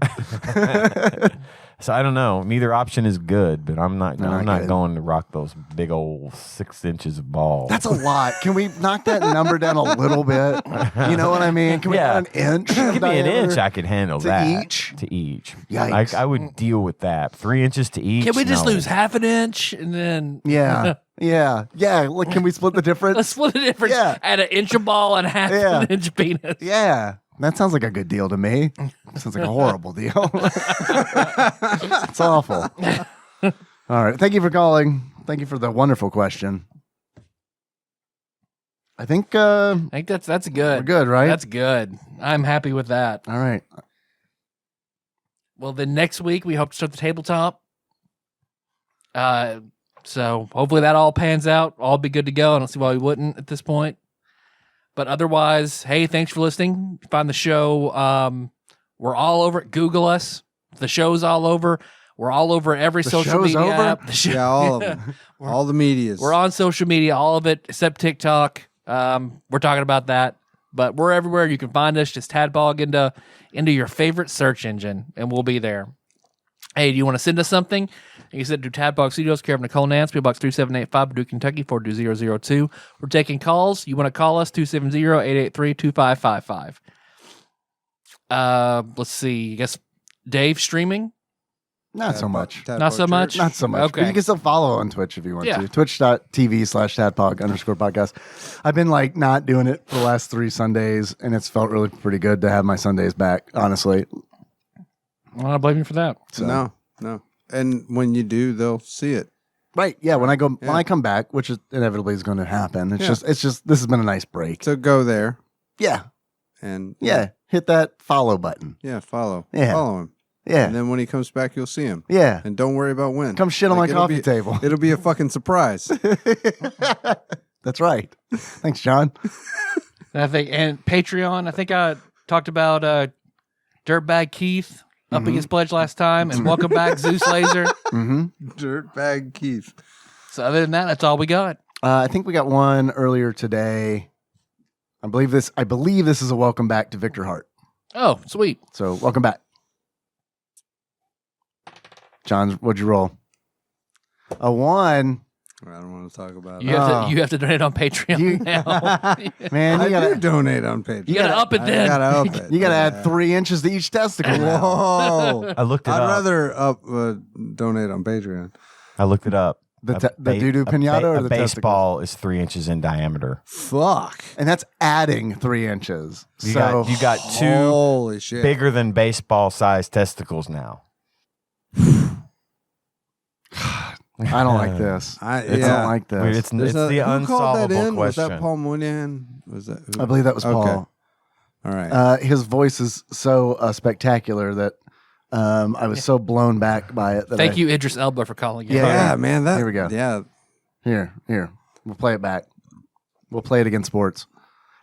[SPEAKER 5] So I don't know. Neither option is good, but I'm not
[SPEAKER 3] good.
[SPEAKER 5] going to rock those big old 6 inches of balls.
[SPEAKER 3] That's a lot. Can we knock that number down a little bit? You know what I mean? Can we put an inch?
[SPEAKER 5] Give me an inch, I could handle
[SPEAKER 3] to
[SPEAKER 5] that.
[SPEAKER 3] each?
[SPEAKER 5] To each.
[SPEAKER 3] Yikes.
[SPEAKER 5] I would deal with that. 3 inches to each.
[SPEAKER 2] Can we just
[SPEAKER 5] No.
[SPEAKER 2] lose half an inch and then
[SPEAKER 3] Yeah. Like, can we split the difference?
[SPEAKER 2] let's split the difference at an inch of ball and half an inch penis?
[SPEAKER 3] Yeah. That sounds like a good deal to me. Sounds like a horrible deal. It's awful. All right. Thank you for calling. Thank you for the wonderful question. I think
[SPEAKER 2] that's good.
[SPEAKER 3] we're good, right?
[SPEAKER 2] That's good. I'm happy with that.
[SPEAKER 3] All right.
[SPEAKER 2] Well, then next week we hope to start the tabletop. So hopefully that all pans out. All be good to go. I don't see why we wouldn't at this point. But otherwise, hey, thanks for listening. Find the show. We're all over it. Google us. The show's all over. We're all over every social
[SPEAKER 3] show's
[SPEAKER 2] media
[SPEAKER 3] over?
[SPEAKER 2] app. The show,
[SPEAKER 4] Yeah, all of them. All the medias.
[SPEAKER 2] We're on social media, all of it, except TikTok. We're talking about that. But we're everywhere. You can find us. Just TADPOG into your favorite search engine, and we'll be there. Hey, do you want to send us something? You can send it to TADPOG Studios, care of Nicole Nance, PO Box 3785, Paducah, Kentucky, 42002. We're taking calls. You want to call us, 270-883-2555. Let's see. I guess Dave streaming?
[SPEAKER 3] Not so much.
[SPEAKER 2] Not so much?
[SPEAKER 3] Not so much.
[SPEAKER 2] Okay.
[SPEAKER 3] But you can still follow on Twitch if you want
[SPEAKER 2] Yeah.
[SPEAKER 3] to. Twitch.tv/TADPOG_podcast. I've been like not doing it for the last 3 Sundays, and it's felt really pretty good to have my Sundays back, honestly.
[SPEAKER 2] I don't blame you for that.
[SPEAKER 3] So.
[SPEAKER 4] No. And when you do, they'll see it.
[SPEAKER 3] Right. Yeah. When I come back, which is inevitably is going to happen. It's just this has been a nice break.
[SPEAKER 4] So go there
[SPEAKER 3] Yeah.
[SPEAKER 4] and
[SPEAKER 3] Hit that follow button.
[SPEAKER 4] follow.
[SPEAKER 3] Yeah.
[SPEAKER 4] Follow him.
[SPEAKER 3] Yeah.
[SPEAKER 4] And then when he comes back, you'll see him.
[SPEAKER 3] Yeah.
[SPEAKER 4] And don't worry about when.
[SPEAKER 3] Come shit on my
[SPEAKER 4] it'll
[SPEAKER 3] coffee
[SPEAKER 4] be-
[SPEAKER 3] table.
[SPEAKER 4] It'll be a fucking surprise.
[SPEAKER 3] That's right. Thanks, John.
[SPEAKER 2] And Patreon, I think I talked about Dirtbag Keith upping his pledge last time, and welcome back, Zeus Laser.
[SPEAKER 4] Dirtbag Keith.
[SPEAKER 2] So other than that, that's all we got.
[SPEAKER 3] I think we got one earlier today. I believe this is a welcome back to Victor Hart.
[SPEAKER 2] Oh, sweet.
[SPEAKER 3] So welcome back. John, what'd you roll? A 1.
[SPEAKER 4] I don't want to talk about
[SPEAKER 2] You
[SPEAKER 4] it.
[SPEAKER 2] have to donate on Patreon now.
[SPEAKER 3] Man, you
[SPEAKER 4] I
[SPEAKER 3] gotta
[SPEAKER 4] do donate on Patreon.
[SPEAKER 2] You gotta up it
[SPEAKER 4] I
[SPEAKER 2] then.
[SPEAKER 4] gotta up it.
[SPEAKER 3] You got to add 3 inches to each testicle. now.
[SPEAKER 4] Whoa.
[SPEAKER 5] I looked it
[SPEAKER 4] I'd
[SPEAKER 5] up.
[SPEAKER 4] rather donate on Patreon.
[SPEAKER 5] I looked it up.
[SPEAKER 3] The Doodoo Piñata or the
[SPEAKER 5] baseball is 3 inches in diameter.
[SPEAKER 4] Fuck.
[SPEAKER 3] And that's adding 3 inches.
[SPEAKER 5] You
[SPEAKER 3] So
[SPEAKER 5] got 2
[SPEAKER 4] Holy shit.
[SPEAKER 5] bigger than baseball sized testicles now.
[SPEAKER 3] I don't like this.
[SPEAKER 4] I
[SPEAKER 3] I don't like
[SPEAKER 5] Dude,
[SPEAKER 3] this.
[SPEAKER 5] it's
[SPEAKER 4] There's
[SPEAKER 5] the
[SPEAKER 4] who called that
[SPEAKER 5] unsolvable
[SPEAKER 4] in? Was
[SPEAKER 5] question.
[SPEAKER 4] that Paul Moynihan? Was that? Who?
[SPEAKER 3] I believe that was Paul.
[SPEAKER 4] Okay. All right.
[SPEAKER 3] His voice is so spectacular that I was so blown back by it. That
[SPEAKER 2] Thank you, Idris Elba, for calling in.
[SPEAKER 3] Yeah.
[SPEAKER 4] Man. That.
[SPEAKER 3] Here we go.
[SPEAKER 4] Yeah.
[SPEAKER 3] Here. We'll play it back. We'll play it against sports.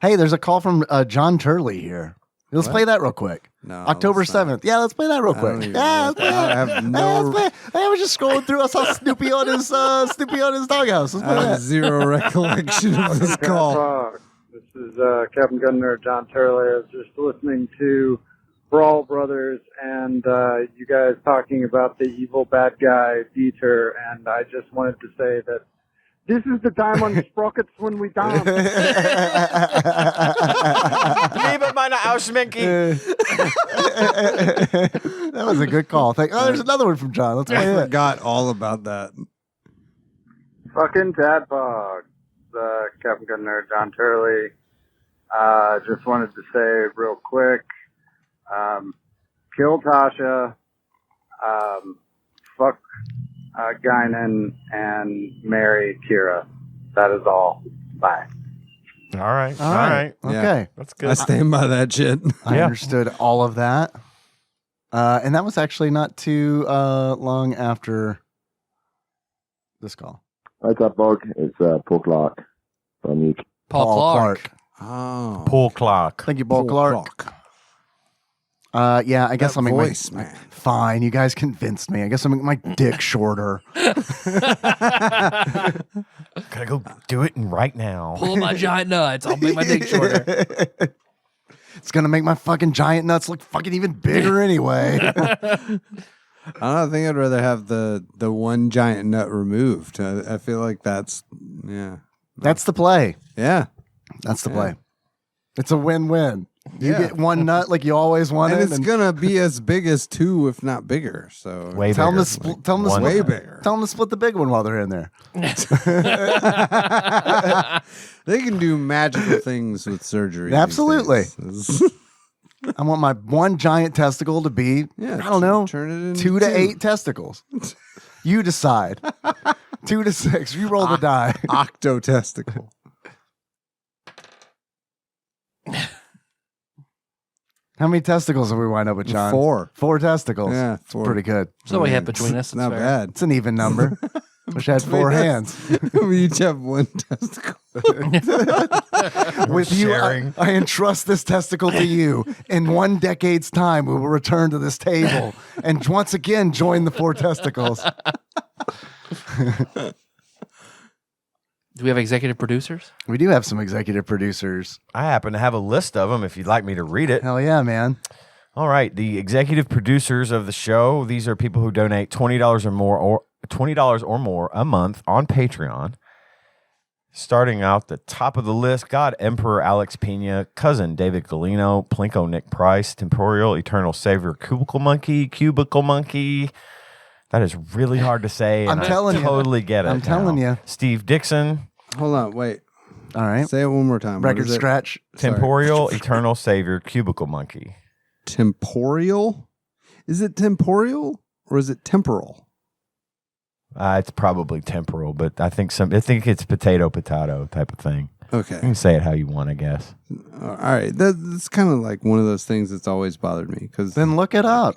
[SPEAKER 3] Hey, there's a call from John Turley here. Let's play that real quick.
[SPEAKER 4] No.
[SPEAKER 3] October
[SPEAKER 4] let's not.
[SPEAKER 3] 7th. Yeah, let's play that real
[SPEAKER 4] I don't
[SPEAKER 3] quick.
[SPEAKER 4] even
[SPEAKER 3] Yeah,
[SPEAKER 4] know.
[SPEAKER 3] let's play
[SPEAKER 4] I
[SPEAKER 3] that.
[SPEAKER 4] have
[SPEAKER 3] Yeah,
[SPEAKER 4] no.
[SPEAKER 3] let's play. Hey, I was just scrolling through. I saw Snoopy on his doghouse. Let's
[SPEAKER 4] I
[SPEAKER 3] play
[SPEAKER 4] have
[SPEAKER 3] that.
[SPEAKER 4] zero recollection of this call.
[SPEAKER 9] This is Captain Gunner John Turley. I was just listening to Brawl Brothers and you guys talking about the evil bad guy Dieter, and I just wanted to say that this is the time on Sprockets when we dance.
[SPEAKER 5] Liebe meine Ausschminki.
[SPEAKER 3] That was a good call. There's another one from John. Let's play
[SPEAKER 4] I
[SPEAKER 3] it.
[SPEAKER 4] forgot all about that.
[SPEAKER 9] Fucking Tadpog. Captain Gunner John Turley. Just wanted to say real quick, kill Tasha, fuck Guinan, and marry Kira. That is all. Bye.
[SPEAKER 5] All right.
[SPEAKER 3] Okay.
[SPEAKER 4] Yeah.
[SPEAKER 5] That's
[SPEAKER 4] I
[SPEAKER 5] good.
[SPEAKER 4] stand by that shit.
[SPEAKER 3] I
[SPEAKER 5] Yeah.
[SPEAKER 3] understood all of that. And that was actually not too long after this call.
[SPEAKER 8] Hi, TADPOG. It's Paul Clark from UK.
[SPEAKER 2] Paul Clark.
[SPEAKER 4] Oh.
[SPEAKER 5] Pull clock.
[SPEAKER 3] Thank you, Bull Clark. Yeah, I guess
[SPEAKER 4] That
[SPEAKER 3] I'll make
[SPEAKER 4] voice,
[SPEAKER 3] my
[SPEAKER 4] man.
[SPEAKER 3] fine. You guys convinced me. I guess I'll make my dick shorter.
[SPEAKER 5] Gotta go do it right now.
[SPEAKER 2] Pull my giant nuts. I'll make my dick shorter.
[SPEAKER 3] It's gonna make my fucking giant nuts look fucking even bigger anyway.
[SPEAKER 4] I don't know, I think I'd rather have the one giant nut removed. I feel like that's
[SPEAKER 3] That's the play.
[SPEAKER 4] yeah.
[SPEAKER 3] That's the play. It's a win-win. You
[SPEAKER 4] Yeah.
[SPEAKER 3] get one nut like you always wanted,
[SPEAKER 4] And it's gonna be as big as two, if not bigger. So
[SPEAKER 5] Way
[SPEAKER 3] tell them
[SPEAKER 5] bigger.
[SPEAKER 3] to tell them to
[SPEAKER 5] One
[SPEAKER 4] way
[SPEAKER 3] split,
[SPEAKER 4] bigger.
[SPEAKER 3] tell them to split the big one while they're in there.
[SPEAKER 4] They can do magical things with surgery. these
[SPEAKER 3] Absolutely.
[SPEAKER 4] days.
[SPEAKER 3] I want my one giant testicle to be,
[SPEAKER 4] Yeah,
[SPEAKER 3] I don't know,
[SPEAKER 4] turn it into
[SPEAKER 3] 2 to 8 testicles. You decide. 2 to 6. You roll the die.
[SPEAKER 4] Octo testicle.
[SPEAKER 3] How many testicles have we wind up with, John?
[SPEAKER 4] 4.
[SPEAKER 3] 4 testicles.
[SPEAKER 4] Yeah, 4.
[SPEAKER 3] Pretty good.
[SPEAKER 2] So we have between us. It's
[SPEAKER 4] Not
[SPEAKER 2] fair.
[SPEAKER 4] bad.
[SPEAKER 3] It's an even number. Wish I had 4 hands.
[SPEAKER 4] We each have one testicle.
[SPEAKER 3] With you,
[SPEAKER 5] sharing.
[SPEAKER 3] I entrust this testicle to you. In 1 decade's time, we will return to this table and once again join the 4 testicles.
[SPEAKER 2] Do we have executive producers?
[SPEAKER 3] We do have some executive producers.
[SPEAKER 5] I happen to have a list of them if you'd like me to read it.
[SPEAKER 3] Hell yeah, man.
[SPEAKER 5] All right, the executive producers of the show, these are people who donate $20 or more a month on Patreon. Starting out the top of the list, God Emperor Alex Pena, Cousin David Galino, Plinko Nick Price, Temporal Eternal Savior Cubicle Monkey. That is really hard to say.
[SPEAKER 3] I'm
[SPEAKER 5] and
[SPEAKER 3] telling
[SPEAKER 5] I
[SPEAKER 3] you.
[SPEAKER 5] totally get it.
[SPEAKER 3] I'm telling
[SPEAKER 5] now.
[SPEAKER 3] you.
[SPEAKER 5] Steve Dixon,
[SPEAKER 4] Hold on, wait.
[SPEAKER 3] All right.
[SPEAKER 4] Say it one more time. What
[SPEAKER 3] Record
[SPEAKER 4] is it?
[SPEAKER 3] scratch.
[SPEAKER 4] Sorry.
[SPEAKER 5] Temporal Eternal Savior Cubicle Monkey.
[SPEAKER 4] Temporal? Is it temporal or is it temporal?
[SPEAKER 5] It's probably temporal, but I think it's potato type of thing. You
[SPEAKER 4] Okay.
[SPEAKER 5] can say it how you want, I guess.
[SPEAKER 4] All right. That's kind of like one of those things that's always bothered me because
[SPEAKER 3] Then look it up.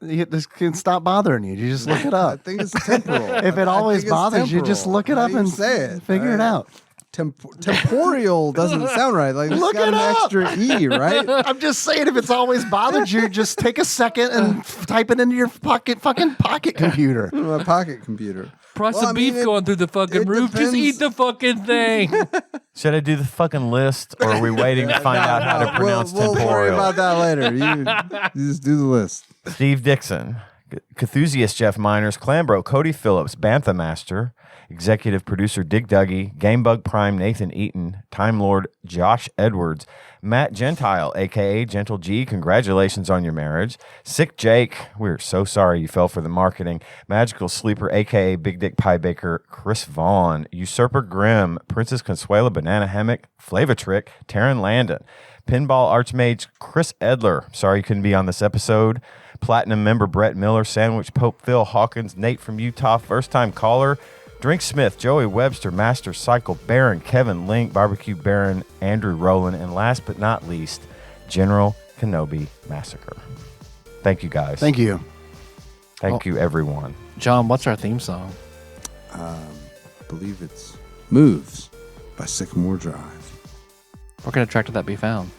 [SPEAKER 3] This can stop bothering you. You just look it
[SPEAKER 4] I
[SPEAKER 3] up.
[SPEAKER 4] think it's temporal.
[SPEAKER 3] If it
[SPEAKER 4] I
[SPEAKER 3] always
[SPEAKER 4] think it's
[SPEAKER 3] bothers you, just
[SPEAKER 4] temporal.
[SPEAKER 3] look it
[SPEAKER 4] How
[SPEAKER 3] up
[SPEAKER 4] do you
[SPEAKER 3] and
[SPEAKER 4] say it.
[SPEAKER 3] figure it out.
[SPEAKER 4] Temporal doesn't sound right. Like it's
[SPEAKER 3] Look
[SPEAKER 4] got
[SPEAKER 3] it
[SPEAKER 4] an
[SPEAKER 3] up.
[SPEAKER 4] extra E, right?
[SPEAKER 3] I'm just saying, if it's always bothered you, just take a second and type it into your fucking pocket computer.
[SPEAKER 4] My pocket computer.
[SPEAKER 2] Price
[SPEAKER 4] Well,
[SPEAKER 2] of beef going through the fucking
[SPEAKER 4] it
[SPEAKER 2] roof. Just
[SPEAKER 4] depends.
[SPEAKER 2] eat the fucking thing.
[SPEAKER 5] Should I do the fucking list, or are we waiting to find out how to pronounce
[SPEAKER 4] we'll worry
[SPEAKER 5] temporal?
[SPEAKER 4] about that later. You just do the list.
[SPEAKER 5] Steve Dixon, Cthusiast Jeff Miners, Clambro, Cody Phillips, Bantha Master, Executive Producer Dig Duggy, Gamebug Prime Nathan Eaton, Time Lord Josh Edwards, Matt Gentile, a.k.a. Gentle G, congratulations on your marriage, Sick Jake, we're so sorry you fell for the marketing, Magical Sleeper, a.k.a. Big Dick Pie Baker, Chris Vaughn, Usurper Grimm, Princess Consuela Banana Hammock, Flavatrick, Taryn Landon, Pinball Archmage Chris Edler, sorry you couldn't be on this episode, Platinum member Brett Miller, Sandwich Pope Phil Hawkins, Nate from Utah, first-time caller, Drink Smith, Joey Webster, Master Cycle, Baron, Kevin Link, Barbecue Baron, Andrew Rowland, and last but not least, General Kenobi Massacre. Thank you, guys.
[SPEAKER 3] Thank you.
[SPEAKER 5] Thank you, everyone.
[SPEAKER 2] John, what's our theme song?
[SPEAKER 4] I believe it's Moves by Sycamore Drive.
[SPEAKER 2] Where can a track to that be found?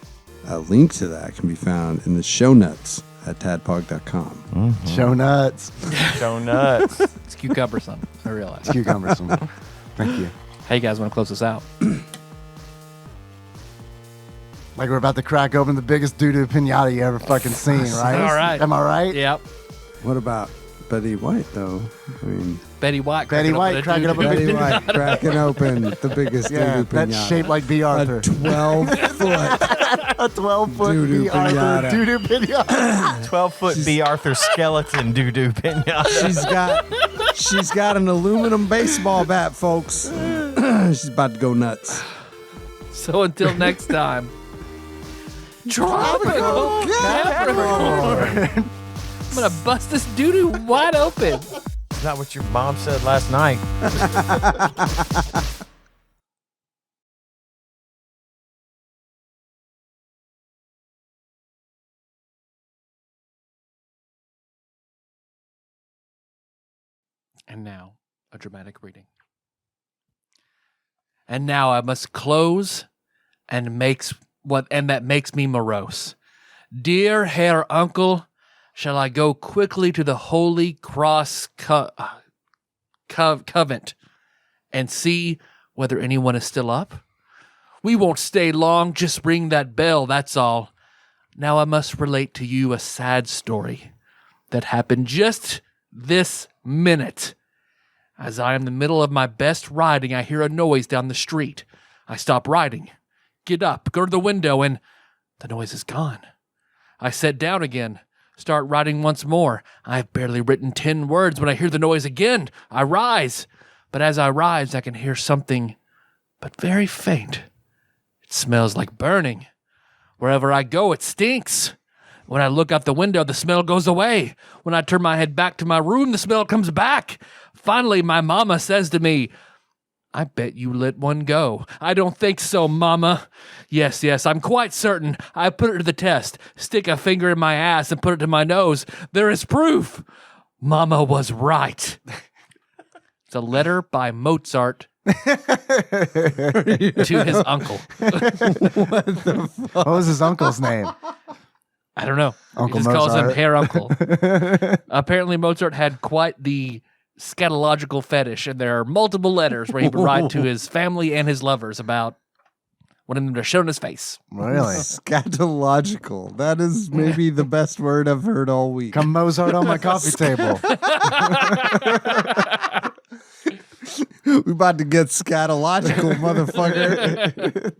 [SPEAKER 4] A link to that can be found in the show notes at tadpog.com.
[SPEAKER 3] Show nuts.
[SPEAKER 5] So nuts.
[SPEAKER 2] It's cucumbersome, I realize.
[SPEAKER 3] Cucumbers. Thank you.
[SPEAKER 2] How you guys want to close this out?
[SPEAKER 3] Like we're about to crack open the biggest doo-doo piñata you ever fucking seen, right?
[SPEAKER 2] All right.
[SPEAKER 3] Am I right?
[SPEAKER 2] Yep.
[SPEAKER 4] What about Betty White, though? I mean,
[SPEAKER 2] Betty White.
[SPEAKER 3] Betty White cracking up a
[SPEAKER 2] doo-doo.
[SPEAKER 4] Betty White cracking open the biggest
[SPEAKER 3] Yeah,
[SPEAKER 4] doo-doo piñata.
[SPEAKER 3] that's shaped like Bea Arthur.
[SPEAKER 4] A 12-foot.
[SPEAKER 3] A 12-foot
[SPEAKER 4] Doo-doo
[SPEAKER 3] Bea Arthur
[SPEAKER 4] piñata.
[SPEAKER 3] doo-doo piñata.
[SPEAKER 5] 12-foot B. Arthur skeleton doo-doo pinata.
[SPEAKER 4] She's got an aluminum baseball bat, folks. She's about to go nuts.
[SPEAKER 2] So until next time. Tropical Capricorn. I'm going to bust this doo-doo wide open.
[SPEAKER 5] Is that what your mom said last night?
[SPEAKER 2] And now, a dramatic reading. and now I must close, and that makes me morose. Dear Herr Uncle, shall I go quickly to the Holy Cross Convent and see whether anyone is still up? We won't stay long, just ring that bell, that's all. Now I must relate to you a sad story that happened just this minute. As I am in the middle of my best riding, I hear a noise down the street. I stop riding, get up, go to the window, and the noise is gone. I sit down again, start riding once more. I've barely written 10 words when I hear the noise again. I rise, but as I rise, I can hear something, but very faint. It smells like burning. Wherever I go, it stinks. When I look out the window, the smell goes away. When I turn my head back to my room, the smell comes back. Finally, my mama says to me, I bet you let one go. I don't think so, Mama. Yes, I'm quite certain. I put it to the test. Stick a finger in my ass and put it to my nose. There is proof. Mama was right. It's a letter by Mozart to his uncle.
[SPEAKER 3] What was his uncle's name?
[SPEAKER 2] I don't know.
[SPEAKER 3] Uncle
[SPEAKER 2] he just calls him
[SPEAKER 3] Mozart.
[SPEAKER 2] Herr Uncle. Apparently, Mozart had quite the scatological fetish, and there are multiple letters where he would write to his family and his lovers about wanting them to show in his face.
[SPEAKER 3] Really?
[SPEAKER 4] Scatological. That is maybe the best word I've heard all week.
[SPEAKER 3] Come Mozart on my coffee table.
[SPEAKER 4] We about to get scatological, motherfucker.